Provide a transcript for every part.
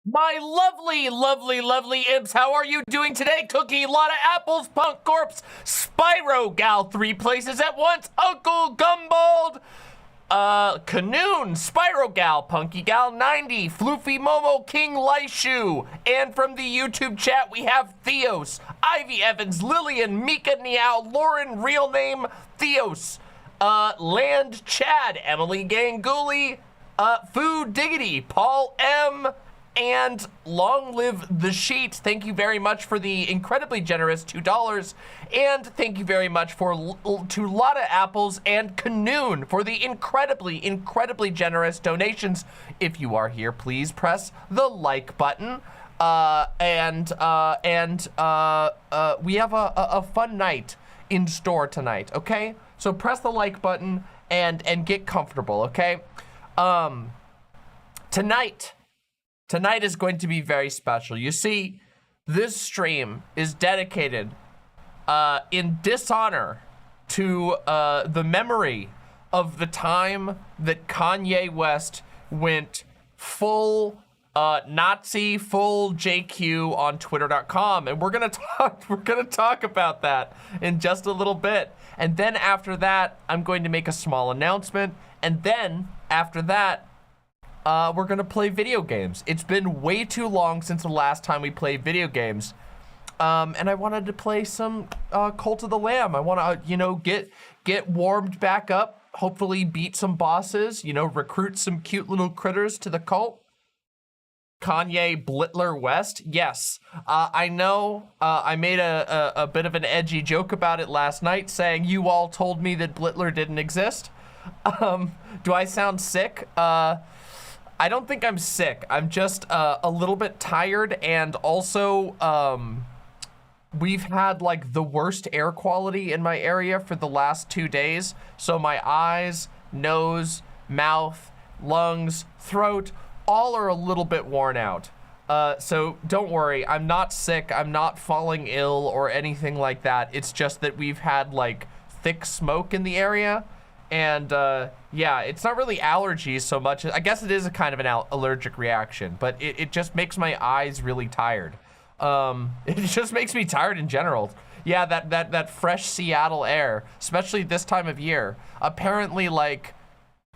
My lovely, lovely, lovely imps, how are you doing today? Cookie, lot of apples, Punk Corpse, Spyro Gal, 3 places at once, Uncle Gumbald, Canoon, Spyro Gal, Punky Gal 90, Floofy Momo, King Laishu, and from the YouTube chat we have Theos, Ivy Evans, Lillian, Mika Meow, Lauren, real name Theos, Land Chad, Emily Ganguly, Food Diggity, Paul M, and Long Live the Sheet. Thank you very much for the incredibly generous $2. And thank you very much to Lotta Apples and Canoon for the incredibly, incredibly generous donations. If you are here, please press the like button. We have a fun night in store tonight, okay? So press the like button and get comfortable, okay? Tonight is going to be very special. You see, this stream is dedicated in dishonor to the memory of the time that Kanye West went full Nazi, full JQ on Twitter.com, and we're gonna talk about that in just a little bit. And then after that, I'm going to make a small announcement, and then after that, we're gonna play video games. It's been way too long since the last time we played video games. And I wanted to play some Cult of the Lamb. I wanna, get warmed back up, hopefully beat some bosses, recruit some cute little critters to the cult. Kanye Blittler West, yes. I know I made a bit of an edgy joke about it last night, saying you all told me that Blittler didn't exist. Do I sound sick? I don't think I'm sick. I'm just a little bit tired, and also we've had like the worst air quality in my area for the last 2 days. So my eyes, nose, mouth, lungs, throat, all are a little bit worn out. So don't worry, I'm not sick, I'm not falling ill or anything like that. It's just that we've had like thick smoke in the area. And yeah, it's not really allergies so much. I guess it is a kind of an allergic reaction, but it just makes my eyes really tired. It just makes me tired in general. Yeah, that fresh Seattle air, especially this time of year. Apparently, like,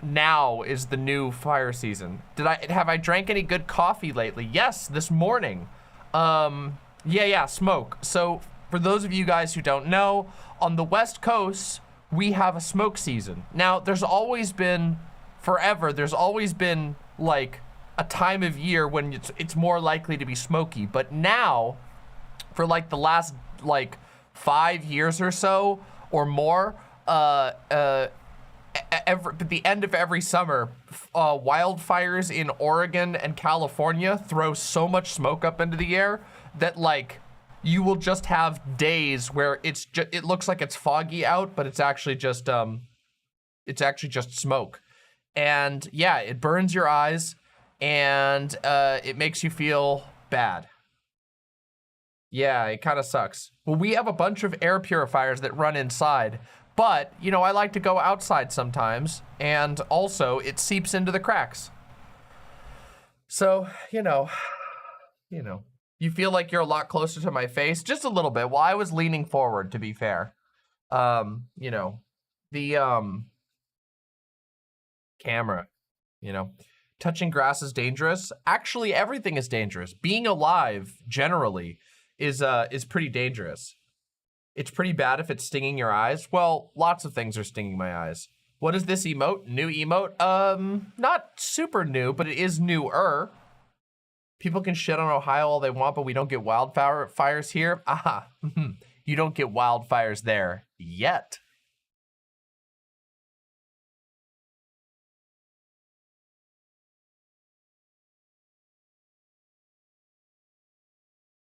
now is the new fire season. Have I drank any good coffee lately? Yes, this morning. Yeah, smoke. So for those of you guys who don't know, on the West Coast, we have a smoke season. Now, there's always been, forever, there's always been like a time of year when it's more likely to be smoky. But now, for like the last like 5 years or so or more, at the end of every summer, wildfires in Oregon and California throw so much smoke up into the air that like you will just have days where it looks like it's foggy out, but it's actually just smoke. And yeah, it burns your eyes and it makes you feel bad. Yeah, it kind of sucks. Well, we have a bunch of air purifiers that run inside, but I like to go outside sometimes, and also it seeps into the cracks. So, you feel like you're a lot closer to my face, just a little bit. Well, I was leaning forward, to be fair. The camera, touching grass is dangerous. Actually, everything is dangerous. Being alive, generally, is pretty dangerous. It's pretty bad if it's stinging your eyes. Well, lots of things are stinging my eyes. What is this emote? New emote? Not super new, but it is newer. People can shit on Ohio all they want, but we don't get wildfires here. Aha, you don't get wildfires there yet.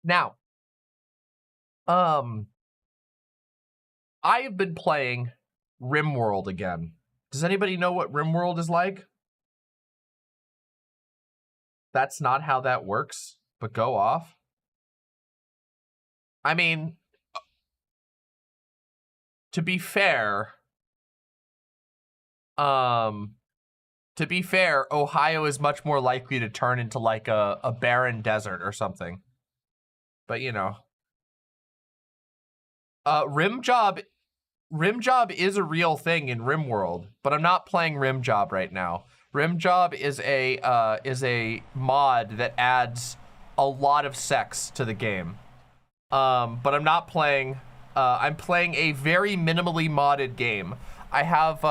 Now, I have been playing Rimworld again. Does anybody know what Rimworld is like? That's not how that works, but go off. I mean, to be fair, To be fair, Ohio is much more likely to turn into like a barren desert or something. But you know. Rim Job is a real thing in Rimworld, but I'm not playing Rim Job right now. Rim Job is a mod that adds a lot of sex to the game. But I'm not playing, I'm playing a very minimally modded game. I have,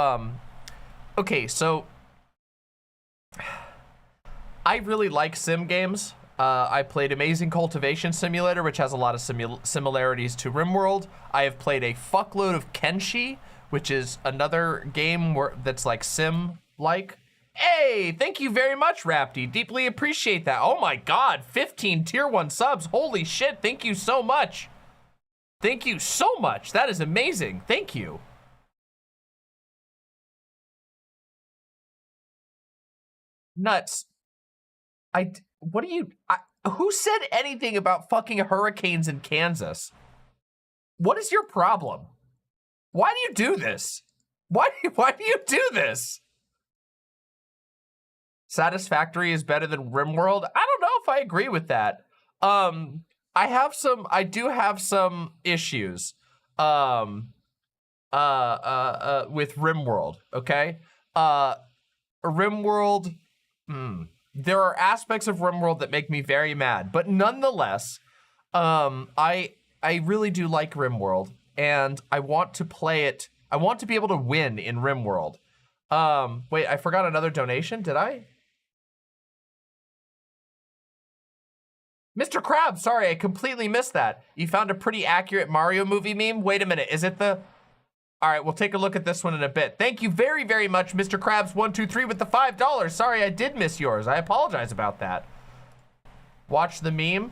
okay, so I really like sim games. I played Amazing Cultivation Simulator, which has a lot of similarities to Rimworld. I have played a fuckload of Kenshi, which is another game that's like sim-like. Hey, thank you very much, Rapti. Deeply appreciate that. Oh my God, 15 tier 1 subs. Holy shit, thank you so much. Thank you so much. That is amazing. Thank you. Nuts. What do you, who said anything about fucking hurricanes in Kansas? What is your problem? Why do you do this? Why do you do this? Satisfactory is better than Rimworld? I don't know if I agree with that. I do have some issues with Rimworld, okay? Rimworld, there are aspects of Rimworld that make me very mad, but nonetheless, I really do like Rimworld, and I want to play it. I want to be able to win in Rimworld. Wait, I forgot another donation, did I? Mr. Krabs, sorry, I completely missed that. You found a pretty accurate Mario movie meme? Wait a minute, is it the... All right, we'll take a look at this one in a bit. Thank you very, very much, Mr. Krabs123 with the $5. Sorry, I did miss yours. I apologize about that. Watch the meme.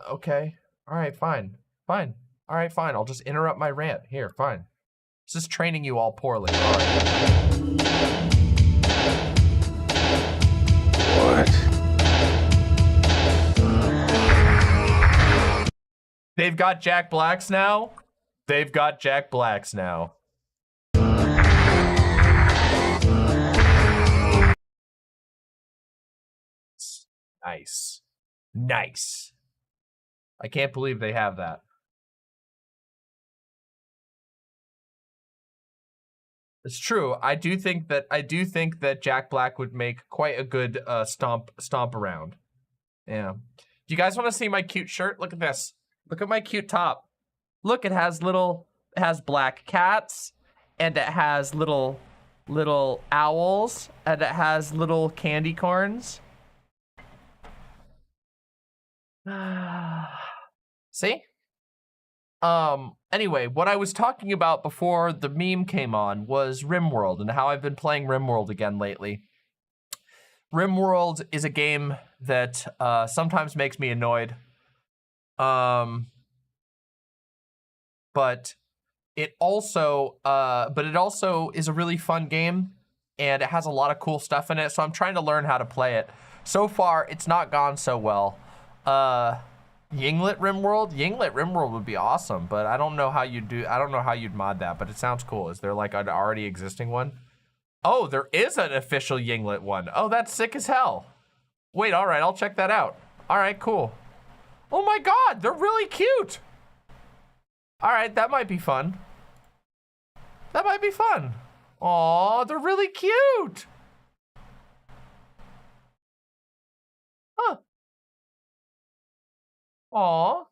Okay. All right, fine. Fine. All right, fine. I'll just interrupt my rant. Here, fine. This is training you all poorly. All right. What? They've got Jack Blacks now. They've got Jack Blacks now. Nice. Nice. I can't believe they have that. It's true. I do think that Jack Black would make quite a good stomp around. Yeah. Do you guys want to see my cute shirt? Look at this. Look at my cute top. Look, it has black cats, and it has little owls, and it has little candy corns. See? Anyway, what I was talking about before the meme came on was Rimworld and how I've been playing Rimworld again lately. Rimworld is a game that sometimes makes me annoyed. But it also is a really fun game, and it has a lot of cool stuff in it, so I'm trying to learn how to play it. So far, it's not gone so well. Yinglet Rimworld? Yinglet Rimworld would be awesome, but I don't know how you'd mod that, but it sounds cool. Is there like an already existing one? Oh, there is an official Yinglet one. Oh, that's sick as hell. Wait, all right, I'll check that out. All right, cool. Oh my God, they're really cute. All right, that might be fun. That might be fun. Aw, they're really cute. Huh. Aw.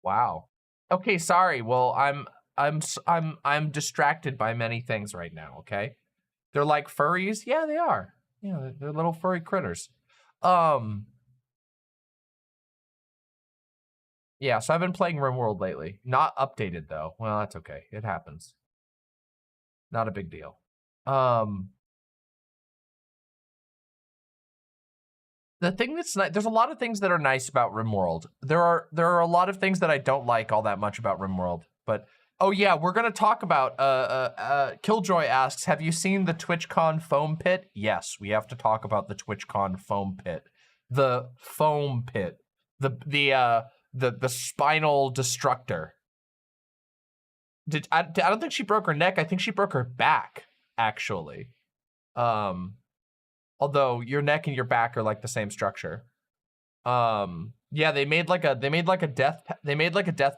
Wow. Okay, sorry. Well, I'm distracted by many things right now, okay? They're like furries? Yeah, they are. Yeah, they're little furry critters. Yeah, so I've been playing Rimworld lately. Not updated though. Well, that's okay. It happens. Not a big deal. The thing that's nice, there's a lot of things that are nice about Rimworld. There are a lot of things that I don't like all that much about Rimworld. But oh yeah, we're gonna talk about Killjoy asks, have you seen the TwitchCon foam pit? Yes, we have to talk about the TwitchCon foam pit. The foam pit. The spinal destructor. I don't think she broke her neck. I think she broke her back, actually. Although your neck and your back are like the same structure. Yeah, they made like a death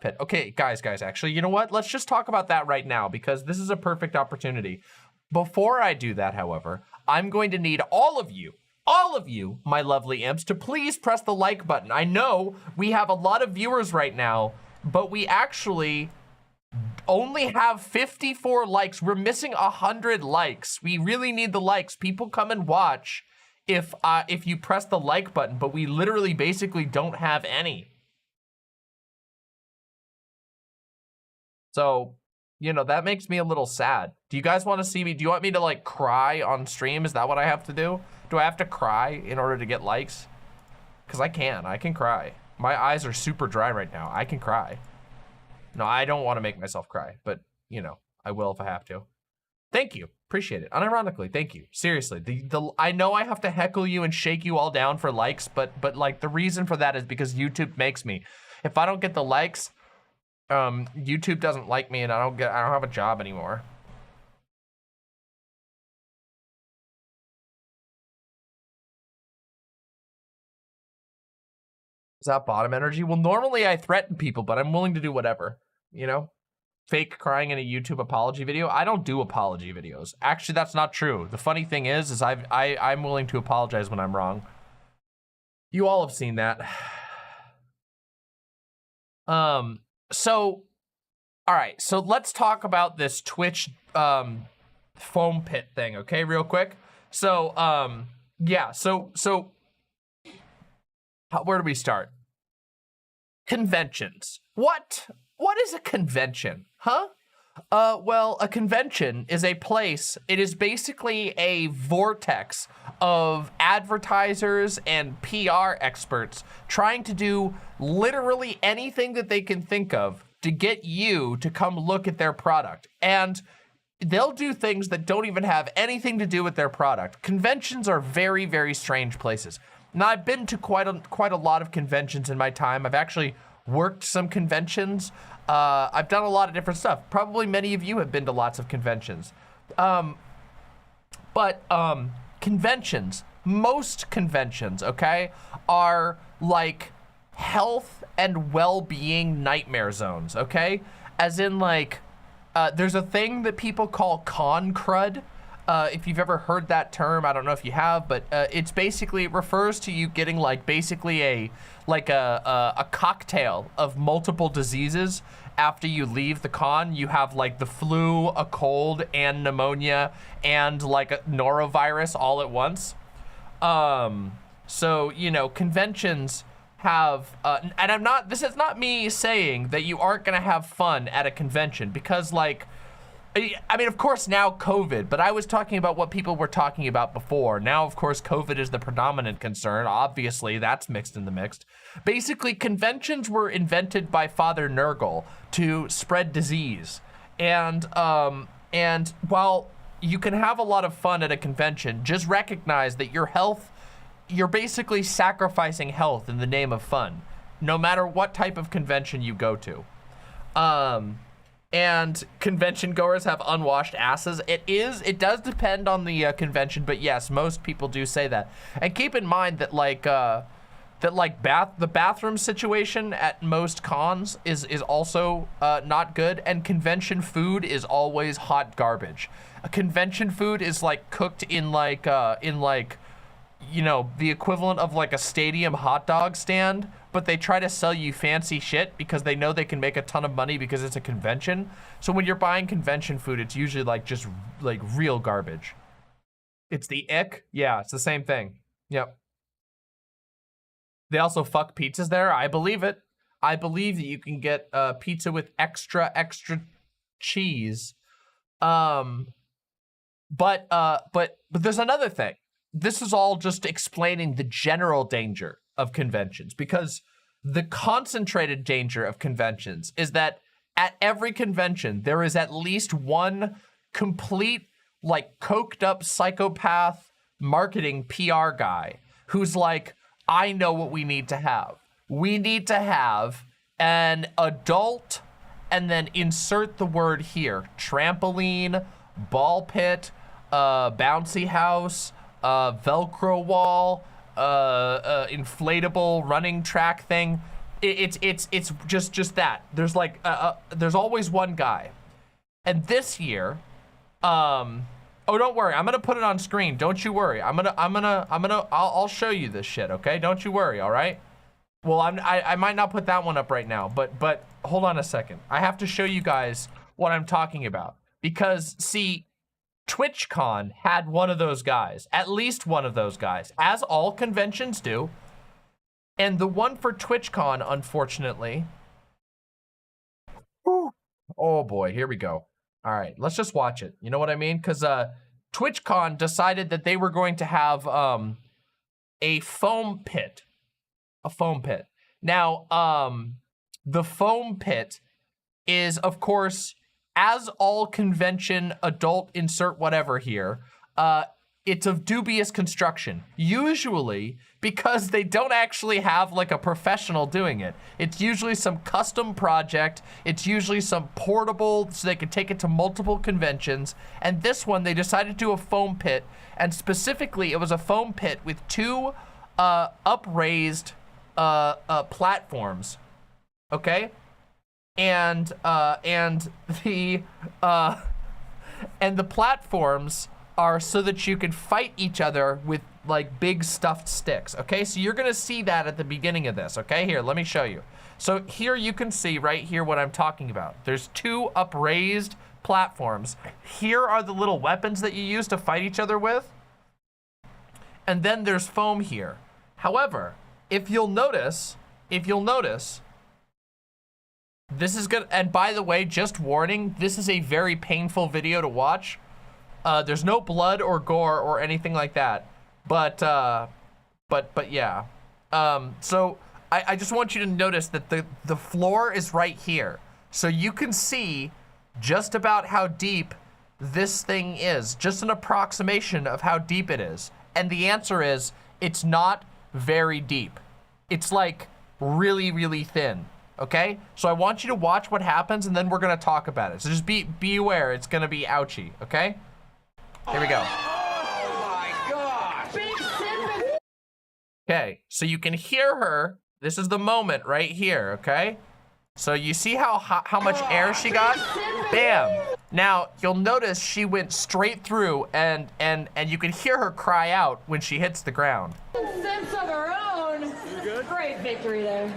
pit. Okay, guys, actually, you know what? Let's just talk about that right now because this is a perfect opportunity. Before I do that, however, I'm going to need all of you, my lovely imps, to please press the like button. I know we have a lot of viewers right now, but we actually only have 54 likes. We're missing 100 likes. We really need the likes. People come and watch if you press the like button, but we literally basically don't have any. So, you know, that makes me a little sad. Do you guys want to see me? Do you want me to like cry on stream? Is that what I have to do? Do I have to cry in order to get likes? Because I can cry. My eyes are super dry right now. I can cry. No, I don't want to make myself cry, but you know, I will if I have to. Thank you. Appreciate it. Unironically, thank you. Seriously, I know I have to heckle you and shake you all down for likes, but like the reason for that is because YouTube makes me. If I don't get the likes, YouTube doesn't like me and I don't have a job anymore. Is that bottom energy? Well, normally I threaten people, but I'm willing to do whatever, you know? Fake crying in a YouTube apology video. I don't do apology videos. Actually, that's not true. The funny thing is I'm willing to apologize when I'm wrong. You all have seen that. So, all right. So let's talk about this Twitch foam pit thing, okay, real quick. So, yeah. So where do we start? Conventions. What is a convention? Huh? Well, a convention is a place. It is basically a vortex of advertisers and PR experts trying to do literally anything that they can think of to get you to come look at their product. And they'll do things that don't even have anything to do with their product. Conventions are very, very strange places. Now, I've been to quite a lot of conventions in my time. I've actually worked some conventions. I've done a lot of different stuff. Probably many of you have been to lots of conventions. Conventions, most conventions, okay, are like health and well-being nightmare zones, okay? As in like, there's a thing that people call con crud. If you've ever heard that term, I don't know if you have, but it's basically, it refers to you getting like basically a cocktail of multiple diseases after you leave the con. You have like the flu, a cold, and pneumonia, and like a norovirus all at once. So, you know, conventions have, and this is not me saying that you aren't gonna have fun at a convention, because like, I mean, of course now COVID, but I was talking about what people were talking about before. Now, of course, COVID is the predominant concern. Obviously, that's mixed in the mixed. Basically, conventions were invented by Father Nurgle to spread disease. And while you can have a lot of fun at a convention, just recognize that your health, you're basically sacrificing health in the name of fun, no matter what type of convention you go to. And convention goers have unwashed asses. It does depend on the convention, but yes, most people do say that. And keep in mind that the bathroom situation at most cons is also not good, and convention food is always hot garbage. A convention food is like cooked in like you know, the equivalent of like a stadium hot dog stand, but they try to sell you fancy shit because they know they can make a ton of money because it's a convention. So when you're buying convention food, it's usually like just like real garbage. It's the ick. Yeah, it's the same thing. Yep. They also fuck pizzas there. I believe it. I believe that you can get pizza with extra cheese. But there's another thing. This is all just explaining the general danger of conventions, because the concentrated danger of conventions is that at every convention, there is at least one complete, like, coked up psychopath marketing PR guy who's like, I know what we need to have. We need to have an adult and then insert the word here. Trampoline, ball pit, bouncy house, Velcro wall, inflatable running track thing. It's just that. There's like, there's always one guy. And this year, oh, don't worry. I'm gonna put it on screen. Don't you worry. I'll show you this shit, okay? Don't you worry, all right? Well, I might not put that one up right now, but hold on a second. I have to show you guys what I'm talking about. Because, see, TwitchCon had one of those guys. At least one of those guys. As all conventions do. And the one for TwitchCon, unfortunately... Oh boy, here we go. All right, let's just watch it. You know what I mean? Because TwitchCon decided that they were going to have a foam pit. A foam pit. Now, the foam pit is, of course, as all convention adult insert whatever here, it's of dubious construction. Usually, because they don't actually have like a professional doing it. It's usually some custom project. It's usually some portable, so they can take it to multiple conventions. And this one, they decided to do a foam pit. And specifically, it was a foam pit with two upraised platforms. Okay? And the platforms are so that you can fight each other with like big stuffed sticks. Okay, so you're gonna see that at the beginning of this. Okay, here, let me show you. So here you can see right here what I'm talking about. There's two upraised platforms. Here are the little weapons that you use to fight each other with. And then there's foam here. However, if you'll notice, this is good. And by the way, just warning, this is a very painful video to watch. There's no blood or gore or anything like that. But yeah. So I just want you to notice that the floor is right here. So you can see just about how deep this thing is. Just an approximation of how deep it is. And the answer is, it's not very deep. It's like really, really thin. Okay? So I want you to watch what happens and then we're gonna talk about it. So just be aware, it's gonna be ouchy, okay? Here we go. Oh my gosh! Okay, so you can hear her. This is the moment right here, okay? So you see how much air she got? Bam! Now, you'll notice she went straight through and you can hear her cry out when she hits the ground. Sense of her own. You good? Great victory there.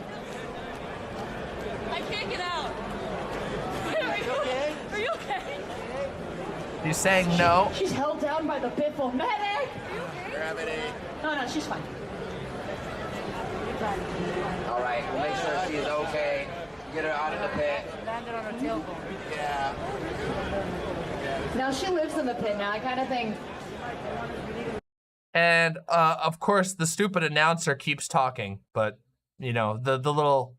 I can't get out. Are you okay? She's saying no. She's held down by the piffle medic. Gravity. No, she's fine. All right, we'll make sure she's okay. Get her out of the pit. Landed on her tailbone. Yeah. Now she lives in the pit now, kind of thing. And of course, the stupid announcer keeps talking, but you know, the little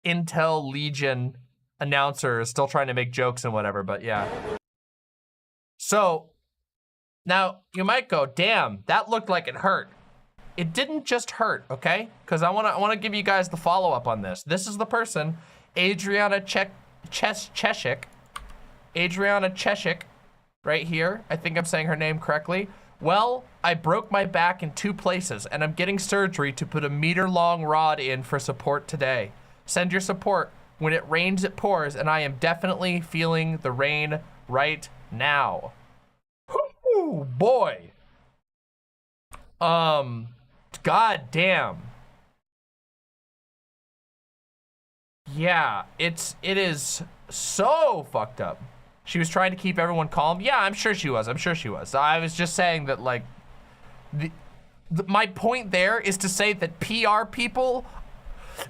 Intel Legion announcer is still trying to make jokes and whatever, but yeah. So now you might go, damn, that looked like it hurt. It didn't just hurt, okay? Because I wanna give you guys the follow-up on this. This is the person, Adriana Cheshik. Adriana Cheshik, right here. I think I'm saying her name correctly. Well, I broke my back in 2 places and I'm getting surgery to put a meter-long rod in for support today. Send your support. When it rains, it pours, and I am definitely feeling the rain right now. Ooh, boy. God damn. Yeah, it is so fucked up. She was trying to keep everyone calm. Yeah, I'm sure she was. I was just saying that, like, my point there is to say that PR people,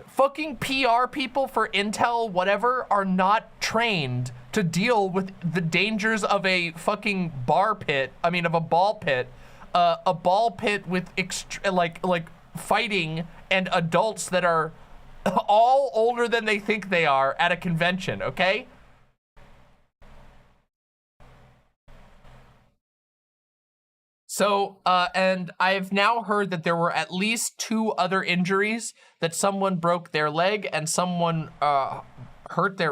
fucking PR people for Intel, whatever, are not trained to deal with the dangers of a fucking bar pit. I mean, of a ball pit. A ball pit with like fighting and adults that are all older than they think they are at a convention, okay? So, and I've now heard that there were at least 2 other injuries, that someone broke their leg and someone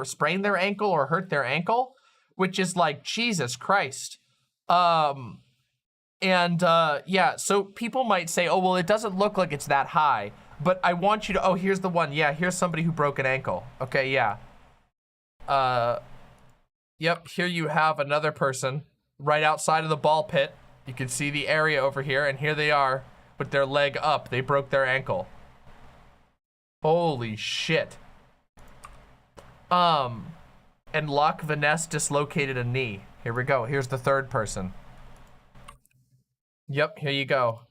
sprain their ankle or hurt their ankle, which is like, Jesus Christ. Yeah, so people might say, oh, well, it doesn't look like it's that high, but I want you to, oh, here's the one. Yeah, here's somebody who broke an ankle. Okay, yeah. Yep, here you have another person right outside of the ball pit. You can see the area over here, and here they are with their leg up. They broke their ankle. Holy shit. And Loch Vaness dislocated a knee. Here we go. Here's the third person. Yep, here you go.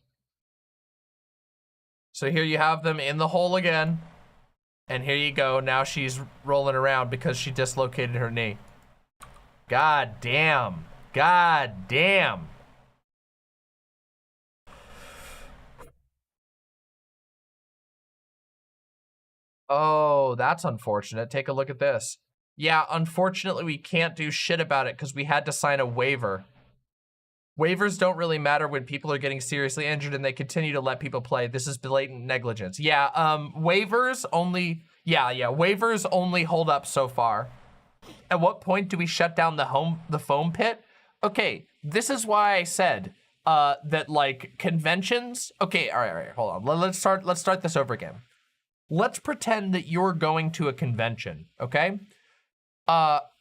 So here you have them in the hole again. And here you go. Now she's rolling around because she dislocated her knee. God damn. God damn. Oh, that's unfortunate. Take a look at this. Yeah, unfortunately, we can't do shit about it because we had to sign a waiver. Waivers don't really matter when people are getting seriously injured and they continue to let people play. This is blatant negligence. Yeah, waivers only... waivers only hold up so far. At what point do we shut down the foam pit? Okay, this is why I said that, like, conventions... Okay, all right, hold on. Let's start this over again. Let's pretend that you're going to a convention, okay?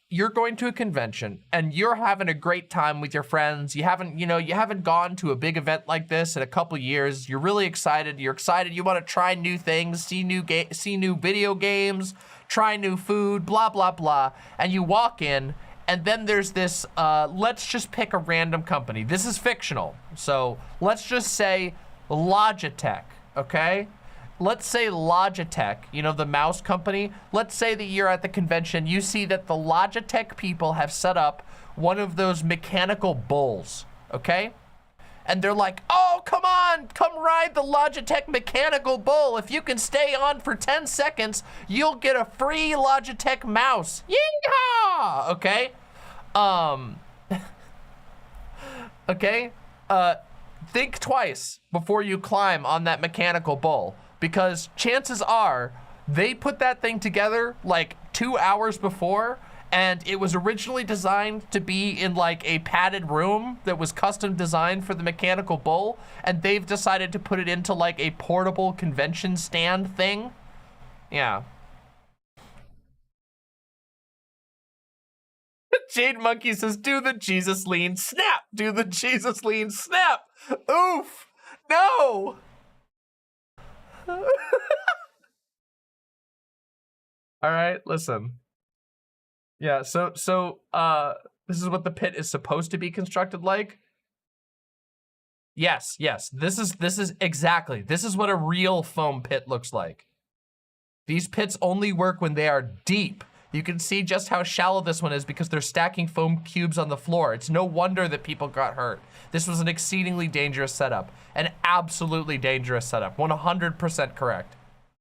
You're going to a convention and you're having a great time with your friends. You haven't gone to a big event like this in a couple years. You're really excited. You're excited. You want to try new things, see new video games, try new food, blah, blah, blah. And you walk in and then there's this, let's just pick a random company. This is fictional. So let's just say Logitech, okay? Let's say Logitech, you know, the mouse company. Let's say that you're at the convention. You see that the Logitech people have set up one of those mechanical bulls, okay? And they're like, oh, come on, come ride the Logitech mechanical bull. If you can stay on for 10 seconds, you'll get a free Logitech mouse. Yeehaw! Okay? Okay? Think twice before you climb on that mechanical bull. Because chances are they put that thing together like 2 hours before, and it was originally designed to be in like a padded room that was custom designed for the mechanical bull, and they've decided to put it into like a portable convention stand thing. Yeah. Jade Monkey says, do the Jesus lean snap. Do the Jesus lean snap. Oof. No. All right, listen. Yeah, so this is what the pit is supposed to be constructed like. Yes, this is exactly. This is what a real foam pit looks like. These pits only work when they are deep. You can see just how shallow this one is because they're stacking foam cubes on the floor. It's no wonder that people got hurt. This was an exceedingly dangerous setup. An absolutely dangerous setup. 100% correct.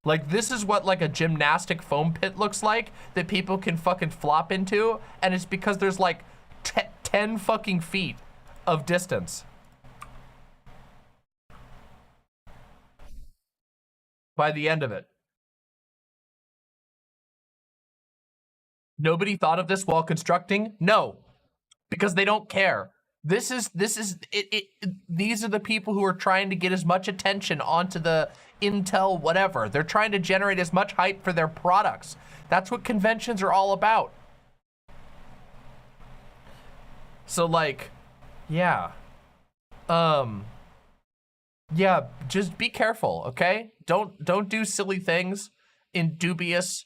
Like, this is what, like, a gymnastic foam pit looks like that people can fucking flop into, and it's because there's, like, 10 fucking feet of distance. By the end of it. Nobody thought of this while constructing? No, because they don't care. These are the people who are trying to get as much attention onto the Intel whatever. They're trying to generate as much hype for their products. That's what conventions are all about. So like, yeah. Yeah, just be careful, okay? Don't do silly things in dubious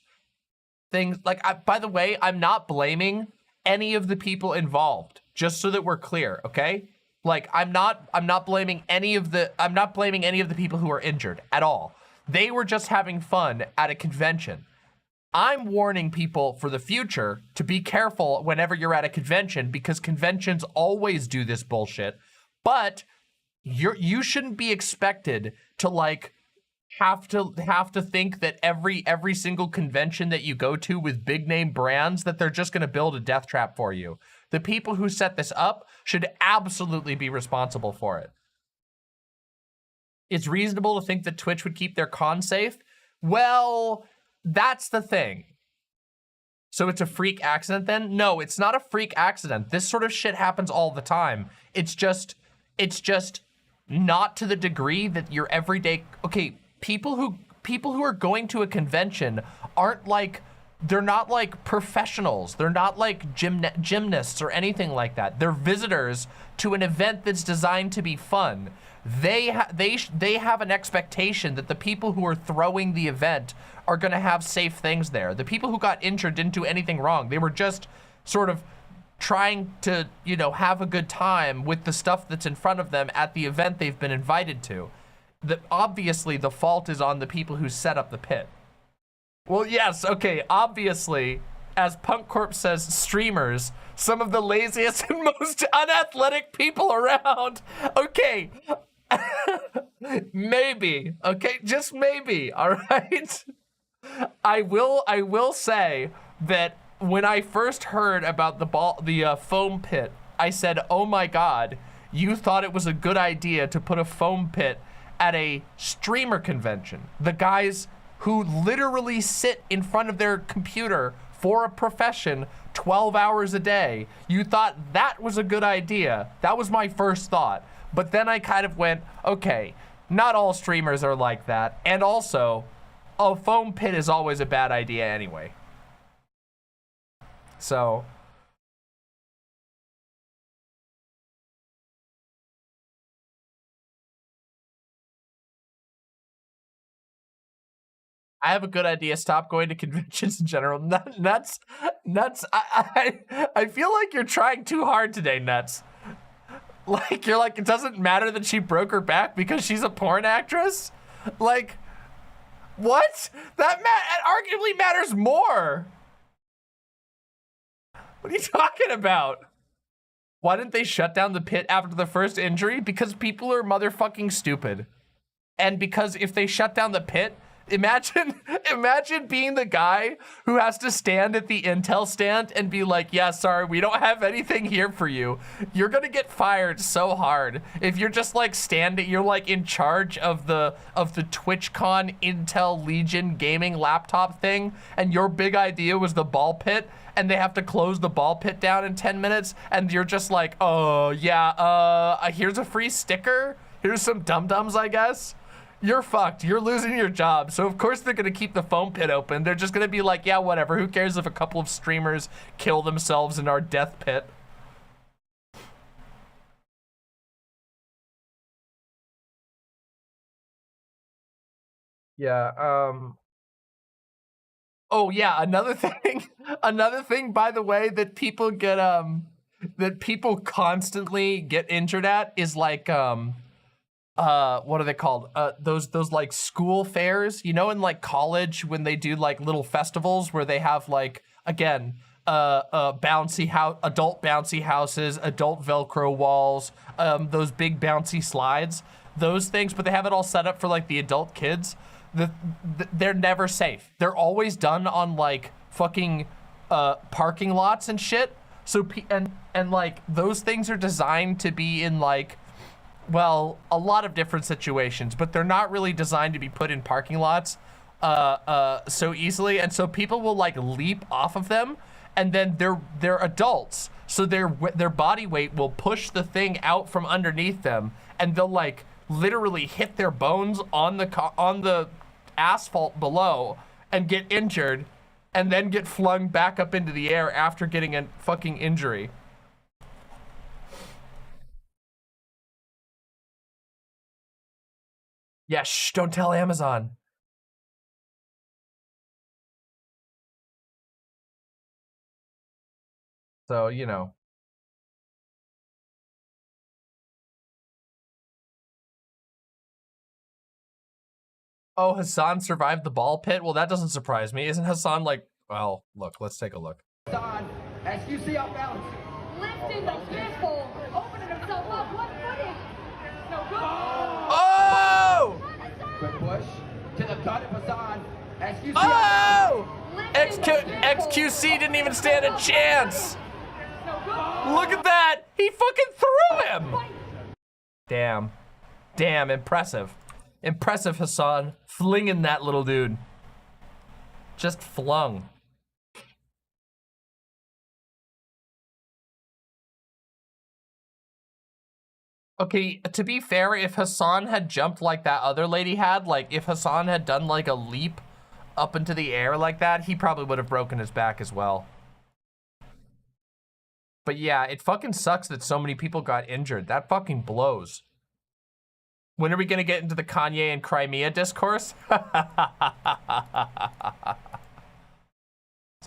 things. Like, by the way, I'm not blaming any of the people involved, just so that we're clear, okay? Like, I'm not blaming any of the people who are injured at all. They were just having fun at a convention. I'm warning people for the future to be careful whenever you're at a convention, because conventions always do this bullshit. But you shouldn't be expected to like have to think that every single convention that you go to with big name brands that they're just going to build a death trap for you. The people who set this up should absolutely be responsible for it. It's reasonable to think that Twitch would keep their con safe. Well, that's the thing. So it's a freak accident then? No, it's not a freak accident. This sort of shit happens all the time. It's just not to the degree that your everyday, okay, people who are going to a convention aren't like, they're not like professionals. They're not like gymnasts or anything like that. They're visitors to an event that's designed to be fun. They have an expectation that the people who are throwing the event are gonna have safe things there. The people who got injured didn't do anything wrong. They were just sort of trying to, you know, have a good time with the stuff that's in front of them at the event they've been invited to. Obviously, the fault is on the people who set up the pit. Well, yes, okay, obviously, as Punk Corp says, streamers, some of the laziest and most unathletic people around. Okay, maybe, okay, just maybe, all right? I will say that when I first heard about the foam pit, I said, oh my God, you thought it was a good idea to put a foam pit at a streamer convention. The guys who literally sit in front of their computer for a profession 12 hours a day. You thought that was a good idea. That was my first thought. But then I kind of went, okay, not all streamers are like that. And also, a foam pit is always a bad idea anyway. So, I have a good idea. Stop going to conventions in general. Nuts. I feel like you're trying too hard today, Nuts. Like, you're like, it doesn't matter that she broke her back because she's a porn actress? Like, what? That arguably matters more. What are you talking about? Why didn't they shut down the pit after the first injury? Because people are motherfucking stupid. And because if they shut down the pit, imagine being the guy who has to stand at the Intel stand and be like, yeah, sorry, we don't have anything here for you. You're gonna get fired so hard. If you're just like you're like in charge of the TwitchCon Intel Legion gaming laptop thing, and your big idea was the ball pit, and they have to close the ball pit down in 10 minutes, and you're just like, oh yeah, here's a free sticker. Here's some dum-dums, I guess. You're fucked. You're losing your job. So of course they're gonna keep the foam pit open. They're just gonna be like, yeah, whatever. Who cares if a couple of streamers kill themselves in our death pit? Yeah, oh yeah, another thing, by the way, that people get, that people constantly get injured at is like, what are they called? Those like school fairs, you know, in like college when they do like little festivals where they have like, again, adult bouncy houses, adult Velcro walls, those big bouncy slides, those things, but they have it all set up for like the adult kids. They're never safe. They're always done on like fucking parking lots and shit. So and like those things are designed to be in like, well, a lot of different situations, but they're not really designed to be put in parking lots so easily. And so people will like leap off of them, and then they're adults, so their body weight will push the thing out from underneath them, and they'll like literally hit their bones on the asphalt below and get injured, and then get flung back up into the air after getting a fucking injury. Yeah, shh, don't tell Amazon. So, you know. Oh, Hassan survived the ball pit? Well, that doesn't surprise me. Isn't Hassan like, well, look, let's take a look. Hassan, as you see our balance. Lifting the fistful, opening himself up, one footing. No good. Oh! Quick push to the gut of Hassan. As you see Oh! XQC didn't even stand a chance. Look at that. He fucking threw him. Damn. Damn, impressive. Impressive, Hassan. Flinging that little dude. Just flung. Okay, to be fair, if Hassan had jumped like that other lady had, like if Hassan had done like a leap up into the air like that, he probably would have broken his back as well. But yeah, it fucking sucks that so many people got injured. That fucking blows. When are we gonna get into the Kanye and Crimea discourse? It's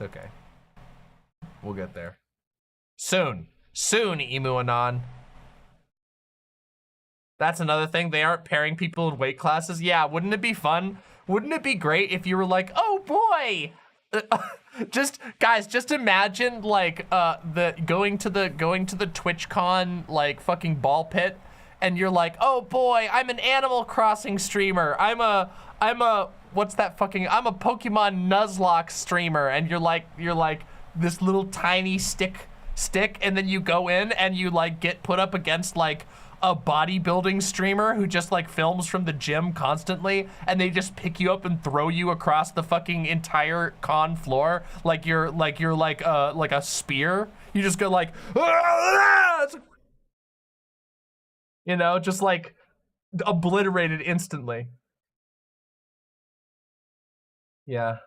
okay. We'll get there. Soon. Soon, Emu Anon. That's another thing. They aren't pairing people in weight classes. Yeah, wouldn't it be fun? Wouldn't it be great if you were like, oh boy, guys, just imagine like going to the TwitchCon like fucking ball pit, and you're like, oh boy, I'm an Animal Crossing streamer. I'm a what's that fucking? I'm a Pokemon Nuzlocke streamer, and you're like this little tiny stick, and then you go in and you like get put up against like a bodybuilding streamer who just like films from the gym constantly, and they just pick you up and throw you across the fucking entire con floor like you're a spear. You just go like, you know, just like obliterated instantly. Yeah.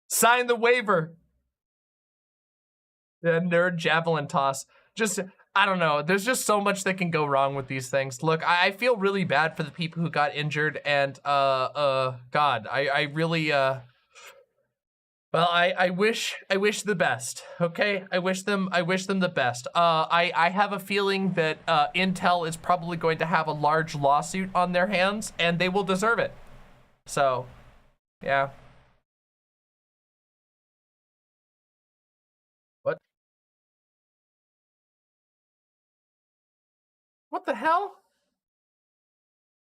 Sign the waiver. The nerd javelin toss. Just, I don't know. There's just so much that can go wrong with these things. Look, I feel really bad for the people who got injured, and God, I really well, I wish the best. Okay, I wish them the best. I have a feeling that Intel is probably going to have a large lawsuit on their hands, and they will deserve it. So, yeah. What the hell?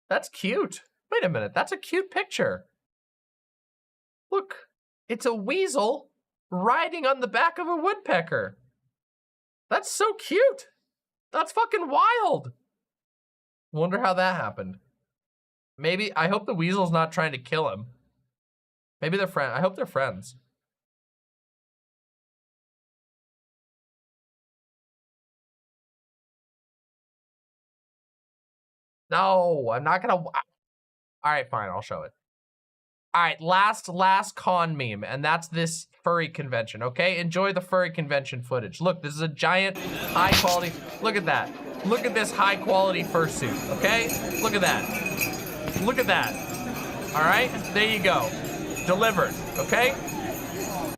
That's cute. Wait a minute, that's a cute picture. Look, it's a weasel riding on the back of a woodpecker. That's so cute. That's fucking wild. Wonder how that happened. Maybe, I hope the weasel's not trying to kill him. Maybe they're friends. I hope they're friends. No, I'm not gonna. All right, fine, I'll show it. All right, last con meme, and that's this furry convention, okay? Enjoy the furry convention footage. Look, this is a giant, high quality, look at that. Look at this high quality fursuit, okay? Look at that. Look at that. All right, there you go. Delivered, okay?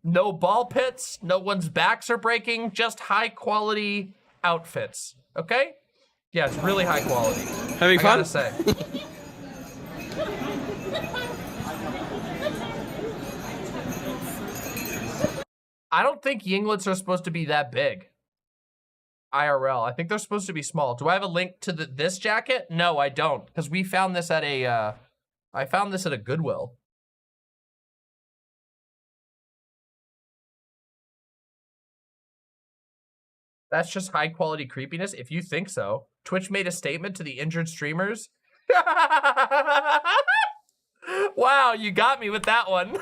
No ball pits, no one's backs are breaking, just high quality outfits, okay? Yeah, it's really high quality. Having fun? I gotta say. I don't think yinglets are supposed to be that big. IRL, I think they're supposed to be small. Do I have a link to this jacket? No, I don't, because we found this at a, I found this at a Goodwill. That's just high quality creepiness? If you think so. Twitch made a statement to the injured streamers. Wow, you got me with that one.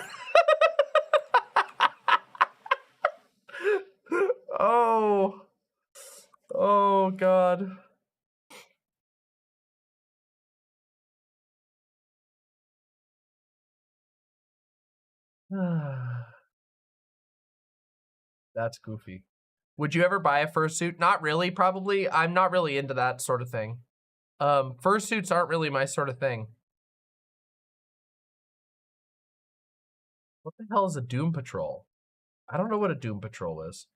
Oh. Oh, God. That's goofy. Would you ever buy a fursuit? Not really, probably. I'm not really into that sort of thing. Fursuits aren't really my sort of thing. What the hell is a Doom Patrol? I don't know what a Doom Patrol is.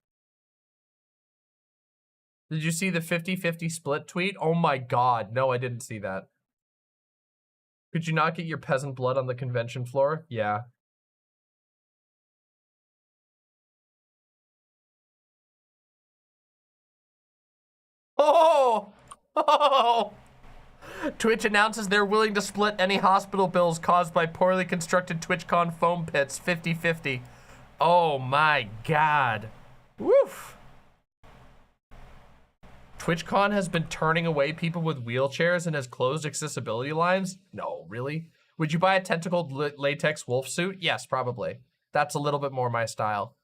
Did you see the 50-50 split tweet? Oh my God, no, I didn't see that. Could you not get your peasant blood on the convention floor? Yeah. Oh! Oh! Twitch announces they're willing to split any hospital bills caused by poorly constructed TwitchCon foam pits 50-50. Oh my God. Woof. TwitchCon has been turning away people with wheelchairs and has closed accessibility lines? No, really? Would you buy a tentacled latex wolf suit? Yes, probably. That's a little bit more my style.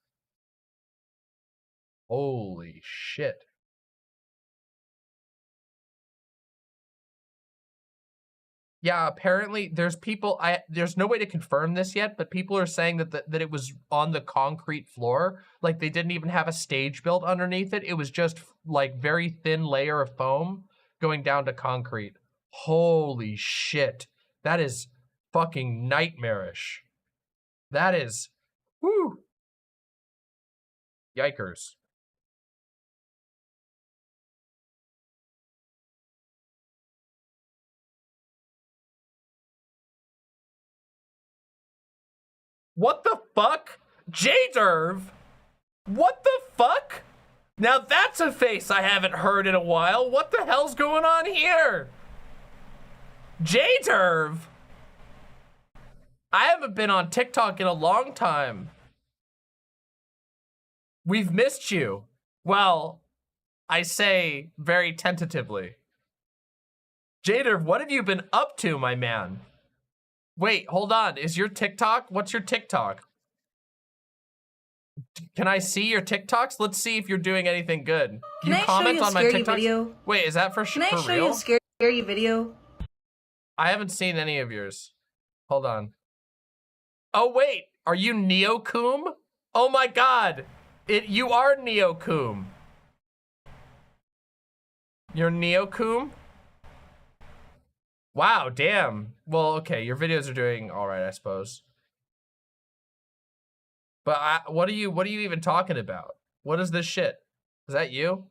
Holy shit. Yeah, apparently there's people, there's no way to confirm this yet, but people are saying that it was on the concrete floor. Like they didn't even have a stage built underneath it. It was just like very thin layer of foam going down to concrete. Holy shit. That is fucking nightmarish. That is, whew. Yikers. What the fuck? Jderv? What the fuck? Now that's a face I haven't heard in a while. What the hell's going on here? Jderv? I haven't been on TikTok in a long time. We've missed you. Well, I say very tentatively. Jderv, what have you been up to, my man? Wait, hold on. Is your TikTok? What's your TikTok? Can I see your TikToks? Let's see if you're doing anything good. Can I show you a scary video? Wait, is that for real? Can I show you a scary video? I haven't seen any of yours. Hold on. Oh wait, are you Neocoom? Oh my god, you are Neocoom. You're Neocoom? Wow, damn. Well, okay, your videos are doing all right, I suppose. But what are you even talking about? What is this shit? Is that you?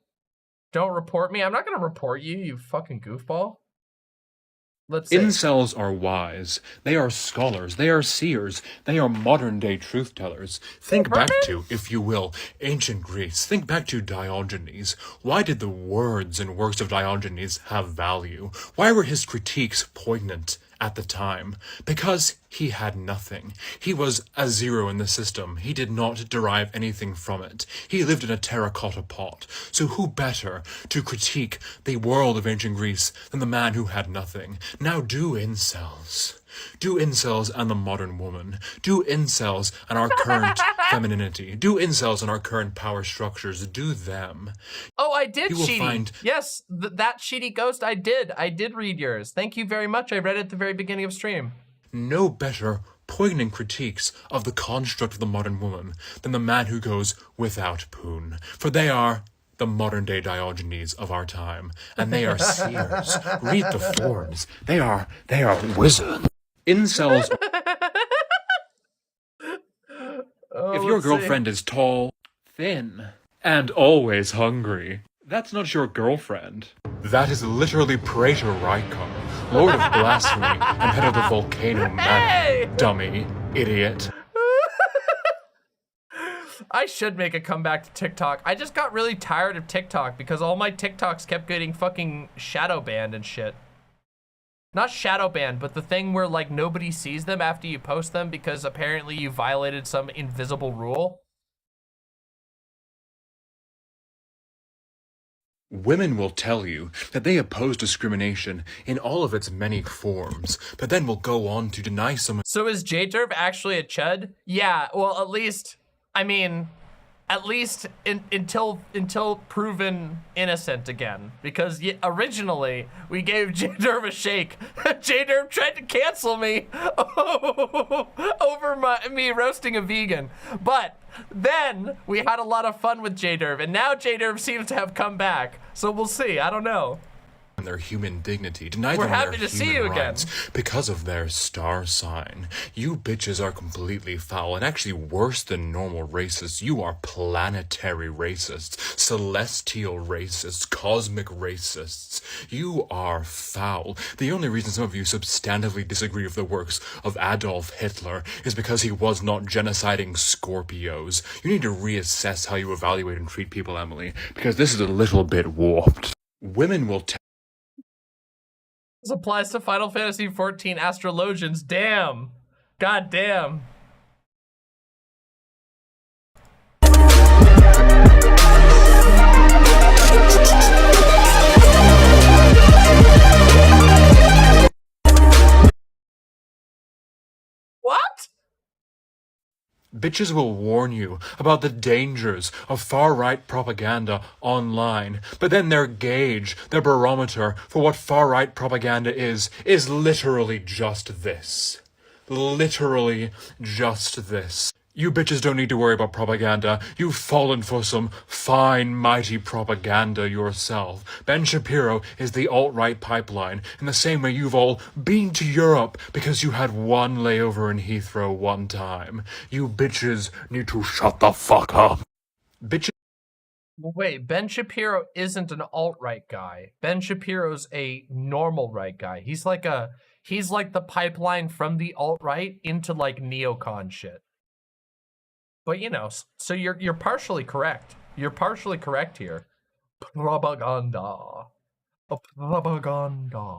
Don't report me. I'm not gonna report you, you fucking goofball. Let's see. Incels are wise. They are scholars. They are seers. They are modern-day truth-tellers. Think back to, if you will, ancient Greece. Think back to Diogenes. Why did the words and works of Diogenes have value? Why were his critiques poignant at the time? Because he had nothing. He was a zero in the system. He did not derive anything from it. He lived in a terracotta pot. So who better to critique the world of ancient Greece than the man who had nothing? Now do incels. Do incels and the modern woman. Do incels and our current femininity. Do incels and our current power structures. Do them. Oh, I did, You will Sheedy. find- Yes, that Sheedy Ghost, I did read yours. Thank you very much. I read it at the very beginning of stream. No better poignant critiques of the construct of the modern woman than the man who goes without poon. For they are the modern-day Diogenes of our time, and they are seers. Read the forms. They are wizards. Incels. If your girlfriend is tall, thin, and always hungry, that's not your girlfriend. That is literally Praetor Rykar, Lord of Blasphemy and head of the Volcano Man. Dummy. Idiot. I should make a comeback to TikTok. I just got really tired of TikTok because all my TikToks kept getting fucking shadow banned and shit. Not shadow banned, but the thing where like nobody sees them after you post them because apparently you violated some invisible rule. Women will tell you that they oppose discrimination in all of its many forms, but then will go on to deny someone. So is Jderv actually a chud? Yeah, well, at least, I mean, at least until proven innocent again. Because originally, we gave Jderv a shake. Jderv tried to cancel me over me roasting a vegan. But then we had a lot of fun with Jderv, and now Jderv seems to have come back. So we'll see, I don't know. Their human dignity, deny We're them happy their to see human you again. rights because of their star sign. You bitches are completely foul and actually worse than normal racists. You are planetary racists, celestial racists, cosmic racists. You are foul. The only reason some of you substantively disagree with the works of Adolf Hitler is because he was not genociding Scorpios. You need to reassess how you evaluate and treat people, Emily, because this is a little bit warped. Women will This applies to Final Fantasy XIV Astrologians. Damn. God damn. What? Bitches will warn you about the dangers of far-right propaganda online, but then their gauge, their barometer for what far-right propaganda is literally just this. Literally just this. You bitches don't need to worry about propaganda. You've fallen for some fine, mighty propaganda yourself. Ben Shapiro is the alt-right pipeline, in the same way you've all been to Europe because you had one layover in Heathrow one time. You bitches need to shut the fuck up. Bitches. Wait, Ben Shapiro isn't an alt-right guy. Ben Shapiro's a normal right guy. He's like the pipeline from the alt-right into like neocon shit. But you know, so you're partially correct. You're partially correct here. Propaganda. Propaganda.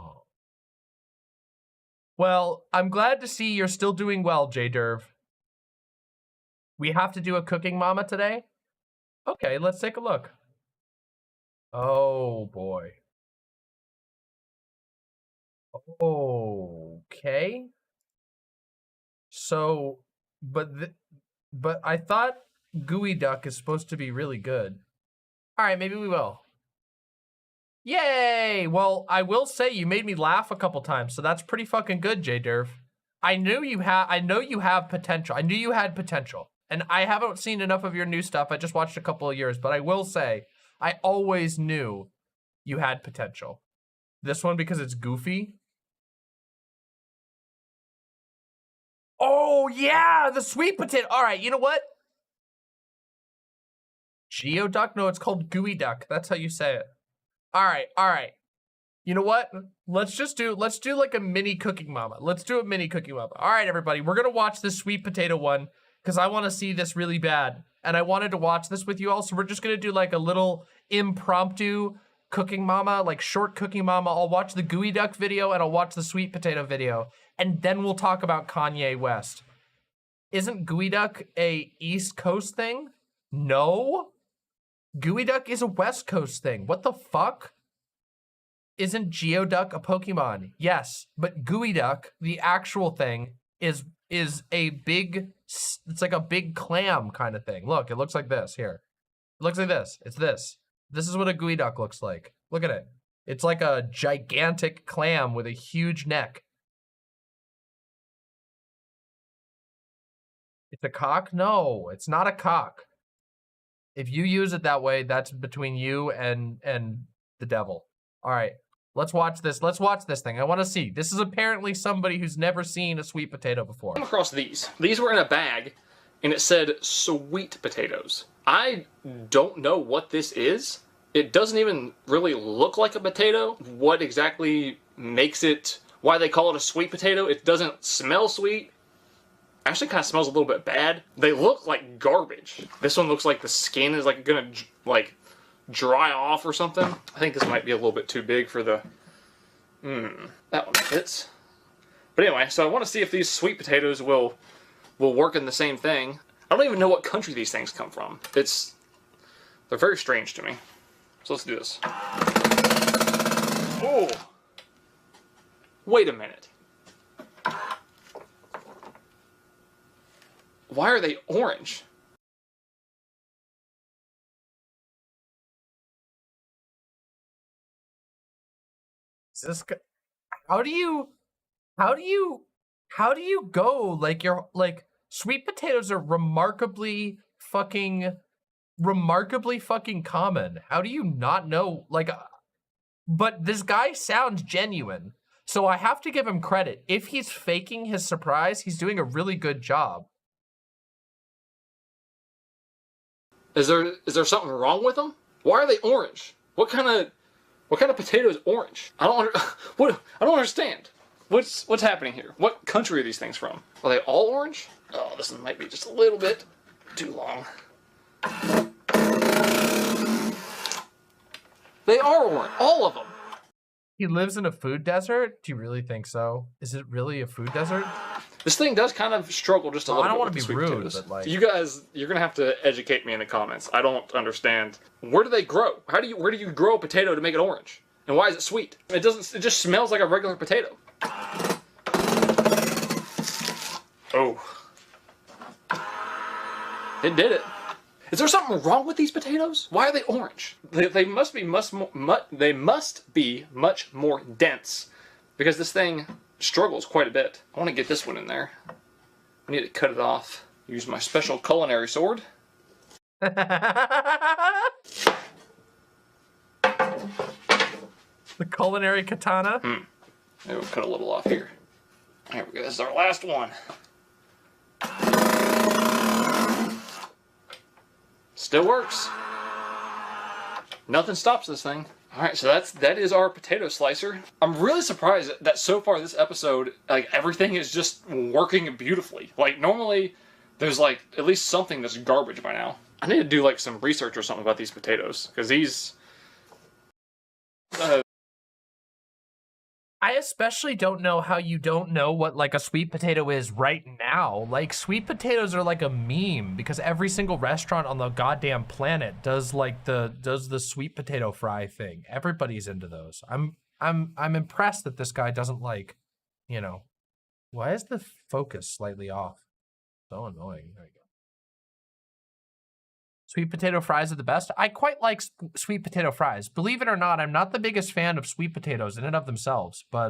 Well, I'm glad to see you're still doing well, Jderv. We have to do a cooking mama today? Okay, let's take a look. Oh boy. Okay. So, but I thought gooey duck is supposed to be really good. All right, maybe we will. Yay! Well, I will say you made me laugh a couple times, so that's pretty fucking good, Jderv. I know you have potential. I knew you had potential. And I haven't seen enough of your new stuff. I just watched a couple of yours, but I will say I always knew you had potential. This one because it's goofy. Oh, yeah, the sweet potato. All right, you know what? Geoduck? No, it's called gooey duck. That's how you say it. All right. You know what? Let's do like a mini cooking mama. Let's do a mini cooking mama. All right, everybody, we're gonna watch this sweet potato one because I want to see this really bad. And I wanted to watch this with you all, so we're just gonna do like a little impromptu cooking mama, like short cooking mama. I'll watch the gooey duck video and I'll watch the sweet potato video. And then we'll talk about Kanye West. Isn't gooey duck a East Coast thing? No. Gooey duck is a West Coast thing. What the fuck? Isn't geoduck a Pokemon? Yes, but gooey duck, the actual thing, is a big, it's like a big clam kind of thing. Look, it looks like this here. It looks like this. It's this. This is what a gooey duck looks like. Look at it. It's like a gigantic clam with a huge neck. It's a cock? No, it's not a cock. If you use it that way, that's between you and the devil. All right, let's watch this. Let's watch this thing. I want to see. This is apparently somebody who's never seen a sweet potato before. I came across these. These were in a bag, and it said sweet potatoes. I don't know what this is. It doesn't even really look like a potato. What exactly makes it, why they call it a sweet potato? It doesn't smell sweet. Actually kind of smells a little bit bad. They look like garbage. This one looks like the skin is like gonna like dry off or something. I think this might be a little bit too big for the, that one fits. But anyway, so I want to see if these sweet potatoes will work in the same thing. I don't even know what country these things come from. They're very strange to me. So let's do this. Oh! Wait a minute. Why are they orange? Is this how do you go like you're like sweet potatoes are remarkably fucking common. How do you not know like but this guy sounds genuine. So I have to give him credit. If he's faking his surprise, he's doing a really good job. Is there something wrong with them? Why are they orange? What kind of potato is orange? I don't understand. What's happening here? What country are these things from? Are they all orange? Oh, this one might be just a little bit too long. They are orange, all of them. He lives in a food desert? Do you really think so? Is it really a food desert? This thing does kind of struggle just a little bit. I don't want to be rude, but like... You guys, you're gonna have to educate me in the comments. I don't understand. Where do they grow? Where do you grow a potato to make it orange? And why is it sweet? It just smells like a regular potato. Oh. It did it. Is there something wrong with these potatoes? Why are they orange? They must be much more dense, because this thing struggles quite a bit. I want to get this one in there. I need to cut it off. Use my special culinary sword. The culinary katana. Maybe we'll cut a little off here. There we go. This is our last one. Still works. Nothing stops this thing. All right, so that is our potato slicer. I'm really surprised that so far this episode, like, everything is just working beautifully. Like, normally there's like at least something that's garbage by now. I need to do like some research or something about these potatoes, because these. I especially don't know how you don't know what like a sweet potato is right now. Like, sweet potatoes are like a meme, because every single restaurant on the goddamn planet does like the sweet potato fry thing. Everybody's into those. I'm impressed that this guy doesn't like, you know. Why is the focus slightly off? So annoying. There you go. Sweet potato fries are the best. I quite like sweet potato fries. Believe it or not, I'm not the biggest fan of sweet potatoes in and of themselves, but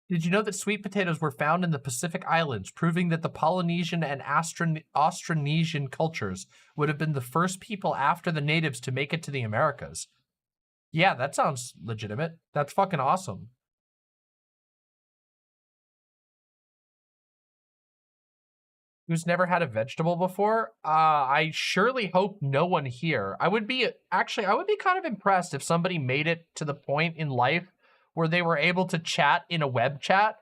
did you know that sweet potatoes were found in the Pacific Islands, proving that the Polynesian and Austronesian cultures would have been the first people after the natives to make it to the Americas? Yeah, that sounds legitimate. That's fucking awesome. Who's never had a vegetable before? I surely hope no one here. I would be kind of impressed if somebody made it to the point in life where they were able to chat in a web chat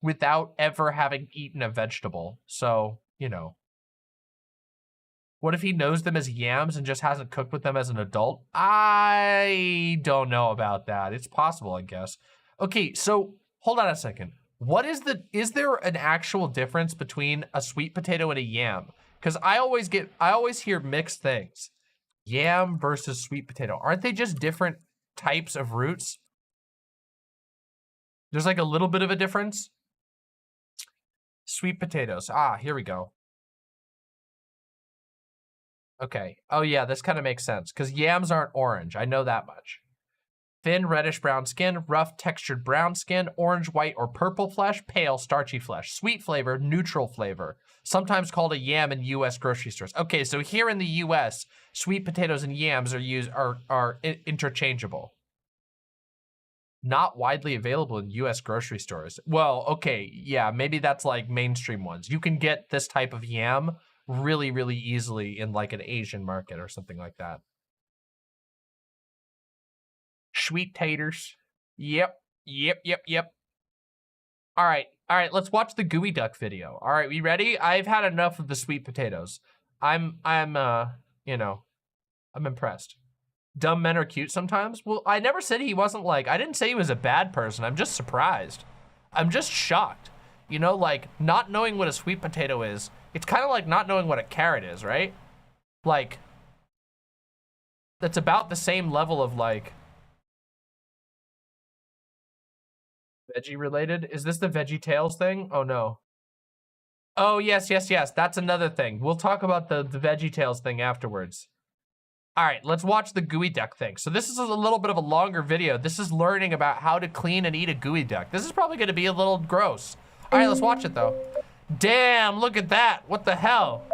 without ever having eaten a vegetable. So, you know. What if he knows them as yams and just hasn't cooked with them as an adult? I don't know about that. It's possible, I guess. Okay, so hold on a second. Is there an actual difference between a sweet potato and a yam? Because I always hear mixed things. Yam versus sweet potato. Aren't they just different types of roots? There's like a little bit of a difference. Sweet potatoes. Ah, here we go. Okay. Oh yeah, this kind of makes sense, because yams aren't orange. I know that much. Thin, reddish brown skin, rough, textured brown skin, orange, white, or purple flesh, pale, starchy flesh, sweet flavor, neutral flavor, sometimes called a yam in U.S. grocery stores. Okay, so here in the U.S., sweet potatoes and yams are interchangeable. Not widely available in U.S. grocery stores. Well, okay, yeah, maybe that's like mainstream ones. You can get this type of yam really, really easily in like an Asian market or something like that. Sweet taters. Yep. All right, let's watch the gooey duck video. All right, we ready? I've had enough of the sweet potatoes. I'm impressed. Dumb men are cute sometimes. Well, I never said he wasn't like, I didn't say he was a bad person. I'm just surprised. I'm just shocked. You know, like, not knowing what a sweet potato is, it's kind of like not knowing what a carrot is, right? Like, that's about the same level of like, veggie related? Is this the Veggie Tales thing? Oh no. Oh yes. That's another thing. We'll talk about the Veggie Tales thing afterwards. All right, let's watch the gooey duck thing. So this is a little bit of a longer video. This is learning about how to clean and eat a gooey duck. This is probably gonna be a little gross. All right, let's watch it though. Damn, look at that. What the hell?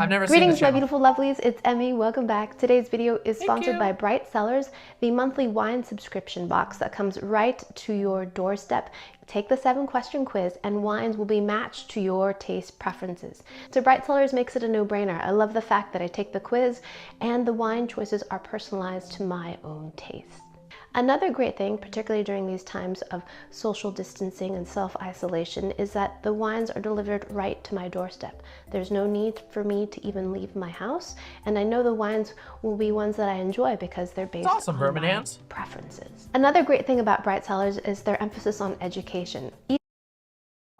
I've never seen this Greetings, my channel. beautiful lovelies. It's Emmy. Welcome back. Today's video is sponsored by Bright Cellars, the monthly wine subscription box that comes right to your doorstep. Take the 7-question quiz and wines will be matched to your taste preferences. So Bright Cellars makes it a no-brainer. I love the fact that I take the quiz and the wine choices are personalized to my own taste. Another great thing, particularly during these times of social distancing and self-isolation, is that the wines are delivered right to my doorstep. There's no need for me to even leave my house, and I know the wines will be ones that I enjoy because they're based on my preferences. Another great thing about Bright Cellars is their emphasis on education.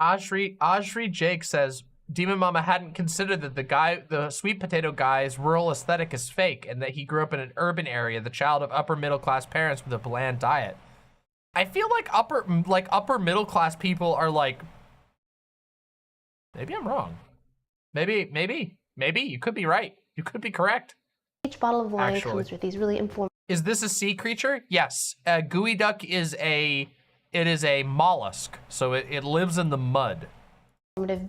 Ajri Jake says, Demon Mama hadn't considered that the sweet potato guy's rural aesthetic is fake and that he grew up in an urban area, the child of upper middle class parents with a bland diet. I feel like upper middle class people are like, maybe I'm wrong. Maybe you could be right. You could be correct. Each bottle of wine Actually. comes with these really informative. Is this a sea creature? Yes. Geoduck is a mollusk, so it lives in the mud.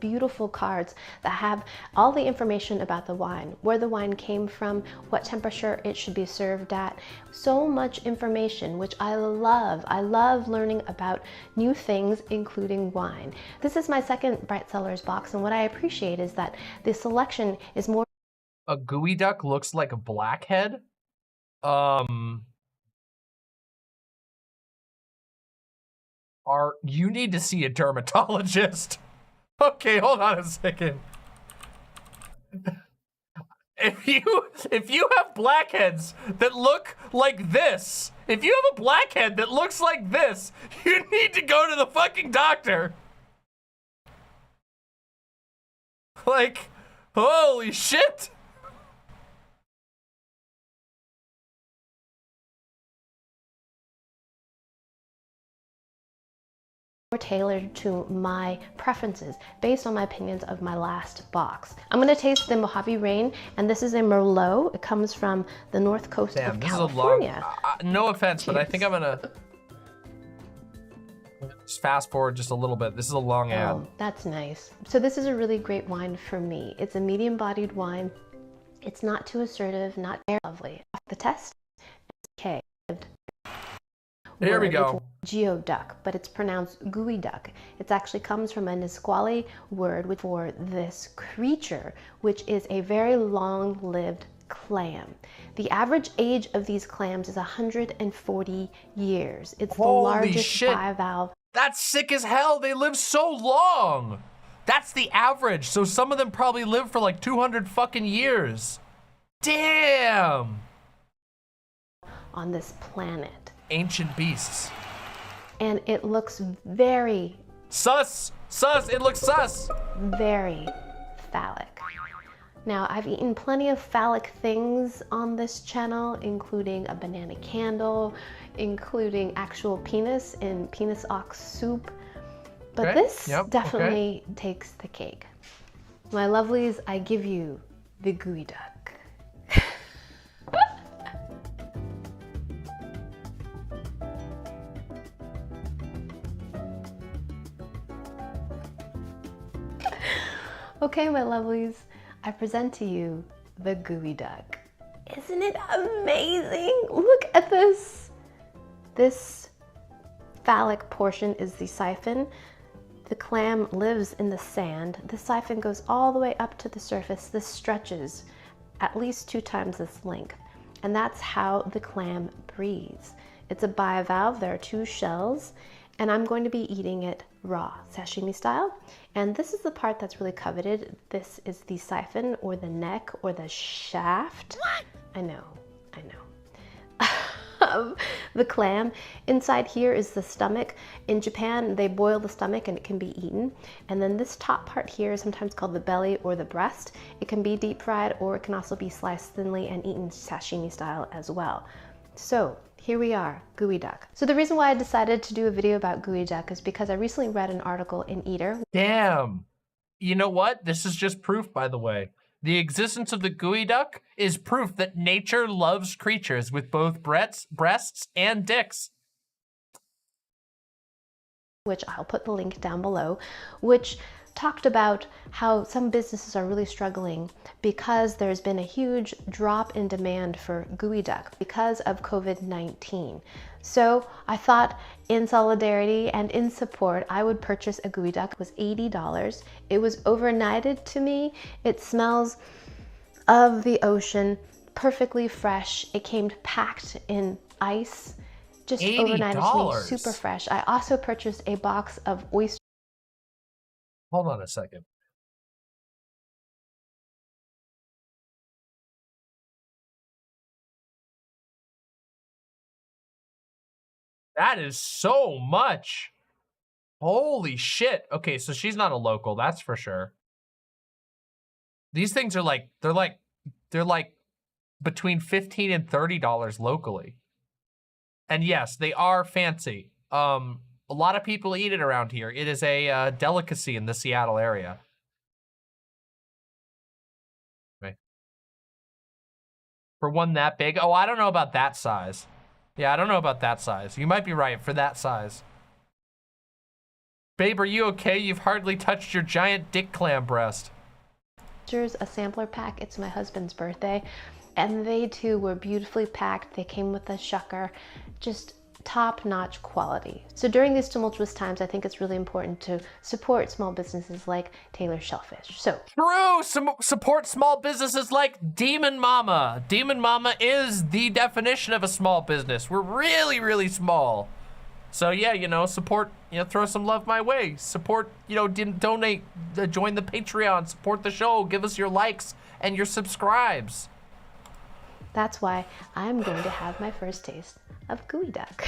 Beautiful cards that have all the information about the wine, where the wine came from, what temperature it should be served at. So much information, which I love. I love learning about new things, including wine. This is my second Bright Cellars box, and what I appreciate is that the selection is more. A geoduck looks like a blackhead. You need to see a dermatologist. Okay, hold on a second. If you have blackheads that look like this, if you have a blackhead that looks like this, you need to go to the fucking doctor. Like, holy shit. More tailored to my preferences based on my opinions of my last box. I'm gonna taste the Mojave Rain, and this is a Merlot. It comes from the north coast of California. Is a long, no offense, but I think I'm gonna just fast forward just a little bit. This is a long ad. Oh, that's nice. So this is a really great wine for me. It's a medium-bodied wine. It's not too assertive, not very lovely. The test is okay. Here we go. Geoduck, but it's pronounced geoduck. It actually comes from a Nisqually word for this creature, which is a very long-lived clam. The average age of these clams is 140 years. It's the largest bivalve. That's sick as hell. They live so long. That's the average. So some of them probably live for like 200 fucking years. Damn. On this planet. Ancient beasts. And it looks very... Sus! It looks sus! Very phallic. Now, I've eaten plenty of phallic things on this channel, including a banana candle, including actual penis in penis ox soup. But this definitely takes the cake. My lovelies, I give you the geoduck. Okay, my lovelies, I present to you the geoduck. Isn't it amazing? Look at this. This phallic portion is the siphon. The clam lives in the sand. The siphon goes all the way up to the surface. This stretches at least 2 times this length. And that's how the clam breathes. It's a bivalve. There are 2 shells. And I'm going to be eating it raw, sashimi style. And this is the part that's really coveted. This is the siphon or the neck or the shaft. What? I know. The clam. Inside here is the stomach. In Japan, they boil the stomach and it can be eaten. And then this top part here is sometimes called the belly or the breast. It can be deep fried or it can also be sliced thinly and eaten sashimi style as well. So here we are, geoduck. So the reason why I decided to do a video about geoduck is because I recently read an article in Eater. Damn. You know what? This is just proof, by the way. The existence of the geoduck is proof that nature loves creatures with both breasts and dicks. Which I'll put the link down below, which talked about how some businesses are really struggling because there's been a huge drop in demand for geoduck because of COVID-19. So I thought in solidarity and in support, I would purchase a geoduck. It was $80. It was overnighted to me. It smells of the ocean, perfectly fresh. It came packed in ice, just overnighted to me, super fresh. I also purchased a box of oysters. Hold on a second. That is so much. Holy shit. Okay, so she's not a local, that's for sure. These things are like, they're like between $15 and $30 locally. And yes, they are fancy. A lot of people eat it around here. It is a delicacy in the Seattle area. Okay. For one that big? Oh, I don't know about that size. Yeah, I don't know about that size. You might be right for that size. Babe, are you okay? You've hardly touched your giant dick clam breast. Here's a sampler pack. It's my husband's birthday, and they too were beautifully packed. They came with a shucker, just top-notch quality. So during these tumultuous times, I think it's really important to support small businesses like Taylor Shellfish. So True, support small businesses like Demon Mama. Demon Mama is the definition of a small business. We're really, really small. So yeah, you know, support, you know, throw some love my way. Support, you know, donate, join the Patreon, support the show, give us your likes and your subscribes. that's why I'm going to have my first taste of gooey duck.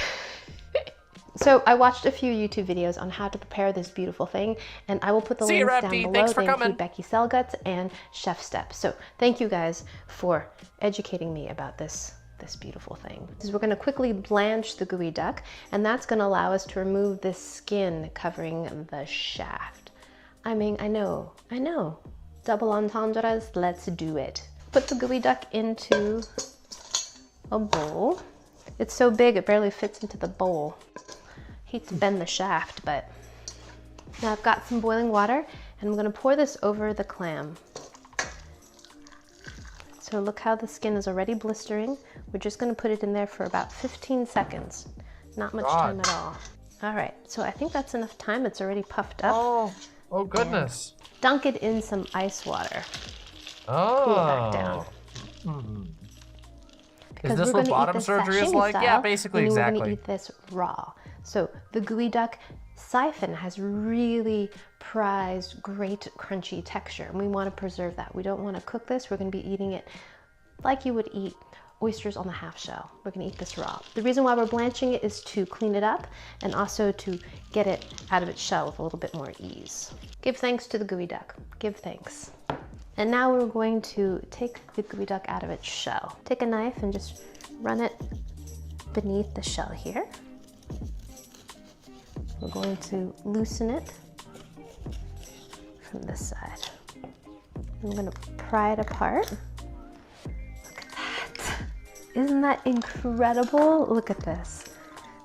So I watched a few YouTube videos on how to prepare this beautiful thing, and I will put the links down below. Thanks for they coming. include Becky Selguts and Chef Steps. So thank you guys for educating me about this beautiful thing. We're going to quickly blanch the gooey duck, and that's going to allow us to remove this skin covering the shaft. I mean, I know. Double entendres, let's do it. Put the gooey duck into a bowl. It's so big it barely fits into the bowl. Hate to bend the shaft, but now I've got some boiling water, and I'm going to pour this over the clam. So look how the skin is already blistering. We're just going to put it in there for about 15 seconds. Not much time at all. All right, so I think that's enough time. It's already puffed up. Oh goodness. And dunk it in some ice water. Oh. Cool it back down. Is this what bottom surgery is like? Yeah, basically, exactly. We're going to eat this raw. So the gooey duck siphon has really prized great crunchy texture, and we want to preserve that. We don't want to cook this. We're going to be eating it like you would eat oysters on the half shell. We're going to eat this raw. The reason why we're blanching it is to clean it up and also to get it out of its shell with a little bit more ease. Give thanks to the gooey duck. Give thanks. And now we're going to take the gooey duck out of its shell. Take a knife and just run it beneath the shell here. We're going to loosen it from this side. I'm going to pry it apart. Look at that. Isn't that incredible? Look at this.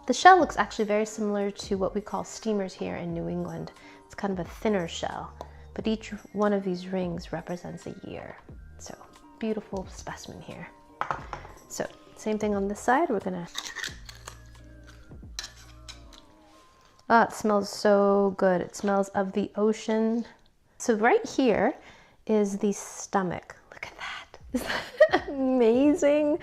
The shell looks actually very similar to what we call steamers here in New England. It's kind of a thinner shell, but each one of these rings represents a year. So beautiful specimen here. So same thing on this side. We're gonna, oh, it smells so good. It smells of the ocean. So right here is the stomach. Look at that. Isn't that amazing?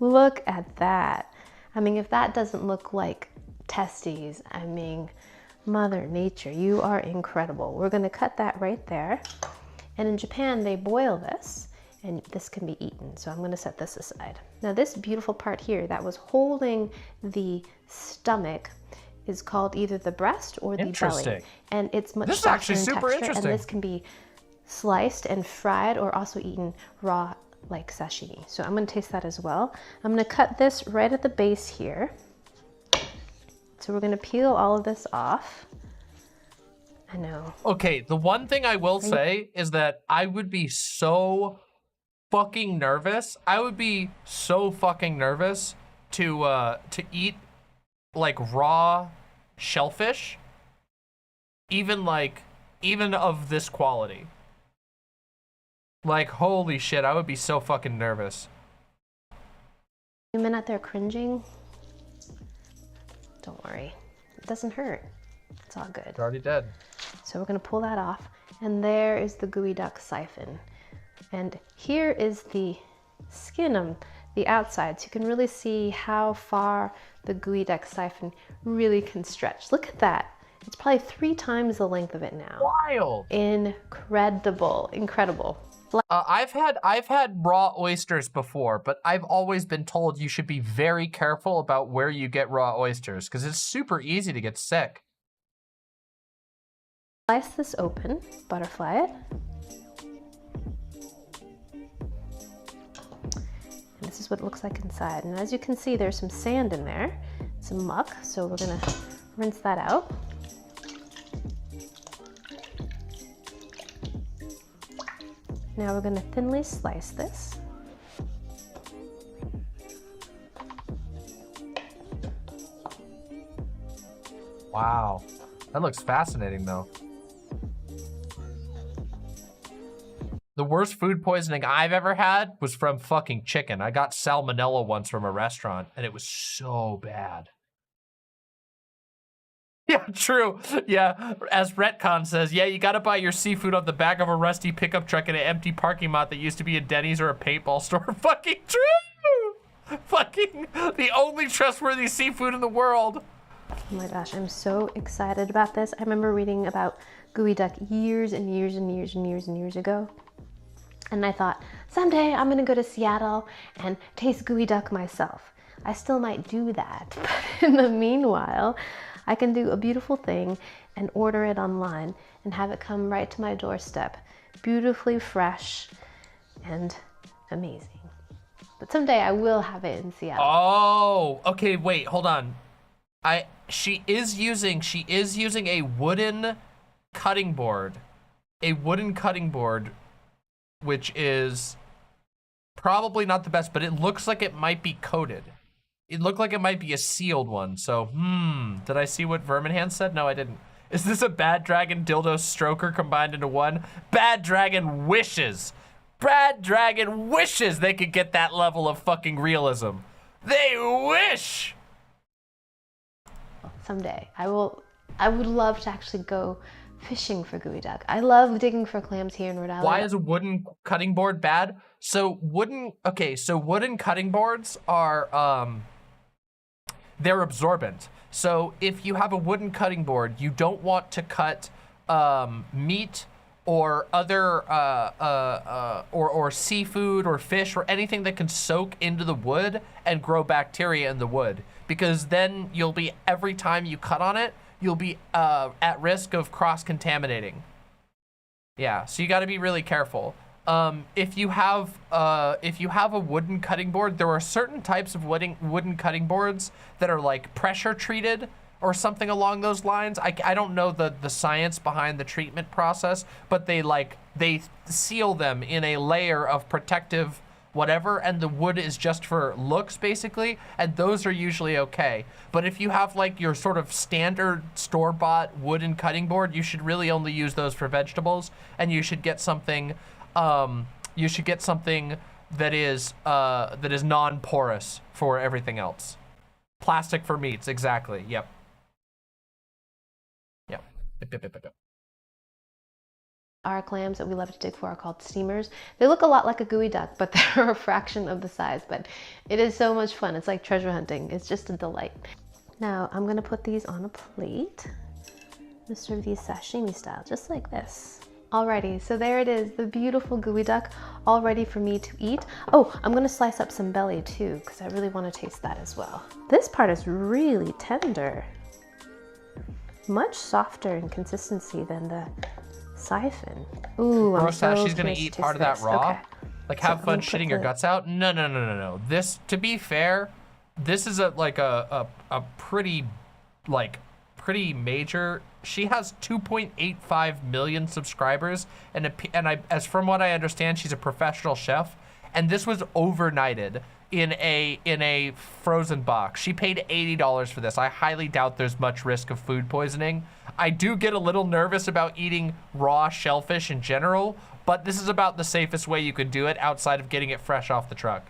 Look at that. I mean, if that doesn't look like testes, I mean, Mother Nature, you are incredible. We're gonna cut that right there. And in Japan, they boil this, and this can be eaten. So I'm gonna set this aside. Now this beautiful part here that was holding the stomach is called either the breast or the belly. And it's much softer in texture, and this can be sliced and fried or also eaten raw like sashimi. So I'm gonna taste that as well. I'm gonna cut this right at the base here. So we're gonna peel all of this off. I know. Okay, the one thing I will say is that I would be so fucking nervous. I would be so fucking nervous to eat like raw shellfish, even of this quality. Like, holy shit, I would be so fucking nervous. You men out there cringing? Don't worry, it doesn't hurt. It's all good. It's already dead. So we're gonna pull that off, and there is the gooey duck siphon. And here is the skin on the outside, so you can really see how far the gooey duck siphon really can stretch. Look at that. It's probably 3 times the length of it now. Wild. Incredible, incredible. I've had raw oysters before, but I've always been told you should be very careful about where you get raw oysters because it's super easy to get sick. Slice this open, butterfly it. is what it looks like inside. And as you can see, there's some sand in there, some muck. So we're gonna rinse that out. Now we're gonna thinly slice this. Wow, that looks fascinating though. The worst food poisoning I've ever had was from fucking chicken. I got salmonella once from a restaurant and it was so bad. Yeah, true. Yeah, as Retcon says, yeah, you gotta buy your seafood on the back of a rusty pickup truck in an empty parking lot that used to be a Denny's or a paintball store. Fucking true! Fucking the only trustworthy seafood in the world. Oh my gosh, I'm so excited about this. I remember reading about gooey duck years and years and years and years and years ago. And I thought, someday I'm gonna go to Seattle and taste gooey duck myself. I still might do that, but in the meanwhile, I can do a beautiful thing and order it online and have it come right to my doorstep, beautifully fresh and amazing. But someday I will have it in Seattle. Oh, okay, wait, hold on. She is using a wooden cutting board. A wooden cutting board, which is probably not the best, but it looks like it might be coated. It looked like it might be a sealed one. So, did I see what Verminhand said? No, I didn't. Is this a Bad Dragon dildo stroker combined into one? Bad Dragon wishes. Bad Dragon wishes they could get that level of fucking realism. They wish. Someday I would love to actually go fishing for gooey duck. I love digging for clams here in Rhode Island. Why is a wooden cutting board bad? So wooden cutting boards are, they're absorbent. So if you have a wooden cutting board, you don't want to cut meat or other, or seafood or fish or anything that can soak into the wood and grow bacteria in the wood. Because then you'll be, every time you cut on it, you'll be at risk of cross-contaminating. Yeah, so you gotta be really careful. If you have a wooden cutting board, there are certain types of wooden cutting boards that are like pressure treated or something along those lines. I don't know the science behind the treatment process, but they seal them in a layer of protective whatever, and the wood is just for looks basically, and those are usually okay. But if you have like your sort of standard store-bought wooden cutting board, you should really only use those for vegetables, and you should get something that is non-porous for everything else. Plastic for meats, exactly. Yep. Our clams that we love to dig for are called steamers. They look a lot like a gooey duck, but they're a fraction of the size, but it is so much fun. It's like treasure hunting. It's just a delight. Now I'm gonna put these on a plate. I'm gonna serve these sashimi style, just like this. Alrighty, so there it is, the beautiful gooey duck, all ready for me to eat. Oh, I'm gonna slice up some belly too, because I really wanna taste that as well. This part is really tender. Much softer in consistency than the siphon. Ooh, I'm so she's gonna eat part of that raw. Okay. Like have fun shitting your guts out. No. This, to be fair, this is a pretty major. She has 2.85 million subscribers, and as from what I understand, she's a professional chef. And this was overnighted in a frozen box. She paid $80 for this. I highly doubt there's much risk of food poisoning. I do get a little nervous about eating raw shellfish in general, but this is about the safest way you could do it outside of getting it fresh off the truck.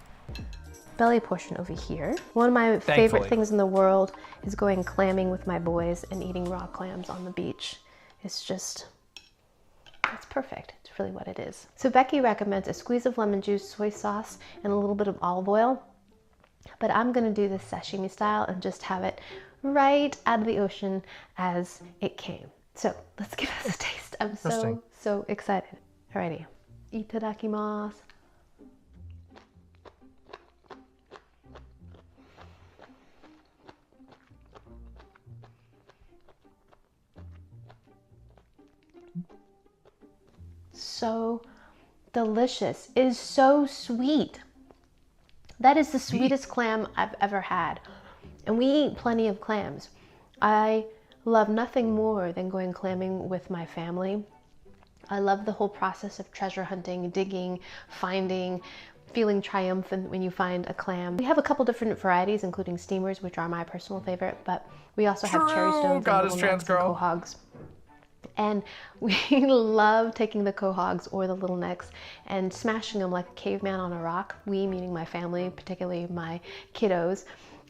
Belly portion over here. One of my favorite things in the world is going clamming with my boys and eating raw clams on the beach. It's perfect. It's really what it is. So Becky recommends a squeeze of lemon juice, soy sauce, and a little bit of olive oil. But I'm gonna do this sashimi style and just have it right out of the ocean as it came. So let's give this a taste. I'm so excited. Alrighty, itadakimasu. So delicious. It is so sweet. That is the sweetest clam I've ever had. And we eat plenty of clams. I love nothing more than going clamming with my family. I love the whole process of treasure hunting, digging, finding, feeling triumphant when you find a clam. We have a couple different varieties, including steamers, which are my personal favorite, but we also have cherry stones and little necks and quahogs. And we love taking the quahogs or the little necks and smashing them like a caveman on a rock. We, meaning my family, particularly my kiddos,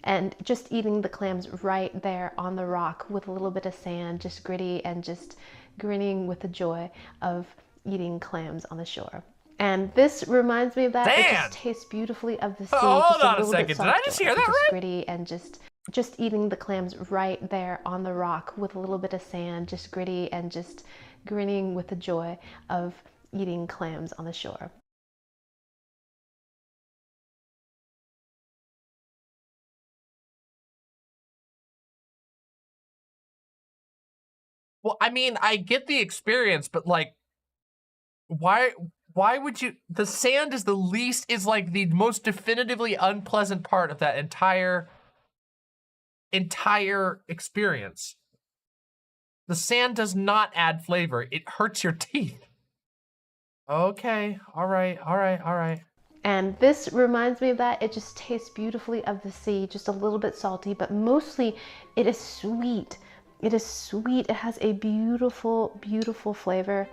and just eating the clams right there on the rock with a little bit of sand, just gritty and just grinning with the joy of eating clams on the shore. And this reminds me of that. It just tastes beautifully of the sea. Hold on a second. Did I just hear that right? Gritty and just eating the clams right there on the rock with a little bit of sand, just gritty and just grinning with the joy of eating clams on the shore. Well, I mean, I get the experience, but like, why would you? The sand is is like the most definitively unpleasant part of that entire experience. The sand does not add flavor. It hurts your teeth. Okay, all right. And this reminds me of that. It just tastes beautifully of the sea, just a little bit salty, but mostly it is sweet. It is sweet. It has a beautiful, beautiful flavor.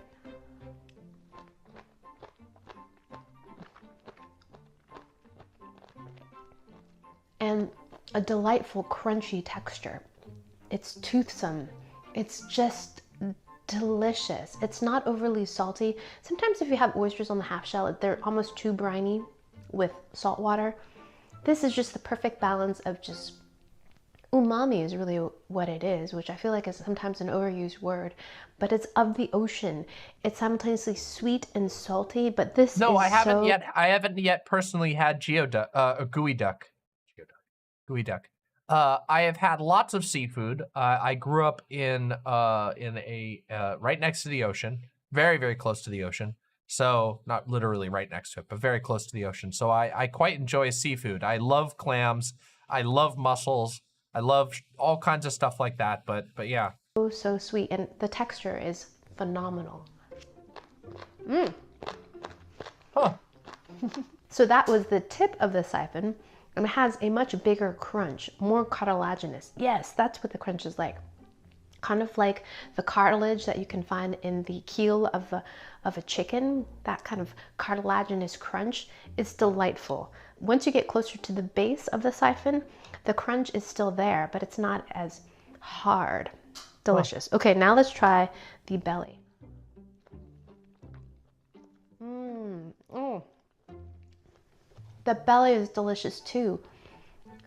And a delightful, crunchy texture. It's toothsome. It's just delicious. It's not overly salty. Sometimes if you have oysters on the half shell, they're almost too briny with salt water. This is just the perfect balance of just umami is really what it is, which I feel like is sometimes an overused word, but it's of the ocean. It's simultaneously sweet and salty, but this is I haven't yet personally had geoduck, gooey duck. Gooey duck. I have had lots of seafood. I grew up in a right next to the ocean, very, very close to the ocean. So not literally right next to it, but very close to the ocean. So I quite enjoy seafood. I love clams. I love mussels. I love all kinds of stuff like that. But yeah. So sweet, and the texture is phenomenal. Huh. So that was the tip of the siphon, and it has a much bigger crunch, more cartilaginous. Yes, that's what the crunch is like. Kind of like the cartilage that you can find in the keel of a chicken. That kind of cartilaginous crunch is delightful. Once you get closer to the base of the siphon, the crunch is still there, but it's not as hard. Delicious. Okay, now let's try the belly. The belly is delicious too.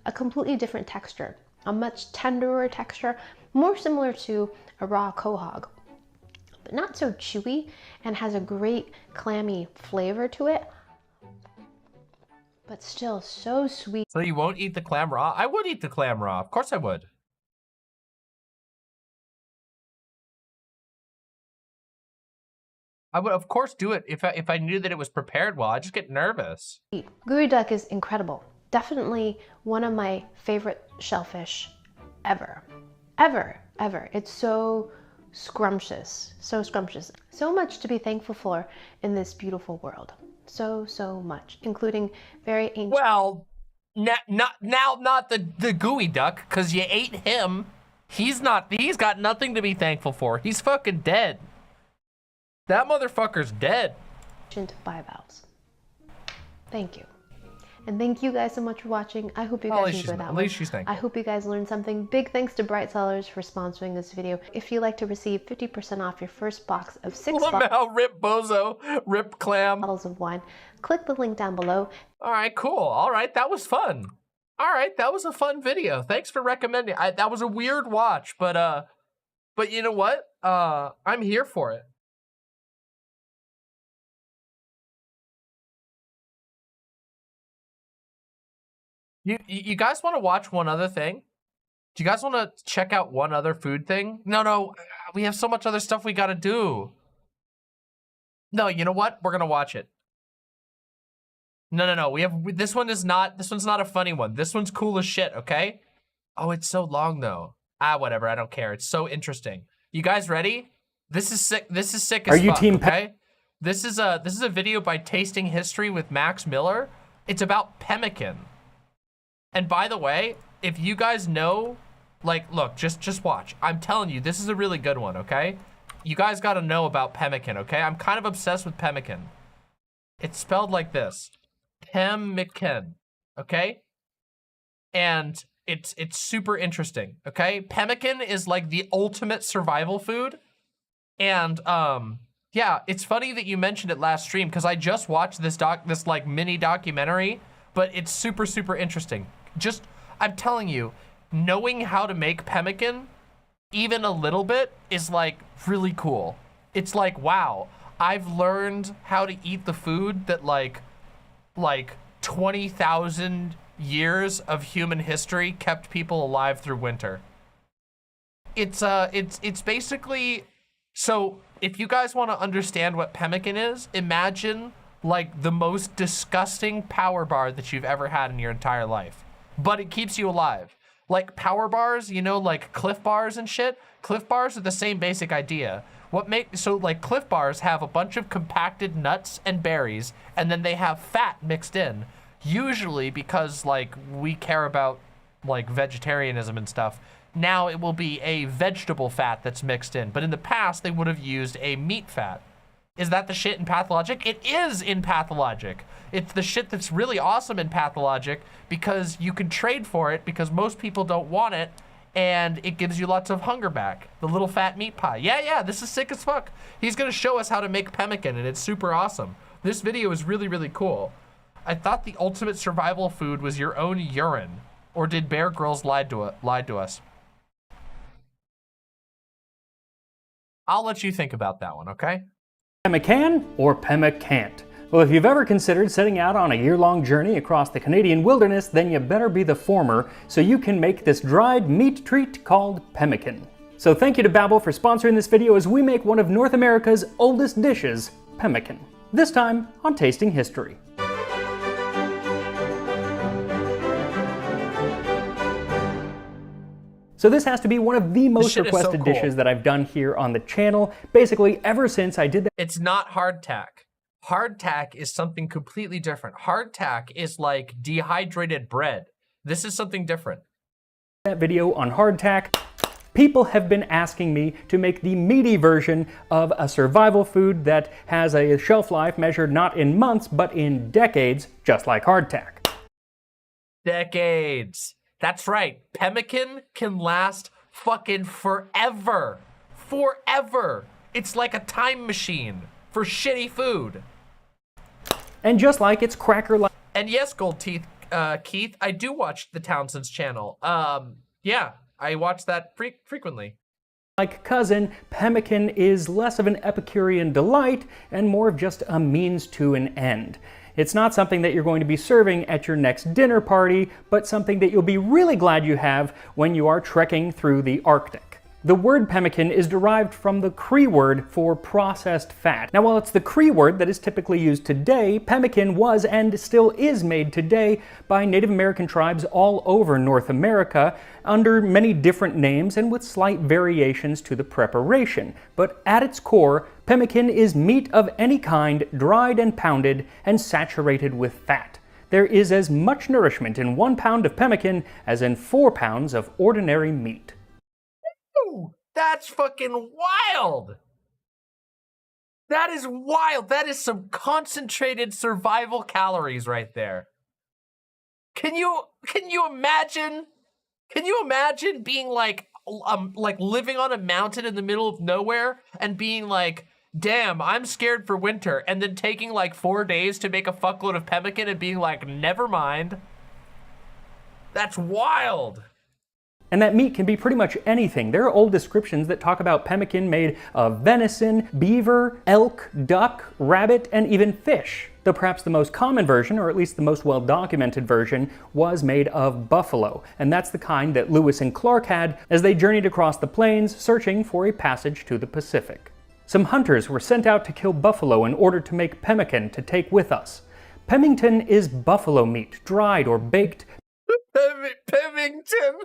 A completely different texture, a much tenderer texture, more similar to a raw quahog, but not so chewy, and has a great clammy flavor to it, but still so sweet. So you won't eat the clam raw? I would eat the clam raw. Of course I would. I would, of course, do it if I knew that it was prepared well. I just get nervous. Geoduck is incredible. Definitely one of my favorite shellfish ever. Ever. It's so scrumptious. So scrumptious. So much to be thankful for in this beautiful world. So much, including very ancient. Well, not the gooey duck, because you ate him. He's got nothing to be thankful for. He's fucking dead. That motherfucker's dead. Bivalves. Thank you. And thank you guys so much for watching. I hope you guys enjoyed that one. At least she's thankful. I hope you guys learned something. Big thanks to Bright Sellers for sponsoring this video. If you'd like to receive 50% off your first box of 6 Rip bozo, rip clam. bottles of wine, click the link down below. All right, cool. All right, that was fun. All right, that was a fun video. Thanks for recommending. That was a weird watch, but you know what? I'm here for it. You guys want to watch one other thing? Do you guys want to check out one other food thing? No, we have so much other stuff we got to do. No, you know what? We're going to watch it. No. This one's not a funny one. This one's cool as shit, okay? Oh, it's so long though. Whatever, I don't care. It's so interesting. You guys ready? This is sick. This is sick as fuck, okay? This is a video by Tasting History with Max Miller. It's about pemmican. And by the way, if you guys know, like, look, just watch. I'm telling you, this is a really good one, okay? You guys gotta know about pemmican, okay? I'm kind of obsessed with pemmican. It's spelled like this. Pemmican, okay? And it's super interesting, okay? Pemmican is like the ultimate survival food. And yeah, it's funny that you mentioned it last stream because I just watched this like mini documentary, but it's super, super interesting. I'm telling you, knowing how to make pemmican, even a little bit, is like really cool. It's like, wow, I've learned how to eat the food that like 20,000 years of human history kept people alive through winter. It's basically, so if you guys want to understand what pemmican is, imagine like the most disgusting power bar that you've ever had in your entire life, but it keeps you alive. Like power bars, you know, like Cliff Bars and shit. Cliff Bars are the same basic idea. So like Cliff Bars have a bunch of compacted nuts and berries, and then they have fat mixed in. Usually because like we care about like vegetarianism and stuff, now it will be a vegetable fat that's mixed in. But in the past, they would have used a meat fat. Is that the shit in Pathologic? It is in Pathologic. It's the shit that's really awesome in Pathologic because you can trade for it because most people don't want it, and it gives you lots of hunger back. The little fat meat pie. Yeah, this is sick as fuck. He's gonna show us how to make pemmican, and it's super awesome. This video is really, really cool. I thought the ultimate survival food was your own urine. Or did Bear Grylls lie to us? I'll let you think about that one, okay? Pemmican or pemmicant? Well, if you've ever considered setting out on a year-long journey across the Canadian wilderness, then you better be the former, so you can make this dried meat treat called pemmican. So thank you to Babbel for sponsoring this video as we make one of North America's oldest dishes, pemmican. This time on Tasting History. So this has to be one of the most requested dishes that I've done here on the channel, basically ever since I did that. It's not hardtack. Hardtack is something completely different. Hardtack is like dehydrated bread. This is something different. That video on hardtack, people have been asking me to make the meaty version of a survival food that has a shelf life measured not in months, but in decades, just like hardtack. Decades. That's right. Pemmican can last fucking forever. Forever. It's like a time machine for shitty food. And just like it's cracker-like. And yes, Gold Teeth, Keith, I do watch the Townsend's channel. Yeah, I watch that frequently. Like cousin, pemmican is less of an Epicurean delight and more of just a means to an end. It's not something that you're going to be serving at your next dinner party, but something that you'll be really glad you have when you are trekking through the Arctic. The word pemmican is derived from the Cree word for processed fat. Now, while it's the Cree word that is typically used today, pemmican was and still is made today by Native American tribes all over North America under many different names and with slight variations to the preparation. But at its core, pemmican is meat of any kind, dried and pounded and saturated with fat. There is as much nourishment in 1 pound of pemmican as in 4 pounds of ordinary meat. That's fucking wild. That is wild. That is some concentrated survival calories right there. Can you imagine? Can you imagine being like living on a mountain in the middle of nowhere and being like, damn, I'm scared for winter, and then taking like 4 days to make a fuckload of pemmican and being like, never mind. That's wild. And that meat can be pretty much anything. There are old descriptions that talk about pemmican made of venison, beaver, elk, duck, rabbit, and even fish. Though perhaps the most common version, or at least the most well-documented version, was made of buffalo. And that's the kind that Lewis and Clark had as they journeyed across the plains searching for a passage to the Pacific. Some hunters were sent out to kill buffalo in order to make pemmican to take with us. Pemmican is buffalo meat, dried or baked, Pemmican.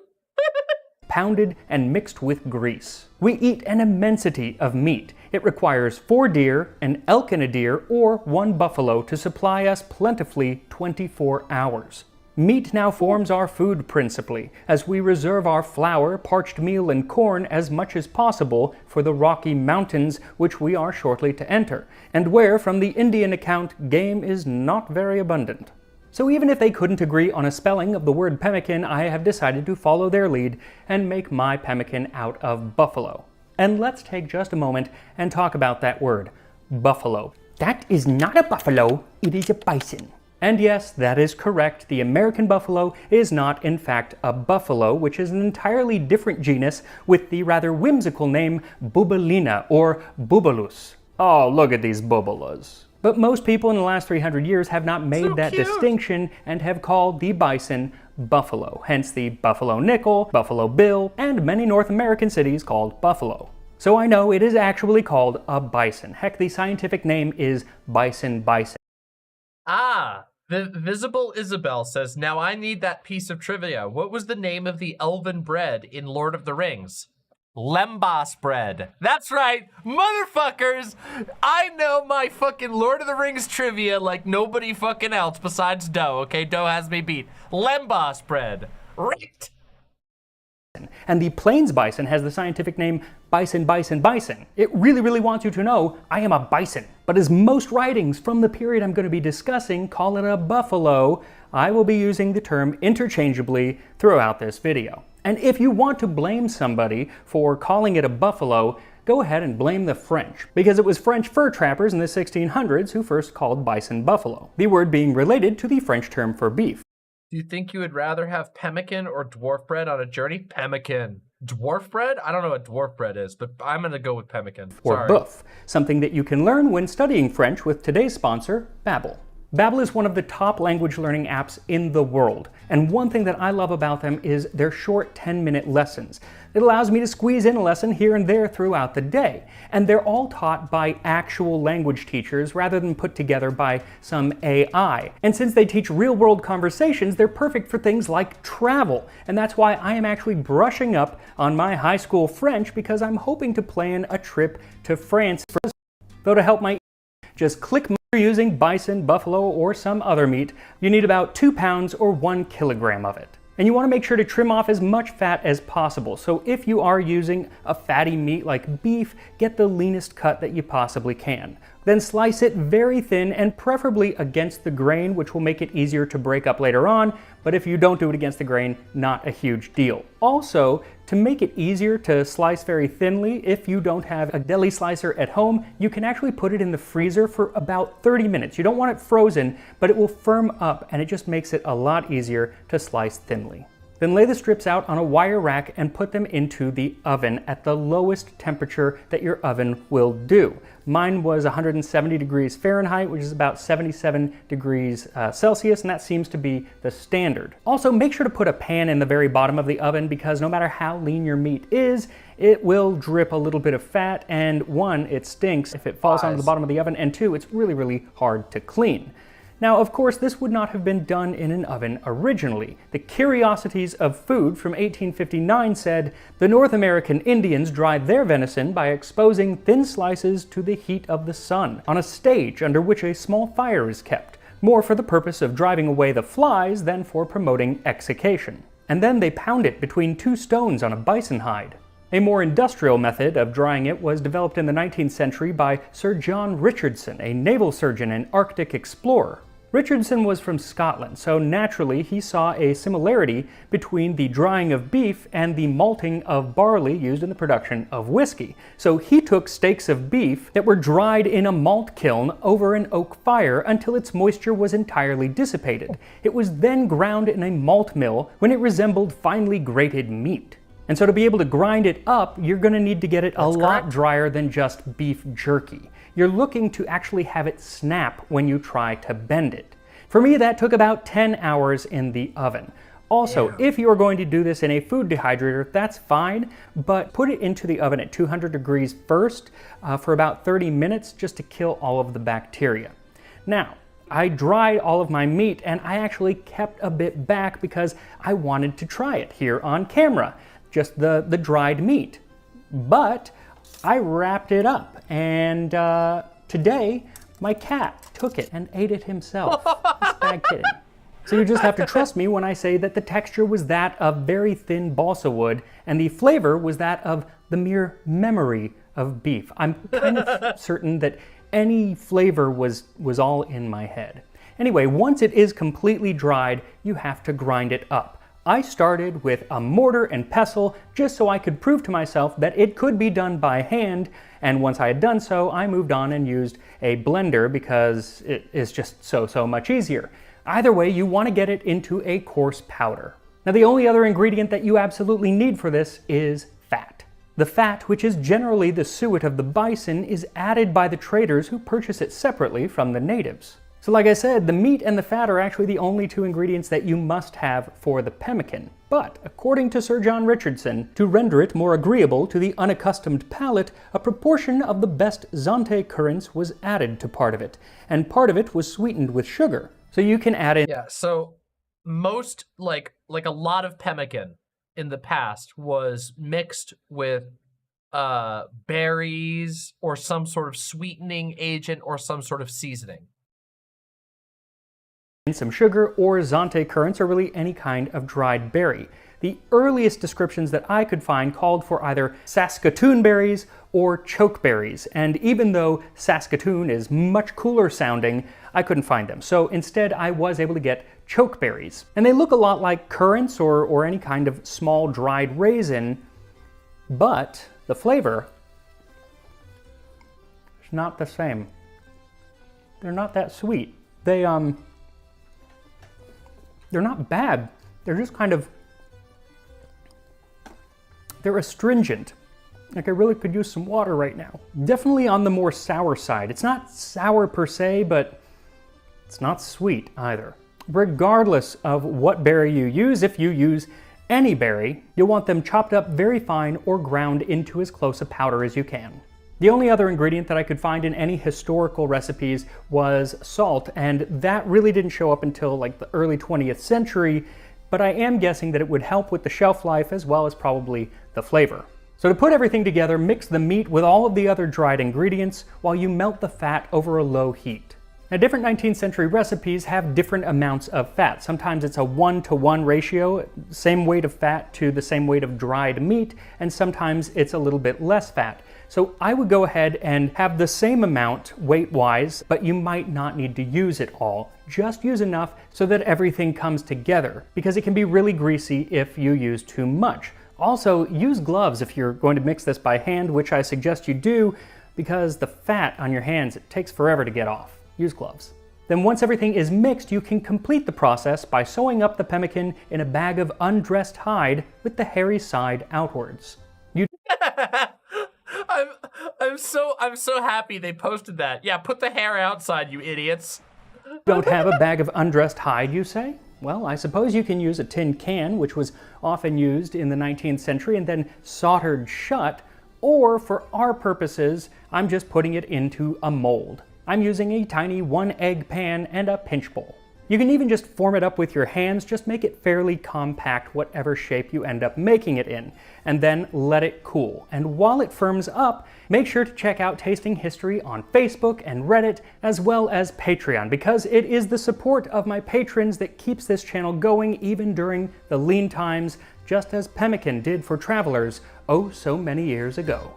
pounded, and mixed with grease. We eat an immensity of meat. It requires 4 deer, an elk and a deer, or 1 buffalo to supply us plentifully 24 hours. Meat now forms our food principally, as we reserve our flour, parched meal, and corn as much as possible for the Rocky Mountains, which we are shortly to enter, and where, from the Indian account, game is not very abundant. So even if they couldn't agree on a spelling of the word pemmican, I have decided to follow their lead and make my pemmican out of buffalo. And let's take just a moment and talk about that word, buffalo. That is not a buffalo, it is a bison. And yes, that is correct. The American buffalo is not, in fact, a buffalo, which is an entirely different genus with the rather whimsical name Bubalina or Bubalus. Oh, look at these bubalas. But most people in the last 300 years have not made that distinction and have called the bison buffalo, hence the Buffalo Nickel, Buffalo Bill, and many North American cities called Buffalo. So I know it is actually called a bison. Heck, the scientific name is bison. Ah, the Visible Isabel says, now I need that piece of trivia. What was the name of the elven bread in Lord of the Rings? Lembas bread. That's right, motherfuckers! I know my fucking Lord of the Rings trivia like nobody fucking else besides Doe, okay? Doe has me beat. Lembas bread. Right. And the plains bison has the scientific name bison. It really wants you to know I am a bison. But as most writings from the period I'm going to be discussing call it a buffalo, I will be using the term interchangeably throughout this video. And if you want to blame somebody for calling it a buffalo, go ahead and blame the French, because it was French fur trappers in the 1600s who first called bison buffalo, the word being related to the French term for beef. Do you think you would rather have pemmican or dwarf bread on a journey? Pemmican. Dwarf bread? I don't know what dwarf bread is, but I'm going to go with pemmican. Or boeuf, something that you can learn when studying French with today's sponsor, Babbel. Babbel is one of the top language learning apps in the world, and one thing that I love about them is their short 10-minute lessons. It allows me to squeeze in a lesson here and there throughout the day, and they're all taught by actual language teachers rather than put together by some AI. And since they teach real-world conversations, they're perfect for things like travel, and that's why I am actually brushing up on my high school French because I'm hoping to plan a trip to France. Though to help my just click using bison, buffalo, or some other meat, you need about 2 pounds or 1 kilogram of it. And you want to make sure to trim off as much fat as possible. So if you are using a fatty meat like beef, get the leanest cut that you possibly can. Then slice it very thin and preferably against the grain, which will make it easier to break up later on. But if you don't do it against the grain, not a huge deal. Also, to make it easier to slice very thinly, if you don't have a deli slicer at home, you can actually put it in the freezer for about 30 minutes. You don't want it frozen, but it will firm up and it just makes it a lot easier to slice thinly. Then lay the strips out on a wire rack and put them into the oven at the lowest temperature that your oven will do. Mine was 170 degrees Fahrenheit, which is about 77 degrees Celsius, and that seems to be the standard. Also, make sure to put a pan in the very bottom of the oven because no matter how lean your meat is, it will drip a little bit of fat, and 1, it stinks if it falls onto the bottom of the oven, and 2, it's really hard to clean. Now, of course, this would not have been done in an oven originally. The Curiosities of Food from 1859 said, the North American Indians dried their venison by exposing thin slices to the heat of the sun on a stage under which a small fire is kept, more for the purpose of driving away the flies than for promoting exsication. And then they pound it between 2 stones on a bison hide. A more industrial method of drying it was developed in the 19th century by Sir John Richardson, a naval surgeon and Arctic explorer. Richardson was from Scotland, so naturally he saw a similarity between the drying of beef and the malting of barley used in the production of whiskey. So he took steaks of beef that were dried in a malt kiln over an oak fire until its moisture was entirely dissipated. It was then ground in a malt mill when it resembled finely grated meat. And so to be able to grind it up, you're going to need to get it a lot drier than just beef jerky. You're looking to actually have it snap when you try to bend it. For me, that took about 10 hours in the oven. Also, if you are going to do this in a food dehydrator, that's fine, but put it into the oven at 200 degrees first for about 30 minutes just to kill all of the bacteria. Now, I dried all of my meat, and I actually kept a bit back because I wanted to try it here on camera, just the dried meat. But I wrapped it up, and today my cat took it and ate it himself. It's bad kidding. So you just have to trust me when I say that the texture was that of very thin balsa wood, and the flavor was that of the mere memory of beef. I'm kind of certain that any flavor was all in my head. Anyway, once it is completely dried, you have to grind it up. I started with a mortar and pestle just so I could prove to myself that it could be done by hand, and once I had done so, I moved on and used a blender because it is just so much easier. Either way, you want to get it into a coarse powder. Now, the only other ingredient that you absolutely need for this is fat. The fat, which is generally the suet of the bison, is added by the traders who purchase it separately from the natives. So like I said, the meat and the fat are actually the only two ingredients that you must have for the pemmican. But according to Sir John Richardson, to render it more agreeable to the unaccustomed palate, a proportion of the best Zante currants was added to part of it, and part of it was sweetened with sugar. So you can add in... Yeah, so most, like a lot of pemmican in the past was mixed with berries or some sort of sweetening agent or some sort of seasoning. Some sugar or Zante currants, or really any kind of dried berry. The earliest descriptions that I could find called for either Saskatoon berries or chokeberries, and even though Saskatoon is much cooler sounding, I couldn't find them. So instead I was able to get chokeberries. And they look a lot like currants or any kind of small dried raisin, but the flavor is not the same. They're not that sweet. They're not bad. They're just kind of, they're astringent. Like I really could use some water right now. Definitely on the more sour side. It's not sour per se, but it's not sweet either. Regardless of what berry you use, if you use any berry, you'll want them chopped up very fine or ground into as close a powder as you can. The only other ingredient that I could find in any historical recipes was salt, and that really didn't show up until like the early 20th century, but I am guessing that it would help with the shelf life as well as probably the flavor. So to put everything together, mix the meat with all of the other dried ingredients while you melt the fat over a low heat. Now, different 19th century recipes have different amounts of fat. Sometimes it's a 1-to-1 ratio, same weight of fat to the same weight of dried meat, and sometimes it's a little bit less fat. So I would go ahead and have the same amount weight-wise, but you might not need to use it all. Just use enough so that everything comes together, because it can be really greasy if you use too much. Also, use gloves if you're going to mix this by hand, which I suggest you do, because the fat on your hands, it takes forever to get off. Use gloves. Then once everything is mixed, you can complete the process by sewing up the pemmican in a bag of undressed hide with the hairy side outwards. I'm so happy they posted that. Yeah, put the hair outside, you idiots. Don't have a bag of undressed hide, you say? Well, I suppose you can use a tin can, which was often used in the 19th century and then soldered shut, or for our purposes, I'm just putting it into a mold. I'm using a tiny 1-egg pan and a pinch bowl. You can even just form it up with your hands, just make it fairly compact, whatever shape you end up making it in, and then let it cool. And while it firms up, make sure to check out Tasting History on Facebook and Reddit, as well as Patreon, because it is the support of my patrons that keeps this channel going even during the lean times, just as pemmican did for travelers oh so many years ago.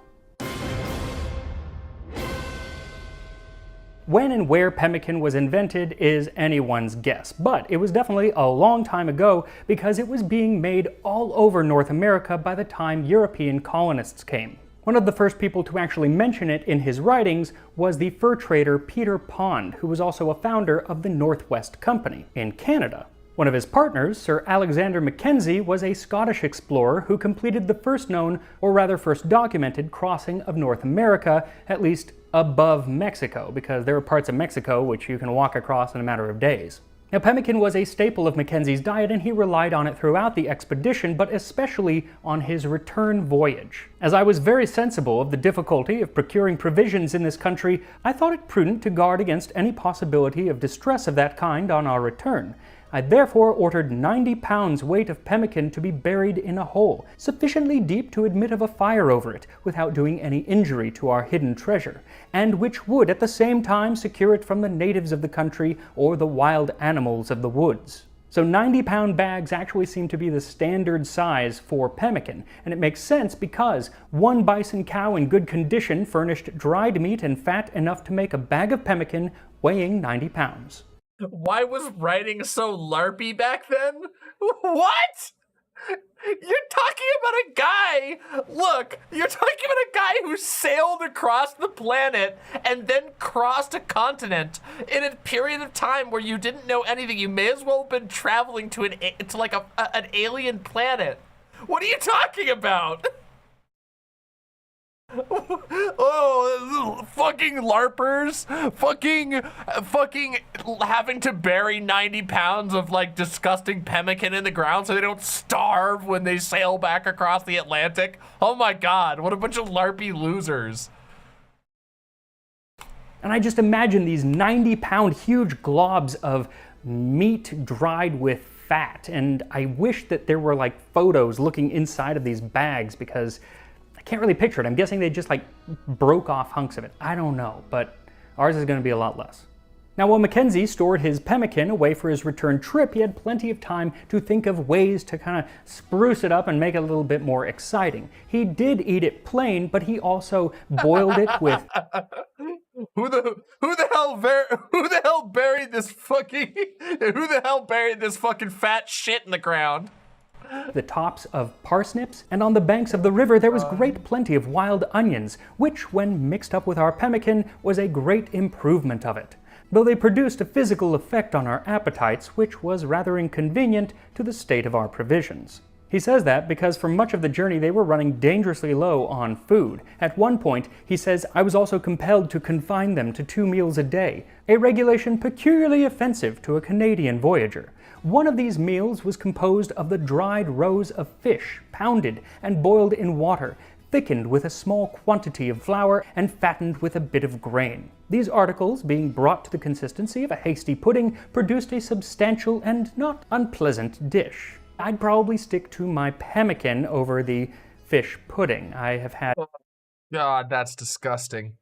When and where pemmican was invented is anyone's guess, but it was definitely a long time ago because it was being made all over North America by the time European colonists came. One of the first people to actually mention it in his writings was the fur trader Peter Pond, who was also a founder of the Northwest Company in Canada. One of his partners, Sir Alexander Mackenzie, was a Scottish explorer who completed the first known, or rather first documented, crossing of North America, at least above Mexico, because there are parts of Mexico which you can walk across in a matter of days. Now, pemmican was a staple of Mackenzie's diet, and he relied on it throughout the expedition, but especially on his return voyage. As I was very sensible of the difficulty of procuring provisions in this country, I thought it prudent to guard against any possibility of distress of that kind on our return. I therefore ordered 90 pounds weight of pemmican to be buried in a hole, sufficiently deep to admit of a fire over it, without doing any injury to our hidden treasure, and which would at the same time secure it from the natives of the country or the wild animals of the woods. So 90-pound bags actually seem to be the standard size for pemmican, and it makes sense because one bison cow in good condition furnished dried meat and fat enough to make a bag of pemmican weighing 90 pounds. Why was writing so LARPy back then? What? You're talking about a guy, look, you're talking about a guy who sailed across the planet and then crossed a continent in a period of time where you didn't know anything. You may as well have been traveling to an alien planet. What are you talking about? Oh, fucking LARPers, fucking having to bury 90 pounds of like disgusting pemmican in the ground so they don't starve when they sail back across the Atlantic. Oh my God, what a bunch of LARPy losers. And I just imagine these 90-pound huge globs of meat dried with fat, and I wish that there were like photos looking inside of these bags because I can't really picture it. I'm guessing they just like broke off hunks of it. I don't know, but ours is going to be a lot less. Now, while Mackenzie stored his pemmican away for his return trip, he had plenty of time to think of ways to kind of spruce it up and make it a little bit more exciting. He did eat it plain, but he also boiled it with who the hell buried this fucking fat shit in the ground? The tops of parsnips, and on the banks of the river there was great plenty of wild onions, which, when mixed up with our pemmican, was a great improvement of it, though they produced a physical effect on our appetites, which was rather inconvenient to the state of our provisions. He says that because for much of the journey they were running dangerously low on food. At one point, he says, I was also compelled to confine them to 2 meals a day, a regulation peculiarly offensive to a Canadian voyager. One of these meals was composed of the dried roes of fish, pounded and boiled in water, thickened with a small quantity of flour and fattened with a bit of grain. These articles, being brought to the consistency of a hasty pudding, produced a substantial and not unpleasant dish. I'd probably stick to my pemmican over the fish pudding. I have had... God, that's disgusting.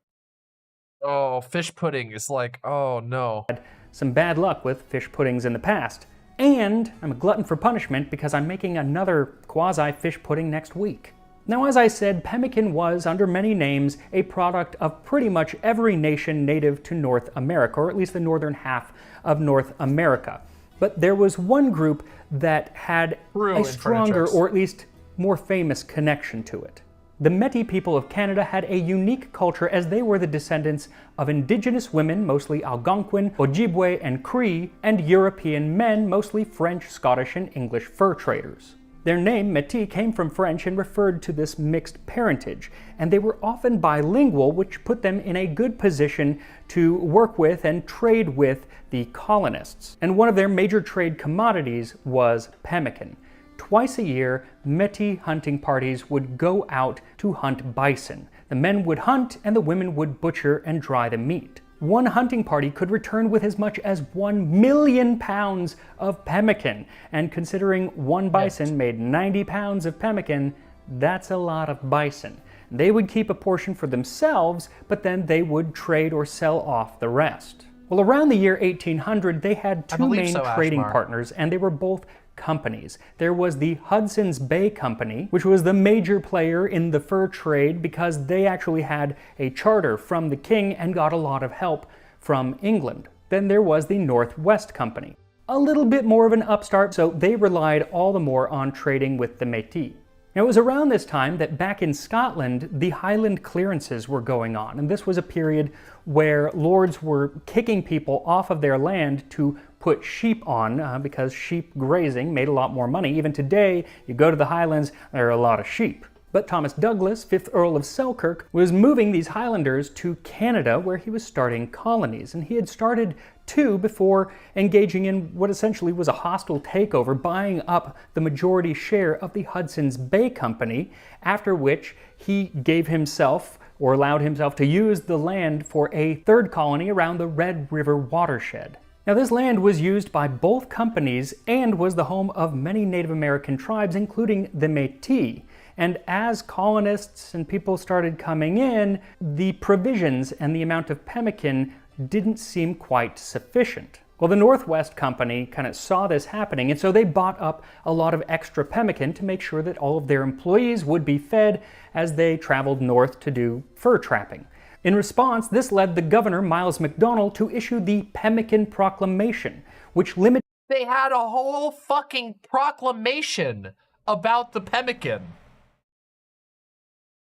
Oh, fish pudding is like, oh no. Some bad luck with fish puddings in the past. And I'm a glutton for punishment because I'm making another quasi-fish pudding next week. Now, as I said, pemmican was, under many names, a product of pretty much every nation native to North America, or at least the northern half of North America. But there was one group that had a stronger, or at least more famous connection to it. The Métis people of Canada had a unique culture as they were the descendants of indigenous women, mostly Algonquin, Ojibwe, and Cree, and European men, mostly French, Scottish, and English fur traders. Their name, Métis, came from French and referred to this mixed parentage, and they were often bilingual, which put them in a good position to work with and trade with the colonists. And one of their major trade commodities was pemmican. Twice a year, Métis hunting parties would go out to hunt bison. The men would hunt and the women would butcher and dry the meat. One hunting party could return with as much as 1 million pounds of pemmican, and considering one bison made 90 pounds of pemmican, that's a lot of bison. They would keep a portion for themselves, but then they would trade or sell off the rest. Well, around the year 1800, they had two main trading partners, and they were both companies. There was the Hudson's Bay Company, which was the major player in the fur trade because they actually had a charter from the king and got a lot of help from England. Then there was the Northwest Company, a little bit more of an upstart, so they relied all the more on trading with the Métis. Now, it was around this time that back in Scotland, the Highland clearances were going on, and this was a period where lords were kicking people off of their land to put sheep on because sheep grazing made a lot more money. Even today, you go to the Highlands, there are a lot of sheep. But Thomas Douglas, 5th Earl of Selkirk, was moving these Highlanders to Canada where he was starting colonies. And he had started 2 before engaging in what essentially was a hostile takeover, buying up the majority share of the Hudson's Bay Company, after which he gave himself or allowed himself to use the land for a 3rd colony around the Red River watershed. Now, this land was used by both companies and was the home of many Native American tribes, including the Métis. And as colonists and people started coming in, the provisions and the amount of pemmican didn't seem quite sufficient. Well, the Northwest Company kind of saw this happening, and so they bought up a lot of extra pemmican to make sure that all of their employees would be fed as they traveled north to do fur trapping. In response, this led the governor, Miles MacDonald, to issue the Pemmican Proclamation, which limited... They had a whole fucking proclamation about the pemmican.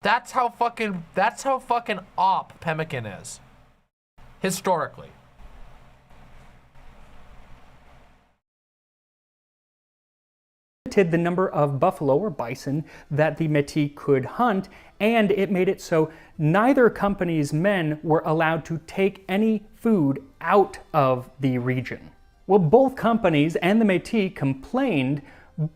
That's how fucking op pemmican is. Historically. The number of buffalo or bison that the Métis could hunt, and it made it so neither company's men were allowed to take any food out of the region. Well, both companies and the Métis complained,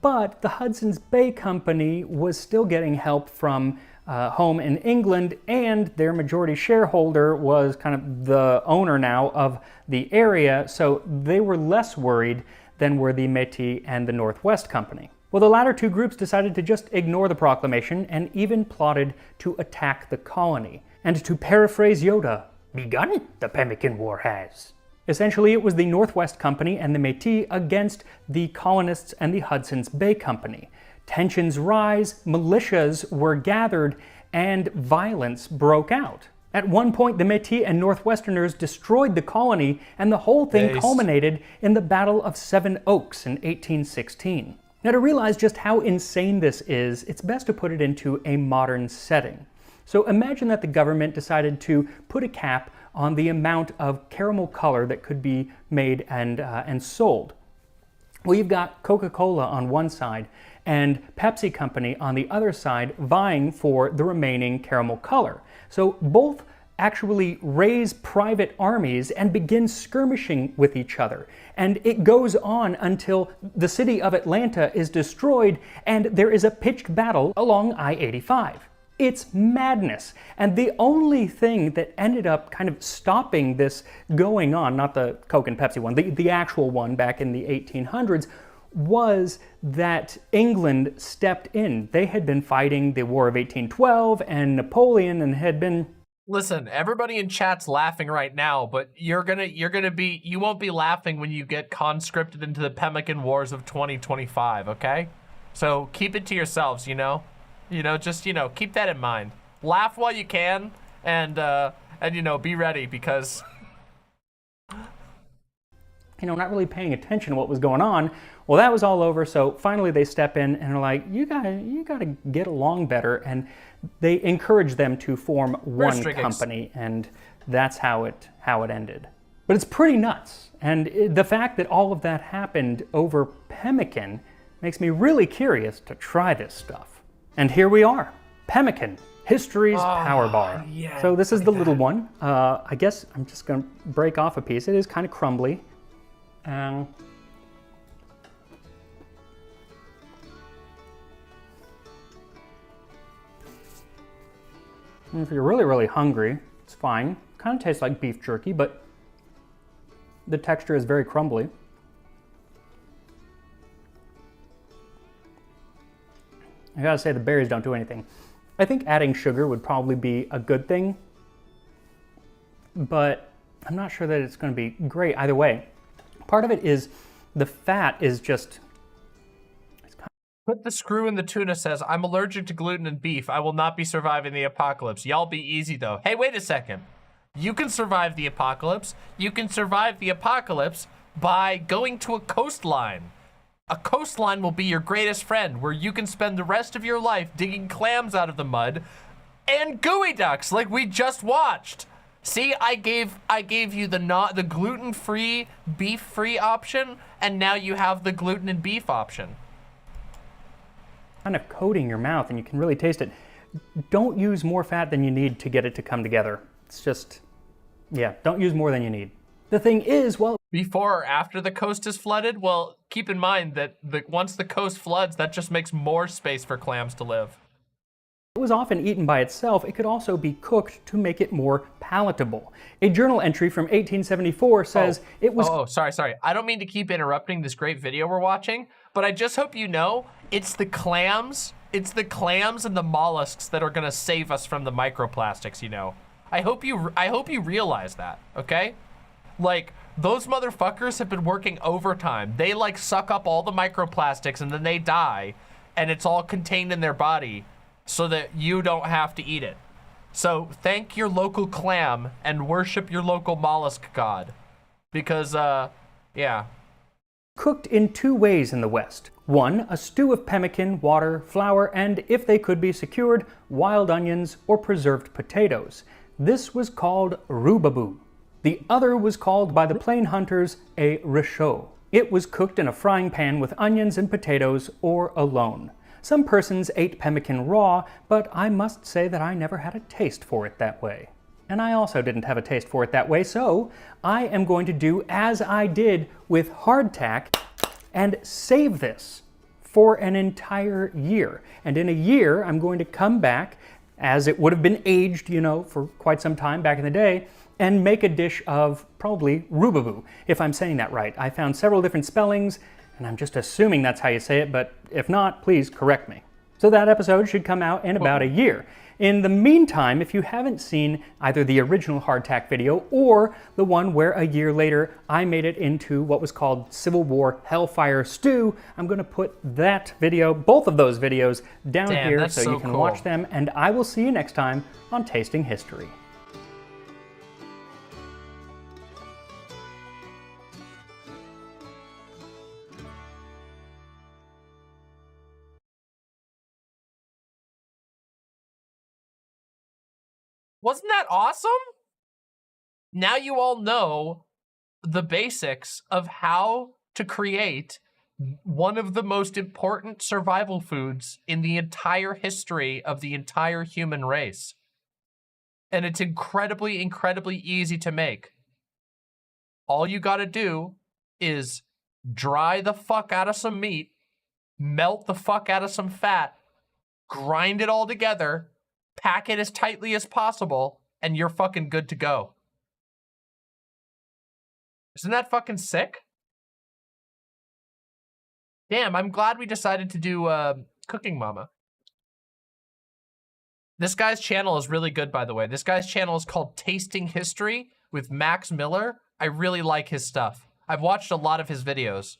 but the Hudson's Bay Company was still getting help from home in England, and their majority shareholder was kind of the owner now of the area, so they were less worried than were the Métis and the Northwest Company. Well, the latter 2 groups decided to just ignore the proclamation and even plotted to attack the colony. And to paraphrase Yoda, begun the Pemmican War has. Essentially, it was the Northwest Company and the Métis against the colonists and the Hudson's Bay Company. Tensions rise, militias were gathered, and violence broke out. At one point, the Métis and Northwesterners destroyed the colony, and the whole thing culminated in the Battle of Seven Oaks in 1816. Now, to realize just how insane this is, it's best to put it into a modern setting. So imagine that the government decided to put a cap on the amount of caramel color that could be made and sold. Well, you've got Coca-Cola on one side and Pepsi Company on the other side vying for the remaining caramel color. So both actually raise private armies and begin skirmishing with each other. And it goes on until the city of Atlanta is destroyed and there is a pitched battle along I-85. It's madness. And the only thing that ended up kind of stopping this going on, not the Coke and Pepsi one, the actual one back in the 1800s, was that England stepped in. They had been fighting the War of 1812 and Napoleon and had been... Listen, everybody in chat's laughing right now, but you won't be laughing when you get conscripted into the Pemmican Wars of 2025, okay? So keep it to yourselves, you know? Just keep that in mind. Laugh while you can, and be ready, because not really paying attention to what was going on. Well, that was all over, so finally they step in and are like, you gotta get along better, and they encourage them to form one company, and that's how it ended. But it's pretty nuts, and the fact that all of that happened over pemmican makes me really curious to try this stuff. And here we are, pemmican, history's power bar. Yeah, so this is the little one. I guess I'm just gonna break off a piece. It is kind of crumbly. If you're really, really hungry, it's fine. Kind of tastes like beef jerky, but the texture is very crumbly. I gotta say, the berries don't do anything. I think adding sugar would probably be a good thing, but I'm not sure that it's gonna be great either way. Part of it is the fat is just... Put the screw in the tuna says, I'm allergic to gluten and beef. I will not be surviving the apocalypse. Y'all be easy though. Hey, wait a second. You can survive the apocalypse. You can survive the apocalypse by going to a coastline. A coastline will be your greatest friend, where you can spend the rest of your life digging clams out of the mud and gooey ducks like we just watched. See, I gave you the gluten-free, beef-free option, and now you have the gluten and beef option. kind of coating your mouth and you can really taste it. Don't use more fat than you need to get it to come together. It's just, yeah, don't use more than you need. The thing is, well, before or after the coast is flooded? Well, keep in mind that once the coast floods, that just makes more space for clams to live. it was often eaten by itself, it could also be cooked to make it more palatable. A journal entry from 1874 says it was... Oh, sorry. I don't mean to keep interrupting this great video we're watching, but I just hope you know it's the clams and the mollusks that are gonna save us from the microplastics, you know. I hope you realize that, okay? Like, those motherfuckers have been working overtime. They like suck up all the microplastics and then they die and it's all contained in their body so that you don't have to eat it. So thank your local clam and worship your local mollusk god. Because, yeah. Cooked in two ways in the West. One, a stew of pemmican, water, flour, and, if they could be secured, wild onions or preserved potatoes. This was called rhubarb. The other was called by the plain hunters a réchaud. It was cooked in a frying pan with onions and potatoes or alone. Some persons ate pemmican raw, but I must say that I never had a taste for it that way. And I also didn't have a taste for it that way, so I am going to do as I did with hardtack and save this for an entire year. And in a year, I'm going to come back, as it would have been aged, you know, for quite some time back in the day, and make a dish of probably rhubarb, if I'm saying that right. I found several different spellings, and I'm just assuming that's how you say it, but if not, please correct me. So that episode should come out in about a year. In the meantime, if you haven't seen either the original hardtack video or the one where a year later I made it into what was called Civil War Hellfire Stew, I'm going to put that video, both of those videos, down here so you can watch them, and I will see you next time on Tasting History. Wasn't that awesome? Now you all know the basics of how to create one of the most important survival foods in the entire history of the entire human race. And it's incredibly, incredibly easy to make. All you gotta do is dry the fuck out of some meat, melt the fuck out of some fat, grind it all together, pack it as tightly as possible, and you're fucking good to go. Isn't that fucking sick? Damn, I'm glad we decided to do CookingMama. This guy's channel is really good, by the way. This guy's channel is called Tasting History with Max Miller. I really like his stuff. I've watched a lot of his videos.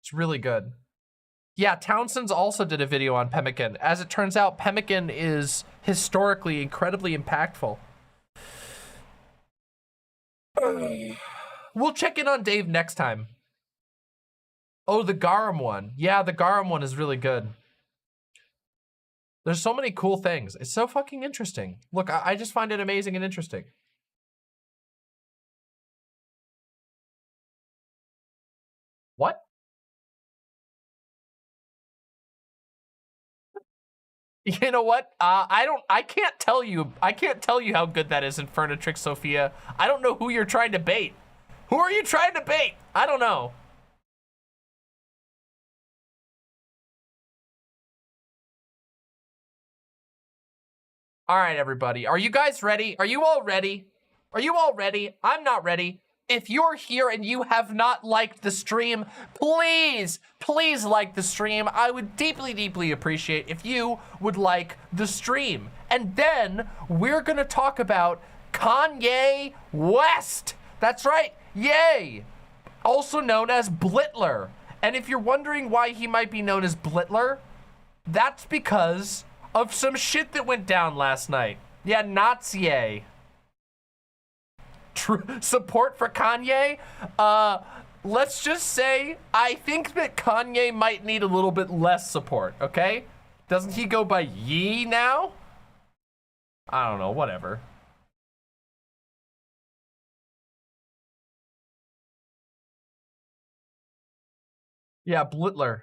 It's really good. Yeah, Townsend's also did a video on pemmican. As it turns out, pemmican is historically incredibly impactful. We'll check in on Dave next time. Oh, the garum one. Yeah, the garum one is really good. There's so many cool things. It's so fucking interesting. Look, I just find it amazing and interesting. What? You know what? I can't tell you how good that is in Furnitrix, Sophia. I don't know who you're trying to bait. Who are you trying to bait? I don't know. All right, everybody. Are you guys ready? Are you all ready? Are you all ready? I'm not ready. If you're here and you have not liked the stream, please like the stream. I would deeply, deeply appreciate if you would like the stream. And then we're gonna talk about Kanye West. That's right, yay! Also known as Blitler. And if you're wondering why he might be known as Blitler, that's because of some shit that went down last night. Yeah, Nazi. Support for Kanye? Let's just say I think that Kanye might need a little bit less support, okay? Doesn't he go by Yee now? I don't know, whatever. Yeah, Blitler.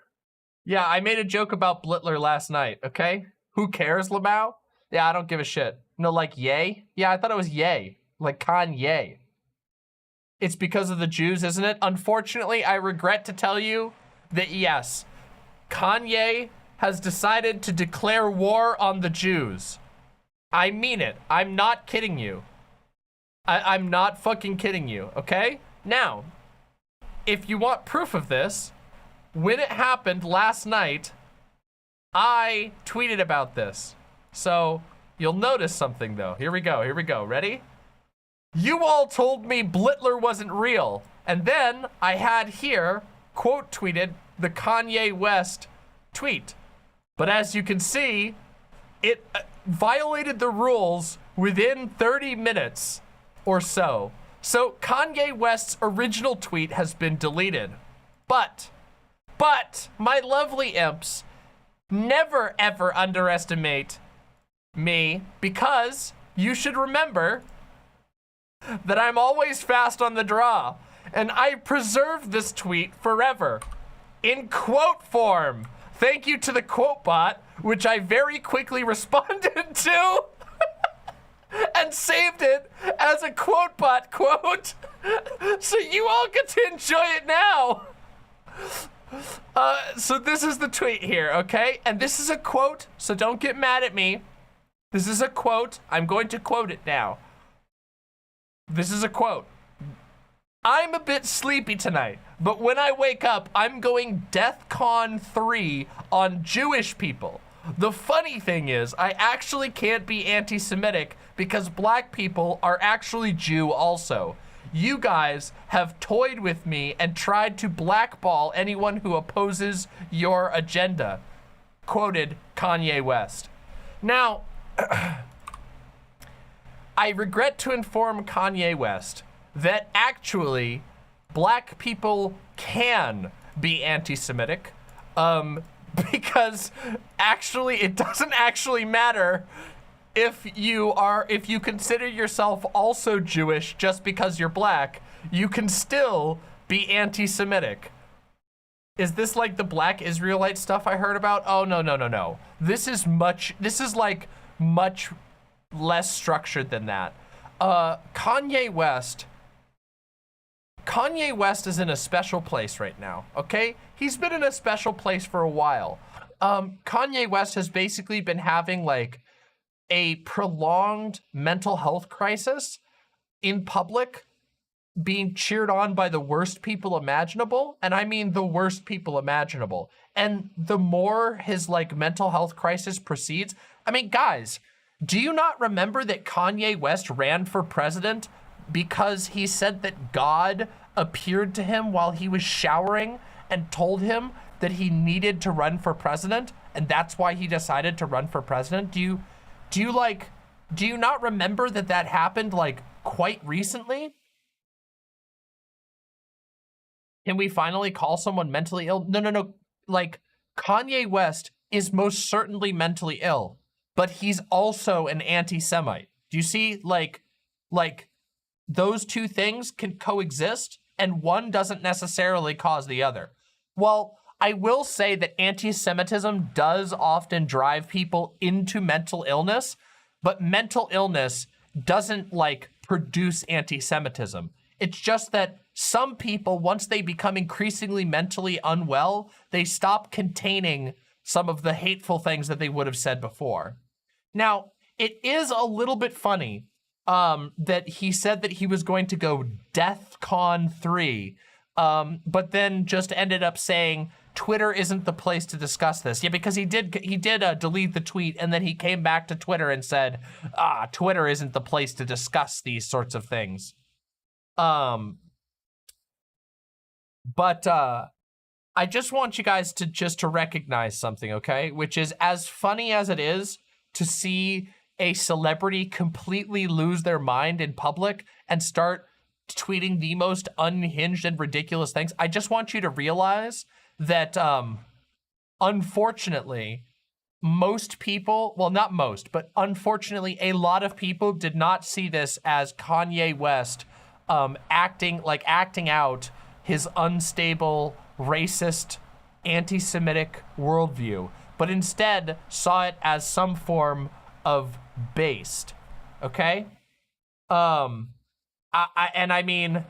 Yeah, I made a joke about Blittler last night, okay? Who cares, Lamau? Yeah, I don't give a shit. No, like, yay? Yeah, I thought it was yay. Like Kanye. It's because of the Jews, isn't it? Unfortunately, I regret to tell you that yes, Kanye has decided to declare war on the Jews. I mean it. I'm not kidding you. I'm not fucking kidding you, okay? Now, if you want proof of this, when it happened last night, I tweeted about this. So, you'll notice something though. Here we go, ready? You all told me Blittler wasn't real. And then I had here, quote tweeted the Kanye West tweet. But as you can see, it violated the rules within 30 minutes or so. So Kanye West's original tweet has been deleted. But, my lovely imps, never ever underestimate me, because you should remember that I'm always fast on the draw, and I preserved this tweet forever in quote form. Thank you to the quote bot, which I very quickly responded to and saved it as a quote bot quote, so you all get to enjoy it now. So this is the tweet here, okay? And this is a quote, so don't get mad at me. This is a quote. I'm going to quote it now. This is a quote. I'm a bit sleepy tonight, but when I wake up, I'm going DEFCON 3 on Jewish people. The funny thing is, I actually can't be anti-Semitic because black people are actually Jew also. You guys have toyed with me and tried to blackball anyone who opposes your agenda. Quoted Kanye West. Now, I regret to inform Kanye West that actually black people can be anti-Semitic, because actually it doesn't actually matter if you consider yourself also Jewish just because you're black. You can still be anti-Semitic. Is this like the black Israelite stuff I heard about? Oh, no. This is like much less structured than that. Kanye West is in a special place right now, okay? He's been in a special place for a while. Kanye West has basically been having like a prolonged mental health crisis in public, being cheered on by the worst people imaginable. And I mean the worst people imaginable. And the more his like mental health crisis proceeds, I mean, guys, do you not remember that Kanye West ran for president because he said that God appeared to him while he was showering and told him that he needed to run for president, and that's why he decided to run for president? Do you not remember that happened like quite recently? Can we finally call someone mentally ill? No. Like, Kanye West is most certainly mentally ill, but he's also an anti-Semite. Do you see, like those two things can coexist, and one doesn't necessarily cause the other. Well, I will say that anti-Semitism does often drive people into mental illness, but mental illness doesn't like produce anti-Semitism. It's just that some people, once they become increasingly mentally unwell, they stop containing some of the hateful things that they would have said before. Now, it is a little bit funny that he said that he was going to go DEFCON 3, but then just ended up saying Twitter isn't the place to discuss this. Yeah, because he did delete the tweet, and then he came back to Twitter and said, Twitter isn't the place to discuss these sorts of things. But I just want you guys to recognize something, okay? Which is, as funny as it is to see a celebrity completely lose their mind in public and start tweeting the most unhinged and ridiculous things, I just want you to realize that, unfortunately, most people, well, not most, but unfortunately, a lot of people did not see this as Kanye West acting out his unstable, racist anti-Semitic worldview, but instead saw it as some form of based, okay? I mean,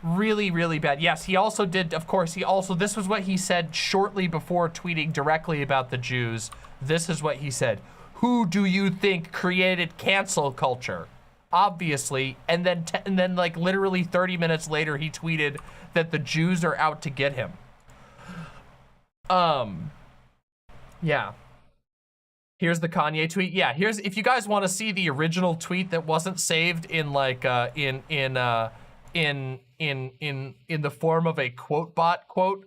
really, really bad. Yes, he also did, of course, this was what he said shortly before tweeting directly about the Jews. This is what he said. Who do you think created cancel culture? Obviously, and then like literally 30 minutes later, he tweeted that the Jews are out to get him. Yeah. Here's the Kanye tweet. Yeah, here's, if you guys want to see the original tweet that wasn't saved in like in the form of a quote bot quote.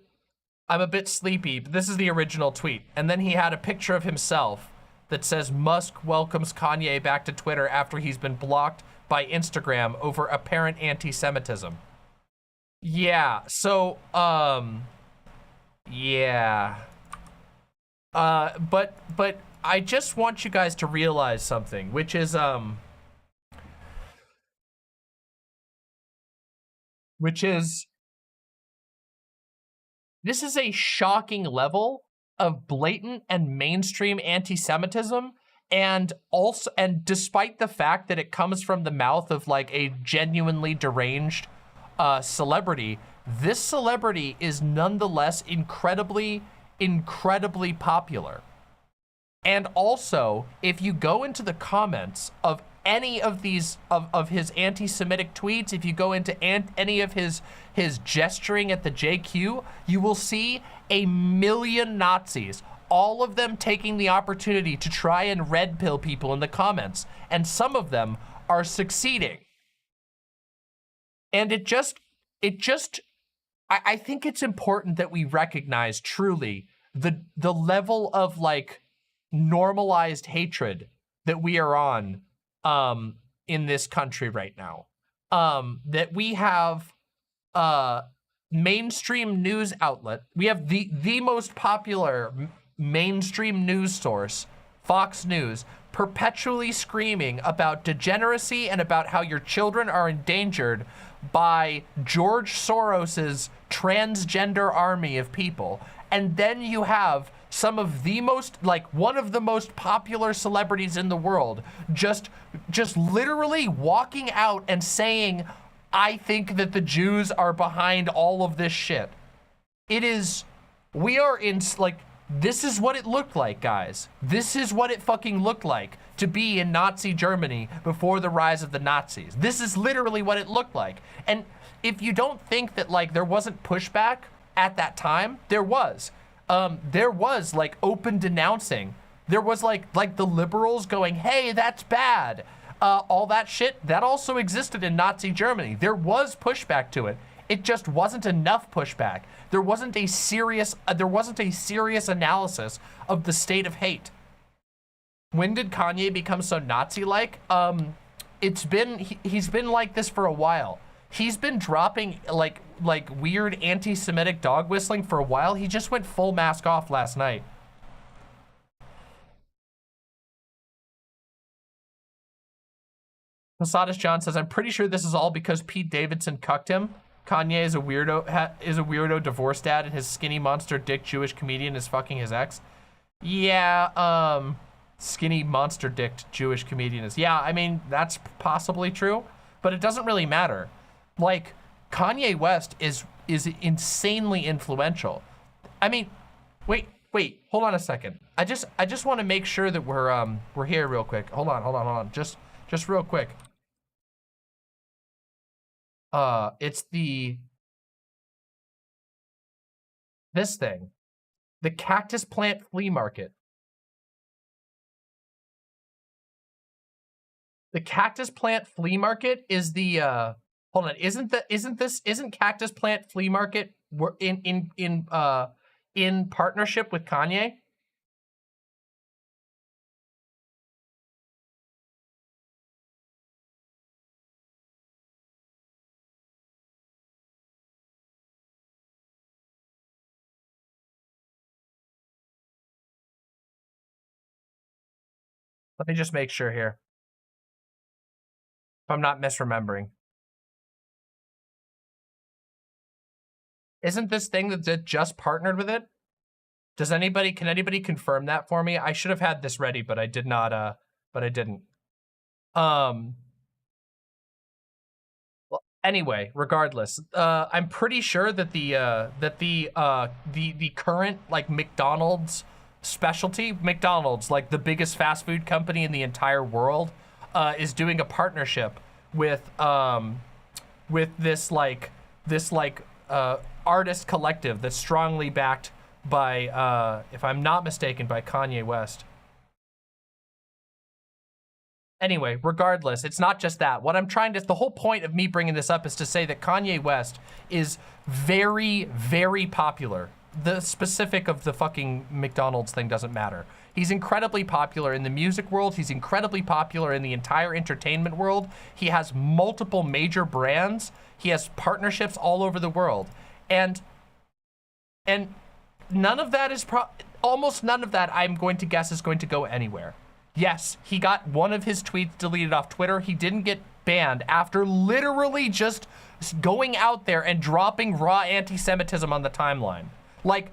I'm a bit sleepy, but this is the original tweet. And then he had a picture of himself that says Musk welcomes Kanye back to Twitter after he's been blocked by Instagram over apparent anti-Semitism. Yeah, so yeah. But I just want you guys to realize something, which is this is a shocking level of blatant and mainstream anti-Semitism, and despite the fact that it comes from the mouth of like a genuinely deranged celebrity, this celebrity is nonetheless incredibly popular. And also, if you go into the comments of any of these of his anti-Semitic tweets, if you go into any of his gesturing at the JQ, you will see 1 million Nazis, all of them taking the opportunity to try and red pill people in the comments, and some of them are succeeding. And I think it's important that we recognize truly the level of like normalized hatred that we are on in this country right now. That we have mainstream news outlet. We have the most popular mainstream news source, Fox News, perpetually screaming about degeneracy and about how your children are endangered by George Soros's transgender army of people. And then you have some of the most, like one of the most popular celebrities in the world just literally walking out and saying, I think that the Jews are behind all of this shit. We are in, like, this is what it looked like, guys. This is what it fucking looked like to be in Nazi Germany before the rise of the Nazis. This is literally what it looked like. And if you don't think that like there wasn't pushback at that time, there was. There was like open denouncing. There was like the liberals going, hey, that's bad. All that shit, that also existed in Nazi Germany. There was pushback to it. It just wasn't enough pushback. There wasn't a serious analysis of the state of hate. When did Kanye become so Nazi-like? He's been like this for a while. He's been dropping like weird anti-Semitic dog whistling for a while. He just went full mask off last night. Posadas John says, I'm pretty sure this is all because Pete Davidson cucked him. Kanye is a weirdo divorced dad, and his skinny monster dick Jewish comedian is fucking his ex. Yeah, skinny monster dicked Jewish comedian is, yeah, I mean, that's possibly true, but it doesn't really matter. Like, Kanye West is insanely influential. I mean, wait, hold on a second. I just want to make sure that we're here real quick. Hold on. Just real quick. It's this thing. The cactus plant flea market. The cactus plant flea market is the hold on, isn't cactus plant flea market in partnership with Kanye? Let me just make sure here. If I'm not misremembering. Isn't this thing that just partnered with it? Can anybody confirm that for me? I should have had this ready, but I did not, but I didn't. Well, anyway, regardless, I'm pretty sure that the current like McDonald's specialty, McDonald's, like the biggest fast food company in the entire world, is doing a partnership with this artist collective that's strongly backed by, if I'm not mistaken, by Kanye West. Anyway, regardless, it's not just that. What I'm trying to, the whole point of me bringing this up is to say that Kanye West is very, very popular. The specific of the fucking McDonald's thing doesn't matter. He's incredibly popular in the music world. He's incredibly popular in the entire entertainment world. He has multiple major brands. He has partnerships all over the world. And none of that is, almost none of that, I'm going to guess, is going to go anywhere. Yes, he got one of his tweets deleted off Twitter. He didn't get banned after literally just going out there and dropping raw anti-Semitism on the timeline. Like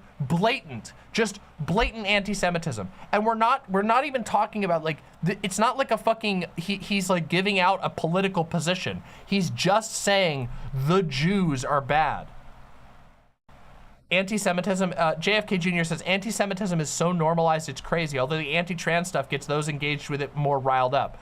just blatant anti-Semitism. And we're not even talking about like, it's not like a fucking, he's like giving out a political position. He's just saying the Jews are bad. Anti-Semitism, JFK Jr. says, anti-Semitism is so normalized it's crazy, although the anti-trans stuff gets those engaged with it more riled up.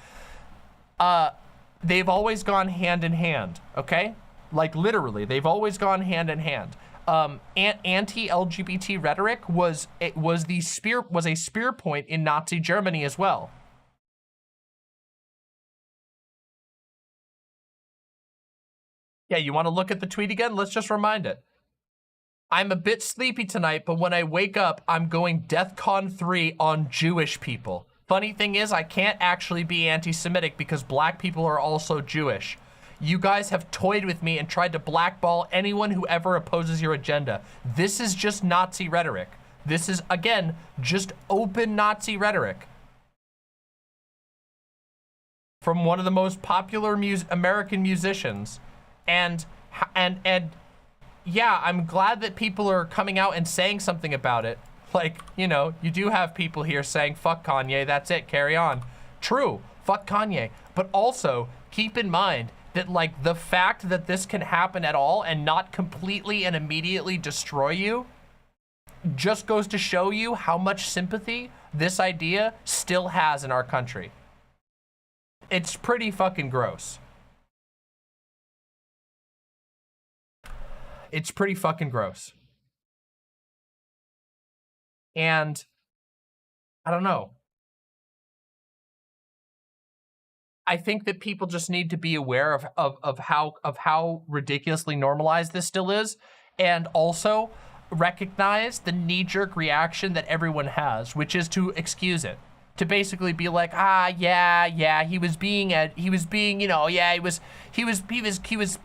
They've always gone hand in hand, okay? Like literally, they've always gone hand in hand. Anti-LGBT rhetoric was a spear point in Nazi Germany as well. Yeah, you want to look at the tweet again? Let's just remind it. I'm a bit sleepy tonight, but when I wake up, I'm going DEFCON 3 on Jewish people. Funny thing is, I can't actually be anti-Semitic because black people are also Jewish. You guys have toyed with me and tried to blackball anyone who ever opposes your agenda. This is just Nazi rhetoric. This is, again, just open Nazi rhetoric. From one of the most popular American musicians. And yeah, I'm glad that people are coming out and saying something about it. Like, you know, you do have people here saying, fuck Kanye, that's it, carry on. True, fuck Kanye. But also, keep in mind that, like, the fact that this can happen at all and not completely and immediately destroy you just goes to show you how much sympathy this idea still has in our country. It's pretty fucking gross. It's pretty fucking gross. And I don't know. I think that people just need to be aware of how ridiculously normalized this still is, and also recognize the knee-jerk reaction that everyone has, which is to excuse it. To basically be like, yeah, he was being, you know, yeah, he was,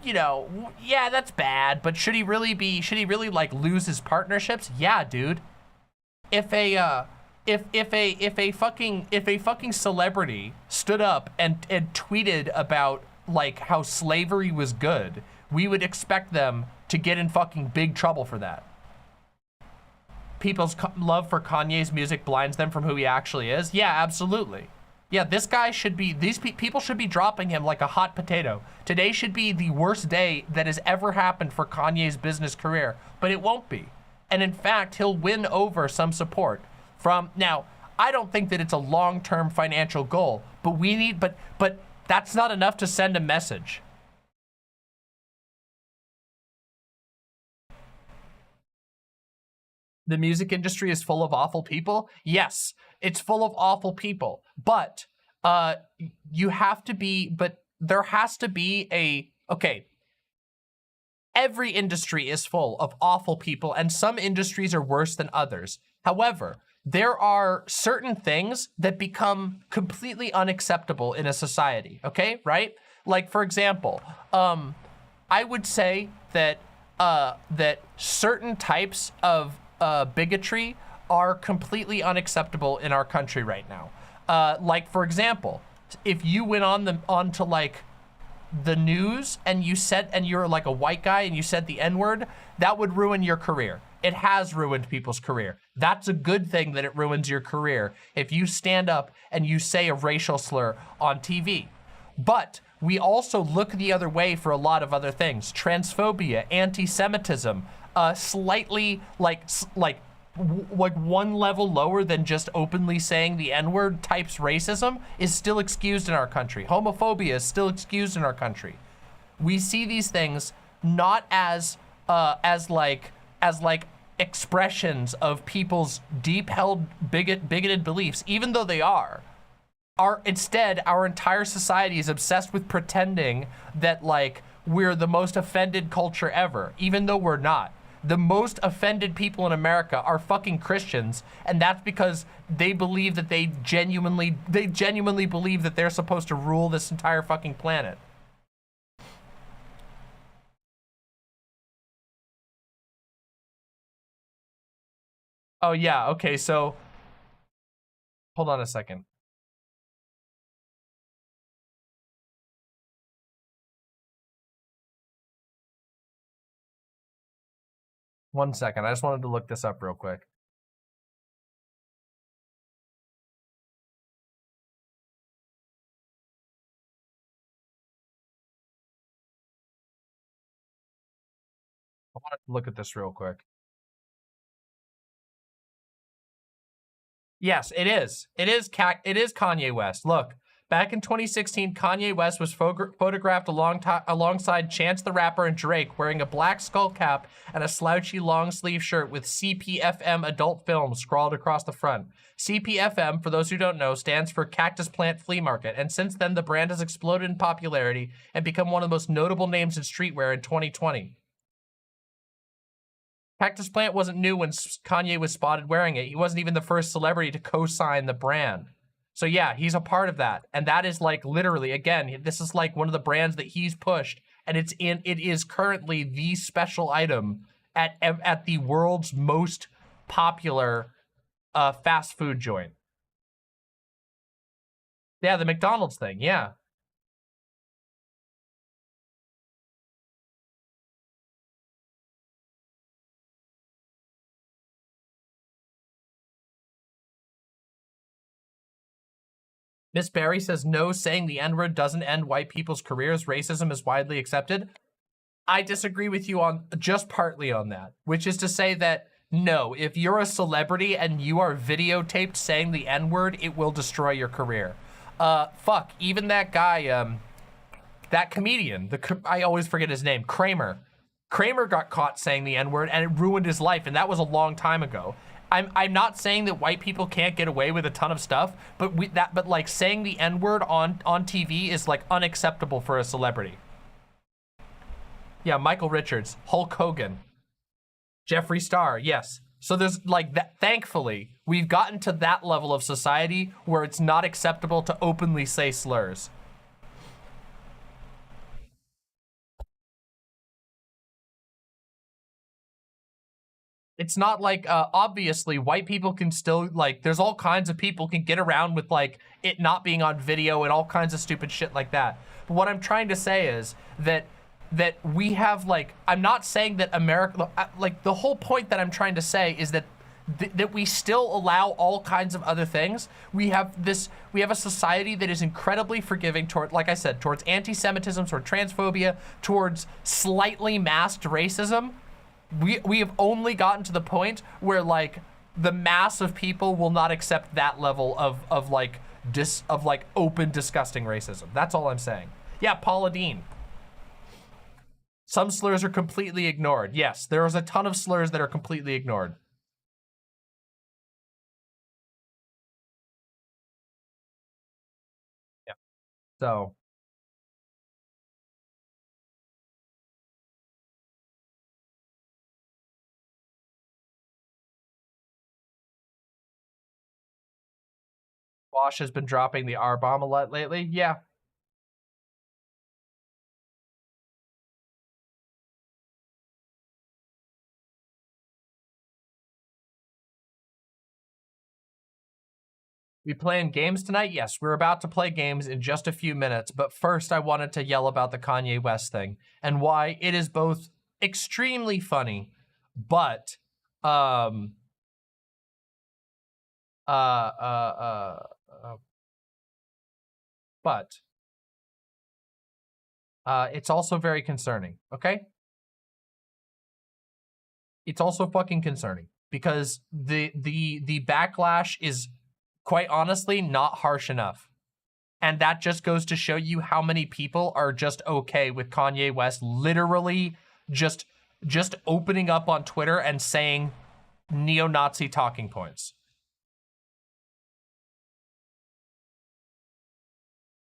you know, yeah, that's bad, but should he really like lose his partnerships? Yeah, dude. If a fucking celebrity stood up and tweeted about like how slavery was good, we would expect them to get in fucking big trouble for that. People's love for Kanye's music blinds them from who he actually is. Yeah, absolutely. Yeah, this guy should be, people should be dropping him like a hot potato. Today should be the worst day that has ever happened for Kanye's business career, but it won't be. And in fact, he'll win over some support from, now, I don't think that it's a long-term financial goal, but we need, but that's not enough to send a message. The music industry is full of awful people. Yes, it's full of awful people, but you have to be, but there has to be okay. Every industry is full of awful people, and some industries are worse than others. However, there are certain things that become completely unacceptable in a society, okay, right? Like, for example, I would say that that certain types of bigotry are completely unacceptable in our country right now. Like, for example, if you went onto like the news and you're like a white guy and you said the N-word, that would ruin your career. It has ruined people's career. That's a good thing that it ruins your career if you stand up and you say a racial slur on TV. But we also look the other way for a lot of other things. Transphobia, anti-Semitism, slightly like one level lower than just openly saying the N-word types racism is still excused in our country. Homophobia is still excused in our country. We see these things not as expressions of people's deep-held bigoted beliefs, even though they are. Instead, our entire society is obsessed with pretending that like we're the most offended culture ever, even though we're not. The most offended people in America are fucking Christians, and that's because they believe that they genuinely believe that they're supposed to rule this entire fucking planet. Oh yeah, okay, so hold on a second. One second, I just wanted to look this up real quick. I wanted to look at this real quick. Yes, it is. It is Kanye West. Look, back in 2016, Kanye West was photographed alongside Chance the Rapper and Drake wearing a black skull cap and a slouchy long sleeve shirt with CPFM adult film scrawled across the front. CPFM, for those who don't know, stands for Cactus Plant Flea Market, and since then the brand has exploded in popularity and become one of the most notable names in streetwear in 2020. Cactus Plant wasn't new when Kanye was spotted wearing it. He wasn't even the first celebrity to co-sign the brand. So yeah, he's a part of that. And that is like literally, again, this is like one of the brands that he's pushed, and it is currently the special item at the world's most popular fast food joint. Yeah, the McDonald's thing, yeah. Miss Barry says, no, saying the N-word doesn't end white people's careers. Racism is widely accepted. I disagree with you on just partly on that, which is to say that, no, if you're a celebrity and you are videotaped saying the N-word, it will destroy your career. Fuck, even that guy, that comedian, I always forget his name, Kramer. Kramer got caught saying the N-word and it ruined his life, and that was a long time ago. I'm not saying that white people can't get away with a ton of stuff, but like saying the N-word on TV is like unacceptable for a celebrity. Yeah, Michael Richards, Hulk Hogan, Jeffree Star, yes. So there's like that. Thankfully, we've gotten to that level of society where it's not acceptable to openly say slurs. It's not like, obviously, white people can still, like, there's all kinds of people can get around with, like, it not being on video and all kinds of stupid shit like that. But what I'm trying to say is that we have, like, I'm not saying that America, like, the whole point that I'm trying to say is that that we still allow all kinds of other things. We have a society that is incredibly forgiving toward, like I said, towards anti-Semitism, towards transphobia, towards slightly masked racism. We have only gotten to the point where like the mass of people will not accept that level of open disgusting racism. That's all I'm saying. Yeah, Paula Deen. Some slurs are completely ignored. Yes, there is a ton of slurs that are completely ignored. Yeah. So Bosch has been dropping the R-bomb a lot lately. Yeah. We playing games tonight? Yes, we're about to play games in just a few minutes, but first I wanted to yell about the Kanye West thing and why it is both extremely funny, but But it's also very concerning, okay? It's also fucking concerning because the backlash is quite honestly not harsh enough. And that just goes to show you how many people are just okay with Kanye West literally just opening up on Twitter and saying neo-Nazi talking points.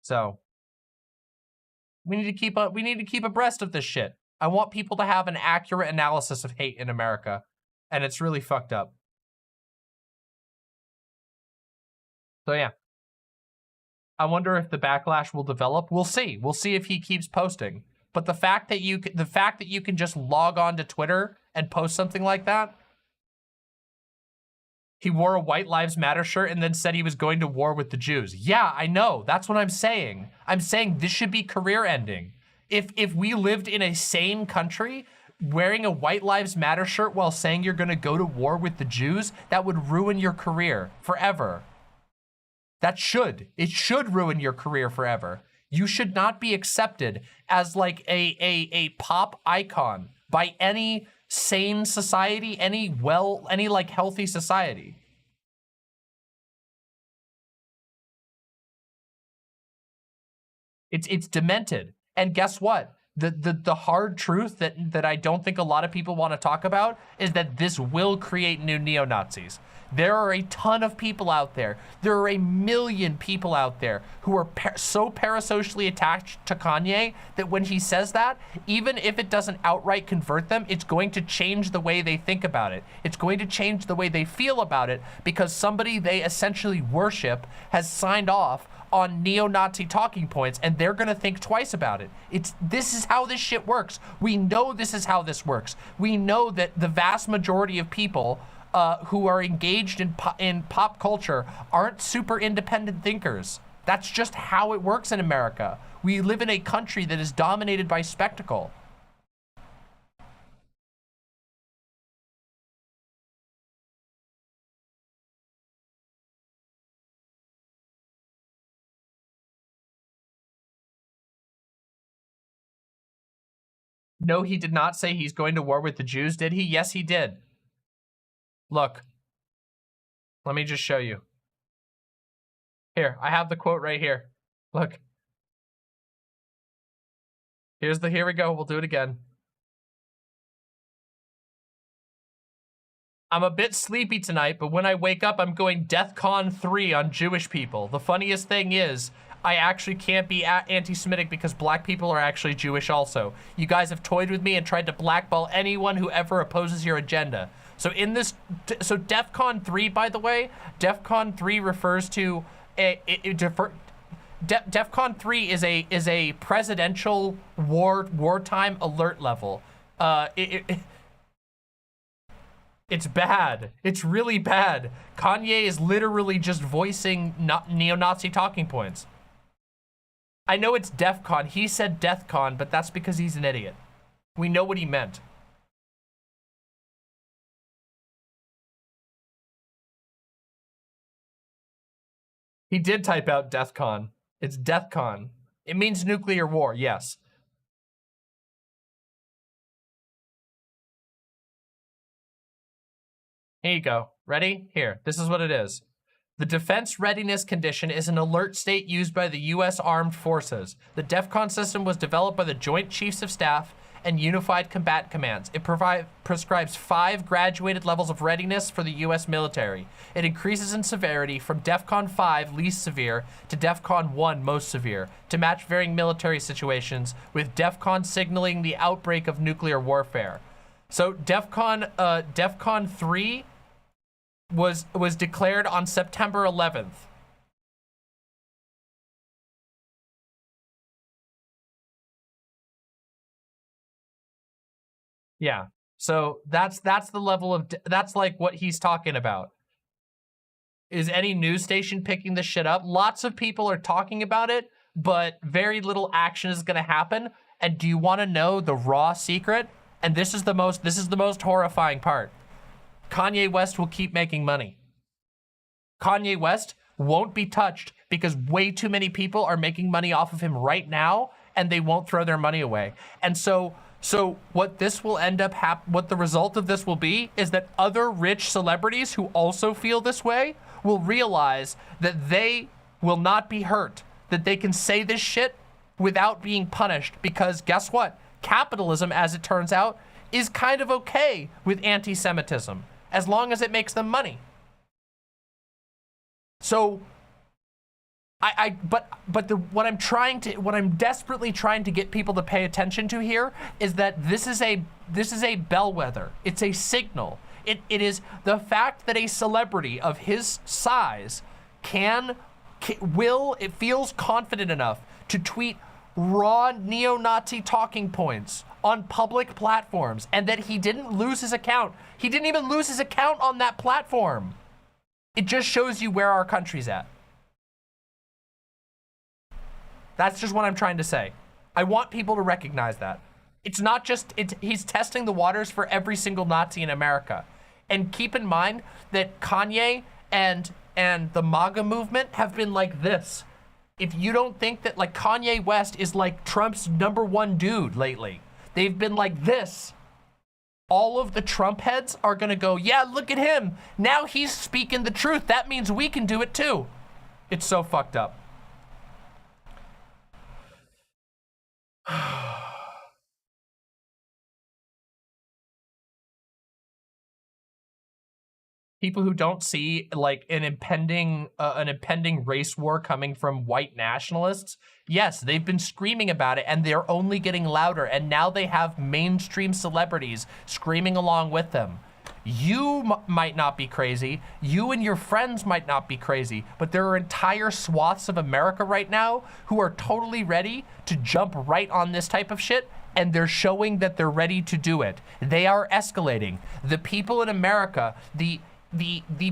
So we need to keep abreast of this shit. I want people to have an accurate analysis of hate in America, and it's really fucked up. So yeah. I wonder if the backlash will develop. We'll see. We'll see if he keeps posting. But the fact that you can just log on to Twitter and post something like that. He wore a White Lives Matter shirt and then said he was going to war with the Jews. Yeah, I know. That's what I'm saying. I'm saying this should be career ending. If we lived in a sane country, wearing a White Lives Matter shirt while saying you're going to go to war with the Jews, that would ruin your career forever. It should ruin your career forever. You should not be accepted as like a pop icon by any sane society, any like healthy society. It's demented. And guess what? The hard truth that I don't think a lot of people want to talk about is that this will create new neo-Nazis. There are a ton of people out there. There are 1 million people out there who are so parasocially attached to Kanye that when he says that, even if it doesn't outright convert them, it's going to change the way they think about it. It's going to change the way they feel about it because somebody they essentially worship has signed off on neo-Nazi talking points and they're gonna think twice about it. This is how this shit works. We know this is how this works. We know that the vast majority of people who are engaged in pop culture aren't super independent thinkers. That's just how it works in America. We live in a country that is dominated by spectacle. No, he did not say he's going to war with the Jews, did he? Yes, he did. Look, let me just show you. Here, I have the quote right here. Look. Here we go. We'll do it again. I'm a bit sleepy tonight, but when I wake up, I'm going DEFCON 3 on Jewish people. The funniest thing is, I actually can't be anti-Semitic because black people are actually Jewish also. You guys have toyed with me and tried to blackball anyone who ever opposes your agenda. So in this, so DEFCON 3, by the way, DEFCON 3 refers to DEFCON 3 is a presidential wartime alert level. It's bad. It's really bad. Kanye is literally just voicing neo-Nazi talking points. I know it's DEFCON. He said DEFCON, but that's because he's an idiot. We know what he meant. He did type out DEFCON. It's DEFCON. It means nuclear war, yes. Here you go. Ready? Here. This is what it is. The Defense Readiness Condition is an alert state used by the U.S. Armed Forces. The DEFCON system was developed by the Joint Chiefs of Staff and Unified Combat Commands. It prescribes 5 graduated levels of readiness for the U.S. military. It increases in severity from DEFCON 5, least severe, to DEFCON 1, most severe, to match varying military situations, with DEFCON signaling the outbreak of nuclear warfare. So DEFCON 3 was declared on September 11th. Yeah. So that's the level of, that's like what he's talking about. Is any news station picking this shit up? Lots of people are talking about it, but very little action is going to happen. And do you want to know the raw secret? And this is the most horrifying part. Kanye West will keep making money. Kanye West won't be touched because way too many people are making money off of him right now, and they won't throw their money away. And so what this will end up what the result of this will be is that other rich celebrities who also feel this way will realize that they will not be hurt, that they can say this shit without being punished, because guess what? Capitalism, as it turns out, is kind of okay with anti-Semitism as long as it makes them money. So what I'm desperately trying to get people to pay attention to here is that this is a bellwether. It's a signal. It is the fact that a celebrity of his size it feels confident enough to tweet raw neo-Nazi talking points on public platforms, and that he didn't lose his account. He didn't even lose his account on that platform. It just shows you where our country's at. That's just what I'm trying to say. I want people to recognize that. It's not just, he's testing the waters for every single Nazi in America. And keep in mind that Kanye and the MAGA movement have been like this. If you don't think that, like, Kanye West is like Trump's #1 dude lately, they've been like this. All of the Trump heads are gonna go, yeah, look at him. Now he's speaking the truth. That means we can do it too. It's so fucked up. People who don't see like an impending race war coming from white nationalists, yes, they've been screaming about it, and they're only getting louder, and now they have mainstream celebrities screaming along with them. You might not be crazy, you and your friends might not be crazy, but there are entire swaths of America right now who are totally ready to jump right on this type of shit, and they're showing that they're ready to do it. They are escalating. The people in America, the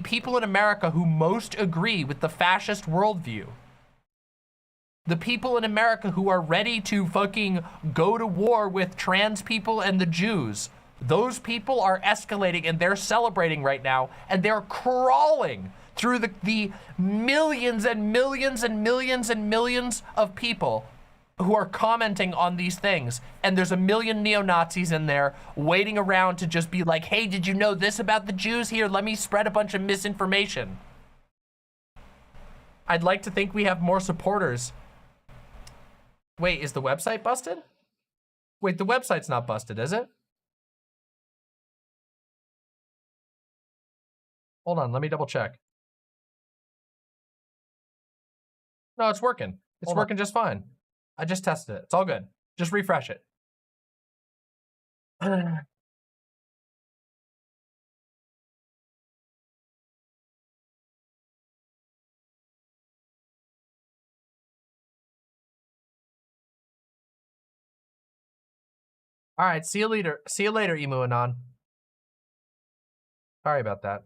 people in America who most agree with the fascist worldview, the people in America who are ready to fucking go to war with trans people and the Jews, those people are escalating, and they're celebrating right now, and they're crawling through the millions and millions and millions and millions of people who are commenting on these things. And there's a million neo-Nazis in there waiting around to just be like, hey, did you know this about the Jews? Here, let me spread a bunch of misinformation. I'd like to think we have more supporters. Wait, is the website busted? Wait, the website's not busted, is it? Hold on, let me double check. No, it's working. It's working just fine. I just tested it. It's all good. Just refresh it. All right, see you later. See you later, Emu Anon. Sorry about that.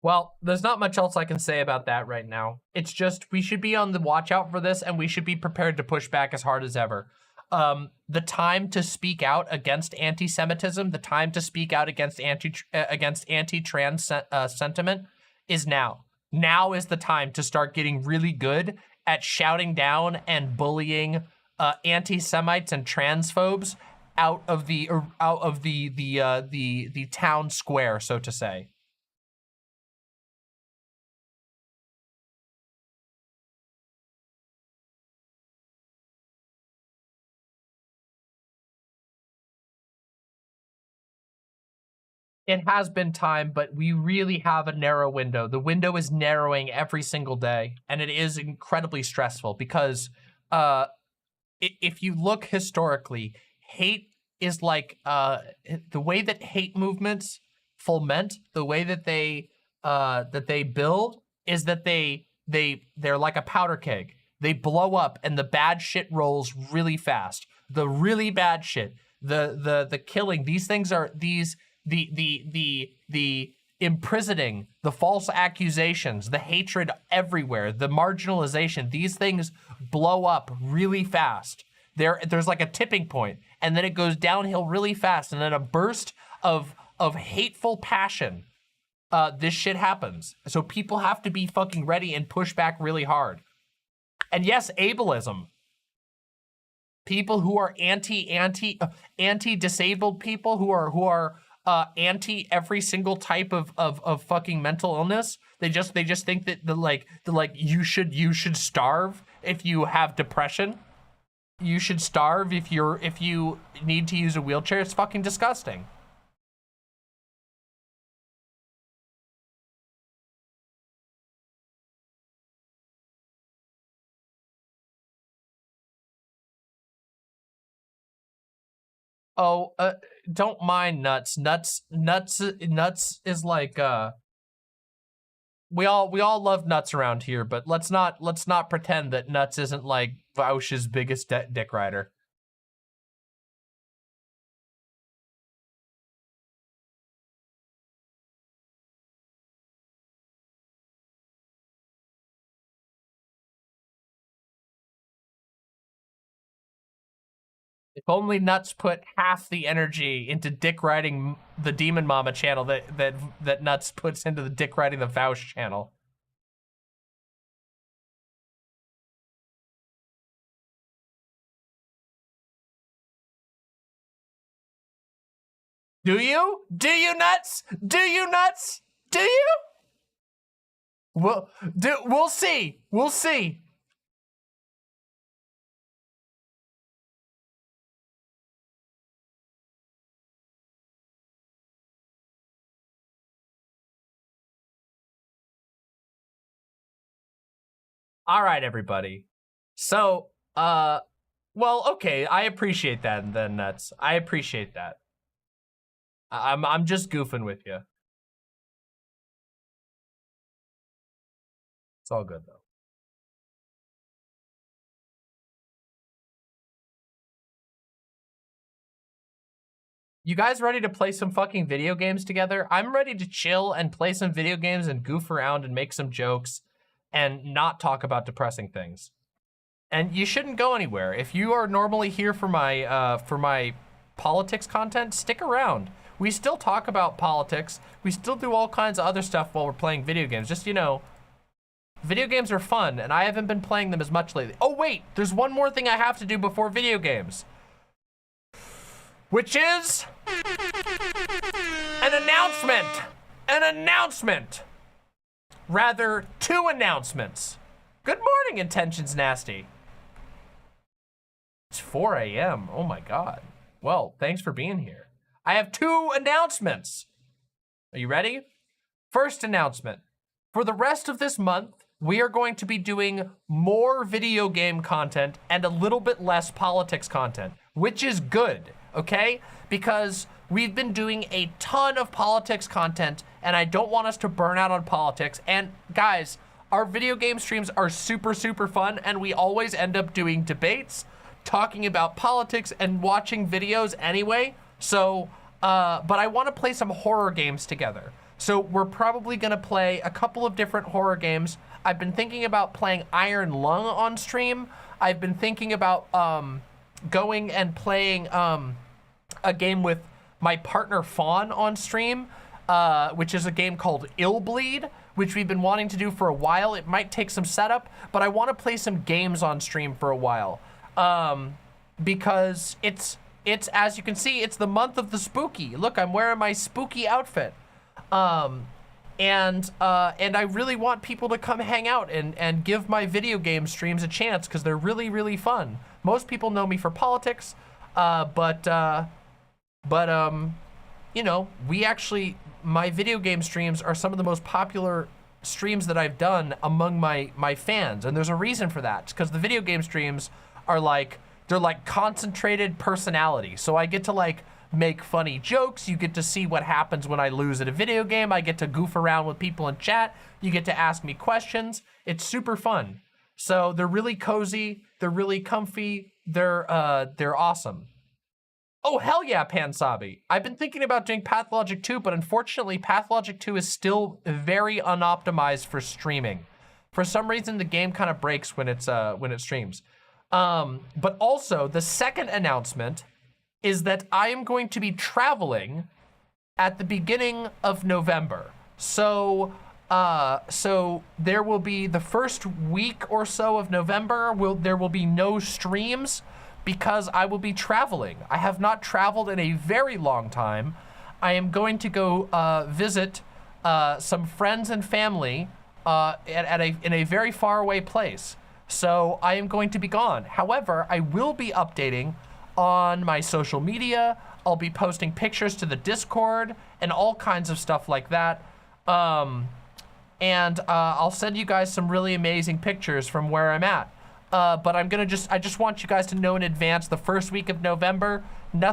Well, there's not much else I can say about that right now. It's just, we should be on the watch out for this, and we should be prepared to push back as hard as ever. The time to speak out against anti-Semitism, the time to speak out against anti-trans sentiment is now. Now is the time to start getting really good at shouting down and bullying anti-Semites and transphobes out of the town square, so to say. It has been time, but we really have a narrow window. The window is narrowing every single day, and it is incredibly stressful because if you look historically, hate is like the way that hate movements foment, the way that they build is that they're like a powder keg. They blow up, and the bad shit rolls really fast. The really bad shit, the killing. These things are the imprisoning, the false accusations, the hatred everywhere, the marginalization, these things blow up really fast. There's like a tipping point, and then it goes downhill really fast, and then a burst of hateful passion. This shit happens. So people have to be fucking ready and push back really hard. And yes, ableism. People who are anti-disabled people who are anti every single type of fucking mental illness. They just think that you should starve if you have depression. You should starve if you need to use a wheelchair. It's fucking disgusting. Oh, don't mind Nuts. Nuts is like we all love Nuts around here, but let's not pretend that Nuts isn't like Vaush's biggest dick rider. If only Nuts put half the energy into dick riding the Demon Mama channel that Nuts puts into the dick riding the Vaush channel. Do you? Do you, Nuts? Do you, Nuts? Do you? We'll see. We'll see. All right, everybody. So, well, okay, I appreciate that then, Nuts. I appreciate that. I'm just goofing with you. It's all good, though. You guys ready to play some fucking video games together? I'm ready to chill and play some video games and goof around and make some jokes and not talk about depressing things. And you shouldn't go anywhere. If you are normally here for my politics content, stick around. We still talk about politics. We still do all kinds of other stuff while we're playing video games. Just, you know, video games are fun, and I haven't been playing them as much lately. Oh, wait, there's one more thing I have to do before video games. Which is an announcement. An announcement. Rather, two announcements. Good morning, Intentions Nasty. It's 4 a.m. Oh my God. Well, thanks for being here. I have two announcements. Are you ready? First announcement. For the rest of this month, we are going to be doing more video game content and a little bit less politics content, which is good, okay? Because we've been doing a ton of politics content and I don't want us to burn out on politics. And guys, our video game streams are super, super fun and we always end up doing debates, talking about politics and watching videos anyway. So, but I want to play some horror games together. So we're probably gonna play a couple of different horror games. I've been thinking about playing Iron Lung on stream. I've been thinking about going and playing a game with my partner Fawn on stream, which is a game called Illbleed, which we've been wanting to do for a while. It might take some setup, but I want to play some games on stream for a while, because it's as you can see, it's the month of the spooky. Look, I'm wearing my spooky outfit, and I really want people to come hang out and give my video game streams a chance because they're really, really fun. Most people know me for politics, but you know, my video game streams are some of the most popular streams that I've done among my fans. And there's a reason for that. It's because the video game streams are they're like concentrated personality. So I get to like make funny jokes. You get to see what happens when I lose at a video game. I get to goof around with people in chat. You get to ask me questions. It's super fun. So they're really cozy. They're really comfy. They're awesome. Oh, hell yeah, Pansabi. I've been thinking about doing Pathologic 2, but unfortunately, Pathologic 2 is still very unoptimized for streaming. For some reason, the game kind of breaks when it streams. But also, the second announcement is that I am going to be traveling at the beginning of November. So there will be the first week or so of November, there will be no streams because I will be traveling. I have not traveled in a very long time. I am going to go visit some friends and family in a very far away place. So I am going to be gone. However, I will be updating on my social media. I'll be posting pictures to the Discord and all kinds of stuff like that. And I'll send you guys some really amazing pictures from where I'm at. But I just want you guys to know in advance, the first week of November, no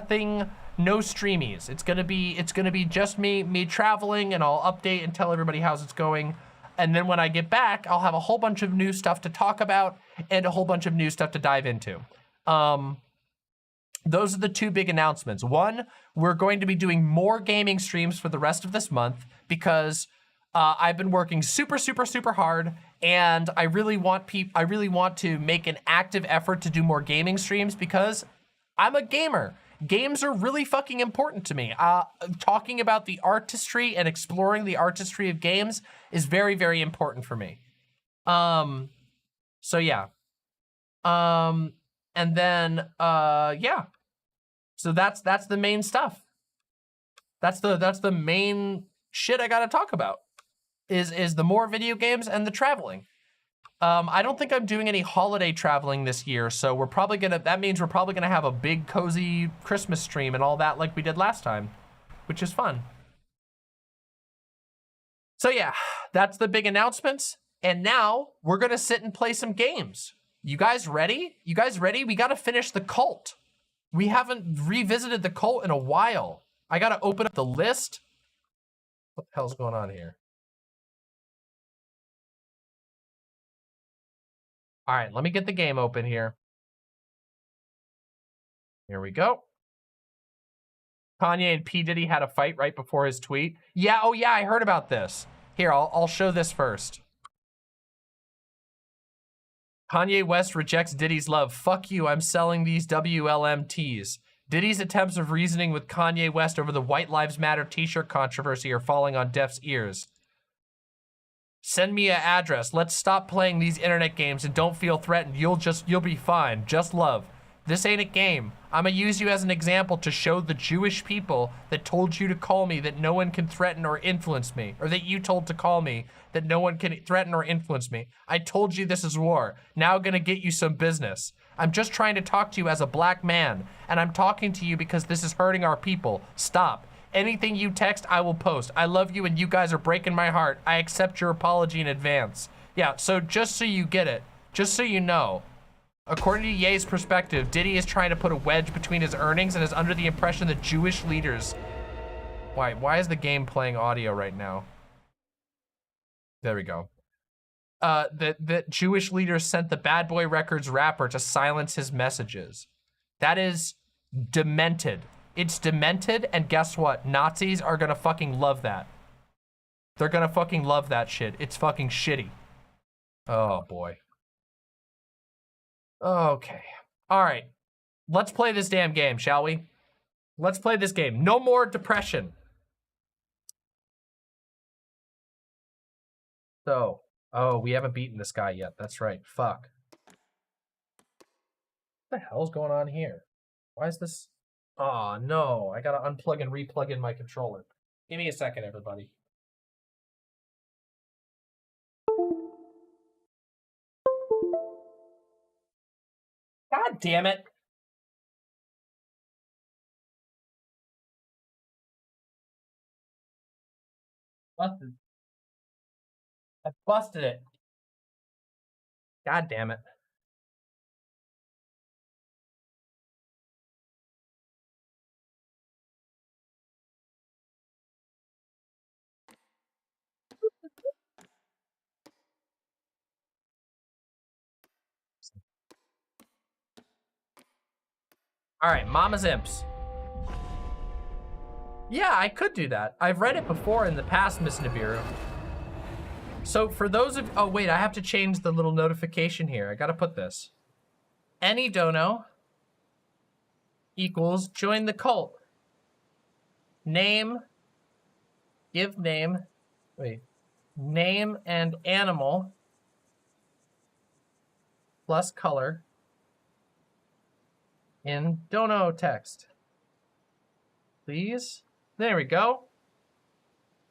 streamies. It's gonna be just me traveling, and I'll update and tell everybody how it's going. And then when I get back, I'll have a whole bunch of new stuff to talk about and a whole bunch of new stuff to dive into. Those are the two big announcements. One, we're going to be doing more gaming streams for the rest of this month because I've been working super hard, and I really want to make an active effort to do more gaming streams because I'm a gamer. Games are really fucking important to me. Talking about the artistry and exploring the artistry of games is very important for me. So yeah. And then yeah. So that's the main stuff. That's the main shit I gotta talk about. Is the more video games and the traveling. I don't think I'm doing any holiday traveling this year, so that means we're probably gonna have a big cozy Christmas stream and all that like we did last time, which is fun. So yeah, that's the big announcements. And now we're gonna sit and play some games. You guys ready? You guys ready? We gotta finish the cult. We haven't revisited the cult in a while. I gotta open up the list. What the hell's going on here? All right, let me get the game open here. Here we go. Kanye and P. Diddy had a fight right before his tweet. Yeah, oh yeah, I heard about this. Here, I'll show this first. Kanye West rejects Diddy's love. Fuck you, I'm selling these WLMTs. Diddy's attempts of reasoning with Kanye West over the White Lives Matter t-shirt controversy are falling on deaf ears. Send me an address. Let's stop playing these internet games and don't feel threatened. You'll be fine. Just love. This ain't a game. I'm gonna use you as an example to show the Jewish people that told you to call me that no one can threaten or influence me, or that you told to call me that no one can threaten or influence me. I told you this is war. Now gonna get you some business. I'm just trying to talk to you as a black man, and I'm talking to you because this is hurting our people. Stop. Anything you text, I will post. I love you and you guys are breaking my heart. I accept your apology in advance. Yeah, so just so you get it, just so you know, according to Ye's perspective, Diddy is trying to put a wedge between his earnings and is under the impression that Jewish leaders... Why is the game playing audio right now? There we go. That Jewish leaders sent the Bad Boy Records rapper to silence his messages. That is demented. It's demented, and guess what? Nazis are gonna fucking love that. They're gonna fucking love that shit. It's fucking shitty. Oh, boy. Okay. All right. Let's play this damn game, shall we? Let's play this game. No more depression. So, oh, we haven't beaten this guy yet. That's right. Fuck. What the hell's going on here? Why is this... Oh, no. I gotta unplug and replug in my controller. Give me a second, everybody. God damn it. Busted. I busted it. God damn it. All right, Mama's Imps. Yeah, I could do that. I've read it before in the past, Miss Nibiru. So for those of, oh wait, I have to change the little notification here. I gotta put this. Any dono equals join the cult. Name, give name, wait, name and animal plus color in dono text. Please. There we go.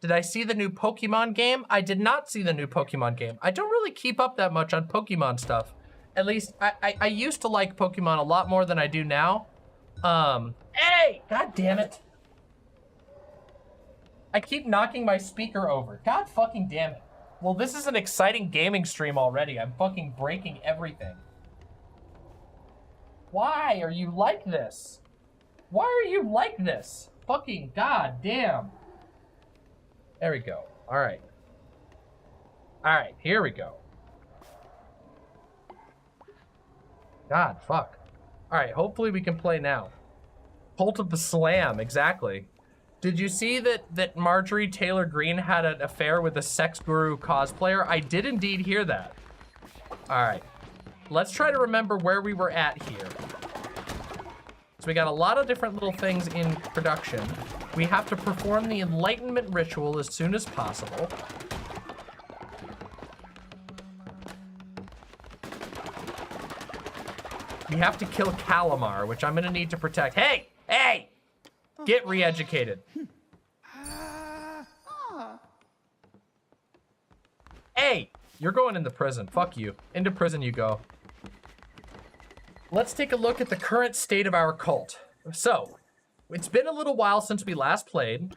Did I see the new Pokemon game? I did not see the new Pokemon game. I don't really keep up that much on Pokemon stuff. At least, I used to like Pokemon a lot more than I do now. Hey! God damn it. I keep knocking my speaker over. God fucking damn it. Well, this is an exciting gaming stream already. I'm fucking breaking everything. Why are you like this? Why are you like this? Fucking goddamn. There we go. All right. All right, here we go. God, fuck. All right, hopefully we can play now. Cult of the Slam, exactly. Did you see that Marjorie Taylor Greene had an affair with a sex guru cosplayer? I did indeed hear that. All right, let's try to remember where we were at here. So we got a lot of different little things in production. We have to perform the enlightenment ritual as soon as possible. We have to kill Calamar, which I'm gonna need to protect. Hey, hey, get re-educated. Hey, you're going into prison. Fuck you. Into prison you go. Let's take a look at the current state of our cult. So, it's been a little while since we last played,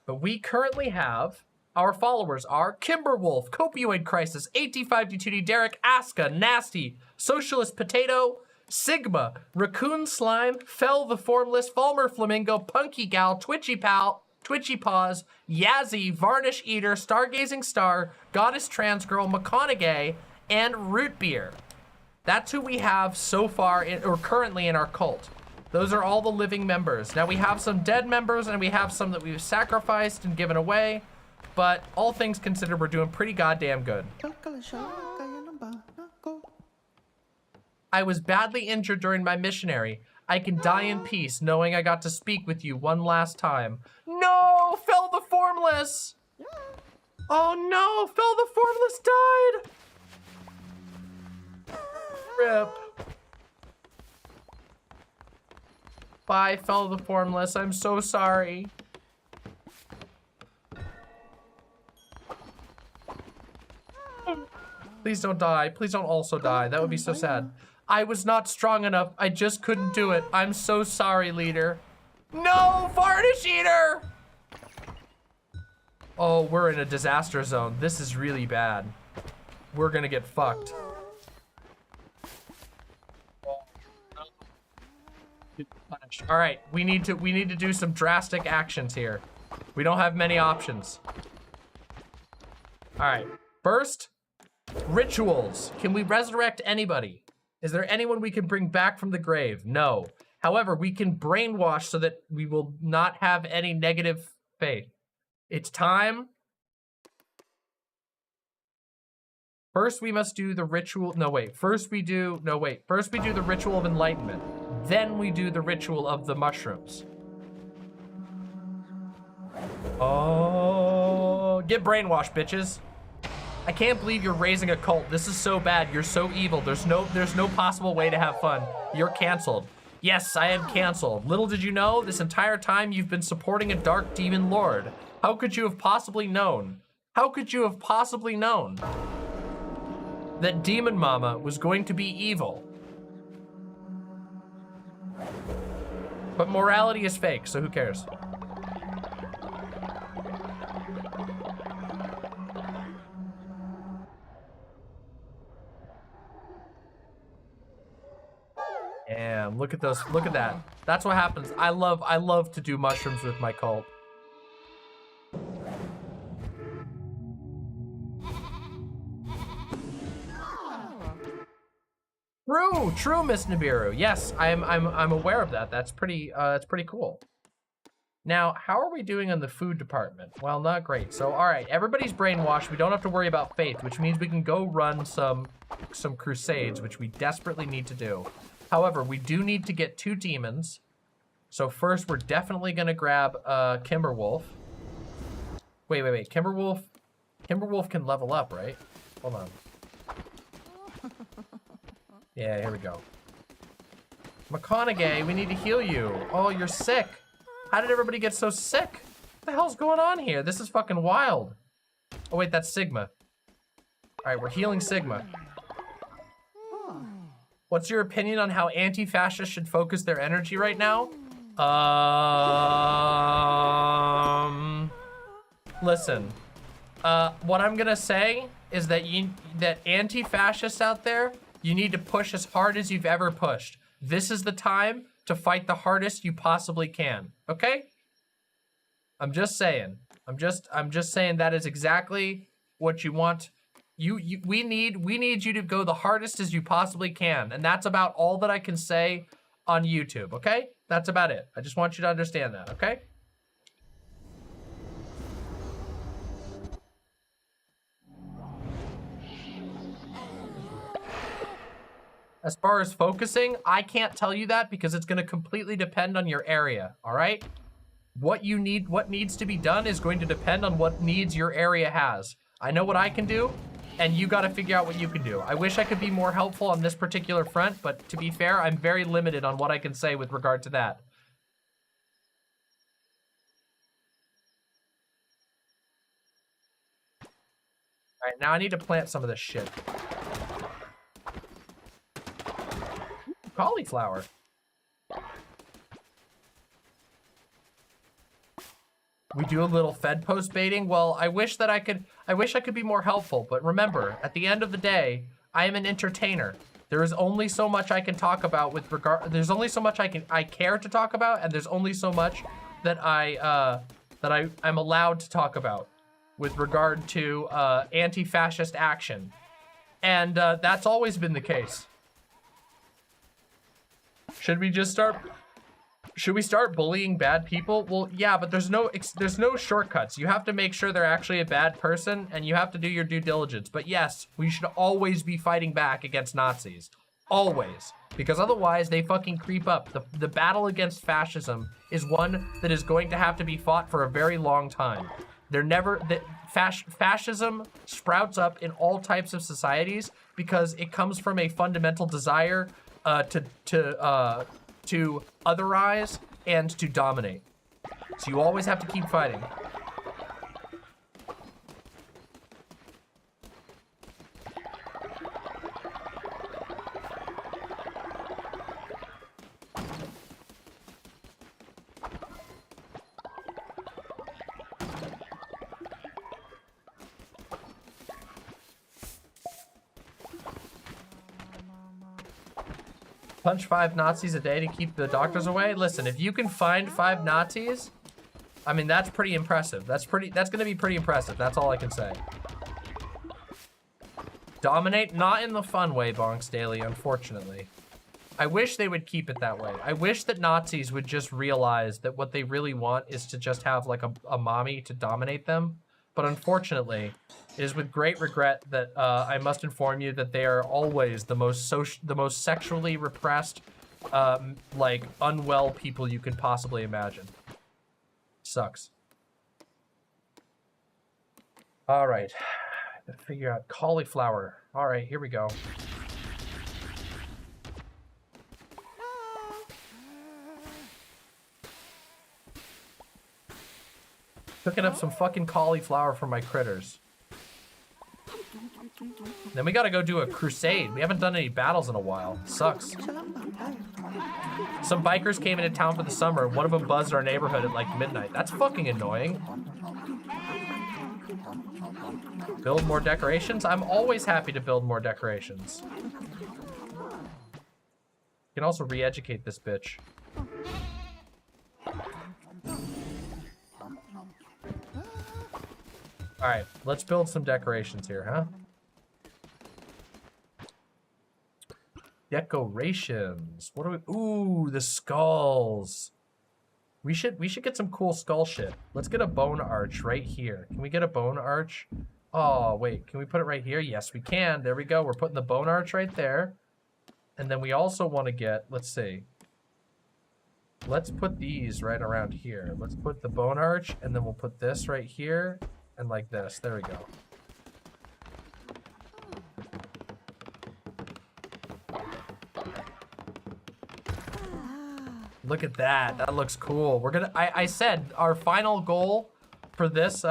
but we currently have, our followers are Kimberwolf, Copioid Crisis, 85D2D, Derek, Aska, Nasty, Socialist Potato, Sigma, Raccoon Slime, Fell the Formless, Falmer Flamingo, Punky Gal, Twitchy Pal, Twitchy Paws, Yazzie, Varnish Eater, Stargazing Star, Goddess Trans Girl, McConaughey, and Root Beer. That's who we have so far, or currently in our cult. Those are all the living members. Now we have some dead members and we have some that we've sacrificed and given away, but all things considered, we're doing pretty goddamn good. I was badly injured during my missionary. I can die in peace knowing I got to speak with you one last time. No, Fell the Formless. Oh no, Fell the Formless died. Rip. Bye, Fell the Formless. I'm so sorry. Please don't die. Please don't also die. That would be so sad. I was not strong enough. I just couldn't do it. I'm so sorry, leader. No, Varnish Eater! Oh, we're in a disaster zone. This is really bad. We're gonna get fucked. All right, we need to do some drastic actions here. We don't have many options. All right, first, rituals. Can we resurrect anybody? Is there anyone we can bring back from the grave? No. However, we can brainwash so that we will not have any negative faith. It's time. First, we must do the ritual. No, wait. First, we do the ritual of enlightenment. Then we do the ritual of the mushrooms. Oh, get brainwashed, bitches. I can't believe you're raising a cult. This is so bad. You're so evil. There's no possible way to have fun. You're canceled. Yes, I am canceled. Little did you know, this entire time you've been supporting a dark demon lord. How could you have possibly known? How could you have possibly known that Demon Mama was going to be evil? But morality is fake, so who cares? And look at those, look at that. That's what happens. I love to do mushrooms with my cult. True, Miss Nibiru. Yes, I'm aware of that. That's pretty cool. Now, how are we doing on the food department? Well, not great. So, all right, everybody's brainwashed. We don't have to worry about faith, which means we can go run some crusades, which we desperately need to do. However, we do need to get 2 demons. So first, we're definitely gonna grab Kimberwolf. Wait. Kimberwolf can level up, right? Hold on. Yeah, here we go. McConaughey, we need to heal you. Oh, you're sick. How did everybody get so sick? What the hell's going on here? This is fucking wild. Oh wait, that's Sigma. All right, we're healing Sigma. What's your opinion on how anti-fascists should focus their energy right now? Listen. What I'm gonna say is that that anti-fascists out there, you need to push as hard as you've ever pushed. This is the time to fight the hardest you possibly can. Okay? I'm just saying. I'm just saying that is exactly what you want. We need you to go the hardest as you possibly can, and that's about all that I can say on YouTube, okay? That's about it. I just want you to understand that, okay? As far as focusing, I can't tell you that because it's going to completely depend on your area, all right? What needs to be done is going to depend on what needs your area has. I know what I can do, and you got to figure out what you can do. I wish I could be more helpful on this particular front, but to be fair, I'm very limited on what I can say with regard to that. All right, now I need to plant some of this shit. Cauliflower. We do a little fed post baiting. Well, I wish I could be more helpful, but remember, at the end of the day, I am an entertainer. There is only so much I can talk about with regard, there's only so much I care to talk about, and there's only so much that I'm allowed to talk about with regard to anti-fascist action. And that's always been the case. Should we start bullying bad people? Well, yeah, but there's no shortcuts. You have to make sure they're actually a bad person, and you have to do your due diligence. But yes, we should always be fighting back against Nazis. Always. Because otherwise, they fucking creep up. The battle against fascism is one that is going to have to be fought for a very long time. Fascism sprouts up in all types of societies because it comes from a fundamental desire to otherize and to dominate. So you always have to keep fighting. Punch 5 Nazis a day to keep the doctors away? Listen, if you can find 5 Nazis, I mean, that's pretty impressive. That's gonna be pretty impressive. That's all I can say. Dominate? Not in the fun way, Bonks Daily, unfortunately. I wish they would keep it that way. I wish that Nazis would just realize that what they really want is to just have like a mommy to dominate them. But unfortunately, it is with great regret that I must inform you that they are always the most sexually repressed, like unwell people you could possibly imagine. Sucks. All right, gotta figure out cauliflower. All right, here we go. Cooking up some fucking cauliflower for my critters. Then we gotta go do a crusade. We haven't done any battles in a while. Sucks. Some bikers came into town for the summer. One of them buzzed our neighborhood at like midnight. That's fucking annoying. Build more decorations? I'm always happy to build more decorations. You can also re-educate this bitch. All right, let's build some decorations here, huh? Decorations. What do we... Ooh, the skulls. We should get some cool skull shit. Let's get a bone arch right here. Can we get a bone arch? Oh, wait, can we put it right here? Yes, we can. There we go. We're putting the bone arch right there. And then we also want to get, let's see. Let's put these right around here. Let's put the bone arch, and then we'll put this right here, and like this. There we go. Look at that. That looks cool. We're gonna. I said our final goal for this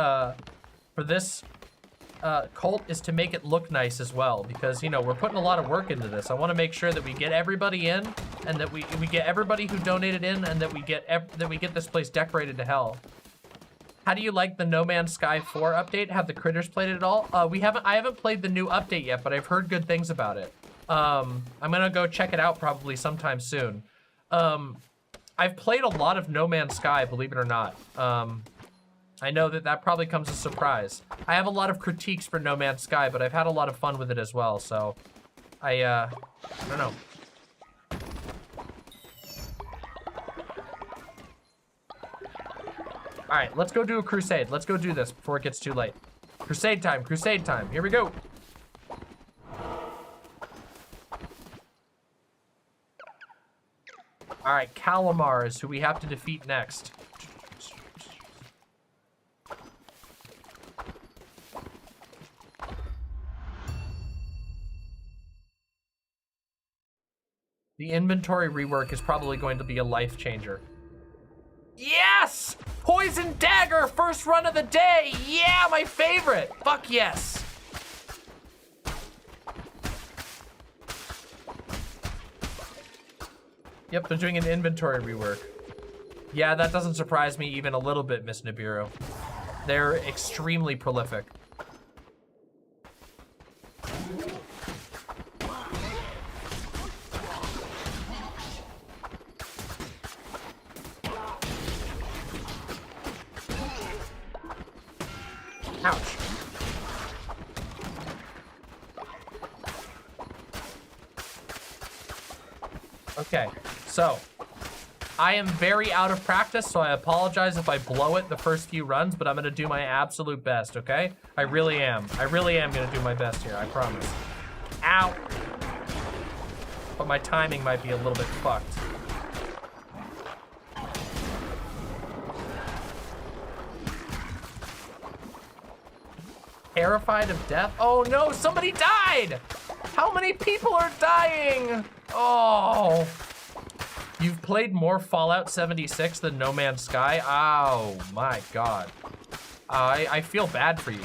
cult is to make it look nice as well, because you know we're putting a lot of work into this. I want to make sure that we get everybody in, and that we get everybody who donated in, and that we get this place decorated to hell. How do you like the No Man's Sky 4 update? Have the critters played it at all? I haven't played the new update yet, but I've heard good things about it. I'm gonna go check it out probably sometime soon. I've played a lot of No Man's Sky, believe it or not. I know that probably comes as a surprise. I have a lot of critiques for No Man's Sky, but I've had a lot of fun with it as well, so I don't know. All right, let's go do a crusade. Let's go do this before it gets too late. Crusade time, here we go. All right, Calamar is who we have to defeat next. The inventory rework is probably going to be a life changer. Yes! Poison Dagger, first run of the day. Yeah, my favorite. Fuck yes. Yep, they're doing an inventory rework. Yeah, that doesn't surprise me even a little bit, Miss Nibiru. They're extremely prolific. Ouch. Okay, so I am very out of practice, so I apologize if I blow it the first few runs, but I'm gonna do my absolute best, okay? I really am. I really am gonna do my best here, I promise. Ow! But my timing might be a little bit fucked. Terrified of death? Oh no, somebody died! How many people are dying? Oh. You've played more Fallout 76 than No Man's Sky? Oh my god. I feel bad for you.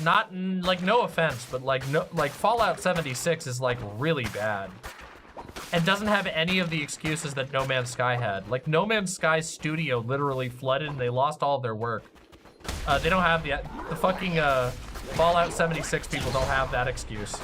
Not, like, no offense, but like Fallout 76 is like really bad. And doesn't have any of the excuses that No Man's Sky had. Like, No Man's Sky studio literally flooded and they lost all of their work. They don't have the fucking, Fallout 76 people don't have that excuse.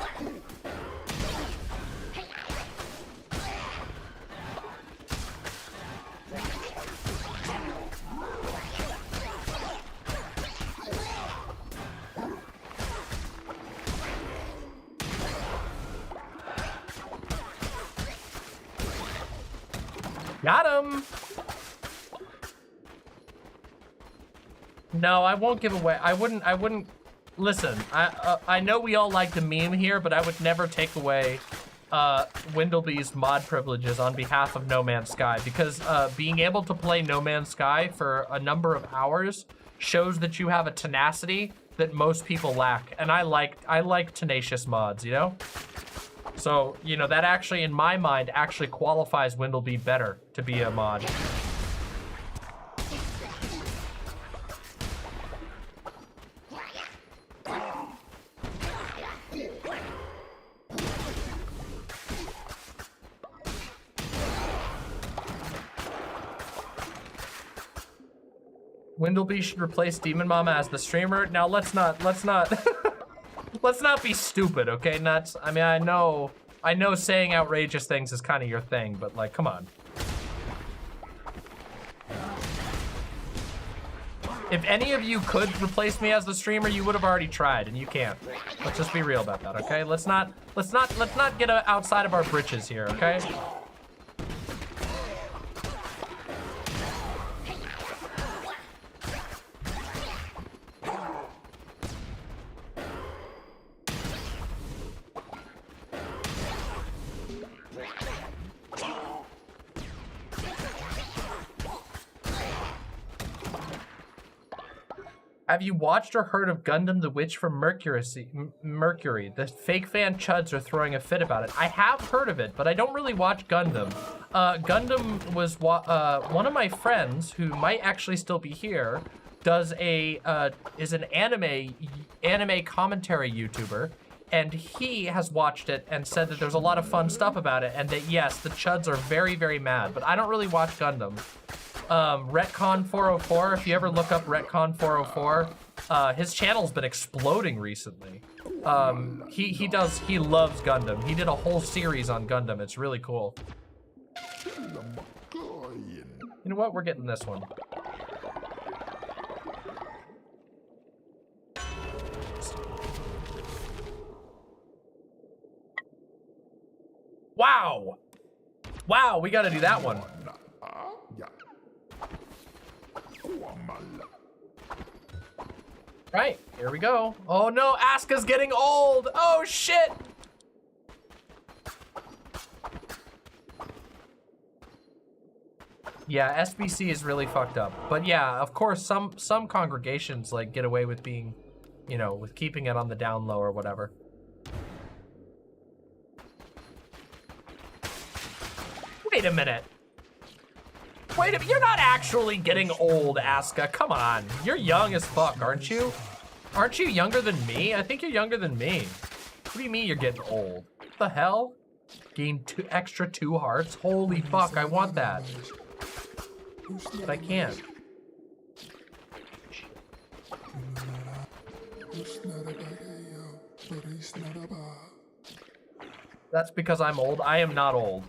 Got him! No, I won't give away. I wouldn't. Listen, I know we all like the meme here, but I would never take away Windleby's mod privileges on behalf of No Man's Sky, because being able to play No Man's Sky for a number of hours shows that you have a tenacity that most people lack, and I like tenacious mods, you know? So, you know, that actually, in my mind, actually qualifies Windleby better to be a mod. Windleby should replace Demon Mama as the streamer. Now let's not let's not be stupid, okay? Nuts. I mean, I know saying outrageous things is kind of your thing, but like, come on. If any of you could replace me as the streamer, you would have already tried, and you can't. Let's just be real about that, okay? Let's not get outside of our britches here, okay? Have you watched or heard of Gundam the Witch from Mercury? The fake fan chuds are throwing a fit about it. I have heard of it, but I don't really watch Gundam. Gundam was one of my friends who might actually still be here, is an anime commentary YouTuber, and he has watched it and said that there's a lot of fun stuff about it, and that yes, the chuds are very, very mad, but I don't really watch Gundam. Retcon 404, if you ever look up Retcon 404, his channel's been exploding recently. He loves Gundam. He did a whole series on Gundam. It's really cool. You know what? We're getting this one. Wow! Wow, we gotta do that one. Right, here we go. Oh no, Asuka's getting old! Oh shit! Yeah, SBC is really fucked up. But yeah, of course, some congregations like get away with being, you know, with keeping it on the down low or whatever. Wait a minute. Wait a minute, you're not actually getting old, Asuka. Come on, you're young as fuck, aren't you? Aren't you younger than me? I think you're younger than me. What do you mean you're getting old? What the hell? Gain extra 2 hearts? Holy fuck, I want that. But I can't. That's because I'm old. I am not old.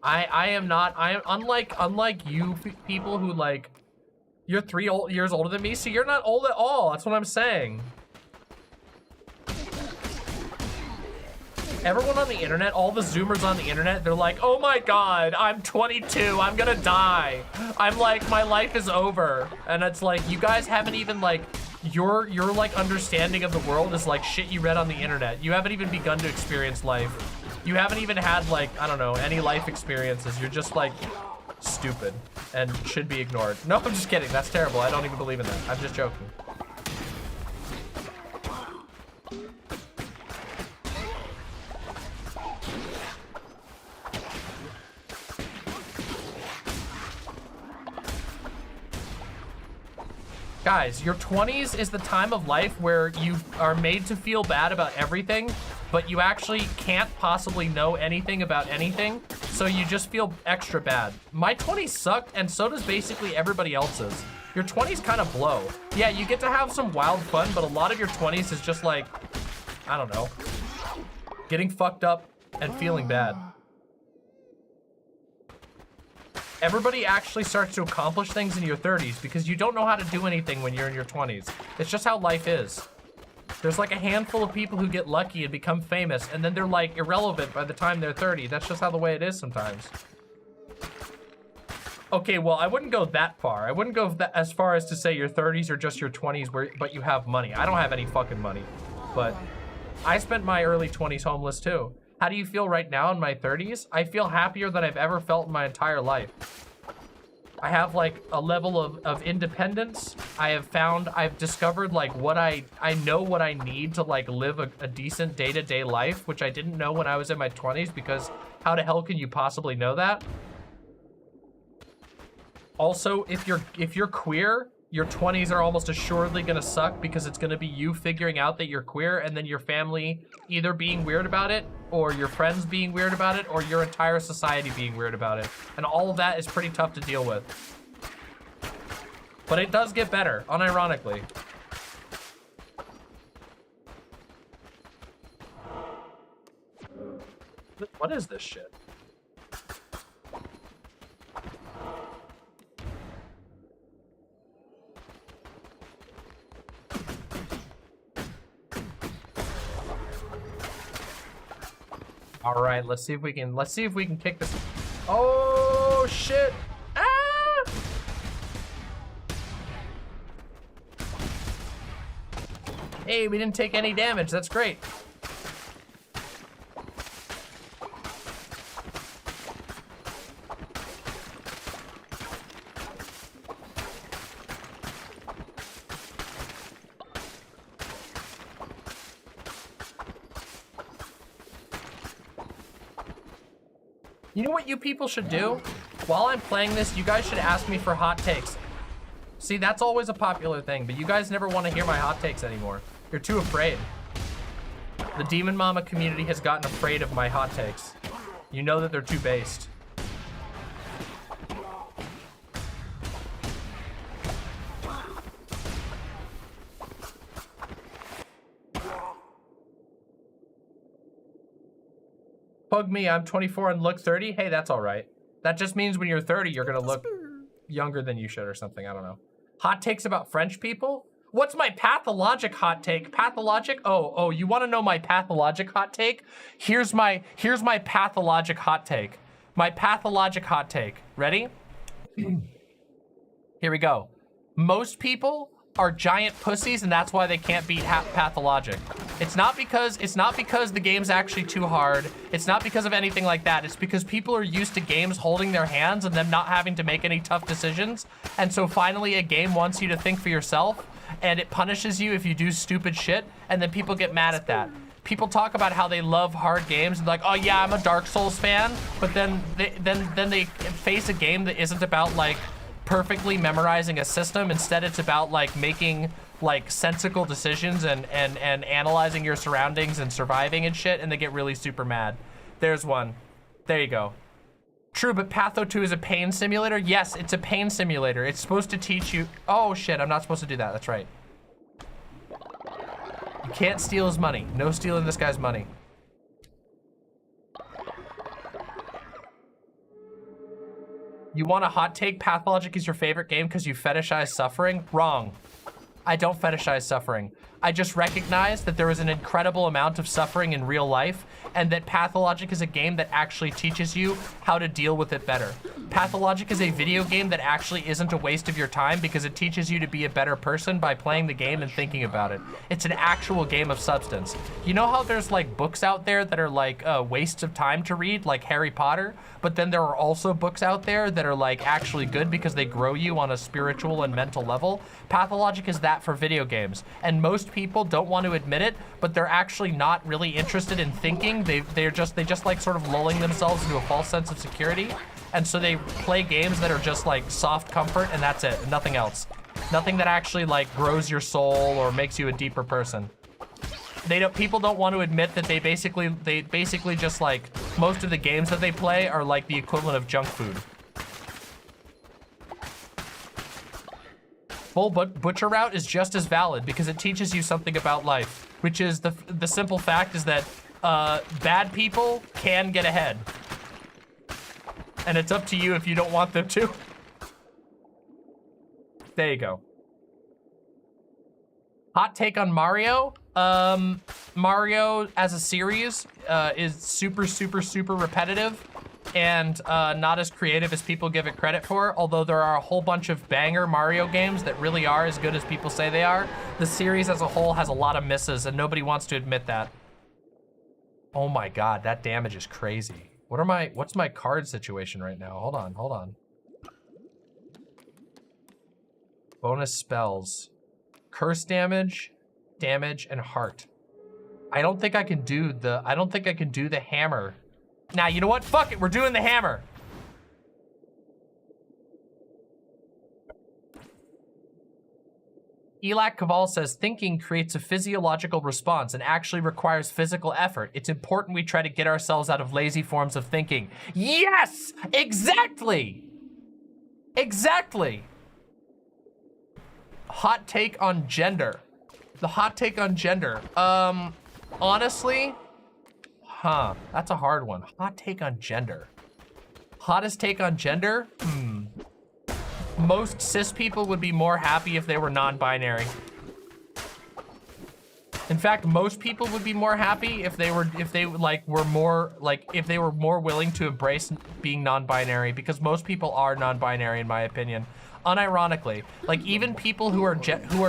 I am not. I am unlike you people who like. You're 3 years older than me, so you're not old at all. That's what I'm saying. Everyone on the internet, all the Zoomers on the internet, they're like, oh my god, I'm 22, I'm gonna die. I'm like, my life is over. And it's like, you guys haven't even like, your like understanding of the world is like shit you read on the internet. You haven't even begun to experience life. You haven't even had like, I don't know, any life experiences. You're just like stupid and should be ignored. No, I'm just kidding. That's terrible. I don't even believe in that. I'm just joking. Guys, your 20s is the time of life where you are made to feel bad about everything, but you actually can't possibly know anything about anything, so you just feel extra bad. My 20s sucked, and so does basically everybody else's. Your 20s kind of blow. Yeah, you get to have some wild fun, but a lot of your 20s is just like, I don't know, getting fucked up and feeling bad. Everybody actually starts to accomplish things in your 30s because you don't know how to do anything when you're in your 20s. It's just how life is. There's like a handful of people who get lucky and become famous, and then they're like irrelevant by the time they're 30. That's just how the way it is sometimes. Okay, well, I wouldn't go that far. I wouldn't go as far as to say your 30s are just your 20s, but you have money. I don't have any fucking money, but I spent my early 20s homeless too. How do you feel right now in my 30s? I feel happier than I've ever felt in my entire life. I have like a level of independence. I've discovered like I know what I need to like live a decent day-to-day life, which I didn't know when I was in my 20s, because how the hell can you possibly know that? Also, if you're queer, your 20s are almost assuredly gonna suck because it's gonna be you figuring out that you're queer and then your family either being weird about it or your friends being weird about it or your entire society being weird about it. And all of that is pretty tough to deal with. But it does get better, unironically. What is this shit? All right, let's see if we can kick this. Oh shit! Ah! Hey, we didn't take any damage. That's great. You know what you people should do? While I'm playing this, you guys should ask me for hot takes. See, that's always a popular thing, but you guys never want to hear my hot takes anymore. You're too afraid. The Demon Mama community has gotten afraid of my hot takes. You know that they're too based. Pug me, I'm 24 and look 30. Hey, that's all right. That just means when you're 30, you're gonna look younger than you should or something, I don't know. Hot takes about French people? What's my pathologic hot take? Pathologic? Oh, you wanna know my pathologic hot take? Here's my pathologic hot take. My pathologic hot take. Ready? Here we go. Most people are giant pussies and that's why they can't beat Pathologic. It's not because the game's actually too hard. It's not because of anything like that. It's because people are used to games holding their hands and them not having to make any tough decisions. And so finally a game wants you to think for yourself and it punishes you if you do stupid shit, and then people get mad at that. People talk about how they love hard games and like, oh yeah, I'm a Dark Souls fan, but then they face a game that isn't about like perfectly memorizing a system. Instead, it's about like making like sensical decisions and analyzing your surroundings and surviving and shit, and they get really super mad. There's one. There you go. True, but Patho 2 is a pain simulator? Yes, it's a pain simulator. It's supposed to teach you... Oh shit, I'm not supposed to do that, that's right. You can't steal his money. No stealing this guy's money. You want a hot take? Pathologic is your favorite game because you fetishize suffering? Wrong. I don't fetishize suffering. I just recognize that there is an incredible amount of suffering in real life and that Pathologic is a game that actually teaches you how to deal with it better. Pathologic is a video game that actually isn't a waste of your time because it teaches you to be a better person by playing the game and thinking about it. It's an actual game of substance. You know how there's like books out there that are like wastes of time to read, like Harry Potter? But then there are also books out there that are like actually good because they grow you on a spiritual and mental level. Pathologic is that for video games. And most people don't want to admit it, but they're actually not really interested in thinking. They just like sort of lulling themselves into a false sense of security. And so they play games that are just like soft comfort and that's it, nothing else. Nothing that actually like grows your soul or makes you a deeper person. People don't want to admit that they basically just like, most of the games that they play are like the equivalent of junk food. Full butcher route is just as valid because it teaches you something about life, which is the simple fact is that bad people can get ahead. And it's up to you if you don't want them to. There you go. Hot take on Mario. Mario as a series is super repetitive and not as creative as people give it credit for, although there are a whole bunch of banger Mario games that really are as good as people say they are. The series as a whole has a lot of misses and nobody wants to admit that. Oh my god, that damage is crazy. What's my card situation right now? Hold on. Bonus spells. Curse damage, and heart. I don't think I can do the hammer. Now, you know what? Fuck it, we're doing the hammer. Elak Kaval says, thinking creates a physiological response and actually requires physical effort. It's important we try to get ourselves out of lazy forms of thinking. Yes, exactly. Exactly. Hot take on gender. The hot take on gender. Honestly, that's a hard one. Hot take on gender. Hottest take on gender? Most cis people would be more happy if they were non-binary. In fact, most people would be more happy if they were more willing to embrace being non-binary, because most people are non-binary in my opinion. Unironically, like even people who are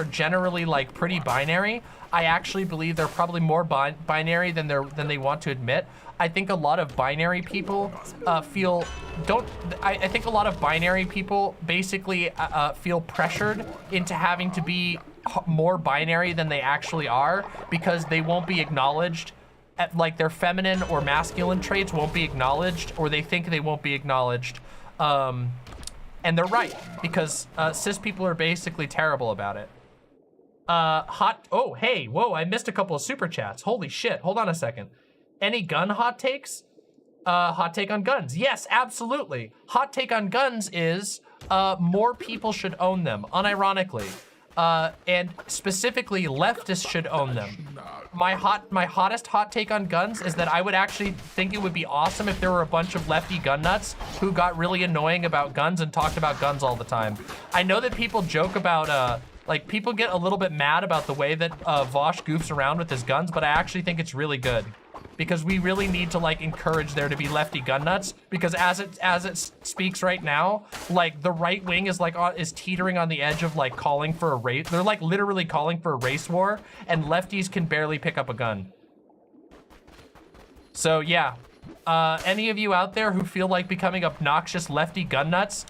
generally like pretty binary, I actually believe they're probably more binary than they want to admit. I think a lot of binary people I think a lot of binary people basically feel pressured into having to be more binary than they actually are because they won't be acknowledged like their feminine or masculine traits won't be acknowledged, or they think they won't be acknowledged. And they're right, because cis people are basically terrible about it. Oh, hey, whoa, I missed a couple of super chats. Holy shit, hold on a second. Any gun hot takes? Hot take on guns. Yes, absolutely. Hot take on guns is more people should own them, unironically. And specifically, leftists should own them. My hottest hot take on guns is that I would actually think it would be awesome if there were a bunch of lefty gun nuts who got really annoying about guns and talked about guns all the time. I know that people joke about, like, people get a little bit mad about the way that Vosh goofs around with his guns, but I actually think it's really good. Because we really need to, like, encourage there to be lefty gun nuts, because as it speaks right now, like, the right wing is, like, is teetering on the edge of, like, calling for a race. They're, like, literally calling for a race war, and lefties can barely pick up a gun. So, yeah. Any of you out there who feel like becoming obnoxious lefty gun nuts,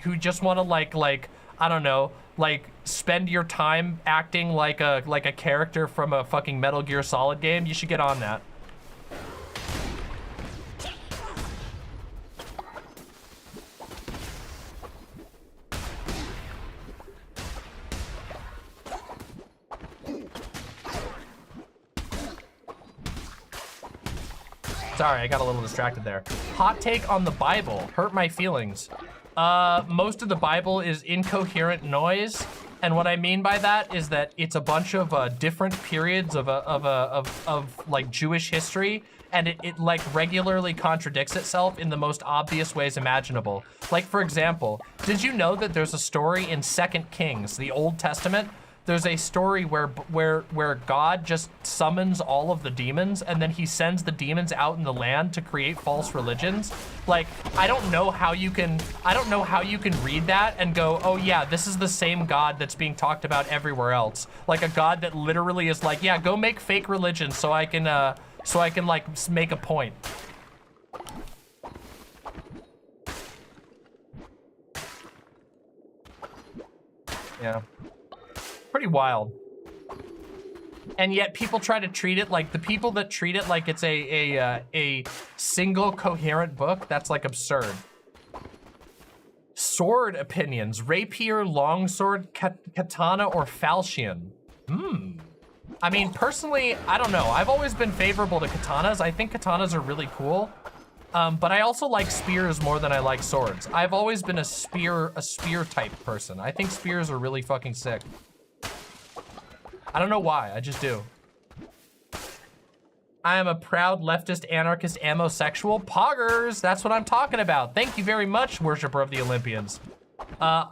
who just want to, like, I don't know, like, spend your time acting like a character from a fucking Metal Gear Solid game, you should get on that. Sorry, I got a little distracted there. Hot take on the Bible. Hurt my feelings. Most of the Bible is incoherent noise. And what I mean by that is that it's a bunch of different periods of like Jewish history, and it like regularly contradicts itself in the most obvious ways imaginable. Like, for example, did you know that there's a story in 2 Kings, the Old Testament? There's a story where God just summons all of the demons, and then he sends the demons out in the land to create false religions. Like, I don't know how you can read that and go, oh yeah, this is the same God that's being talked about everywhere else. Like a God that literally is like, yeah, go make fake religions so I can like make a point. Yeah. Pretty wild. And yet people try to treat it like, the people that treat it like it's a single coherent book, that's like absurd. Sword opinions: rapier, longsword, katana, or falchion. I mean, personally, I don't know. I've always been favorable to katanas. I think katanas are really cool. But I also like spears more than I like swords. I've always been a spear type person. I think spears are really fucking sick. I don't know why, I just do. I am a proud leftist, anarchist, amosexual. Poggers, that's what I'm talking about. Thank you very much, worshiper of the Olympians. I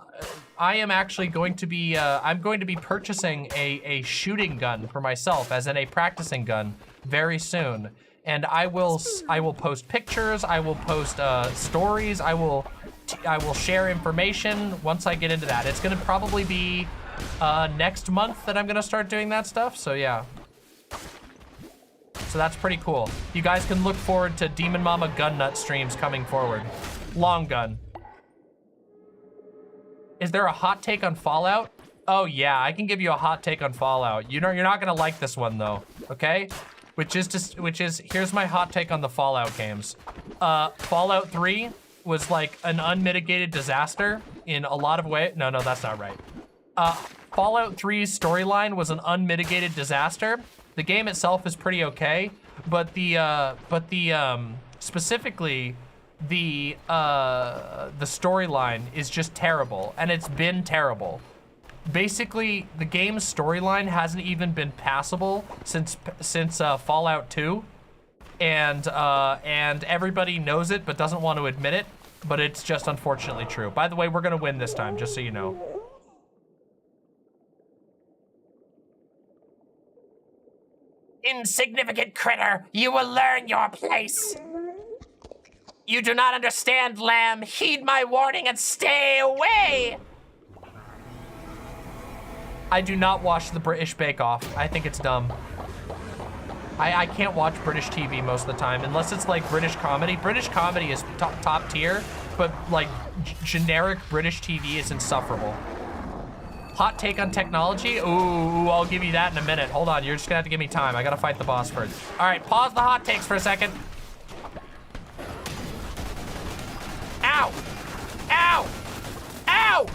am actually going to be, I'm going to be purchasing a shooting gun for myself, as in a practicing gun, very soon. And I will post pictures, I will post stories, I will share information once I get into that. It's gonna probably be next month that I'm gonna start doing that stuff, so yeah. So that's pretty cool. You guys can look forward to Demon Mama gun nut streams coming forward. Long gun. Is there a hot take on Fallout? Oh yeah, I can give you a hot take on Fallout. You know, you're not gonna like this one though, okay? Which is, here's my hot take on the Fallout games. Fallout 3 was like an unmitigated disaster in a lot of ways. No, that's not right. Fallout 3's storyline was an unmitigated disaster. The game itself is pretty okay, but specifically the storyline is just terrible, and it's been terrible. Basically, the game's storyline hasn't even been passable since Fallout 2, and everybody knows it but doesn't want to admit it, but it's just unfortunately true. By the way, we're gonna win this time, just so you know. Insignificant critter, you will learn your place. You do not understand, lamb. Heed my warning and stay away. I do not watch the British Bake Off. I think it's dumb. I can't watch British TV most of the time, unless it's like British comedy. British comedy is top tier, but like generic British TV is insufferable. Hot take on technology? Ooh, I'll give you that in a minute. Hold on, you're just gonna have to give me time. I gotta fight the boss first. All right, pause the hot takes for a second. Ow! Ow! Ow!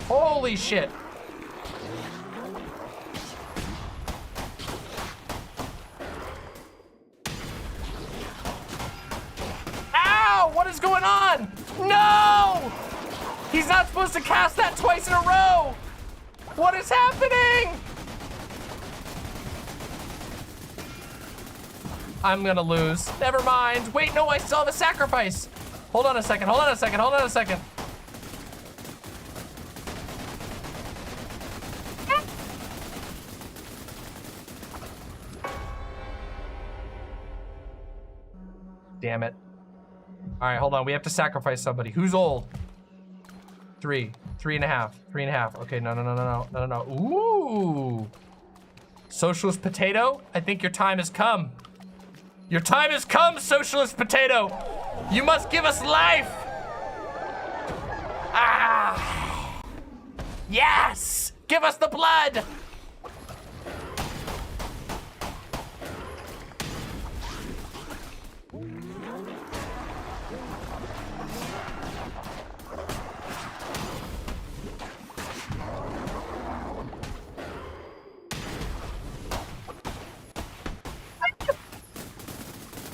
Holy shit. Ow! What is going on? No! He's not supposed to cast that twice in a row! What is happening? I'm gonna lose. Never mind. Wait, no, I still have a sacrifice. Hold on a second, hold on a second, hold on a second. Damn it. All right, hold on. We have to sacrifice somebody. Who's old? 3.5. 3.5. Okay, no. Ooh. Socialist potato? I think your time has come. Your time has come, socialist potato. You must give us life. Ah. Yes. Give us the blood.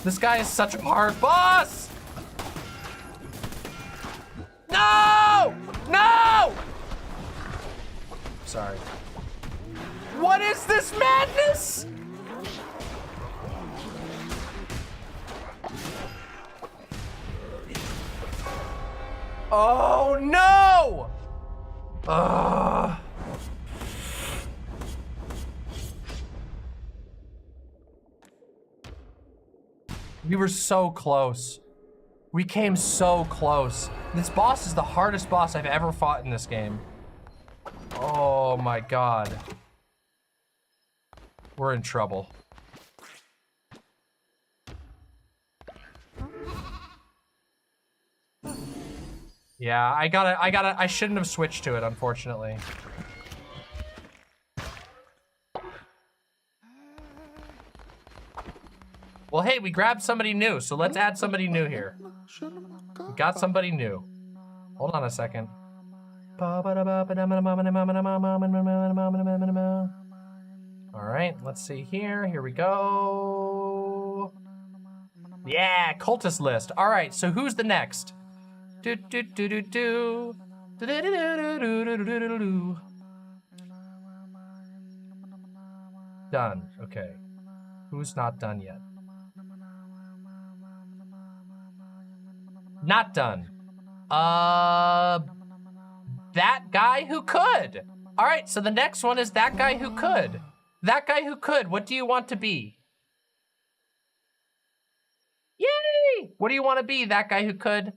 This guy is such a hard boss! No! No! Sorry. What is this madness? Oh no! Ugh. We were so close. We came so close. This boss is the hardest boss I've ever fought in this game. Oh my god. We're in trouble. Yeah, I shouldn't have switched to it, unfortunately. Well, hey, we grabbed somebody new, so let's add somebody new here. We got somebody new. Hold on a second. All right, let's see here. Here we go. Yeah, cultist list. All right, so who's the next? Done. Okay. Who's not done yet? Not done. That guy who could. All right, so the next one is that guy who could. That guy who could. What do you want to be? Yay! What do you want to be, that guy who could?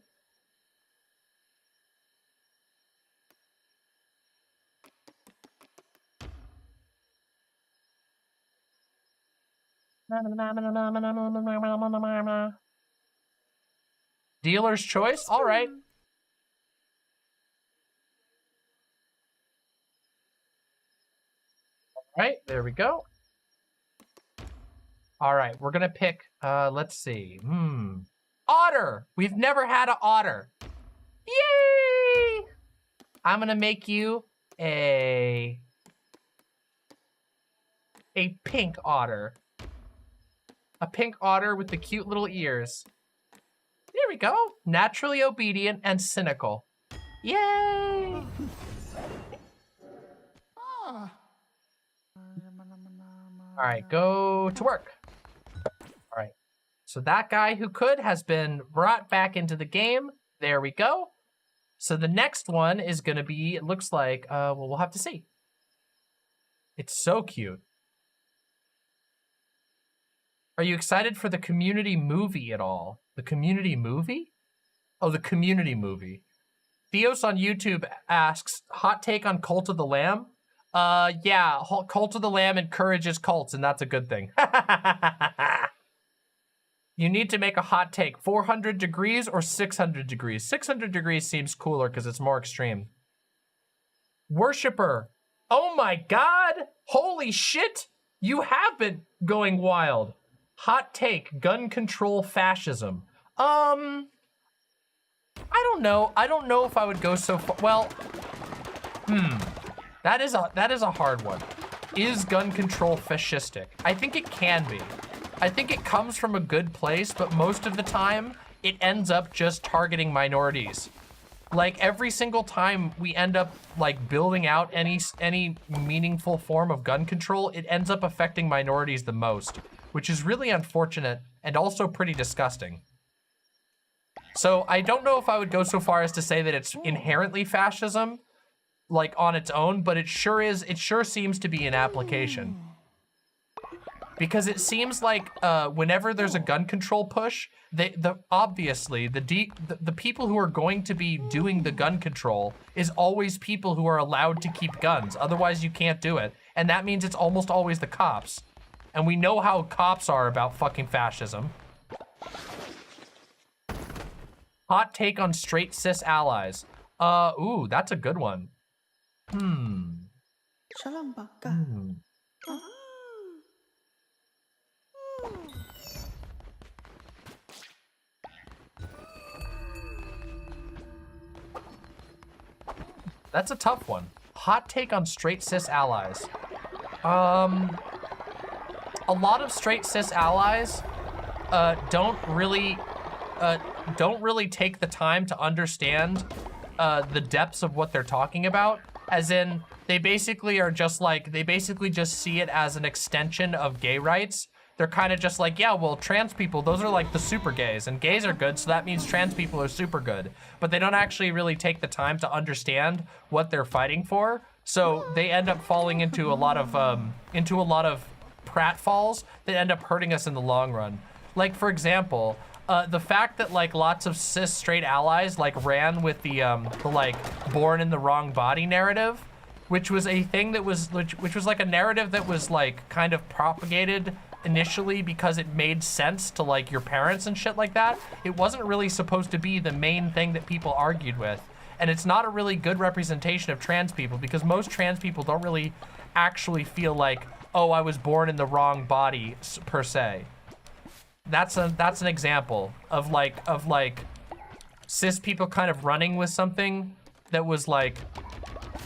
Dealer's choice? All right. All right, there we go. All right, we're gonna pick, let's see. Otter! We've never had an otter. Yay! I'm gonna make you a pink otter. A pink otter with the cute little ears. There we go. Naturally obedient and cynical. Yay! All right, go to work. All right. So that guy who could has been brought back into the game. There we go. So the next one is going to be, it looks like, well, we'll have to see. It's so cute. Are you excited for the community movie at all? The community movie? Oh, the Community movie. Theos on YouTube asks, hot take on Cult of the Lamb? Yeah, Cult of the Lamb encourages cults, and that's a good thing. You need to make a hot take. 400 degrees or 600 degrees? 600 degrees seems cooler because it's more extreme. Worshipper. Oh my God. Holy shit. You have been going wild. Hot take, gun control fascism. I don't know. I don't know if I would go so far. Well, that is a hard one. Is gun control fascistic? I think it can be. I think it comes from a good place, but most of the time it ends up just targeting minorities. Like every single time we end up like building out any meaningful form of gun control, it ends up affecting minorities the most, which is really unfortunate and also pretty disgusting. So I don't know if I would go so far as to say that it's inherently fascism, like on its own, but it sure is. It sure seems to be an application. Because it seems like whenever there's a gun control push, obviously the people who are going to be doing the gun control is always people who are allowed to keep guns. Otherwise, you can't do it, and that means it's almost always the cops. And we know how cops are about fucking fascism. Hot take on straight cis allies. Ooh, that's a good one. That's a tough one. Hot take on straight cis allies. A lot of straight cis allies don't really take the time to understand the depths of what they're talking about. As in, they basically are just like, they basically just see it as an extension of gay rights. They're kind of just like, yeah, well, trans people, those are like the super gays, and gays are good, so that means trans people are super good. But they don't actually really take the time to understand what they're fighting for. So they end up falling into a lot of pratfalls that end up hurting us in the long run. Like, for example, the fact that like lots of cis straight allies like ran with the like born in the wrong body narrative, which was a thing that was, which was like a narrative that was like kind of propagated initially because it made sense to like your parents and shit like that. It wasn't really supposed to be the main thing that people argued with. And it's not a really good representation of trans people because most trans people don't really actually feel like, oh, I was born in the wrong body per se. That's an example of like cis people kind of running with something that was like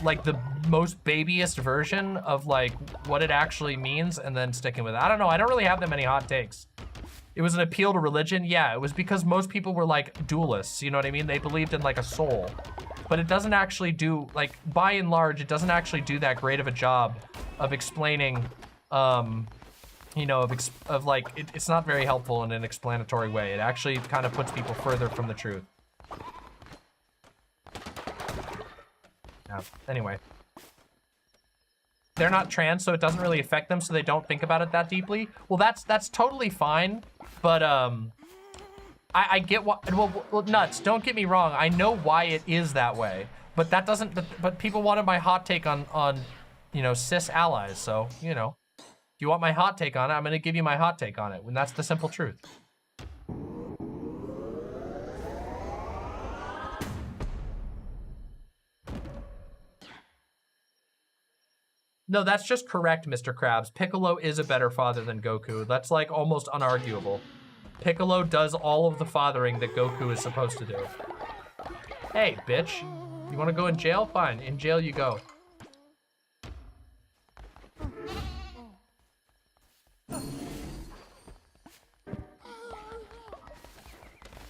the most babyest version of like what it actually means and then sticking with it. I don't know, I don't really have that many hot takes. It was an appeal to religion. Yeah, it was because most people were like dualists, you know what I mean? They believed in like a soul, but it doesn't actually do, like by and large, it doesn't actually do that great of a job of explaining, you know, of like, it's not very helpful in an explanatory way. It actually kind of puts people further from the truth. Anyway, they're not trans, so it doesn't really affect them, so they don't think about it that deeply. Well, that's totally fine, but I get what, well, nuts, don't get me wrong, I know why it is that way, but that doesn't, but people wanted my hot take on you know, cis allies, so, you know, if you want my hot take on it, I'm gonna give you my hot take on it, and that's the simple truth. No, that's just correct, Mr. Krabs. Piccolo is a better father than Goku. That's like almost unarguable. Piccolo does all of the fathering that Goku is supposed to do. Hey, bitch. You want to go in jail? Fine. In jail you go.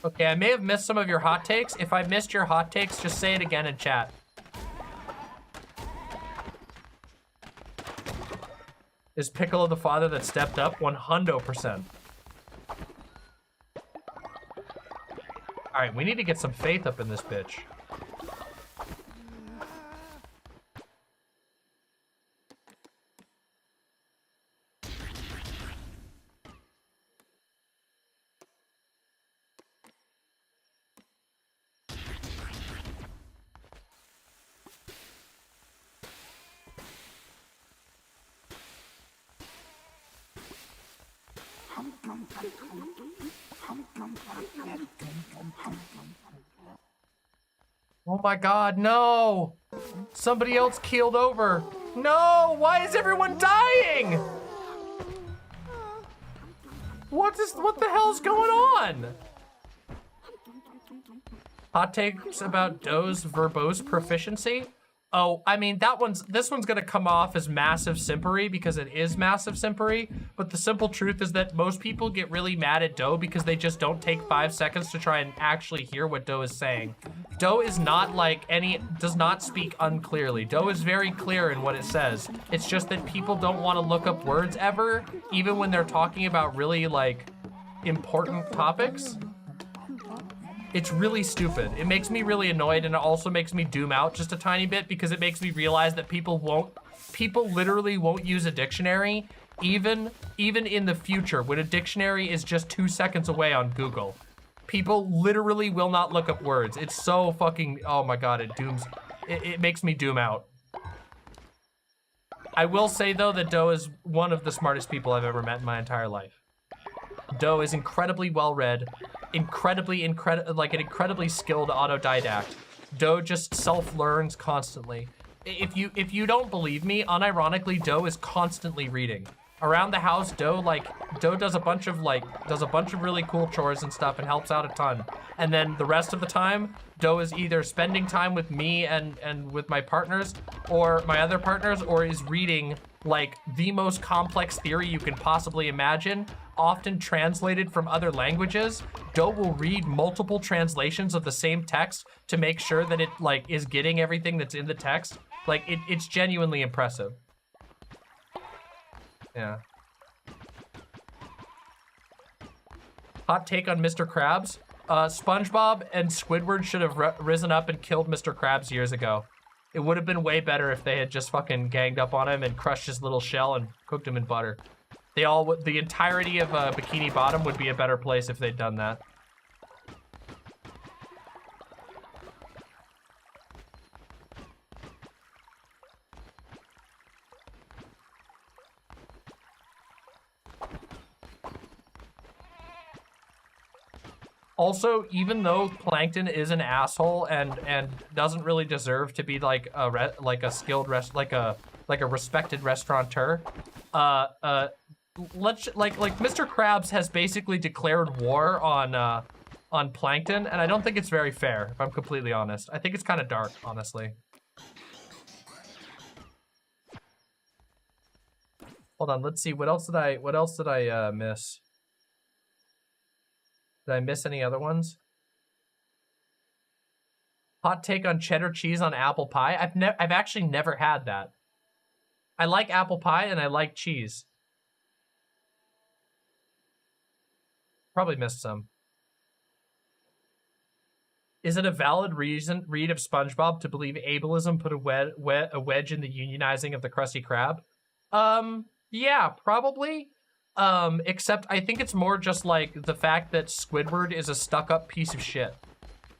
Okay, I may have missed some of your hot takes. If I missed your hot takes, just say it again in chat. Is Piccolo the father that stepped up? 100%. All right, we need to get some faith up in this bitch. Oh my god, no! Somebody else keeled over. No! Why is everyone dying? What the hell's going on? Hot takes about Doe's verbose proficiency? Oh, I mean, this one's gonna come off as massive simpery because it is massive simpery, but the simple truth is that most people get really mad at Doe because they just don't take 5 seconds to try and actually hear what Doe is saying. Doe is not like does not speak unclearly. Doe is very clear in what it says. It's just that people don't want to look up words ever, even when they're talking about really like important topics. It's really stupid. It makes me really annoyed, and it also makes me doom out just a tiny bit because it makes me realize that people literally won't use a dictionary even in the future when a dictionary is just 2 seconds away on Google. People literally will not look up words. It's so fucking, oh my god, it makes me doom out. I will say though that Doe is one of the smartest people I've ever met in my entire life. Doe is incredibly well-read, incredibly skilled autodidact. Doe just self-learns constantly. If you don't believe me, unironically, Doe is constantly reading. Around the house, Doe does a bunch of really cool chores and stuff and helps out a ton. And then the rest of the time, Doe is either spending time with me and with my partners or my other partners, or is reading like the most complex theory you can possibly imagine, often translated from other languages. Doe will read multiple translations of the same text to make sure that it like is getting everything that's in the text. Like it's genuinely impressive. Yeah. Hot take on Mr. Krabs. SpongeBob and Squidward should have risen up and killed Mr. Krabs years ago. It would have been way better if they had just fucking ganged up on him and crushed his little shell and cooked him in butter. The entirety of Bikini Bottom would be a better place if they'd done that. Also, even though Plankton is an asshole and doesn't really deserve to be like a skilled respected restaurateur, Mr. Krabs has basically declared war on Plankton, and I don't think it's very fair, if I'm completely honest. I think it's kind of dark, honestly. Hold on, let's see. What else did I miss? Did I miss any other ones? Hot take on cheddar cheese on apple pie. I've actually never had that. I like apple pie and I like cheese. Probably missed some. Is it a valid read of SpongeBob to believe ableism put a wedge in the unionizing of the Krusty Krab? Yeah, probably. Except I think it's more just like the fact that Squidward is a stuck-up piece of shit.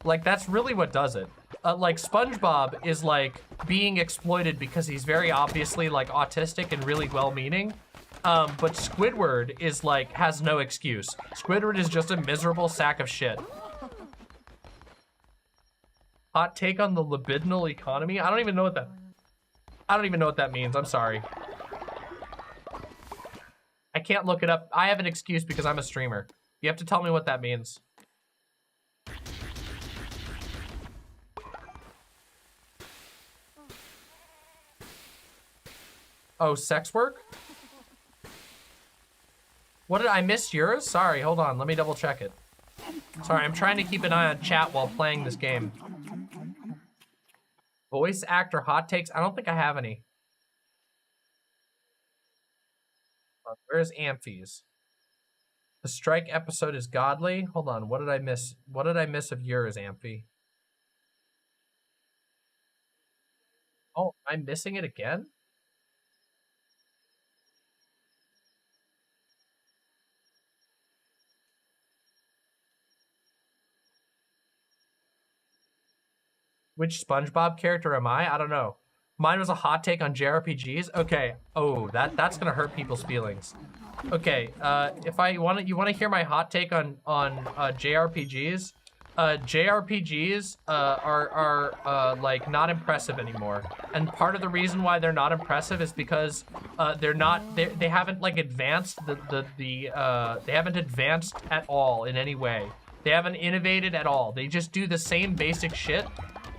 Like, that's really what does it. Like, SpongeBob is like being exploited because he's very obviously like autistic and really well-meaning. But Squidward is like, has no excuse. Squidward is just a miserable sack of shit. Hot take on the libidinal economy? I don't even know what that means. I'm sorry. I can't look it up. I have an excuse because I'm a streamer. You have to tell me what that means. Oh, sex work? What did I miss yours? Sorry, hold on. Let me double check it. Sorry, I'm trying to keep an eye on chat while playing this game. Voice actor hot takes? I don't think I have any. Where's Amphies? The strike episode is godly. Hold on, what did I miss? What did I miss of yours, Amphi? Oh, I'm missing it again? Which SpongeBob character am I? I don't know. Mine was a hot take on JRPGs. Okay. Oh, that's gonna hurt people's feelings. Okay. If you want to hear my hot take on JRPGs, JRPGs are like not impressive anymore. And part of the reason why they're not impressive is because they haven't like advanced they haven't advanced at all in any way. They haven't innovated at all. They just do the same basic shit.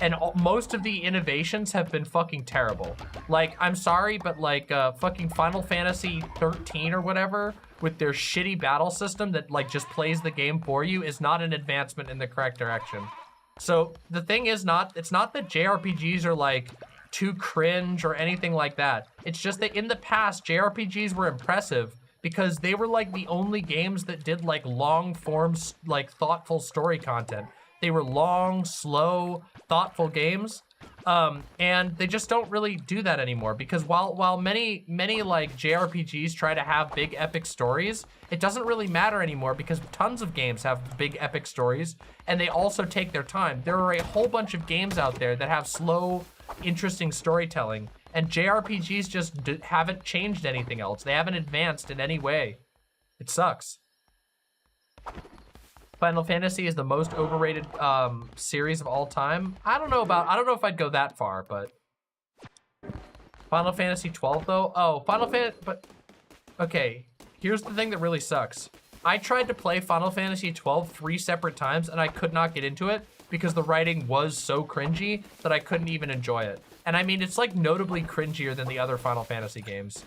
And most of the innovations have been fucking terrible. Like, I'm sorry, but like fucking Final Fantasy 13 or whatever with their shitty battle system that like just plays the game for you is not an advancement in the correct direction. So the thing is it's not that JRPGs are like too cringe or anything like that. It's just that in the past, JRPGs were impressive because they were like the only games that did like long forms, like thoughtful story content. They were long, slow, thoughtful games, and they just don't really do that anymore because while many like JRPGs try to have big epic stories, it doesn't really matter anymore because tons of games have big epic stories and they also take their time. There are a whole bunch of games out there that have slow, interesting storytelling, and JRPGs just haven't changed anything else. They haven't advanced in any way. It sucks. Final Fantasy is the most overrated series of all time. I don't know if I'd go that far, but Final Fantasy 12 though. Oh, but okay. Here's the thing that really sucks. I tried to play Final Fantasy 12 3 separate times and I could not get into it because the writing was so cringy that I couldn't even enjoy it. And I mean, it's like notably cringier than the other Final Fantasy games.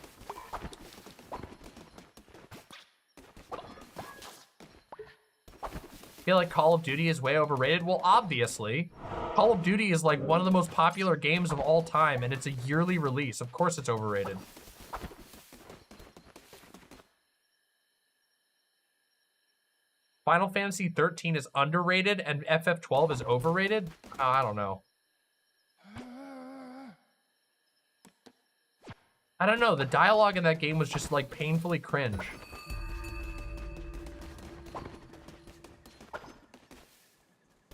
Feel like Call of Duty is way overrated? Well, obviously. Call of Duty is like one of the most popular games of all time, and it's a yearly release. Of course it's overrated. Final Fantasy 13 is underrated and FF12 is overrated? I don't know. I don't know. The dialogue in that game was just like painfully cringe.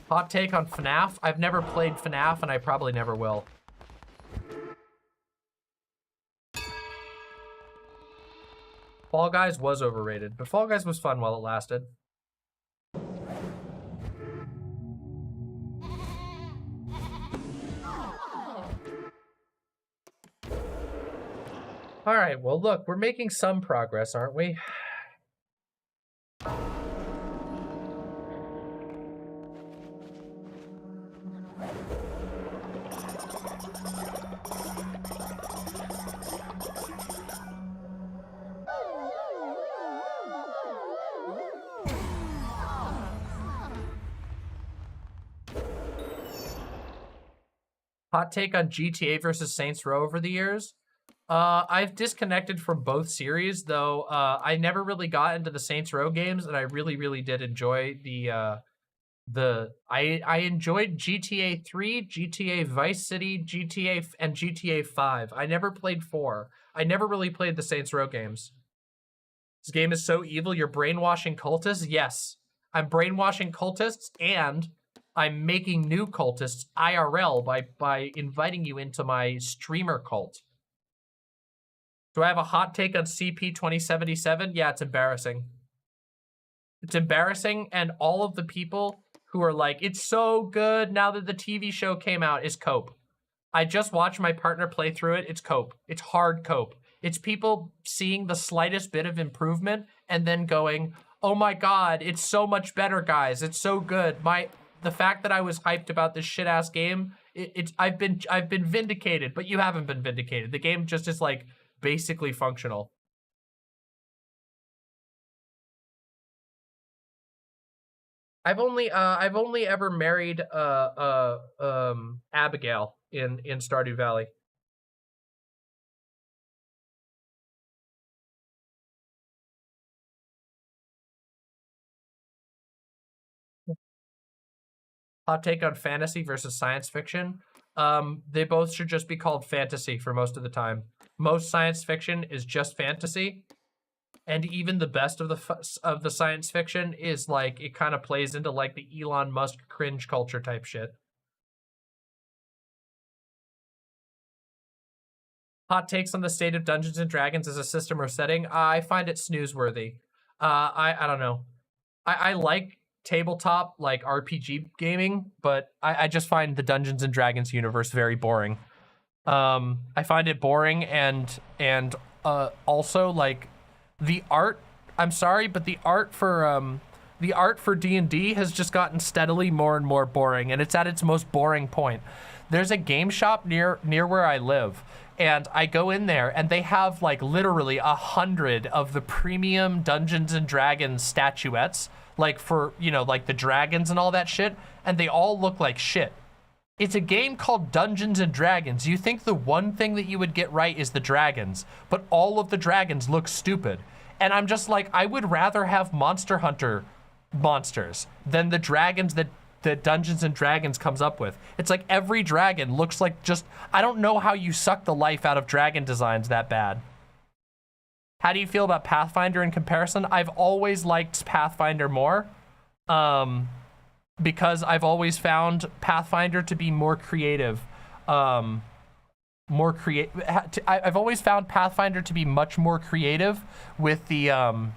Hot take on FNAF. I've never played FNAF and I probably never will. Fall Guys was overrated, but Fall Guys was fun while it lasted. All right, well, look, we're making some progress, aren't we? Hot take on GTA versus Saints Row over the years. I've disconnected from both series, though. I never really got into the Saints Row games, and I really did enjoy I enjoyed GTA 3, GTA Vice City, and GTA 5. I never played 4. I never really played the Saints Row games. This game is so evil, you're brainwashing cultists? Yes. I'm brainwashing cultists, and I'm making new cultists IRL by inviting you into my streamer cult. Do I have a hot take on CP 2077? Yeah, it's embarrassing. It's embarrassing, and all of the people who are like, it's so good now that the TV show came out, is cope. I just watched my partner play through it. It's cope. It's hard cope. It's people seeing the slightest bit of improvement and then going, oh my god, it's so much better, guys. It's so good. The fact that I was hyped about this shit-ass game, I've been vindicated, but you haven't been vindicated. The game just is like basically functional. I've only ever married Abigail in Stardew Valley. Hot take on fantasy versus science fiction. They both should just be called fantasy for most of the time. Most science fiction is just fantasy, and even the best of the science fiction is like it kind of plays into like the Elon Musk cringe culture type shit. Hot takes on the state of Dungeons and Dragons as a system or setting. I find it snoozeworthy. I don't know. I like tabletop, like RPG gaming, but I just find the Dungeons and Dragons universe very boring. I find it boring and also like the art. I'm sorry, but the art for D&D has just gotten steadily more and more boring, and it's at its most boring point. There's a game shop near where I live, and I go in there and they have like literally 100 of the premium Dungeons and Dragons statuettes, like for, you know, like the dragons and all that shit, and they all look like shit. It's a game called Dungeons and Dragons. You think the one thing that you would get right is the dragons, but all of the dragons look stupid. And I'm just like, I would rather have Monster Hunter monsters than the dragons that Dungeons and Dragons comes up with. It's like every dragon looks like just, I don't know how you suck the life out of dragon designs that bad. How do you feel about Pathfinder in comparison? I've always liked Pathfinder more, because I've always found Pathfinder to be more creative. I've always found Pathfinder to be much more creative with the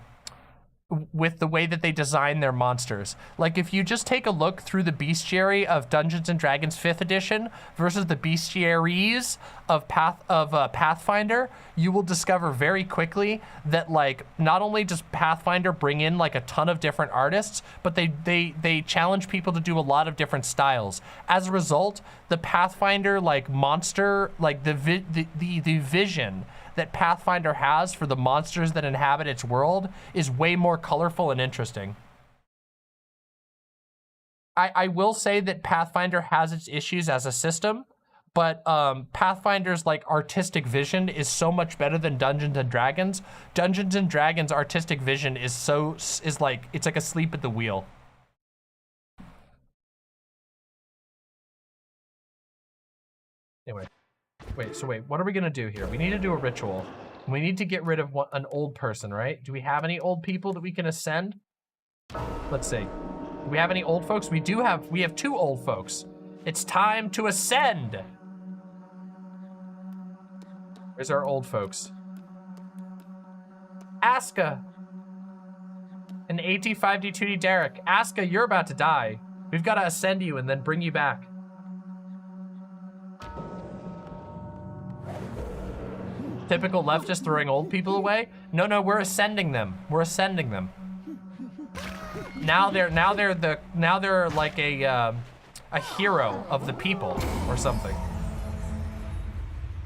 way that they design their monsters. Like if you just take a look through the bestiary of Dungeons and Dragons 5th edition versus the bestiaries of Pathfinder, you will discover very quickly that like not only does Pathfinder bring in like a ton of different artists, but they challenge people to do a lot of different styles. As a result, the Pathfinder like monster, like the vision that Pathfinder has for the monsters that inhabit its world is way more colorful and interesting. I will say that Pathfinder has its issues as a system, but Pathfinder's like artistic vision is so much better than Dungeons and Dragons. Dungeons and Dragons artistic vision is like, it's like a sleep at the wheel. Anyway. Wait, what are we gonna do here? We need to do a ritual. We need to get rid of an old person, right? Do we have any old people that we can ascend? Let's see. Do we have any old folks? We have 2 old folks. It's time to ascend. Where's our old folks? Aska. And AT5D2D Derek. Aska, you're about to die. We've got to ascend you and then bring you back. Typical leftist throwing old people away? No, we're ascending them. We're ascending them. Now they're like a hero of the people or something.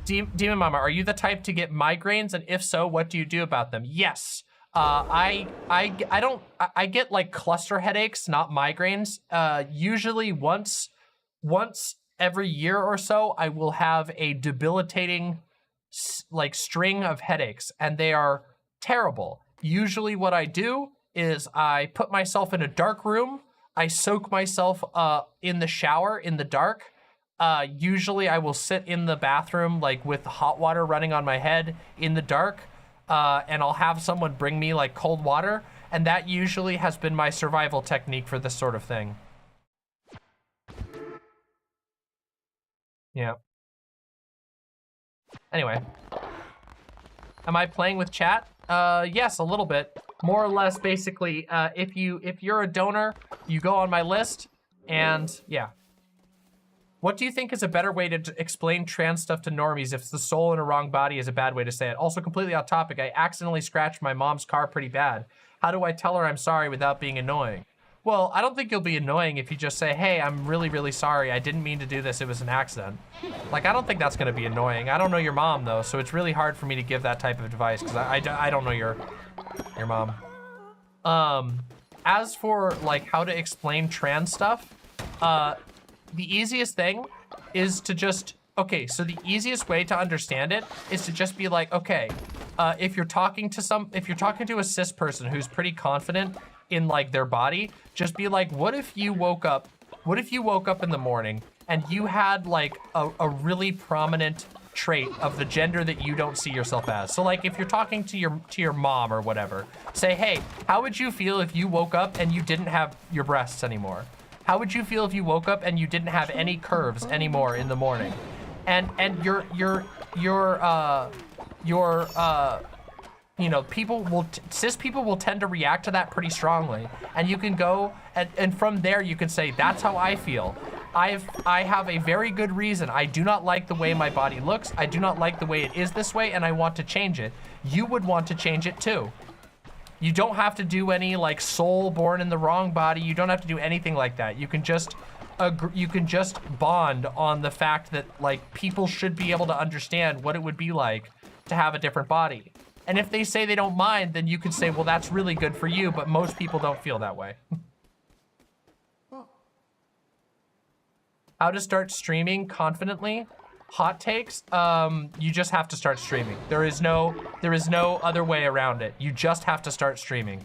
Demon Mama, are you the type to get migraines? And if so, what do you do about them? Yes. I get like cluster headaches, not migraines. Usually once every year or so, I will have a debilitating like string of headaches, and they are terrible. Usually what I do is I put myself in a dark room. I soak myself in the shower in the dark. Usually I will sit in the bathroom like with hot water running on my head in the dark, and I'll have someone bring me like cold water, and that usually has been my survival technique for this sort of thing. Yeah. Anyway, am I playing with chat? Yes, a little bit. More or less, basically, if you're a donor, you go on my list, and yeah. What do you think is a better way to explain trans stuff to normies if the soul in a wrong body is a bad way to say it? Also, completely off topic, I accidentally scratched my mom's car pretty bad. How do I tell her I'm sorry without being annoying? Well, I don't think you'll be annoying if you just say, hey, I'm really, really sorry. I didn't mean to do this. It was an accident. Like, I don't think that's going to be annoying. I don't know your mom, though, so it's really hard for me to give that type of advice because I don't know your mom. As for, like, how to explain trans stuff, the easiest thing is to just, okay, so the easiest way to understand it is to just be like, okay, if you're talking to a cis person who's pretty confident in like their body, just be like, what if you woke up in the morning and you had like a really prominent trait of the gender that you don't see yourself as? So like if you're talking to your mom or whatever, say, hey, how would you feel if you woke up and you didn't have your breasts anymore? How would you feel if you woke up and you didn't have any curves anymore in the morning? And you know, cis people will tend to react to that pretty strongly. And you can go, and from there you can say, that's how I feel. I have a very good reason. I do not like the way my body looks. I do not like the way it is this way, and I want to change it. You would want to change it too. You don't have to do any like soul born in the wrong body. You don't have to do anything like that. You can just bond on the fact that like people should be able to understand what it would be like to have a different body. And if they say they don't mind, then you can say, well, that's really good for you, but most people don't feel that way. How to start streaming confidently? Hot takes, you just have to start streaming. There is no other way around it. You just have to start streaming.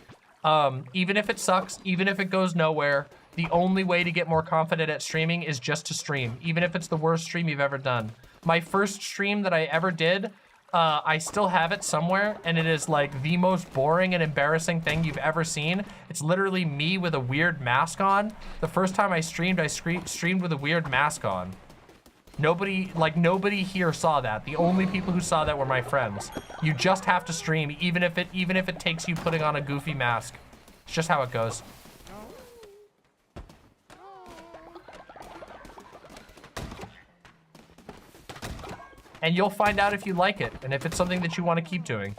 Even if it sucks, even if it goes nowhere, the only way to get more confident at streaming is just to stream, even if it's the worst stream you've ever done. My first stream that I ever did, I still have it somewhere, and it is like the most boring and embarrassing thing you've ever seen. It's literally me with a weird mask on. The first time I streamed with a weird mask on. Nobody here saw that. The only people who saw that were my friends. You just have to stream, even if it takes you putting on a goofy mask. It's just how it goes. And you'll find out if you like it, and if it's something that you want to keep doing.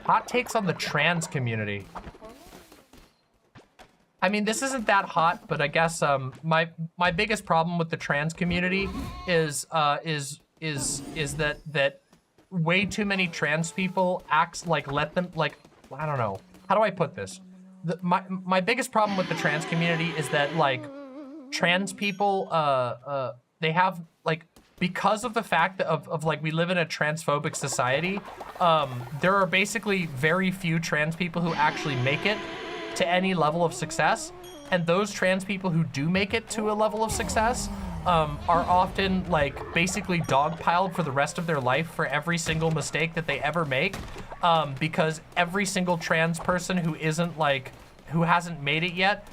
Hot takes on the trans community. I mean, this isn't that hot, but I guess my biggest problem with the trans community is that way too many trans people I don't know. How do I put this? My biggest problem with the trans community is that like trans people they have like, because of the fact of like we live in a transphobic society, there are basically very few trans people who actually make it to any level of success, and those trans people who do make it to a level of success are often like basically dogpiled for the rest of their life for every single mistake that they ever make, because every single trans person who hasn't made it yet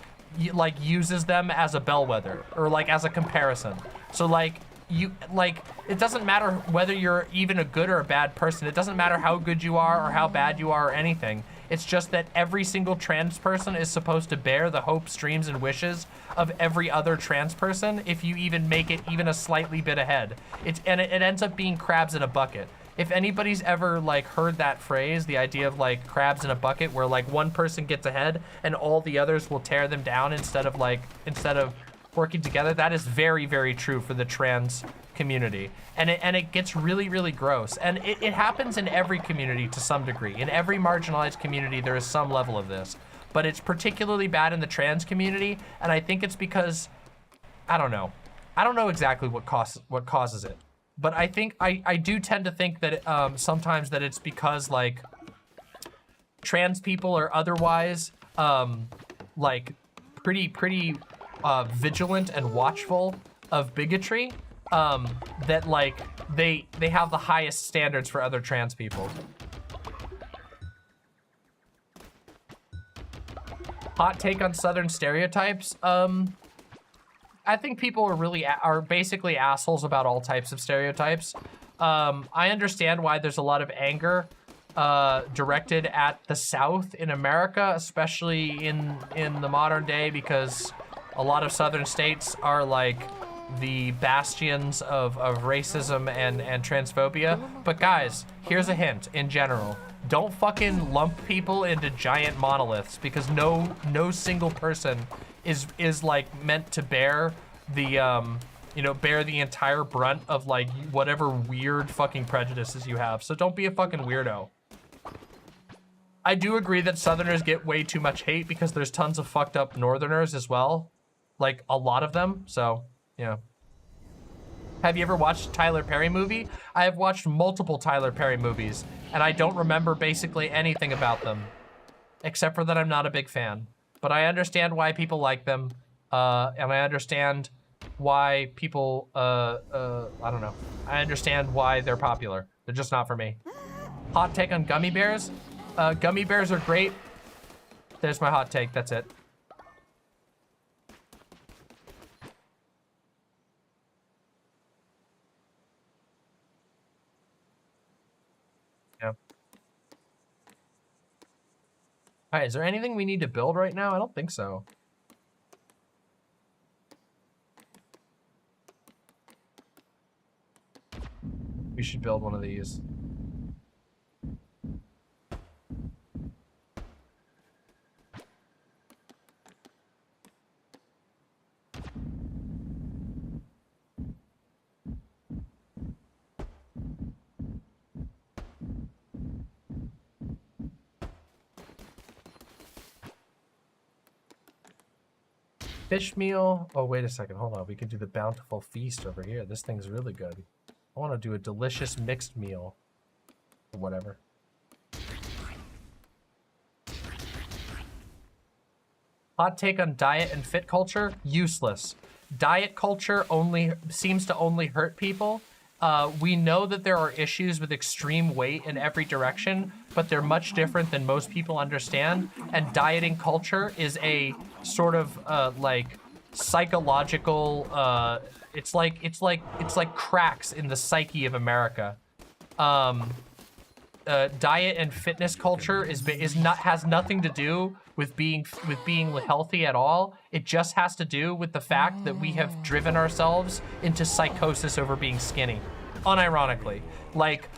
uses them as a bellwether or like as a comparison. So like it doesn't matter whether you're even a good or a bad person. It doesn't matter how good you are or how bad you are or anything. It's just that every single trans person is supposed to bear the hopes, dreams, and wishes of every other trans person if you even make it even a slightly bit ahead. It ends up being crabs in a bucket. If anybody's ever like heard that phrase, the idea of like crabs in a bucket, where like one person gets ahead and all the others will tear them down instead of working together, that is very, very true for the trans community. And it gets really, really gross. And it happens in every community to some degree. In every marginalized community, there is some level of this. But it's particularly bad in the trans community, and I think it's because, I don't know. I don't know exactly what causes it. But I think, I do tend to think that sometimes that it's because like trans people are otherwise like pretty vigilant and watchful of bigotry, that like they have the highest standards for other trans people. Hot take on Southern stereotypes. I think people are basically assholes about all types of stereotypes. I understand why there's a lot of anger directed at the South in America, especially in the modern day, because a lot of Southern states are like the bastions of racism and transphobia. But guys, here's a hint in general. Don't fucking lump people into giant monoliths, because no single person is like meant to bear the bear the entire brunt of like whatever weird fucking prejudices you have. So don't be a fucking weirdo. I do agree that Southerners get way too much hate because there's tons of fucked up Northerners as well. Like a lot of them, so yeah. Have you ever watched a Tyler Perry movie? I have watched multiple Tyler Perry movies, and I don't remember basically anything about them, except for that I'm not a big fan. But I understand why people like them, and I understand why people, I don't know. I understand why they're popular. They're just not for me. Hot take on gummy bears? Gummy bears are great. There's my hot take, that's it. Yeah. All right, is there anything we need to build right now? I don't think so. We should build one of these. Fish meal. Oh, wait a second. Hold on. We could do the bountiful feast over here. This thing's really good. I want to do a delicious mixed meal. Or whatever. Hot take on diet and fit culture? Useless. Diet culture seems to only hurt people. We know that there are issues with extreme weight in every direction, but they're much different than most people understand. And dieting culture is a sort of like psychological. It's like cracks in the psyche of America. Diet and fitness culture has nothing to do with being healthy at all. It just has to do with the fact that we have driven ourselves into psychosis over being skinny. Unironically, like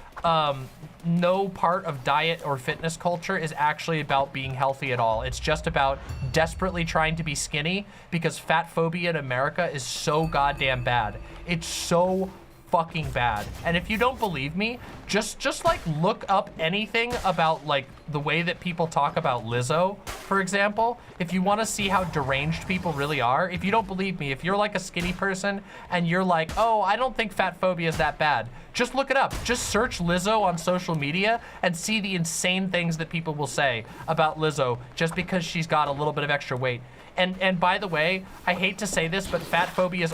no part of diet or fitness culture is actually about being healthy at all. It's just about desperately trying to be skinny because fat phobia in America is so goddamn bad. It's so fucking bad. And if you don't believe me, just like look up anything about like the way that people talk about Lizzo, for example. If you want to see how deranged people really are, if you don't believe me, if you're like a skinny person and you're like, oh, I don't think fat phobia is that bad, just look it up. Just search Lizzo on social media and see the insane things that people will say about Lizzo just because she's got a little bit of extra weight. And by the way, I hate to say this, but fat phobia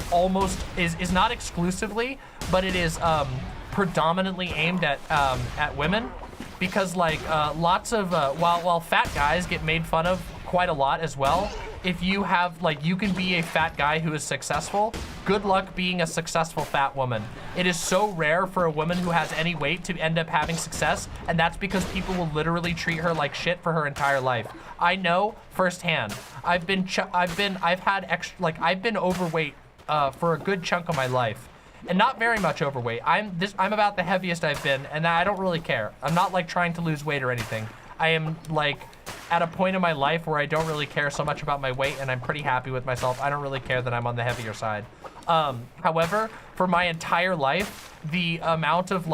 is not exclusively, but it is predominantly aimed at women, because like lots of while fat guys get made fun of quite a lot as well. If you have you can be a fat guy who is successful. Good luck being a successful fat woman. It is so rare for a woman who has any weight to end up having success, and that's because people will literally treat her like shit for her entire life. I know firsthand. I've been overweight for a good chunk of my life, and not very much overweight. I'm about the heaviest I've been, and I don't really care. I'm not like trying to lose weight or anything. I am like at a point in my life where I don't really care so much about my weight, and I'm pretty happy with myself. I don't really care that I'm on the heavier side. However, for my entire life, the amount of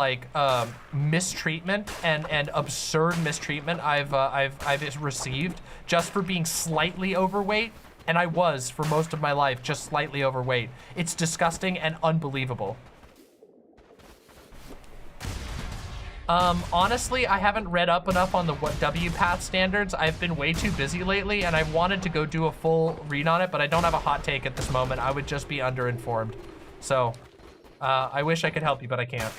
mistreatment and absurd mistreatment I've received just for being slightly overweight, and I was for most of my life just slightly overweight. It's disgusting and unbelievable. Honestly, I haven't read up enough on the WPATH standards. I've been way too busy lately, and I wanted to go do a full read on it, but I don't have a hot take at this moment. I would just be underinformed. So, I wish I could help you, but I can't.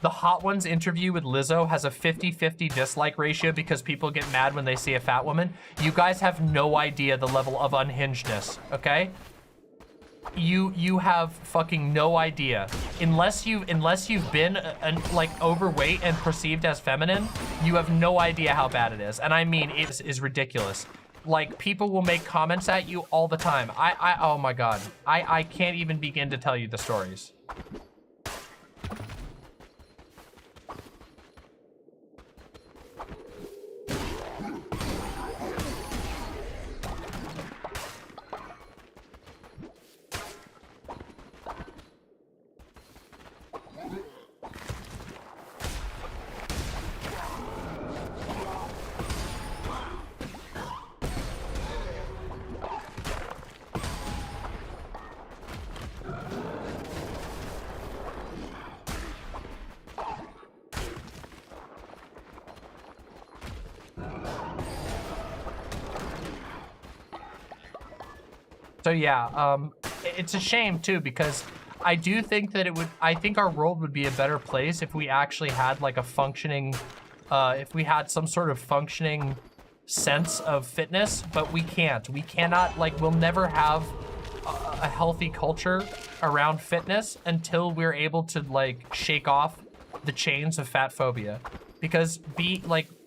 The Hot Ones interview with Lizzo has a 50-50 dislike ratio because people get mad when they see a fat woman. You guys have no idea the level of unhingedness, okay? You have fucking no idea. Unless you've been overweight and perceived as feminine, you have no idea how bad it is. And I mean, it is ridiculous. Like, people will make comments at you all the time. Oh my God. I can't even begin to tell you the stories. So yeah, it's a shame too, because I do think that I think our world would be a better place if we actually had like a functioning, if we had some sort of functioning sense of fitness, but we can't. We cannot, like, we'll never have a healthy culture around fitness until we're able to, like, shake off the chains of fat phobia. Because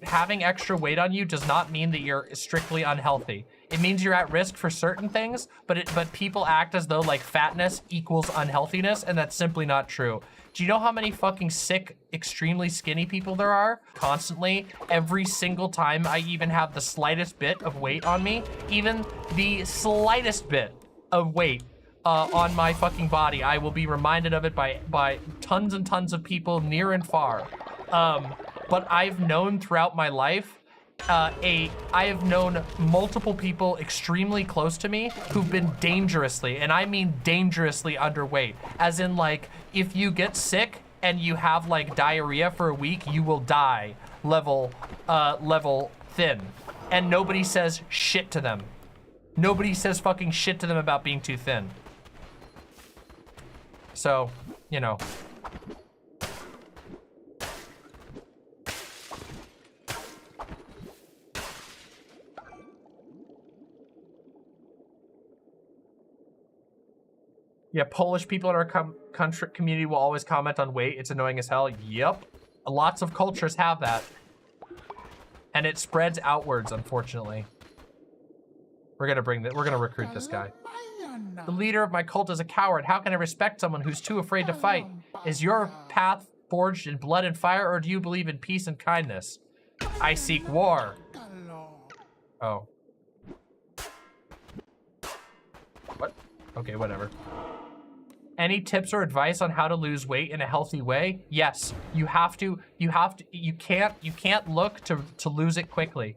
having extra weight on you does not mean that you're strictly unhealthy. It means you're at risk for certain things, but people act as though like fatness equals unhealthiness, and that's simply not true. Do you know how many fucking sick, extremely skinny people there are? Constantly, every single time I even have the slightest bit of weight on me, even the slightest bit of weight on my fucking body, I will be reminded of it by tons and tons of people near and far. But I've known throughout my life, I have known multiple people extremely close to me who've been dangerously, and I mean dangerously underweight. As in, like, if you get sick and you have like diarrhea for a week, you will die level thin. And nobody says shit to them. Nobody says fucking shit to them about being too thin. So, you know. Yeah, Polish people in our country community will always comment on weight. It's annoying as hell. Yep. Lots of cultures have that. And it spreads outwards, unfortunately. We're gonna recruit this guy. The leader of my cult is a coward. How can I respect someone who's too afraid to fight? Is your path forged in blood and fire, or do you believe in peace and kindness? I seek war. Oh. What? Okay, whatever. Any tips or advice on how to lose weight in a healthy way? Yes, you can't look to lose it quickly.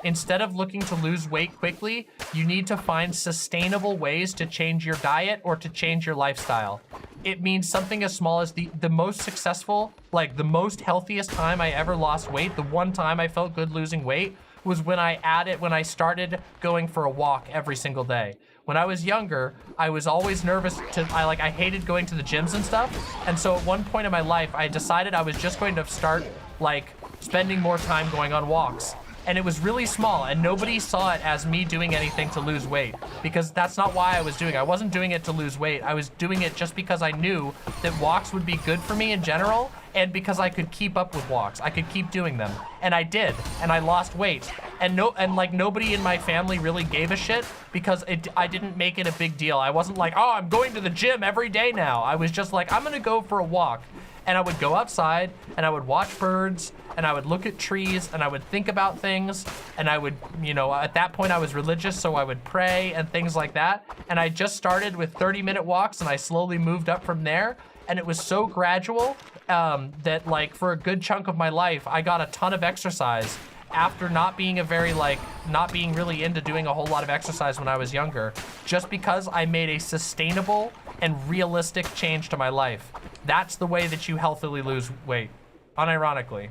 Instead of looking to lose weight quickly, you need to find sustainable ways to change your diet or to change your lifestyle. It means something as small as the most successful, like the most healthiest time I ever lost weight, the one time I felt good losing weight, was when I started going for a walk every single day. When I was younger, I was always nervous I hated going to the gyms and stuff. And so at one point in my life, I decided I was just going to start like spending more time going on walks. And it was really small, and nobody saw it as me doing anything to lose weight, because that's not why I was doing it. I wasn't doing it to lose weight. I was doing it just because I knew that walks would be good for me in general, and because I could keep up with walks. I could keep doing them. And I did, and I lost weight. And nobody in my family really gave a shit, because I didn't make it a big deal. I wasn't like, oh, I'm going to the gym every day now. I was just like, I'm gonna go for a walk. And I would go outside, and I would watch birds, and I would look at trees, and I would think about things, and I would, you know, at that point I was religious, so I would pray and things like that. And I just started with 30-minute walks, and I slowly moved up from there. And it was so gradual that, like, for a good chunk of my life, I got a ton of exercise after not being really into doing a whole lot of exercise when I was younger, just because I made a sustainable and realistic change to my life. That's the way that you healthily lose weight, unironically.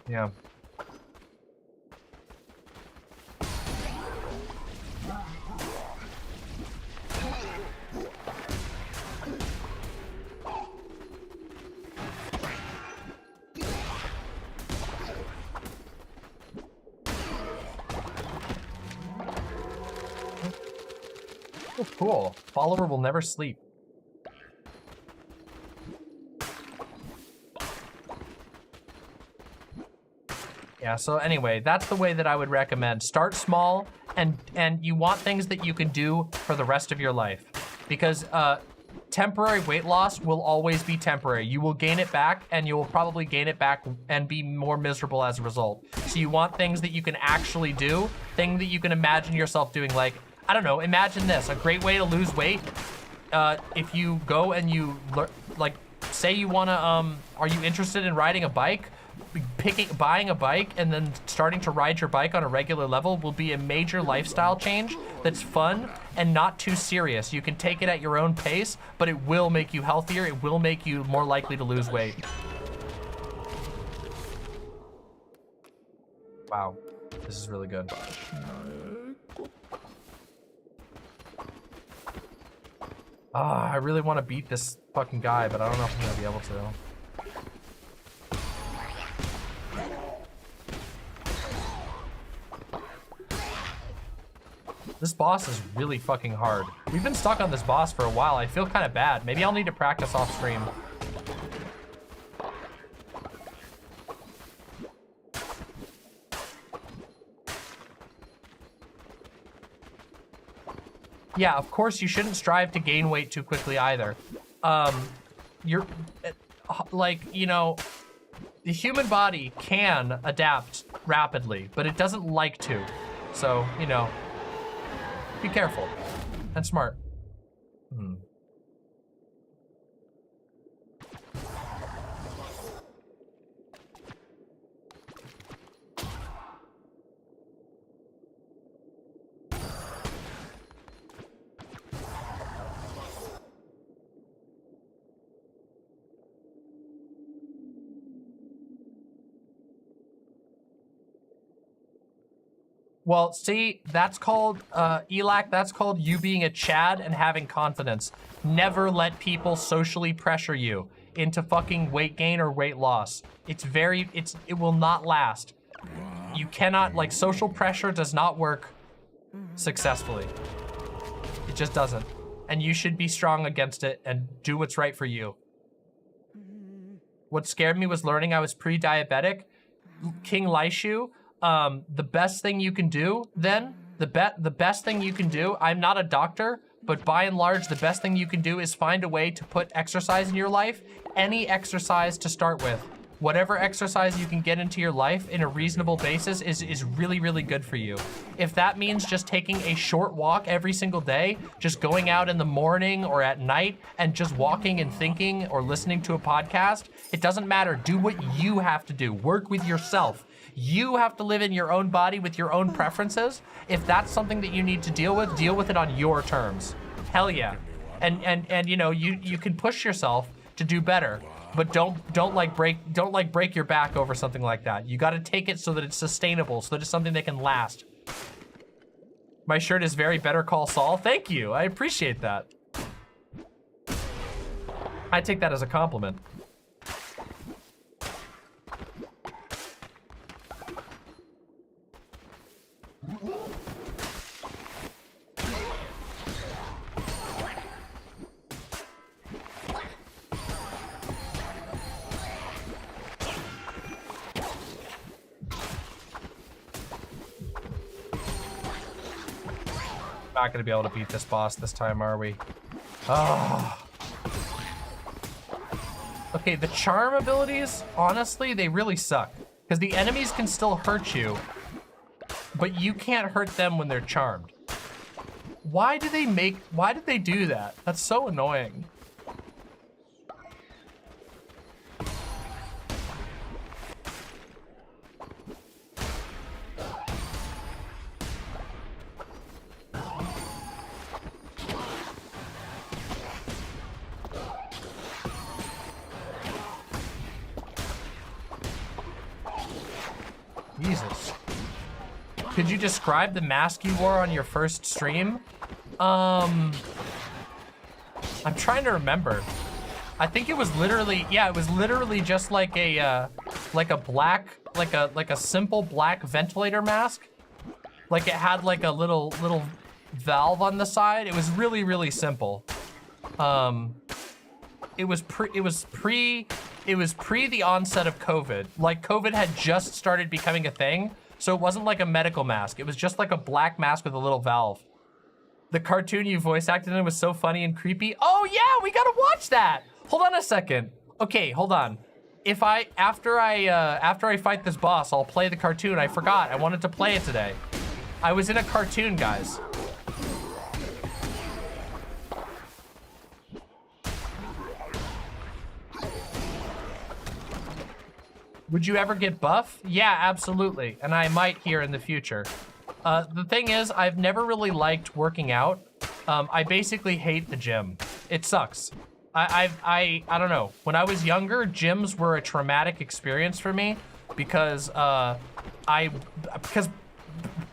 Yeah. Oh, cool. Follower will never sleep. Yeah, so anyway, that's the way that I would recommend. Start small, and you want things that you can do for the rest of your life. Because temporary weight loss will always be temporary. You will gain it back, and you will probably gain it back and be more miserable as a result. So you want things that you can actually do, things that you can imagine yourself doing. Like, I don't know, imagine this. A great way to lose weight, if you go and you, like, say you wanna, are you interested in riding a bike? Buying a bike and then starting to ride your bike on a regular level will be a major lifestyle change that's fun and not too serious. You can take it at your own pace, but it will make you healthier. It will make you more likely to lose weight. Wow, this is really good. I really want to beat this fucking guy, but I don't know if I'm gonna be able to. This boss is really fucking hard. We've been stuck on this boss for a while. I feel kind of bad. Maybe I'll need to practice off stream. Yeah, of course you shouldn't strive to gain weight too quickly either. You're like, you know, the human body can adapt rapidly, but it doesn't like to. So, you know, be careful and smart. Well, see, that's called, Elac, that's called you being a Chad and having confidence. Never let people socially pressure you into fucking weight gain or weight loss. It will not last. You cannot, like, social pressure does not work successfully. It just doesn't. And you should be strong against it and do what's right for you. What scared me was learning I was pre-diabetic. King Laishu. The best thing you can do then, the best thing you can do, I'm not a doctor, but by and large, the best thing you can do is find a way to put exercise in your life, any exercise to start with. Whatever exercise you can get into your life in a reasonable basis is really, really good for you. If that means just taking a short walk every single day, just going out in the morning or at night and just walking and thinking or listening to a podcast, it doesn't matter. Do what you have to do. Work with yourself. You have to live in your own body with your own preferences. If that's something that you need to deal with it on your terms. Hell yeah. And you know, you can push yourself to do better, but don't break your back over something like that. You got to take it so that it's sustainable, so that it's something that can last. My shirt is very Better Call Saul. Thank you. I appreciate that. I take that as a compliment. Not gonna be able to beat this boss this time, are we? Oh. Okay, the charm abilities, honestly, they really suck. Because the enemies can still hurt you, but you can't hurt them when they're charmed. Why did they do that? That's so annoying. Jesus. Could you describe the mask you wore on your first stream? I'm trying to remember. I think it was literally, yeah, it was literally just like a black, like a simple black ventilator mask. Like it had like a little valve on the side. It was really, really simple. It was pre the onset of COVID. Like COVID had just started becoming a thing. So it wasn't like a medical mask. It was just like a black mask with a little valve. The cartoon you voice acted in was so funny and creepy. Oh yeah, we gotta watch that. Hold on a second. Okay, hold on. If after I fight this boss, I'll play the cartoon. I forgot, I wanted to play it today. I was in a cartoon, guys. Would you ever get buff? Yeah, absolutely. And I might here in the future. The thing is, I've never really liked working out. I basically hate the gym. It sucks. I don't know. When I was younger, gyms were a traumatic experience for me because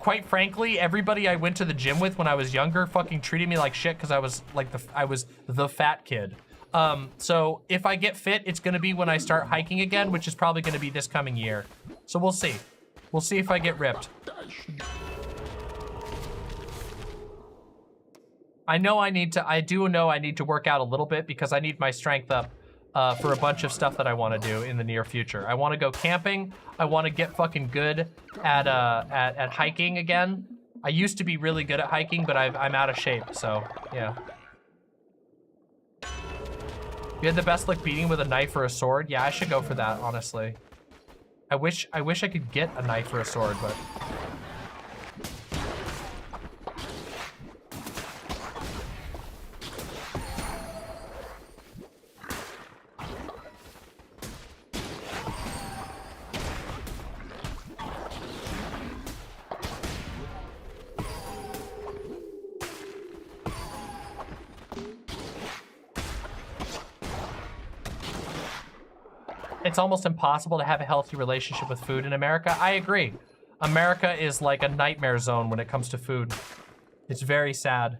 quite frankly, everybody I went to the gym with when I was younger fucking treated me like shit because I was like the fat kid. So if I get fit, it's gonna be when I start hiking again, which is probably gonna be this coming year. So we'll see. We'll see if I get ripped. I do know I need to work out a little bit because I need my strength up for a bunch of stuff that I want to do in the near future. I want to go camping. I want to get fucking good at hiking again. I used to be really good at hiking, but I'm out of shape, so yeah. You had the best luck beating with a knife or a sword? Yeah, I should go for that, honestly. I wish I could get a knife or a sword, but... It's almost impossible to have a healthy relationship with food in America. I agree. America is like a nightmare zone when it comes to food. It's very sad.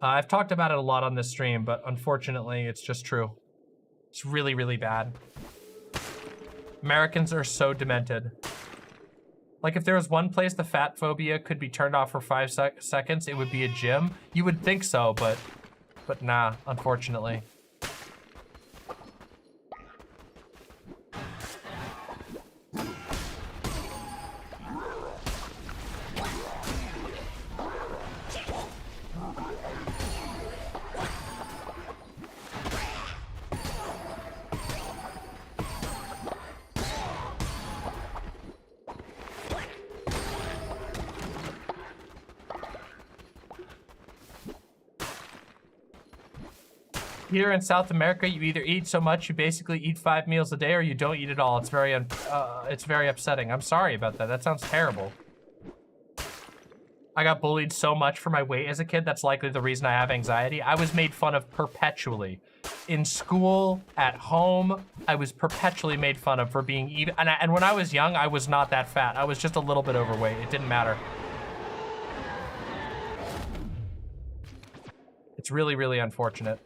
I've talked about it a lot on this stream, but unfortunately, it's just true. It's really, really bad. Americans are so demented. Like, if there was one place the fat phobia could be turned off for 5 seconds, it would be a gym. You would think so, but nah, unfortunately. Here in South America, you either eat so much you basically eat 5 meals a day, or you don't eat at all. It's very upsetting. I'm sorry about that. That sounds terrible. I got bullied so much for my weight as a kid. That's likely the reason I have anxiety. I was made fun of perpetually. In school, at home, I was perpetually made fun of for being even. And when I was young, I was not that fat. I was just a little bit overweight. It didn't matter. It's really, really unfortunate.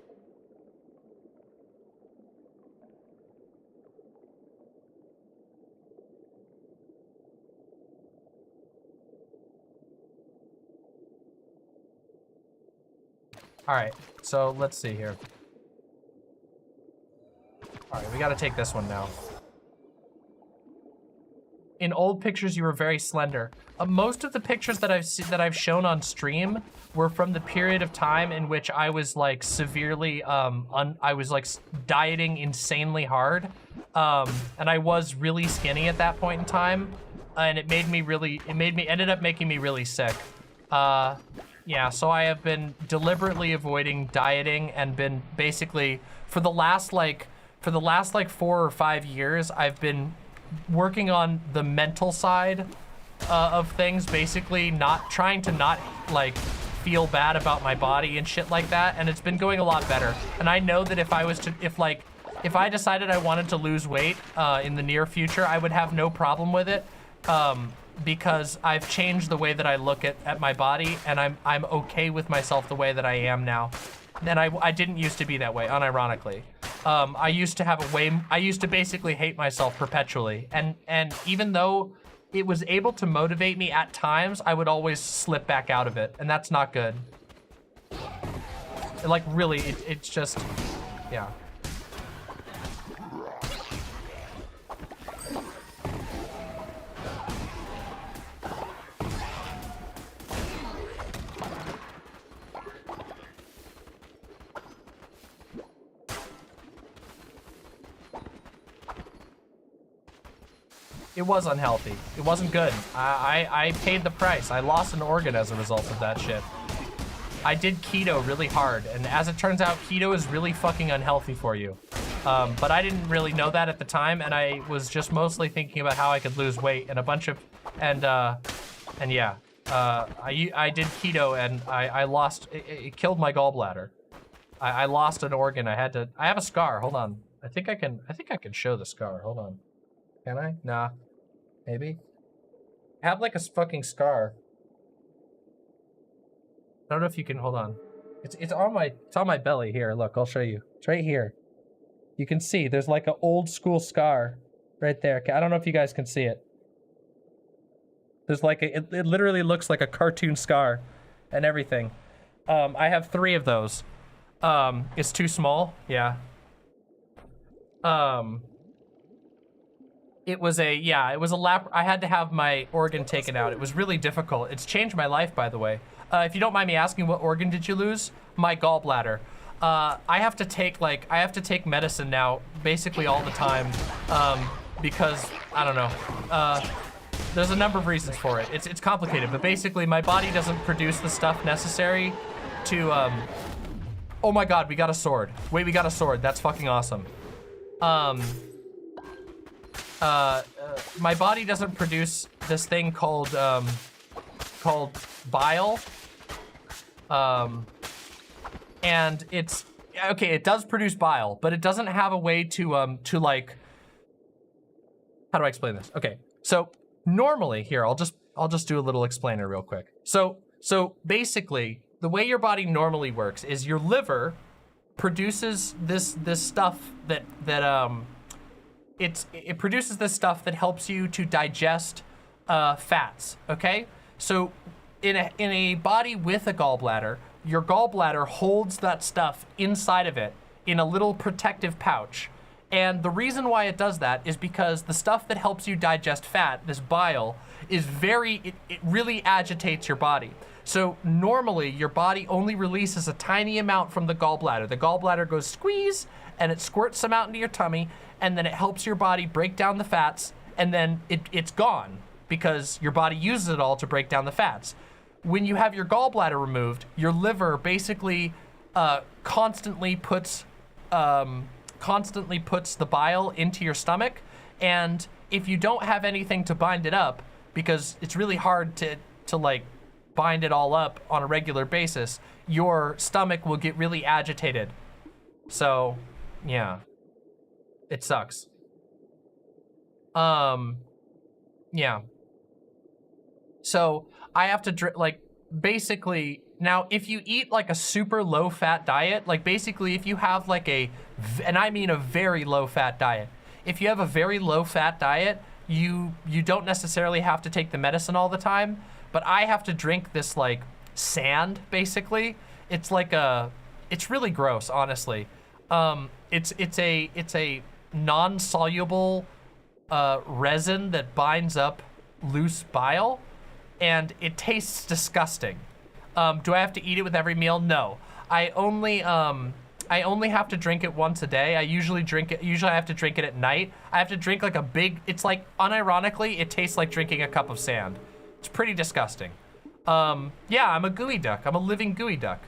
All right, so let's see here. All right, we gotta take this one now. In old pictures, you were very slender. Most of the pictures that I've shown on stream were from the period of time in which I was like severely, I was like dieting insanely hard. And I was really skinny at that point in time. And it ended up making me really sick. Yeah, so I have been deliberately avoiding dieting and been basically, for the last like 4 or 5 years, I've been working on the mental side of things, basically trying to not like feel bad about my body and shit like that, and it's been going a lot better. And I know that if I decided I wanted to lose weight in the near future, I would have no problem with it. Because I've changed the way that I look at my body, and I'm okay with myself the way that I am now. And I didn't used to be that way, unironically. I used to basically hate myself perpetually. And even though it was able to motivate me at times, I would always slip back out of it, and that's not good. Like, really, it's just, yeah. It was unhealthy. It wasn't good. I paid the price. I lost an organ as a result of that shit. I did keto really hard, and as it turns out, keto is really fucking unhealthy for you. But I didn't really know that at the time, and I was just mostly thinking about how I could lose weight and yeah. I did keto, and I lost, it killed my gallbladder. I lost an organ. I have a scar. Hold on. I think I can show the scar. Hold on. Can I? Nah. Maybe? I have like a fucking scar. I don't know if you can, hold on. It's on my belly here. Look, I'll show you. It's right here. You can see there's like an old school scar right there. I don't know if you guys can see it. There's like it literally looks like a cartoon scar and everything. I have 3 of those. It's too small. Yeah. It was a lap. I had to have my organ taken out. It was really difficult. It's changed my life, by the way. If you don't mind me asking, what organ did you lose? My gallbladder. I have to take medicine now basically all the time, because I don't know. There's a number of reasons for it. It's complicated, but basically my body doesn't produce the stuff necessary to, oh my God, we got a sword. Wait, we got a sword. That's fucking awesome. My body doesn't produce this thing called bile. And it's, okay, it does produce bile, but it doesn't have a way to like, how do I explain this? Okay, so normally, here, I'll just do a little explainer real quick. So basically, the way your body normally works is your liver produces this stuff that it produces this stuff that helps you to digest fats, okay? So in a body with a gallbladder, your gallbladder holds that stuff inside of it in a little protective pouch. And the reason why it does that is because the stuff that helps you digest fat, this bile, is it really agitates your body. So normally your body only releases a tiny amount from the gallbladder. The gallbladder goes squeeze and it squirts some out into your tummy, and then it helps your body break down the fats, and then it's gone because your body uses it all to break down the fats. When you have your gallbladder removed, your liver basically constantly puts the bile into your stomach, and if you don't have anything to bind it up, because it's really hard to like bind it all up on a regular basis, your stomach will get really agitated. So, yeah, it sucks. Yeah. So I have to drink, like, basically, now if you eat like a super low fat diet, like basically if you have like and I mean a very low fat diet, if you have a very low fat diet, you don't necessarily have to take the medicine all the time, but I have to drink this like sand, basically. It's like it's really gross, honestly. It's a non-soluble resin that binds up loose bile, and it tastes disgusting. Do I have to eat it with every meal? No. I only have to drink it once a day. Usually I have to drink it at night. I have to drink like it's like, unironically, it tastes like drinking a cup of sand. It's pretty disgusting. Yeah, I'm a gooey duck. I'm a living gooey duck.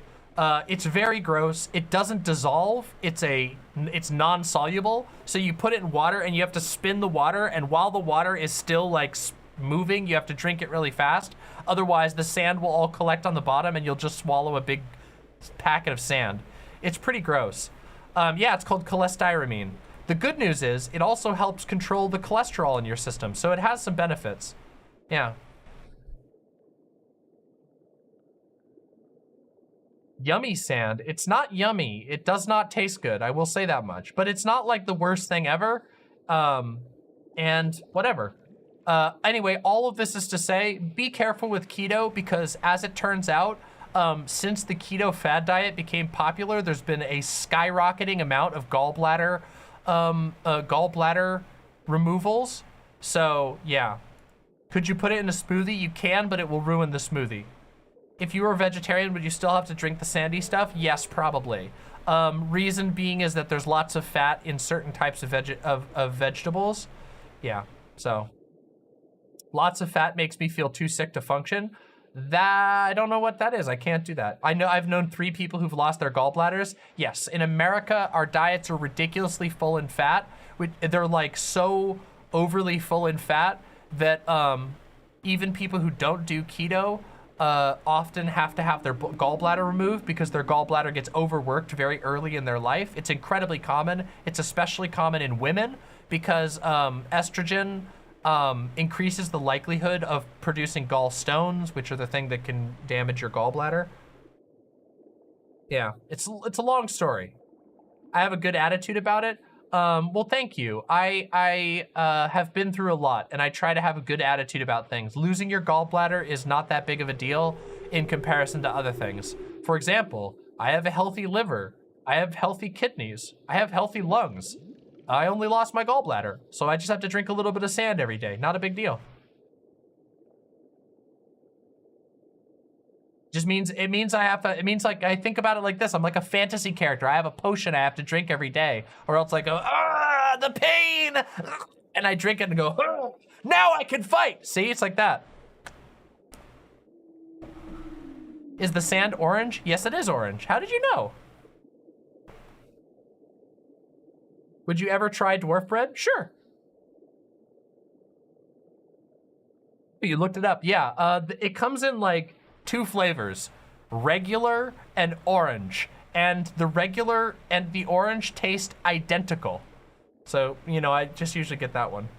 It's very gross. It doesn't dissolve. It's non-soluble. So you put it in water and you have to spin the water, and while the water is still like moving, you have to drink it really fast. Otherwise, the sand will all collect on the bottom and you'll just swallow a big packet of sand. It's pretty gross. Yeah, it's called cholestyramine. The good news is it also helps control the cholesterol in your system, so it has some benefits. Yeah. Yummy sand. It's not yummy. It does not taste good. I will say that much. But it's not like the worst thing ever. And whatever. Anyway, all of this is to say, be careful with keto, because as it turns out, since the keto fad diet became popular, there's been a skyrocketing amount of gallbladder removals. So yeah, could you put it in a smoothie? You can, but it will ruin the smoothie. If you were a vegetarian, would you still have to drink the sandy stuff? Yes, probably. Reason being is that there's lots of fat in certain types of vegetables. Yeah, so lots of fat makes me feel too sick to function. I don't know what that is. I can't do that. I've known 3 people who've lost their gallbladders. Yes, in America, our diets are ridiculously full in fat. They're like so overly full in fat that even people who don't do keto often have to have their gallbladder removed because their gallbladder gets overworked very early in their life. It's incredibly common. It's especially common in women because estrogen increases the likelihood of producing gallstones, which are the thing that can damage your gallbladder. Yeah, it's a long story. I have a good attitude about it. Well, thank you. I have been through a lot, and I try to have a good attitude about things. Losing your gallbladder is not that big of a deal in comparison to other things. For example, I have a healthy liver. I have healthy kidneys. I have healthy lungs. I only lost my gallbladder, so I just have to drink a little bit of sand every day. Not a big deal. Just means, it means like, I think about it like this. I'm like a fantasy character. I have a potion I have to drink every day, or else I go, ah, the pain, and I drink it and go, ah, now I can fight. See, it's like that. Is the sand orange? Yes, it is orange. How did you know? Would you ever try dwarf bread? Sure. You looked it up. Yeah, it comes in like 2 flavors, regular and orange. And the regular and the orange taste identical. So, you know, I just usually get that one.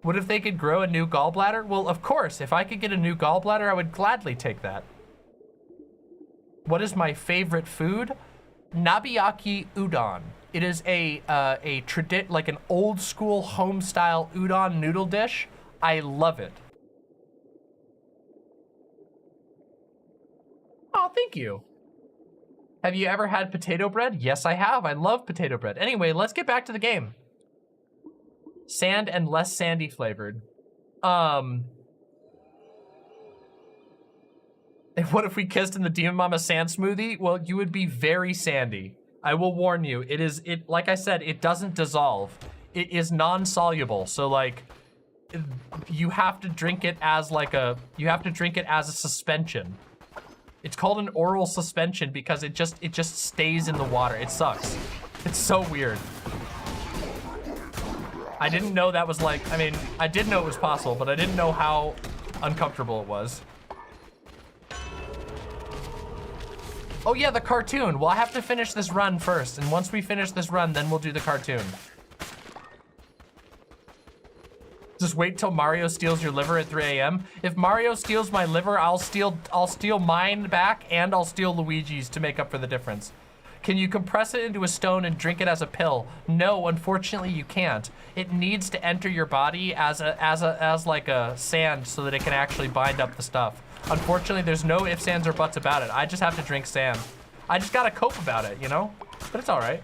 What if they could grow a new gallbladder? Well, of course, if I could get a new gallbladder, I would gladly take that. What is my favorite food? Nabiyaki udon. It is like an old school home style udon noodle dish. I love it. Oh, thank you. Have you ever had potato bread? Yes, I have. I love potato bread. Anyway, let's get back to the game. Sand and less sandy flavored. What if we kissed in the Demon Mama sand smoothie? Well, you would be very sandy. I will warn you. Like I said, it doesn't dissolve. It is non-soluble. So like, you have to drink it as a suspension. It's called an oral suspension because it just stays in the water. It sucks. It's so weird. I didn't know that was like, I mean, I did know it was possible, but I didn't know how uncomfortable it was. Oh yeah, the cartoon. Well, I have to finish this run first, and once we finish this run, then we'll do the cartoon. Just wait till Mario steals your liver at 3 a.m. If Mario steals my liver, I'll steal mine back, and I'll steal Luigi's to make up for the difference. Can you compress it into a stone and drink it as a pill? No, unfortunately you can't. It needs to enter your body as like a sand so that it can actually bind up the stuff. Unfortunately, there's no ifs, ands, or buts about it. I just have to drink sand. I just gotta cope about it, you know? But it's all right.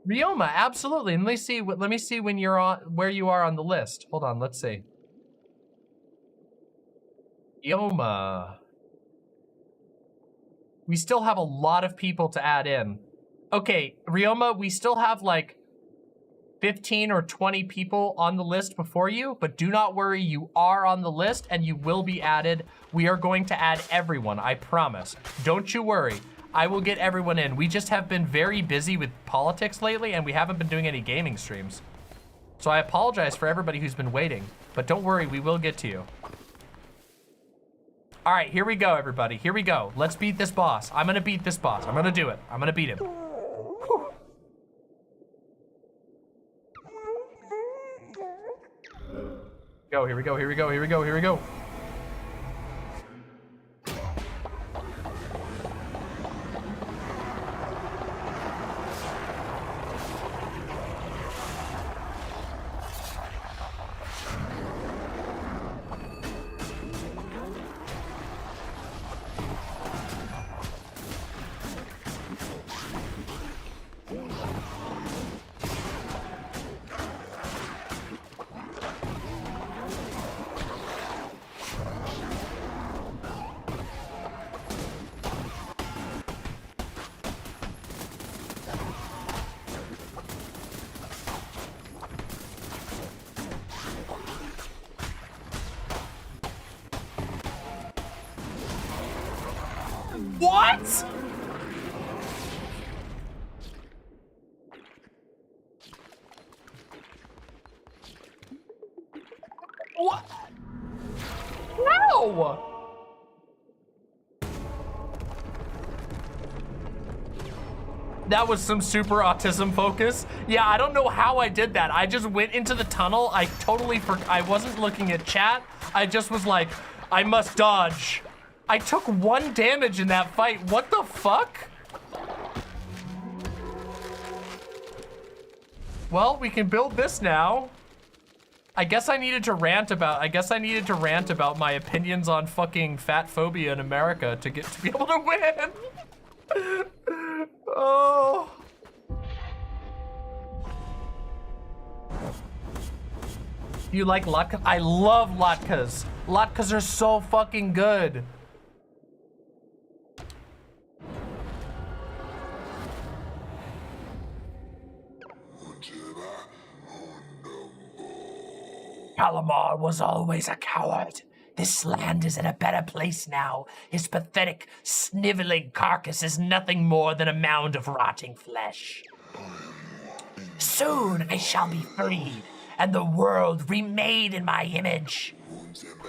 Ryoma, absolutely. Let me see when you're on, where you are on the list. Hold on, let's see. Ryoma. We still have a lot of people to add in. Okay, Ryoma, we still have like 15 or 20 people on the list before you, but do not worry, you are on the list and you will be added. We are going to add everyone, I promise. Don't you worry. I will get everyone in. We just have been very busy with politics lately and we haven't been doing any gaming streams. So I apologize for everybody who's been waiting, but don't worry, we will get to you. All right, here we go, everybody. Here we go. Let's beat this boss. I'm gonna beat this boss. I'm gonna do it. I'm gonna beat him. Whew. Go, here we go, here we go, here we go, here we go. What? What? No! That was some super autism focus. Yeah, I don't know how I did that. I just went into the tunnel. I wasn't looking at chat. I just was like, I must dodge. I took 1 damage in that fight. What the fuck? Well, we can build this now. I guess I needed to rant about my opinions on fucking fat phobia in America to be able to win. Oh. You like latke? I love latkes. Latkes are so fucking good. Calamar was always a coward. This land is in a better place now. His pathetic, sniveling carcass is nothing more than a mound of rotting flesh. Soon I shall be freed, and the world remade in my image.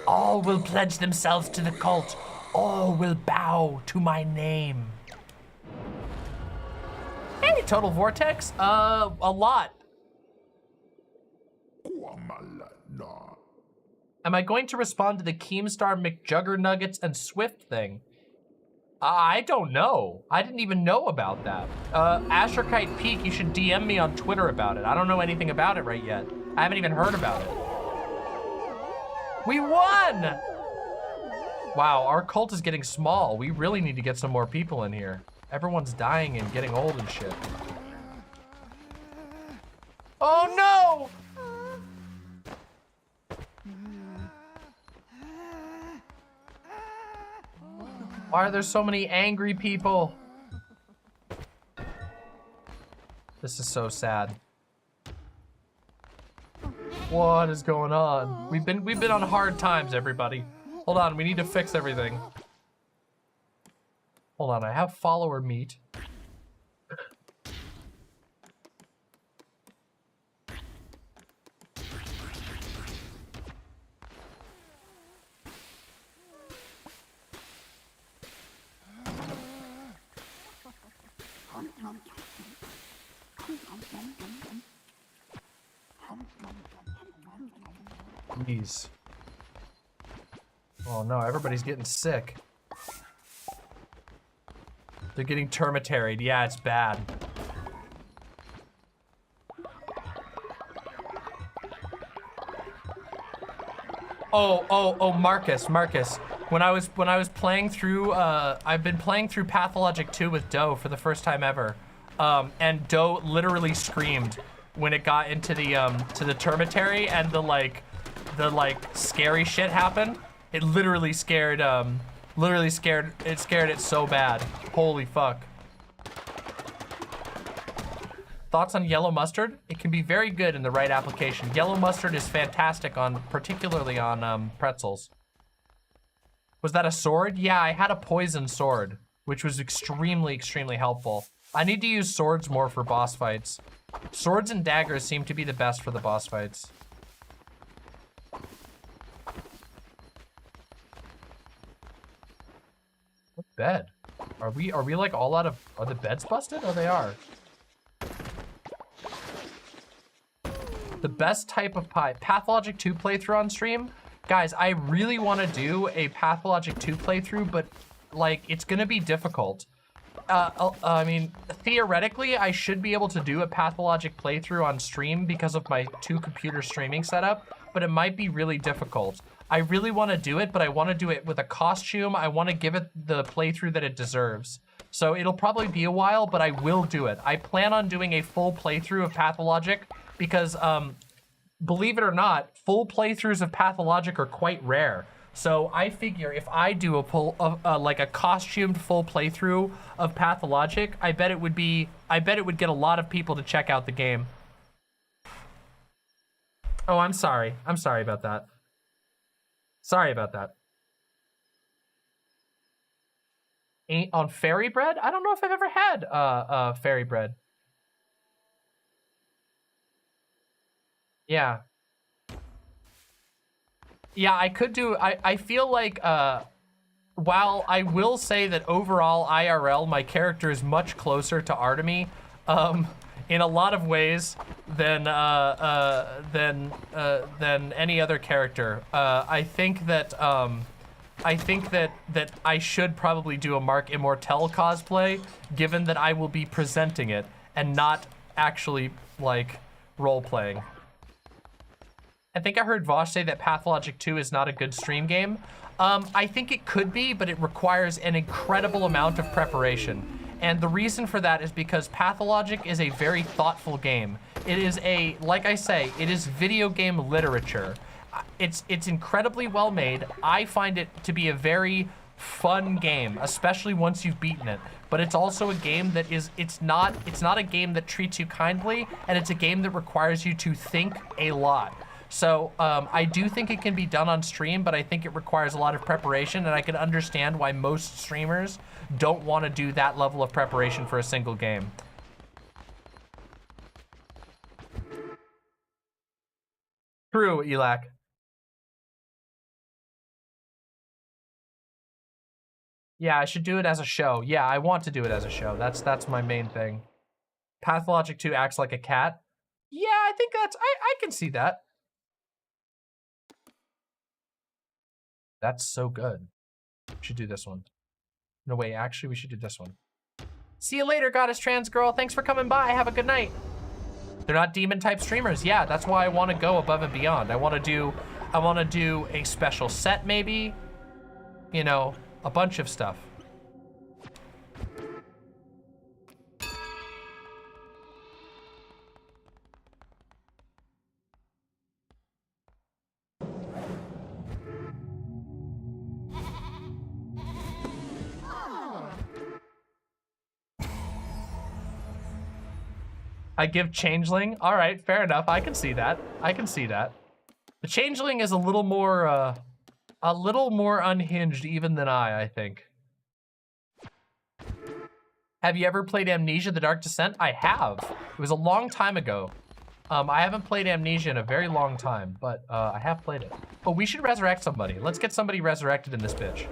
All will pledge themselves to the cult. All will bow to my name. Hey, Total Vortex. A lot. Am I going to respond to the Keemstar McJuggernuggets and Swift thing? I don't know. I didn't even know about that. Asherkite Peak, you should DM me on Twitter about it. I don't know anything about it right yet. I haven't even heard about it. We won! Wow, our cult is getting small. We really need to get some more people in here. Everyone's dying and getting old and shit. Oh no! Why are there so many angry people? This is so sad. What is going on? We've been on hard times, everybody. Hold on, we need to fix everything. Hold on, I have follower meat. Jeez. Oh no, everybody's getting sick. They're getting termitaried. Yeah, it's bad. Oh, Marcus. When I was playing through, I've been playing through Pathologic 2 with Doe for the first time ever. And Doe literally screamed when it got into the termitary and the scary shit happened. It literally scared it so bad. Holy fuck. Thoughts on yellow mustard? It can be very good in the right application. Yellow mustard is fantastic particularly on pretzels. Was that a sword? Yeah, I had a poison sword, which was extremely helpful. I need to use swords more for boss fights. Swords and daggers seem to be the best for the boss fights. What bed? Are we like all out of, are the beds busted? Oh, they are. The best type of pie. Pathologic 2 playthrough on stream? Guys, I really want to do a Pathologic 2 playthrough, but like, it's gonna be difficult. I mean, theoretically, I should be able to do a Pathologic playthrough on stream because of my 2-computer streaming setup, but it might be really difficult. I really want to do it, but I want to do it with a costume. I want to give it the playthrough that it deserves. So it'll probably be a while, but I will do it. I plan on doing a full playthrough of Pathologic because, believe it or not, full playthroughs of Pathologic are quite rare. So I figure if I do like a costumed full playthrough of Pathologic, I bet it would get a lot of people to check out the game. Oh, I'm sorry. I'm sorry about that. Sorry about that. On fairy bread? I don't know if I've ever had fairy bread. Yeah. Yeah, I could do, I feel like, while I will say that overall IRL, my character is much closer to Artemy, in a lot of ways than any other character. I think that I should probably do a Mark Immortel cosplay, given that I will be presenting it and not actually like role-playing. I think I heard Vosh say that Pathologic 2 is not a good stream game. I think it could be, but it requires an incredible amount of preparation. And the reason for that is because Pathologic is a very thoughtful game. It is like I say, it is video game literature. It's incredibly well made. I find it to be a very fun game, especially once you've beaten it. But it's also a game that it's not a game that treats you kindly, and it's a game that requires you to think a lot. So I do think it can be done on stream, but I think it requires a lot of preparation, and I can understand why most streamers don't want to do that level of preparation for a single game. True, Elac. Yeah, I should do it as a show. Yeah, I want to do it as a show. That's my main thing. Pathologic 2 acts like a cat. Yeah, I think I can see that. That's so good. We should do this one. No, wait, actually, we should do this one. See you later, Goddess Trans Girl. Thanks for coming by. Have a good night. They're not demon-type streamers. Yeah, that's why I want to go above and beyond. I want to do a special set, maybe. You know, a bunch of stuff. I give Changeling. All right, fair enough. I can see that. I can see that. The Changeling is a little more unhinged even than I think. Have you ever played Amnesia: The Dark Descent? I have. It was a long time ago. I haven't played Amnesia in a very long time, but I have played it. Oh, we should resurrect somebody. Let's get somebody resurrected in this bitch.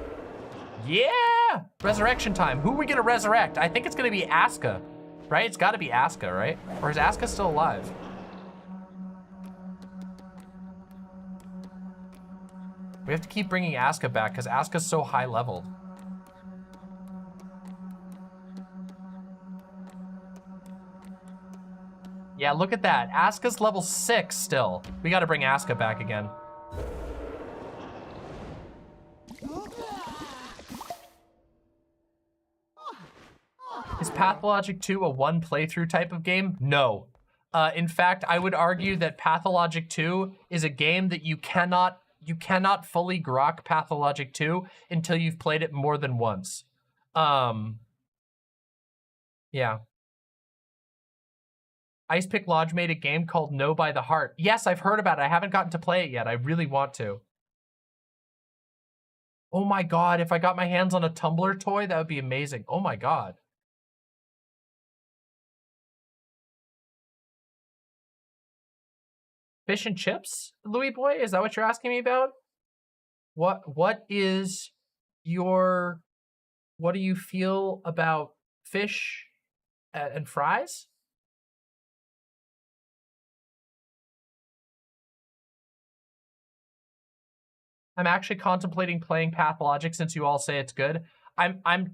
Yeah! Resurrection time. Who are we gonna resurrect? I think it's gonna be Asuka. Right? It's gotta be Asuka, right? Or is Asuka still alive? We have to keep bringing Asuka back because Asuka's so high leveled. Yeah, look at that. Asuka's level 6 still. We gotta bring Asuka back again. Is Pathologic 2 a one playthrough type of game? No. In fact, I would argue that Pathologic 2 is a game that you cannot fully grok Pathologic 2 until you've played it more than once. Yeah. Ice Pick Lodge made a game called No by the Heart. Yes, I've heard about it. I haven't gotten to play it yet. I really want to. Oh my God, if I got my hands on a Tumblr toy, that would be amazing. Oh my God. Fish and chips, Louis boy? Is that what you're asking me about? What do you feel about fish and fries? I'm actually contemplating playing Pathologic since you all say it's good.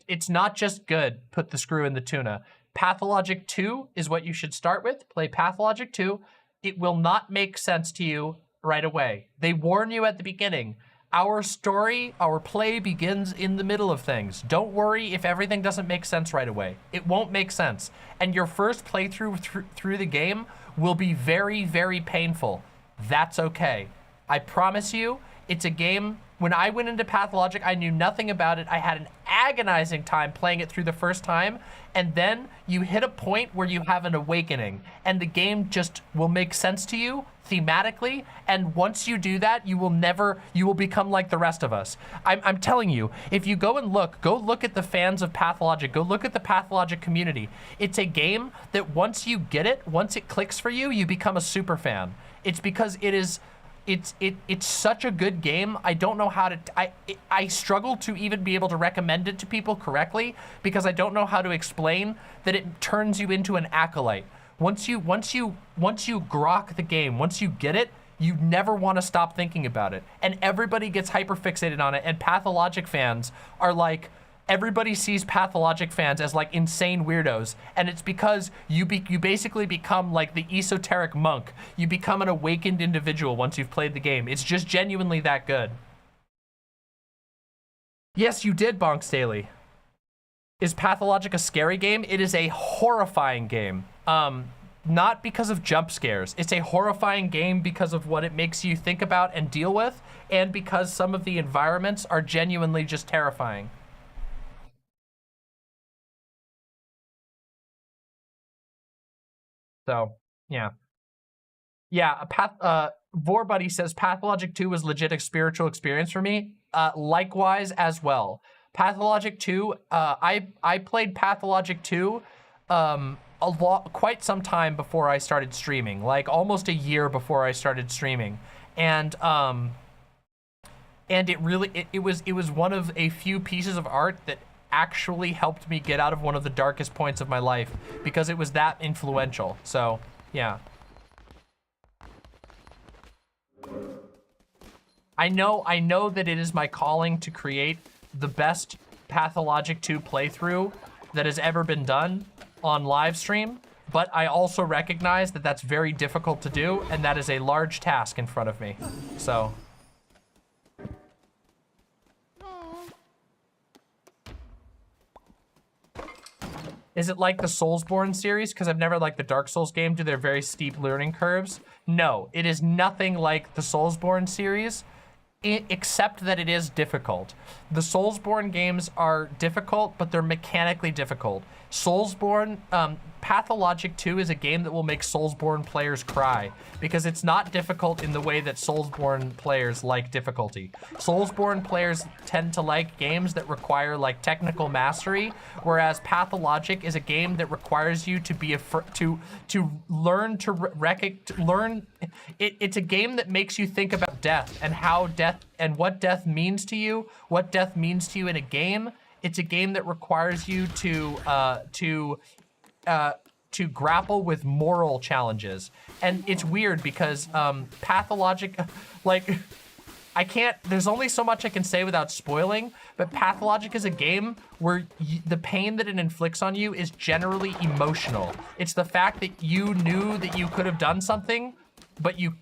It's not just good, put the screw in the tuna. Pathologic 2 is what you should start with. Play Pathologic 2. It will not make sense to you right away. They warn you at the beginning. Our story, our play begins in the middle of things. Don't worry if everything doesn't make sense right away. It won't make sense. And your first playthrough through the game will be very, very painful. That's okay. I promise you, it's a game. When I went into Pathologic, I knew nothing about it. I had an agonizing time playing it through the first time, and then you hit a point where you have an awakening, and the game just will make sense to you thematically, and once you do that, you will become like the rest of us. I'm telling you, if you go look at the fans of Pathologic, go look at the Pathologic community. It's a game that once you get it, once it clicks for you, you become a super fan. It's because it's such a good game. I don't know how to, I struggle to even be able to recommend it to people correctly because I don't know how to explain that it turns you into an acolyte. Once you grok the game, once you get it, you never want to stop thinking about it. And everybody gets hyper fixated on it, and Pathologic fans are like, everybody sees Pathologic fans as like insane weirdos, and it's because you basically become like the esoteric monk. You become an awakened individual once you've played the game. It's just genuinely that good. Yes, you did, Bonk Staley. Is Pathologic a scary game? It is a horrifying game. Not because of jump scares. It's a horrifying game because of what it makes you think about and deal with, and because some of the environments are genuinely just terrifying. So, yeah. Yeah, Vorbuddy says Pathologic 2 was legit a spiritual experience for me. Likewise as well. Pathologic 2, I played Pathologic 2 quite some time before I started streaming, like almost a year before I started streaming. And it really, it was one of a few pieces of art that actually helped me get out of one of the darkest points of my life because it was that influential. So, yeah. I know that it is my calling to create the best Pathologic 2 playthrough that has ever been done on live stream, but I also recognize that that's very difficult to do, and that is a large task in front of me. So. Is it like the Soulsborne series? Because I've never liked the Dark Souls game. Do their very steep learning curves? No, it is nothing like the Soulsborne series, except that it is difficult. The Soulsborne games are difficult, but they're mechanically difficult. Soulsborne, Pathologic 2 is a game that will make Soulsborne players cry because it's not difficult in the way that Soulsborne players like difficulty. Soulsborne players tend to like games that require like technical mastery, whereas Pathologic is a game that requires you to be learn to learn. It's a game that makes you think about death and how death and what death means to you, what death means to you in a game. It's a game that requires you to grapple with moral challenges. And it's weird because Pathologic, like, there's only so much I can say without spoiling, but Pathologic is a game where the pain that it inflicts on you is generally emotional. It's the fact that you knew that you could have done something, but you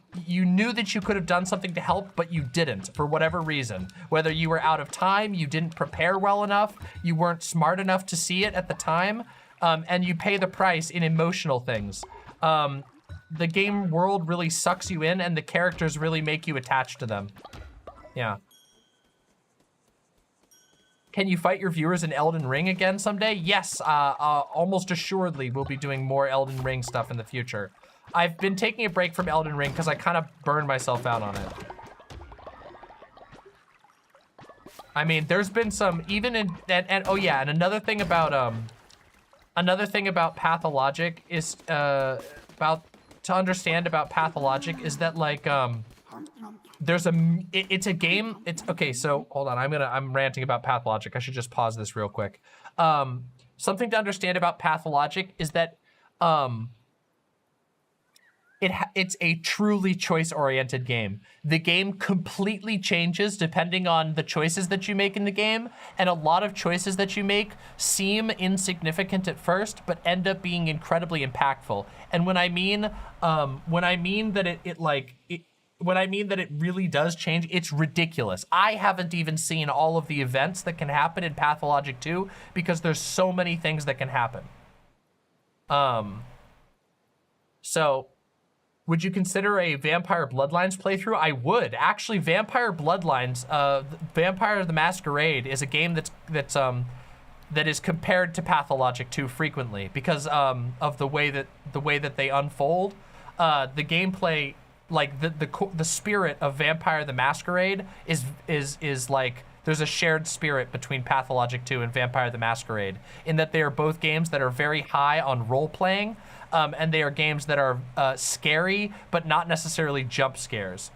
knew that you could have done something to help, but you didn't for whatever reason. Whether you were out of time, you didn't prepare well enough, you weren't smart enough to see it at the time, and you pay the price in emotional things. The game world really sucks you in, and the characters really make you attached to them. Yeah. Can you fight your viewers in Elden Ring again someday? Yes, almost assuredly we'll be doing more Elden Ring stuff in the future. I've been taking a break from Elden Ring because I kind of burned myself out on it. I mean, there's been some, even in, and oh yeah, and another thing about Pathologic is, to understand about Pathologic is that like, there's it's a game, okay, so hold on, I'm ranting about Pathologic. I should just pause this real quick. Something to understand about Pathologic is that, it's a truly choice-oriented game. The game completely changes depending on the choices that you make in the game, and a lot of choices that you make seem insignificant at first, but end up being incredibly impactful. And when I mean that it really does change, it's ridiculous. I haven't even seen all of the events that can happen in Pathologic 2 because there's so many things that can happen. So, would you consider a Vampire Bloodlines playthrough? I would. Actually, Vampire Bloodlines, Vampire the Masquerade is a game that is compared to Pathologic 2 frequently because of the way that they unfold. The gameplay, like the spirit of Vampire the Masquerade is like, there's a shared spirit between Pathologic 2 and Vampire the Masquerade in that they are both games that are very high on role-playing, and they are games that are scary, but not necessarily jump scares.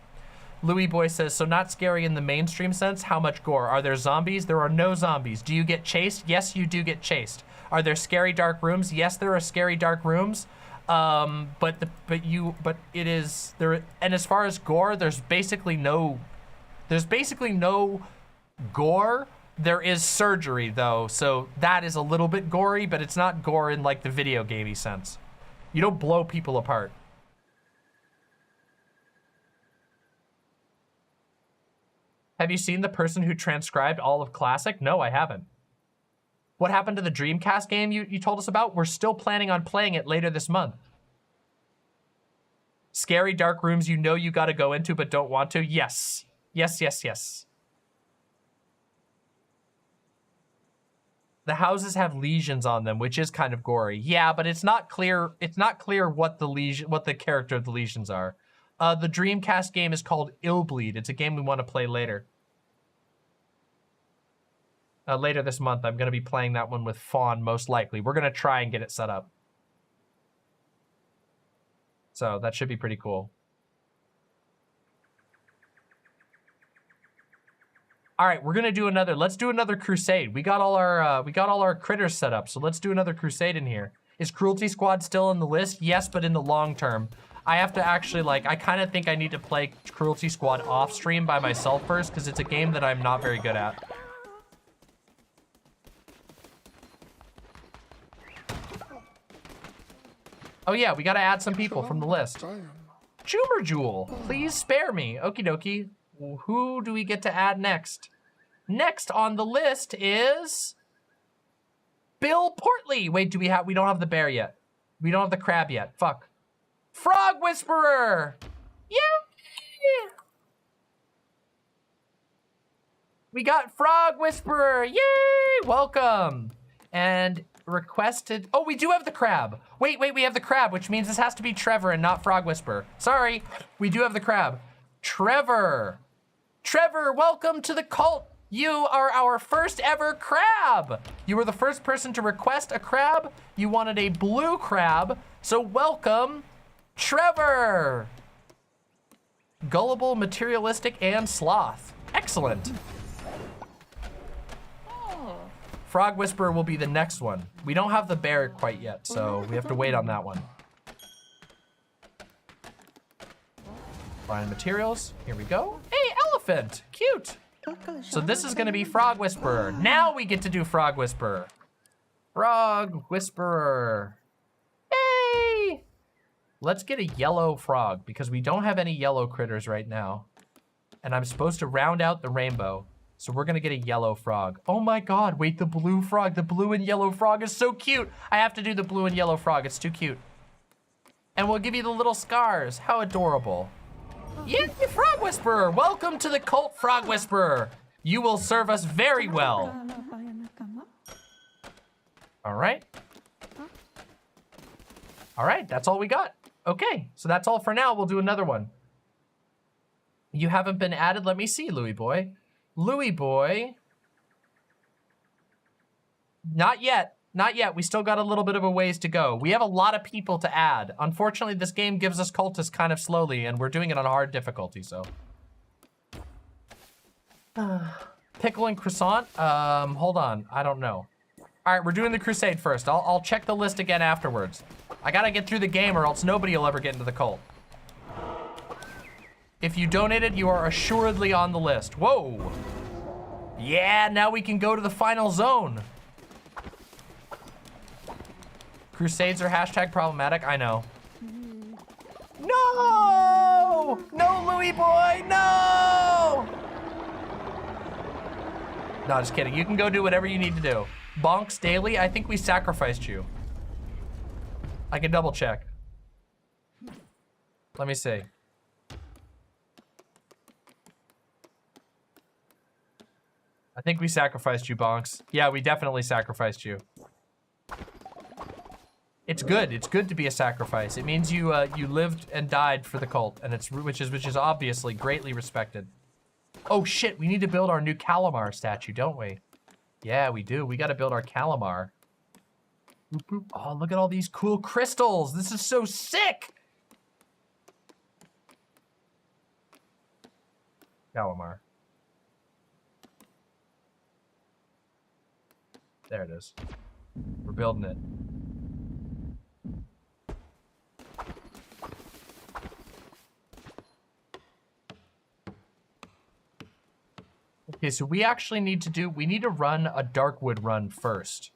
Louis Boy says, so not scary in the mainstream sense? How much gore? Are there zombies? There are no zombies. Do you get chased? Yes, you do get chased. Are there scary dark rooms? Yes, there are scary dark rooms. But it is there. And as far as gore, there's basically no gore, There is surgery though, so that is a little bit gory, but it's not gore in like the video gamey sense. You don't blow people apart. Have you seen the person who transcribed all of Classic? No, I haven't. What happened to the Dreamcast game you told us about? We're still planning on playing it later this month. Scary dark rooms you know you gotta go into but don't want to? Yes. Yes, yes, yes. The houses have lesions on them, which is kind of gory. Yeah, but it's not clear what the character of the lesions are. The Dreamcast game is called Illbleed. It's a game we want to play later. Later this month, I'm going to be playing that one with Fawn, most likely. We're going to try and get it set up. So that should be pretty cool. All right, we're gonna do another. Let's do another crusade. We got all our critters set up, so let's do another crusade in here. Is Cruelty Squad still on the list? Yes, but in the long term, I have to actually I kind of think I need to play Cruelty Squad off stream by myself first because it's a game that I'm not very good at. Oh yeah, we gotta add some people from the list. Joomer Jewel, please spare me. Okie dokie. Who do we get to add next? Next on the list is Bill Portley. Wait, we don't have the bear yet. We don't have the crab yet. Fuck. Frog Whisperer. Yay! We got Frog Whisperer. Yay! Welcome. And requested. Oh, we do have the crab. Wait, we have the crab, which means this has to be Trevor and not Frog Whisperer. Sorry, we do have the crab. Trevor, welcome to the cult. You are our first ever crab. You were the first person to request a crab. You wanted a blue crab, so welcome, Trevor. Gullible, materialistic, and sloth. Excellent. Frog Whisperer will be the next one. We don't have the bear quite yet, so we have to wait on that one. Find materials. Here we go. Hey, elephant. Cute. So this is going to be Frog Whisperer. Now we get to do Frog Whisperer. Frog Whisperer. Hey! Let's get a yellow frog because we don't have any yellow critters right now. And I'm supposed to round out the rainbow. So we're going to get a yellow frog. Oh my God, wait, the blue frog. The blue and yellow frog is so cute. I have to do the blue and yellow frog. It's too cute. And we'll give you the little scars. How adorable. Yeah, Frog Whisperer. Welcome to the cult, Frog Whisperer. You will serve us very well. All right. All right, that's all we got. Okay, so that's all for now. We'll do another one. You haven't been added? Let me see, Louie Boy. Louie Boy. Not yet. Not yet. We still got a little bit of a ways to go. We have a lot of people to add. Unfortunately, this game gives us cultists kind of slowly, and we're doing it on hard difficulty, so. Pickle and croissant? Hold on. I don't know. All right, we're doing the crusade first. I'll check the list again afterwards. I gotta get through the game or else nobody will ever get into the cult. If you donated, you are assuredly on the list. Whoa. Yeah, now we can go to the final zone. Crusades are hashtag problematic, I know. No! No, Louie Boy, no! No, just kidding. You can go do whatever you need to do. Bonks Daily, I think we sacrificed you. I can double check. Let me see. I think we sacrificed you, Bonks. Yeah, we definitely sacrificed you. It's good. It's good to be a sacrifice. It means you you lived and died for the cult, and which is obviously greatly respected. Oh shit, we need to build our new Calamar statue, don't we? Yeah, we do. We got to build our Calamar. Oh, look at all these cool crystals. This is so sick. Calamar. There it is. We're building it. Okay, so we actually need to run a Darkwood run first.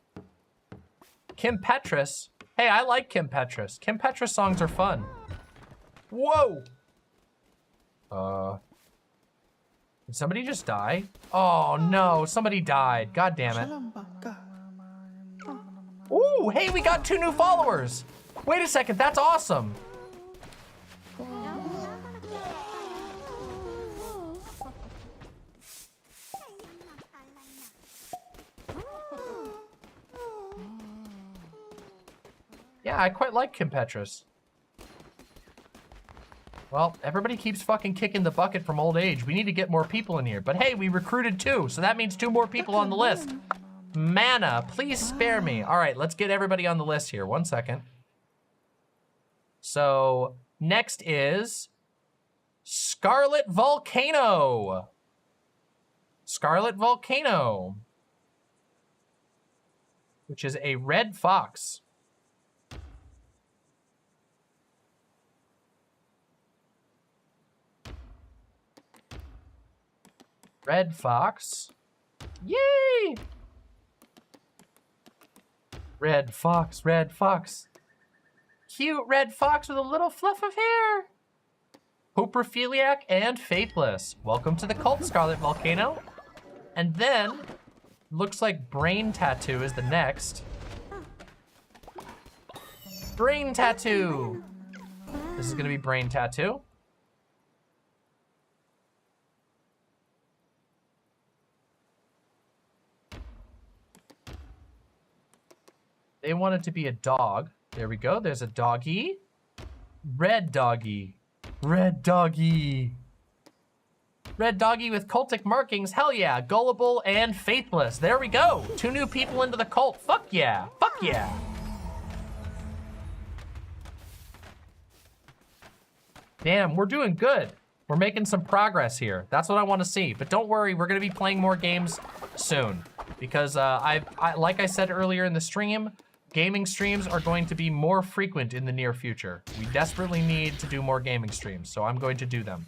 Kim Petras. Hey, I like Kim Petras. Kim Petras songs are fun. Whoa! Did somebody just die? Oh no, somebody died. God damn it. Ooh, hey, we got 2 new followers. Wait a second, that's awesome. Yeah, I quite like Kim Petras. Well, everybody keeps fucking kicking the bucket from old age. We need to get more people in here. But hey, we recruited 2, so that means 2 more people on the list. Mana, please spare me. All right, let's get everybody on the list here. 1 second. So, next is Scarlet Volcano. Scarlet Volcano, which is a red fox. Red fox. Yay! Red fox, red fox. Cute red fox with a little fluff of hair. Hoprophiliac and faithless. Welcome to the cult, Scarlet Volcano. And then, looks like Brain Tattoo is the next. Brain Tattoo. This is gonna be Brain Tattoo. They want it to be a dog. There we go. There's a doggy. Red doggy. Red doggy. Red doggy with cultic markings. Hell yeah. Gullible and faithless. There we go. 2 new people into the cult. Fuck yeah. Fuck yeah. Damn, we're doing good. We're making some progress here. That's what I want to see. But don't worry, we're going to be playing more games soon. Because like I said earlier in the stream, gaming streams are going to be more frequent in the near future. We desperately need to do more gaming streams, so I'm going to do them.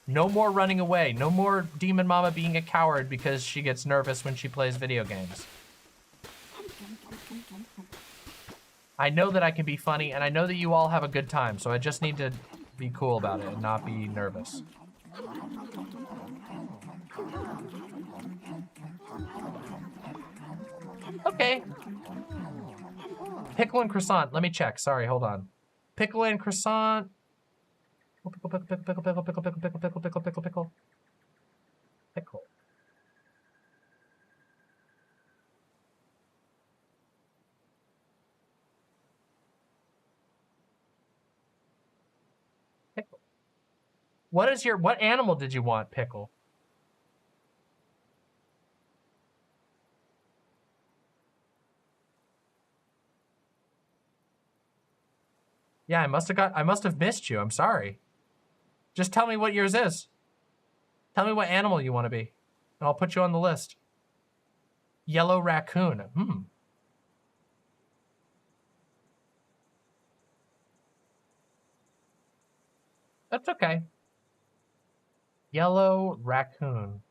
No more running away. No more Demon Mama being a coward because she gets nervous when she plays video games. I know that I can be funny, and I know that you all have a good time, so I just need to be cool about it and not be nervous. Okay. Pickle and croissant. Let me check. Sorry, hold on. Pickle and croissant. Pickle, pickle, pickle, pickle, pickle, pickle, pickle, pickle, pickle, pickle, pickle, pickle. Pickle. Pickle. What animal did you want, Pickle? Yeah, I must have missed you. I'm sorry. Just tell me what yours is. Tell me what animal you want to be, and I'll put you on the list. Yellow raccoon. That's okay. Yellow raccoon.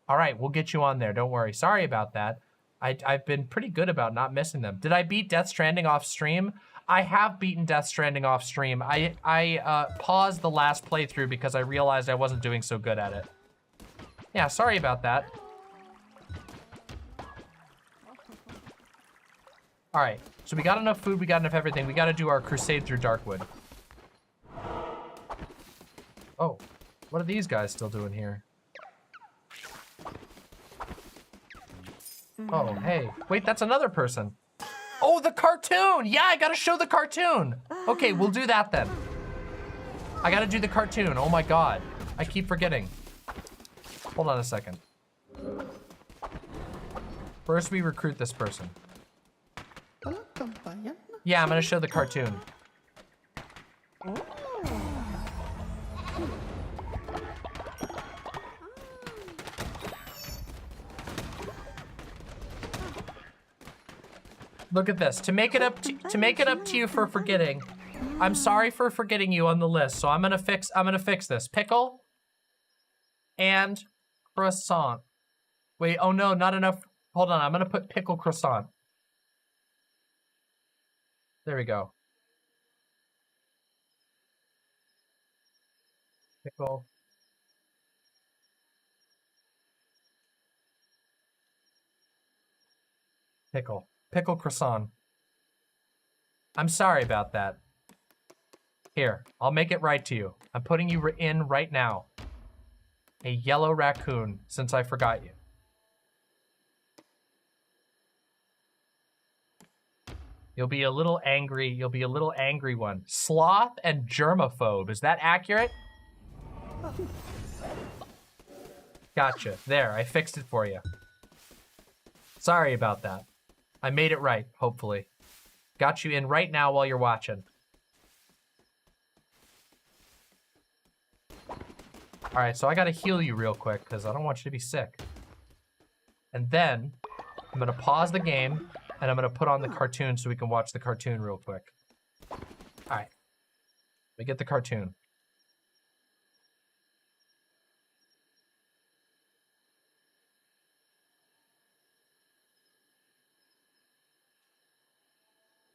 All right, we'll get you on there. Don't worry. Sorry about that. I've been pretty good about not missing them. Did I beat Death Stranding off stream? I have beaten Death Stranding off stream. I paused the last playthrough because I realized I wasn't doing so good at it. Yeah, sorry about that. All right, so we got enough food, we got enough everything. We got to do our crusade through Darkwood. Oh, what are these guys still doing here? Oh, hey, wait, that's another person. Oh, the cartoon! Yeah, I gotta show the cartoon! Okay, we'll do that then. I gotta do the cartoon, oh my god. I keep forgetting. Hold on a second. First, we recruit this person. Yeah, I'm gonna show the cartoon. Look at this. To make it up to you for forgetting. I'm sorry for forgetting you on the list. So I'm gonna fix this. Pickle and croissant. Wait, oh no, not enough. Hold on, I'm gonna put pickle croissant. There we go. Pickle. Pickle croissant. I'm sorry about that. Here, I'll make it right to you. I'm putting you in right now. A yellow raccoon, since I forgot you. You'll be a little angry. You'll be a little angry one. Sloth and germaphobe. Is that accurate? Gotcha. There, I fixed it for you. Sorry about that. I made it right, hopefully. Got you in right now while you're watching. All right, so I gotta heal you real quick because I don't want you to be sick. And then I'm gonna pause the game and I'm gonna put on the cartoon so we can watch the cartoon real quick. All right, let me get the cartoon.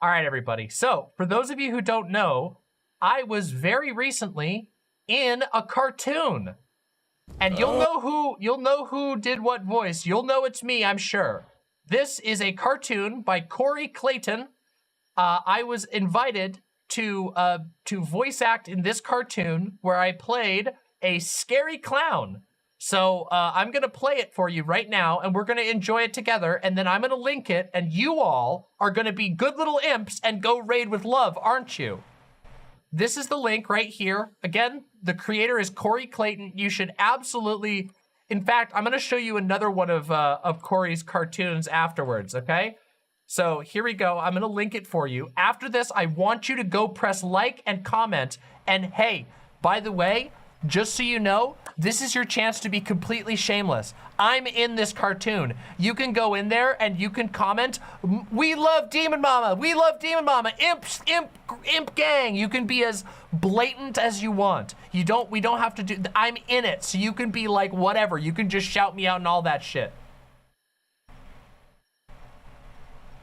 All right, everybody. So for those of you who don't know, I was very recently in a cartoon. And you'll know who did what voice. You'll know it's me, I'm sure. This is a cartoon by Corey Clayton. I was invited to voice act in this cartoon where I played a scary clown. So I'm gonna play it for you right now and we're gonna enjoy it together and then I'm gonna link it and you all are gonna be good little imps and go raid with love, aren't you? This is the link right here. Again, the creator is Corey Clayton. You should absolutely, in fact, I'm gonna show you another one of Corey's cartoons afterwards, okay? So here we go, I'm gonna link it for you. After this, I want you to go press like and comment. And hey, by the way, just so you know, this is your chance to be completely shameless. I'm in this cartoon. You can go in there and you can comment, we love Demon Mama, we love Demon Mama, imp gang. You can be as blatant as you want. We don't have to do, I'm in it. So you can be like whatever. You can just shout me out and all that shit.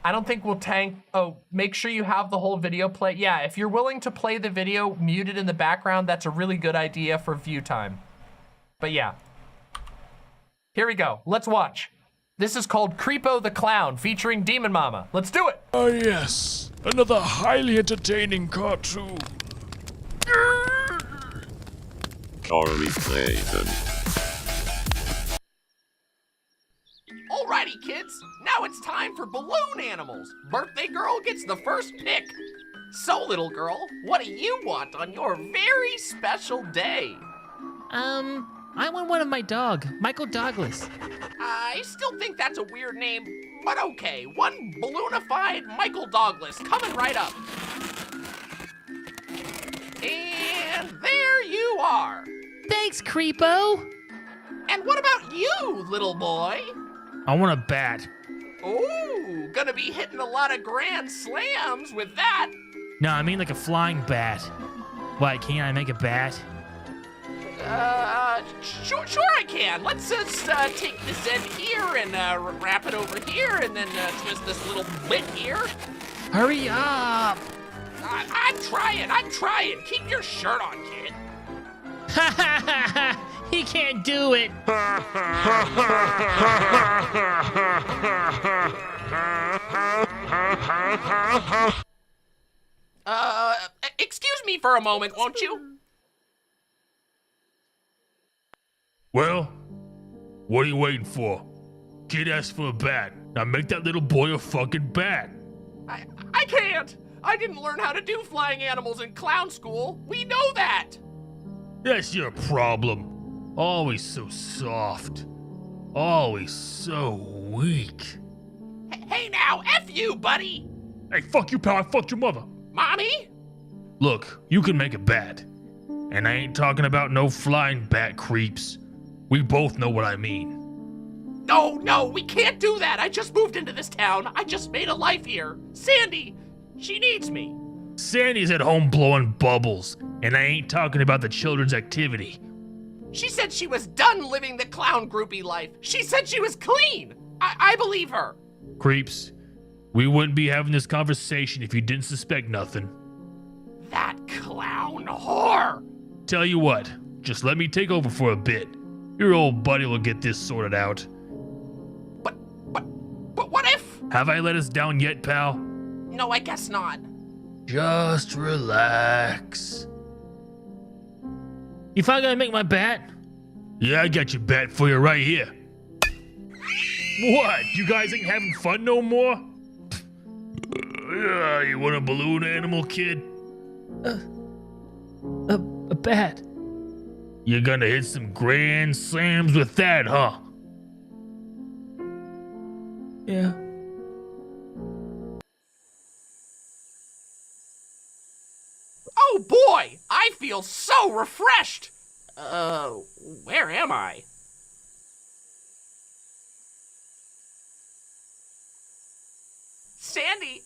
I don't think we'll tank. Oh, make sure you have the whole video play. Yeah, if you're willing to play the video muted in the background, that's a really good idea for view time. But yeah. Here we go. Let's watch. This is called Creepo the Clown featuring Demon Mama. Let's do it. Oh yes, another highly entertaining cartoon. Corey Clayton. Alrighty, kids. Now it's time for balloon animals. Birthday girl gets the first pick. So, little girl, what do you want on your very special day? I want one of my dog, Michael Douglas. I still think that's a weird name, but okay. One balloonified Michael Douglas coming right up. And there you are. Thanks, Creepo. And what about you, little boy? I want a bat. Ooh, gonna be hitting a lot of grand slams with that. No, I mean like a flying bat. Why, can't I make a bat? Sure I can. Let's just take this end here and wrap it over here and then twist this little bit here. Hurry up. I'm trying. Keep your shirt on, kid. Ha ha ha ha! He can't do it. Excuse me for a moment, won't you? Well, what are you waiting for? Kid asked for a bat. Now make that little boy a fucking bat. I can't. I didn't learn how to do flying animals in clown school. We know that. That's your problem. Always so soft. Always so weak. Hey now, F you, buddy. Hey, fuck you, pal. I fucked your mother. Mommy? Look, you can make a bat. And I ain't talking about no flying bat creeps. We both know what I mean. No, we can't do that. I just moved into this town. I just made a life here. Sandy, she needs me. Sandy's at home blowing bubbles, and I ain't talking about the children's activity. She said she was done living the clown groupie life. She said she was clean. I believe her. Creeps, we wouldn't be having this conversation if you didn't suspect nothing. That clown whore. Tell you what, just let me take over for a bit. Your old buddy will get this sorted out. But what if? Have I let us down yet, pal? No, I guess not. Just relax. You finally gonna make my bat? Yeah, I got your bat for you right here. What? You guys ain't having fun no more? You want a balloon animal, kid? A bat. You're gonna hit some grand slams with that, huh? Yeah. Oh boy, I feel so refreshed. Where am I? Sandy,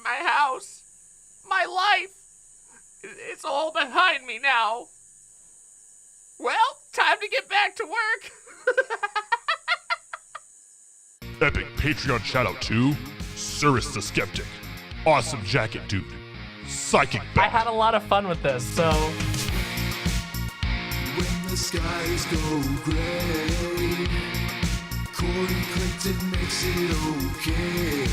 my house, my life, it's all behind me now. Well, time to get back to work. Epic Patreon shoutout to Cirrus the Skeptic, Awesome Jacket Dude, Psychic I had a lot of fun with this, so... When the skies go gray, Corey Clinton makes it okay.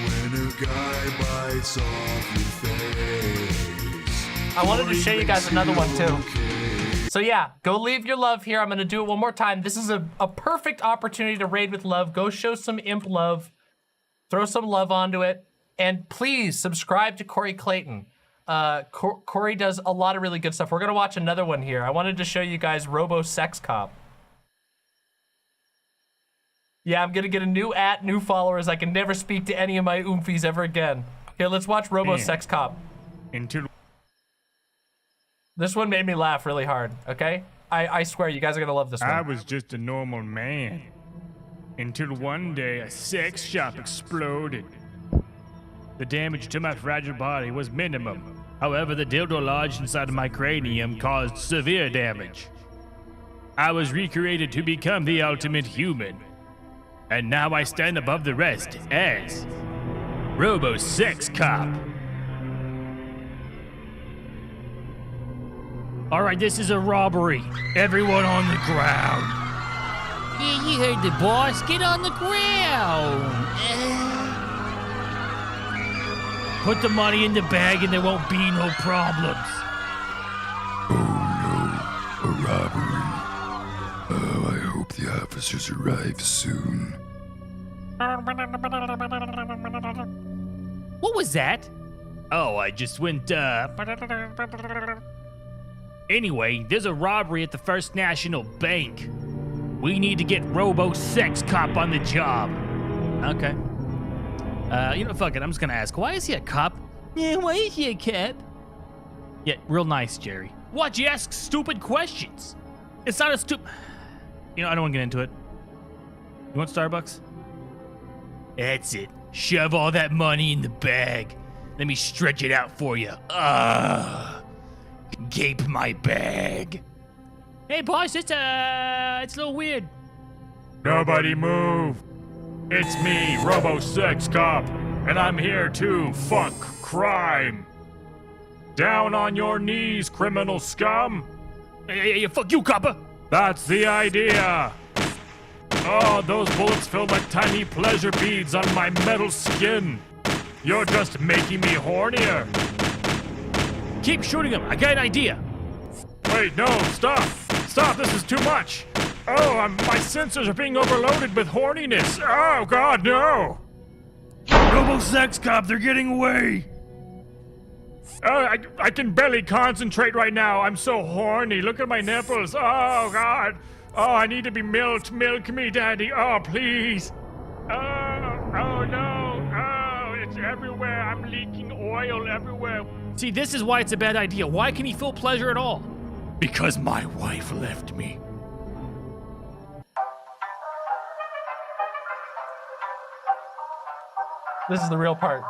When a guy bites off your face, I wanted to show you guys another one too. So yeah, go leave your love here. I'm gonna do it one more time. This is a perfect opportunity to raid with love. Go show some imp love. Throw some love onto it. And please subscribe to Corey Clayton. Corey does a lot of really good stuff. We're gonna watch another one here. I wanted to show you guys Robo Sex Cop. Yeah, I'm gonna get a new followers. I can never speak to any of my oomfies ever again. Here, let's watch Robo Sex Cop. This one made me laugh really hard, okay? I swear, you guys are gonna love this one. I was just a normal man. Until one day, a sex shop exploded. The damage to my fragile body was minimum. However, the dildo lodged inside of my cranium caused severe damage. I was recreated to become the ultimate human. And now I stand above the rest as Robo Sex Cop. All right, this is a robbery. Everyone on the ground. Yeah, you heard the boss. Get on the ground. Put the money in the bag and there won't be no problems. Oh no, a robbery. Oh, I hope the officers arrive soon. What was that? Oh, I just went, Anyway, there's a robbery at the First National Bank. We need to get Robo Sex Cop on the job. Okay. You know, fuck it, I'm just gonna ask, why is he a cop? Yeah, why is he a cop? Yeah, real nice, Jerry. Why'd you ask stupid questions? It's not a You know, I don't want to get into it. You want Starbucks? That's it. Shove all that money in the bag. Let me stretch it out for you. Gape my bag. Hey, boss, it's a little weird. Nobody move. It's me, Robo Sex Cop, and I'm here to fuck crime. Down on your knees, criminal scum. Hey, fuck you, copper. That's the idea. Oh, those bullets feel like tiny pleasure beads on my metal skin. You're just making me hornier. Keep shooting him. I got an idea. Wait, no, stop. Stop, this is too much. Oh, my sensors are being overloaded with horniness. Oh, God, no. Robo Sex Cop, they're getting away. Oh, I can barely concentrate right now. I'm so horny. Look at my nipples. Oh, God. Oh, I need to be milked. Milk me, Daddy. Oh, please. Oh, no. Oh, it's everywhere. I'm leaking oil everywhere. See, this is why it's a bad idea. Why can he feel pleasure at all? Because my wife left me. This is the real part.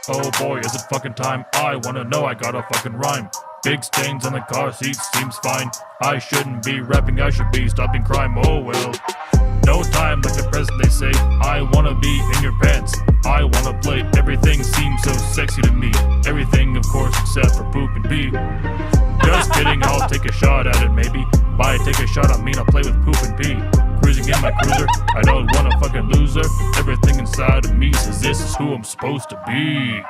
Oh boy, is it fucking time? I wanna know, I got a fucking rhyme. Big stains on the car seat seems fine. I shouldn't be rapping, I should be stopping crime. Oh well. No time like the present, they say. I wanna be in your pants. I wanna play. Everything seems so sexy to me. Everything, of course, except for poop and pee. Just kidding, I'll take a shot at it, maybe. By take a shot, I mean I'll play with poop and pee. Cruising in my cruiser, I don't want a fucking loser. Everything inside of me says this is who I'm supposed to be.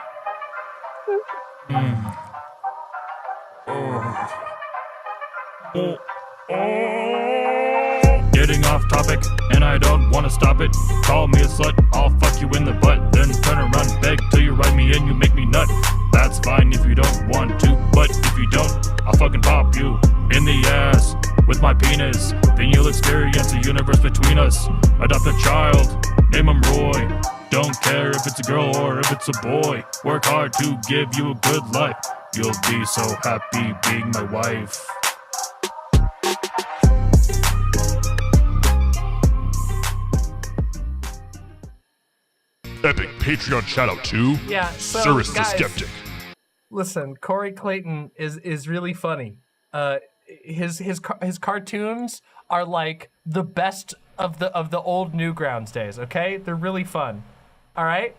Getting off topic, and I don't wanna stop it. Call me a slut, I'll fuck you in the butt. Then turn around, beg till you write me in, you make me nut. That's fine if you don't want to, but if you don't, I'll fucking pop you in the ass with my penis. Then you'll experience a universe between us. Adopt a child, name him Roy. Don't care if it's a girl or if it's a boy. Work hard to give you a good life. You'll be so happy being my wife. Epic Patreon shout out to Cyrus the Skeptic. Listen, Corey Clayton is really funny. His cartoons are like the best of the old Newgrounds days. Okay, they're really fun. All right.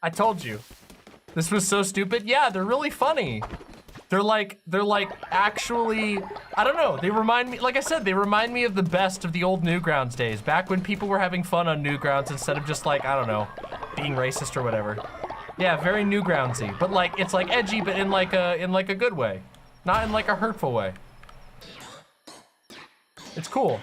I told you, this was so stupid. Yeah, they're really funny. They're like actually, I don't know. They remind me, like I said, they remind me of the best of the old Newgrounds days, back when people were having fun on Newgrounds instead of just like, I don't know, being racist or whatever. Yeah, very Newgroundsy, but like it's like edgy, but in like a good way, not in like a hurtful way. It's cool.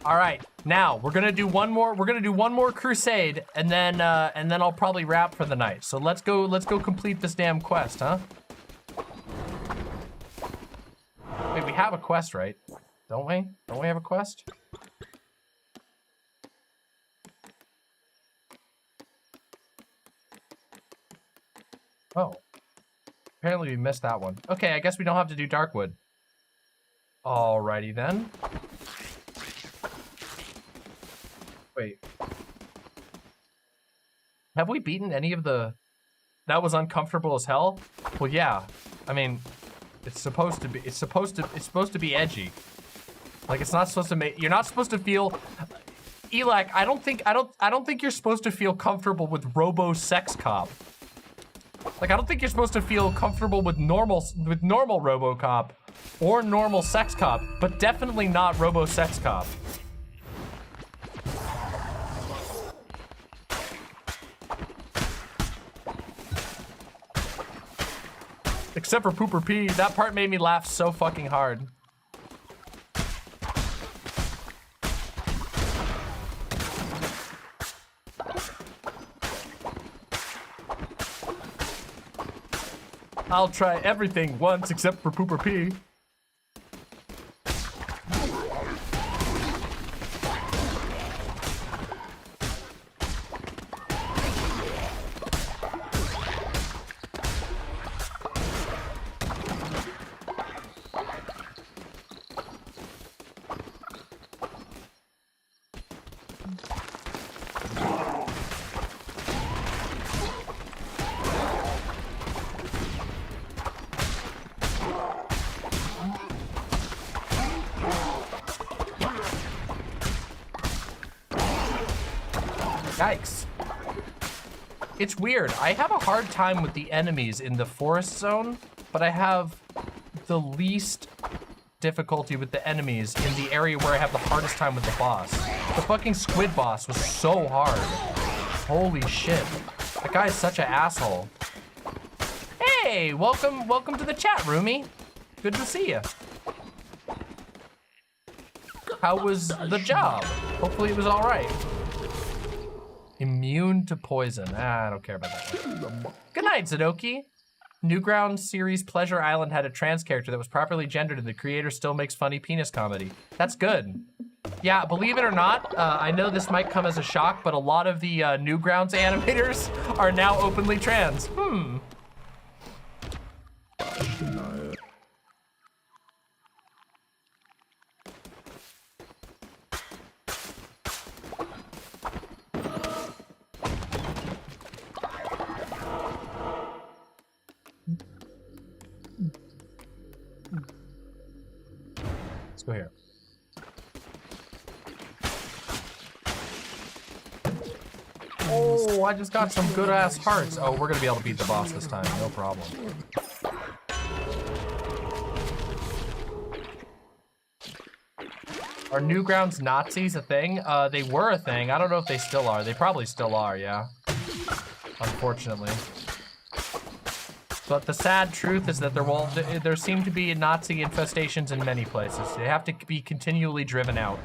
All right, now we're gonna do one more. We're gonna do one more crusade, and then I'll probably wrap for the night. So let's go complete this damn quest, huh? Wait, we have a quest, right? Don't we? Don't we have a quest? Oh, apparently we missed that one. Okay, I guess we don't have to do Darkwood. Alrighty then. Wait. Have we beaten any of the... That was uncomfortable as hell? Well, yeah. I mean, it's supposed to be edgy. Like, it's not supposed to make... You're not supposed to feel... Elac, I don't think you're supposed to feel comfortable with Robo Sex Cop. Like, I don't think you're supposed to feel comfortable with normal RoboCop or normal Sex Cop, but definitely not Robo Sex Cop. Except for Pooper P, that part made me laugh so fucking hard. I'll try everything once except for Pooper P. Yikes. It's weird. I have a hard time with the enemies in the forest zone, but I have the least difficulty with the enemies in the area where I have the hardest time with the boss. The fucking squid boss was so hard. Holy shit. That guy is such an asshole. Hey, welcome to the chat, Roomie. Good to see you. How was the job? Hopefully it was all right. Immune to poison. I don't care about that one. Good night, Zadoki. Newgrounds series Pleasure Island had a trans character that was properly gendered and the creator still makes funny penis comedy. That's good. Yeah, believe it or not, I know this might come as a shock, but a lot of the Newgrounds animators are now openly trans. Let's go here. Oh, I just got some good ass hearts. Oh, we're gonna be able to beat the boss this time, no problem. Are Newgrounds Nazis a thing? They were a thing. I don't know if they still are. They probably still are, yeah. Unfortunately. But the sad truth is that there seem to be Nazi infestations in many places. They have to be continually driven out.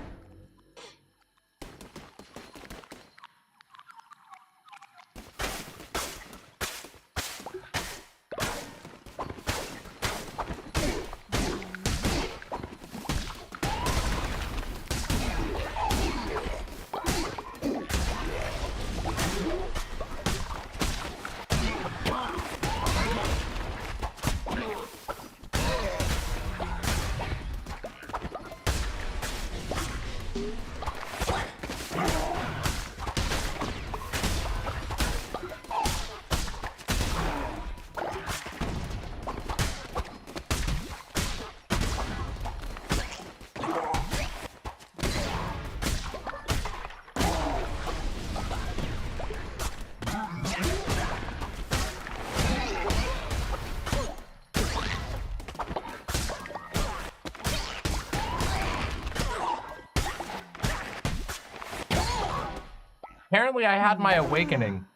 Apparently I had my awakening.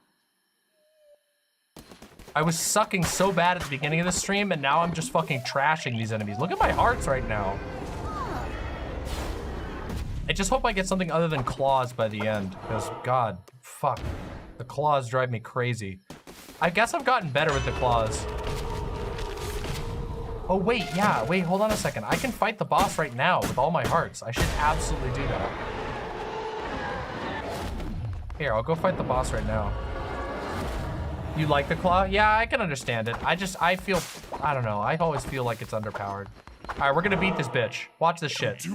I was sucking so bad at the beginning of the stream, and now I'm just fucking trashing these enemies. Look at my hearts right now. I just hope I get something other than claws by the end, because God, fuck. The claws drive me crazy. I guess I've gotten better with the claws. Oh wait, yeah, wait, hold on a second. I can fight the boss right now with all my hearts. I should absolutely do that. Here, I'll go fight the boss right now. You like the claw? Yeah, I can understand it. I don't know. I always feel like it's underpowered. All right, we're gonna beat this bitch. Watch this shit.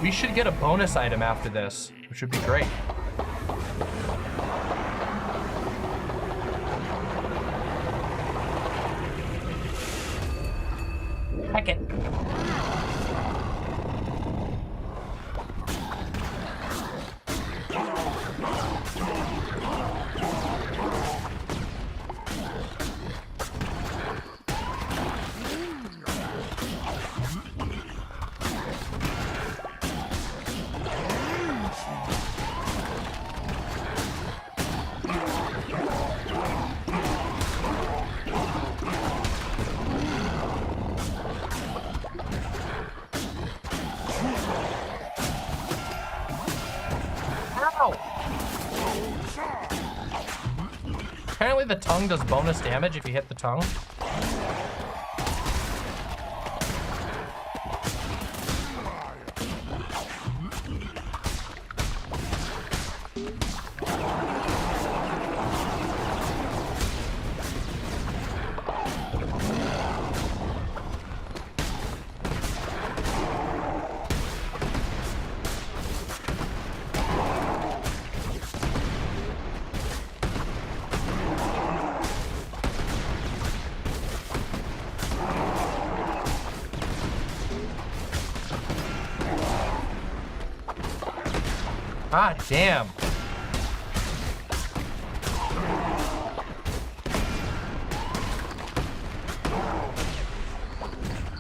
We should get a bonus item after this, which would be great. Heck it. Apparently the tongue does bonus damage if you hit the tongue. God damn.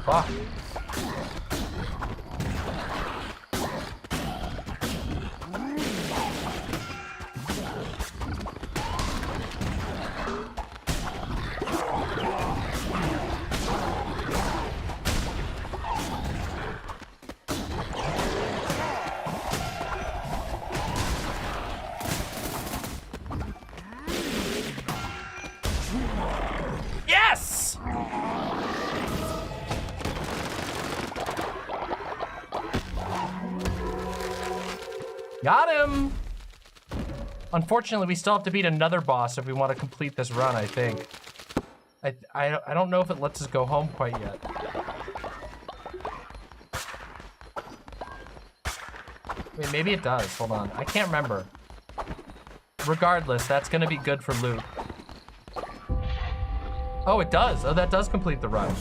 Fuck. Yes! Got him! Unfortunately, we still have to beat another boss if we want to complete this run, I think. I don't know if it lets us go home quite yet. Wait, maybe it does. Hold on. I can't remember. Regardless, that's gonna be good for loot. Oh, it does. Oh, that does complete the run.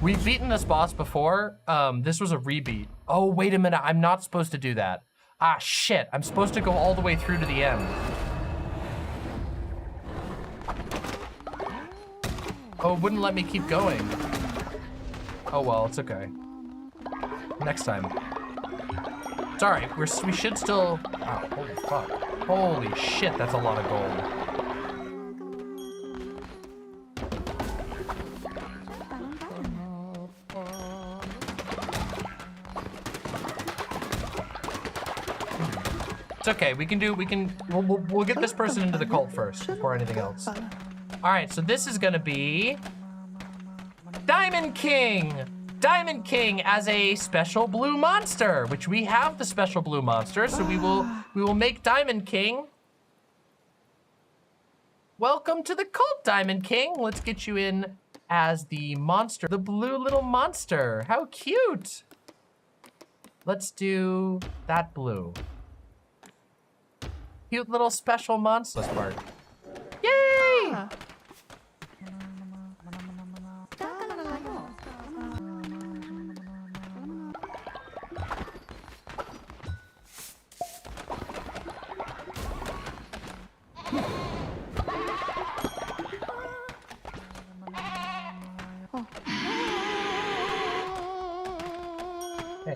We've beaten this boss before. This was a rebeat. Oh, wait a minute. I'm not supposed to do that. Ah, shit. I'm supposed to go all the way through to the end. Oh, it wouldn't let me keep going. Oh, well, it's okay. Next time. It's all right. We should still... Oh, holy fuck. Holy shit, that's a lot of gold. It's okay, we'll get this person into the cult first before anything else. All right, so this is gonna be Diamond King. Diamond King as a special blue monster, which we have the special blue monster, so we will make Diamond King. Welcome to the cult, Diamond King. Let's get you in as the monster, the blue little monster. How cute. Let's do that blue. Cute little special monster part. Yay! Hey.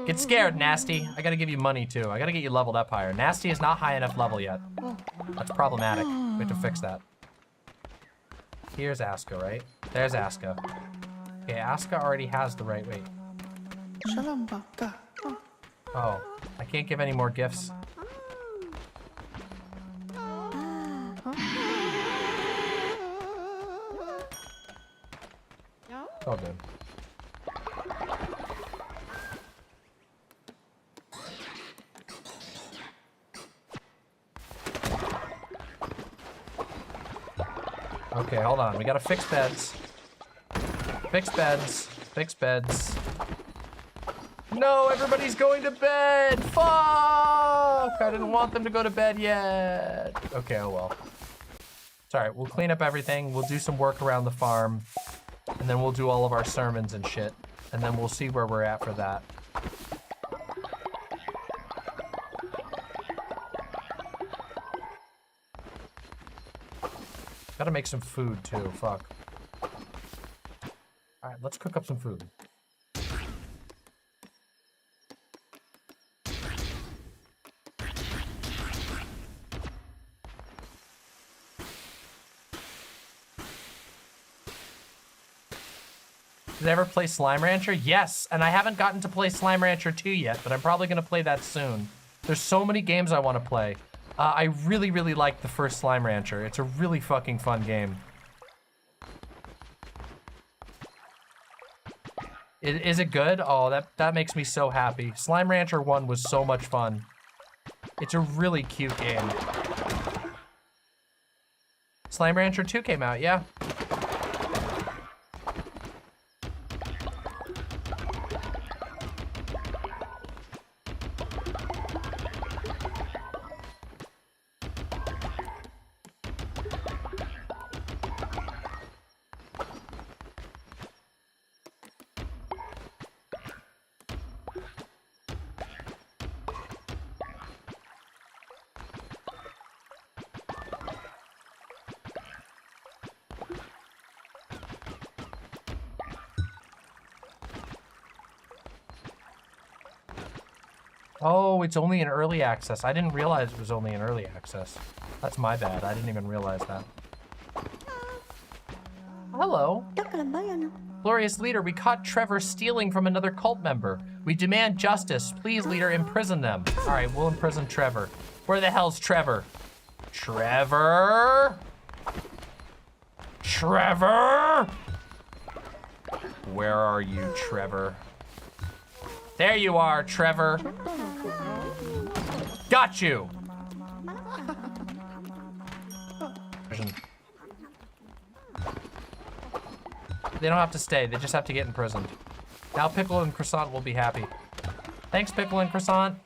Get scared, Nasty. I gotta give you money too. I gotta get you leveled up higher. Nasty is not high enough level yet. That's problematic. We have to fix that. Here's Aska, right? There's Aska. Okay, Aska already has the right weight. Oh, I can't give any more gifts. Oh, good. Okay, hold on. We gotta fix beds. Fix beds. Fix beds. No, everybody's going to bed! Fuck! I didn't want them to go to bed yet. Okay, oh well. It's alright, we'll clean up everything. We'll do some work around the farm. And then we'll do all of our sermons and shit. And then we'll see where we're at for that. Gotta make some food too, fuck. Alright, let's cook up some food. Did I ever play Slime Rancher? Yes, and I haven't gotten to play Slime Rancher 2 yet, but I'm probably gonna play that soon. There's so many games I wanna play. I really, really like the first Slime Rancher. It's a really fucking fun game. Is it good? Oh, that makes me so happy. Slime Rancher 1 was so much fun. It's a really cute game. Slime Rancher 2 came out, yeah. Oh, it's only in early access. I didn't realize it was only in early access. That's my bad. I didn't even realize that. Hello. Glorious leader, we caught Trevor stealing from another cult member. We demand justice. Please, leader, imprison them. All right, we'll imprison Trevor. Where the hell's Trevor? Trevor? Trevor? Where are you, Trevor? There you are, Trevor. Got you. They don't have to stay. They just have to get imprisoned. Now Pickle and Croissant will be happy. Thanks, Pickle and Croissant.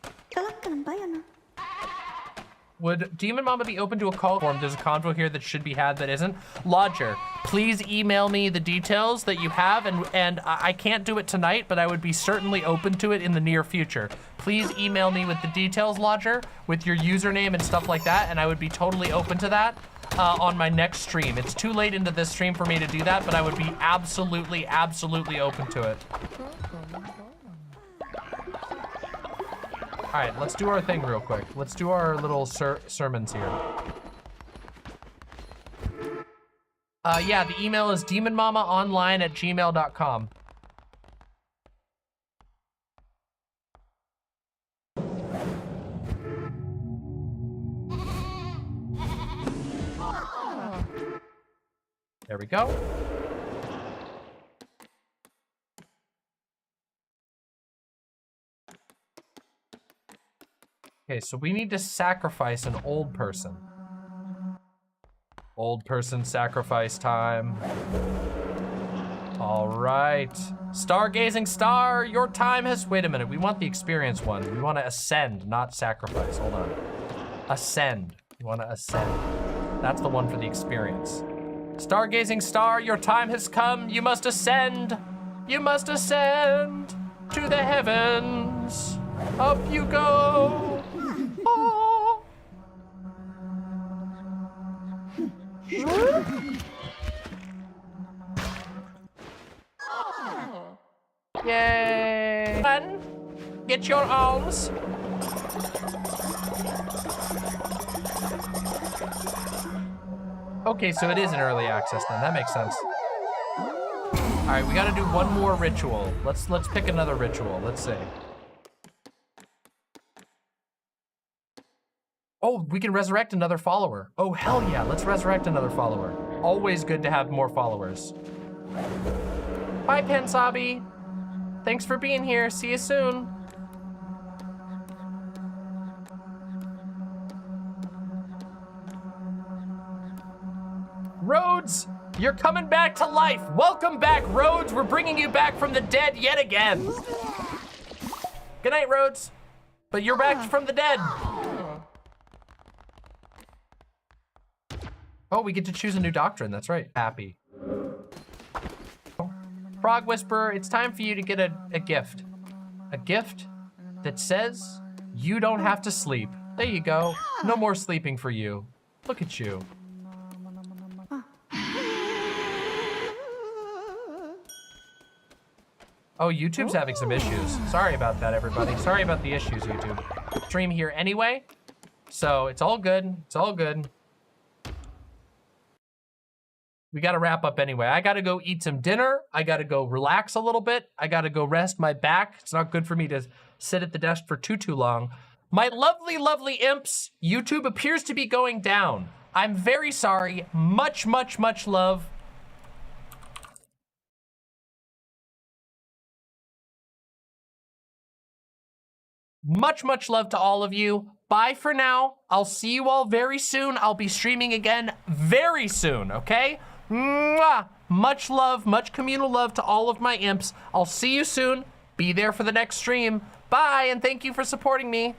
Would Demon Mama be open to a call form? There's a convo here that should be had that isn't. Lodger, please email me the details that you have, and I can't do it tonight, but I would be certainly open to it in the near future. Please email me with the details, Lodger, with your username and stuff like that, and I would be totally open to that on my next stream. It's too late into this stream for me to do that, but I would be absolutely, absolutely open to it. All right, let's do our thing real quick. Let's do our little sermons here. Yeah, the email is demonmamaonline@gmail.com. There we go. Okay, so we need to sacrifice an old person. Old person sacrifice time. All right. Stargazing star, your time has... Wait a minute, we want the experience one. We want to ascend, not sacrifice. Hold on. Ascend. We want to ascend. That's the one for the experience. Stargazing star, your time has come. You must ascend. You must ascend to the heavens. Up you go. Oh. Yay. Run. Get your alms. Okay, so it is an early access then. That makes sense. All right, we got to do one more ritual. Let's pick another ritual. Let's see. Oh, we can resurrect another follower. Oh, hell yeah, let's resurrect another follower. Always good to have more followers. Bye, Pensabi. Thanks for being here. See you soon. Rhodes, you're coming back to life. Welcome back, Rhodes. We're bringing you back from the dead yet again. Good night, Rhodes. But you're back from the dead. Oh, we get to choose a new doctrine. That's right. Happy. Frog Whisperer, it's time for you to get a gift. A gift that says you don't have to sleep. There you go. No more sleeping for you. Look at you. Oh, YouTube's having some issues. Sorry about that, everybody. Sorry about the issues, YouTube. Stream here anyway, so it's all good. It's all good. We gotta wrap up anyway. I gotta go eat some dinner. I gotta go relax a little bit. I gotta go rest my back. It's not good for me to sit at the desk for too long. My lovely, lovely imps, YouTube appears to be going down. I'm very sorry. Much, much, much love. Much, much love to all of you. Bye for now. I'll see you all very soon. I'll be streaming again very soon, okay? Mwah! Much love, much communal love to all of my imps. I'll see you soon. Be there for the next stream. Bye, and thank you for supporting me.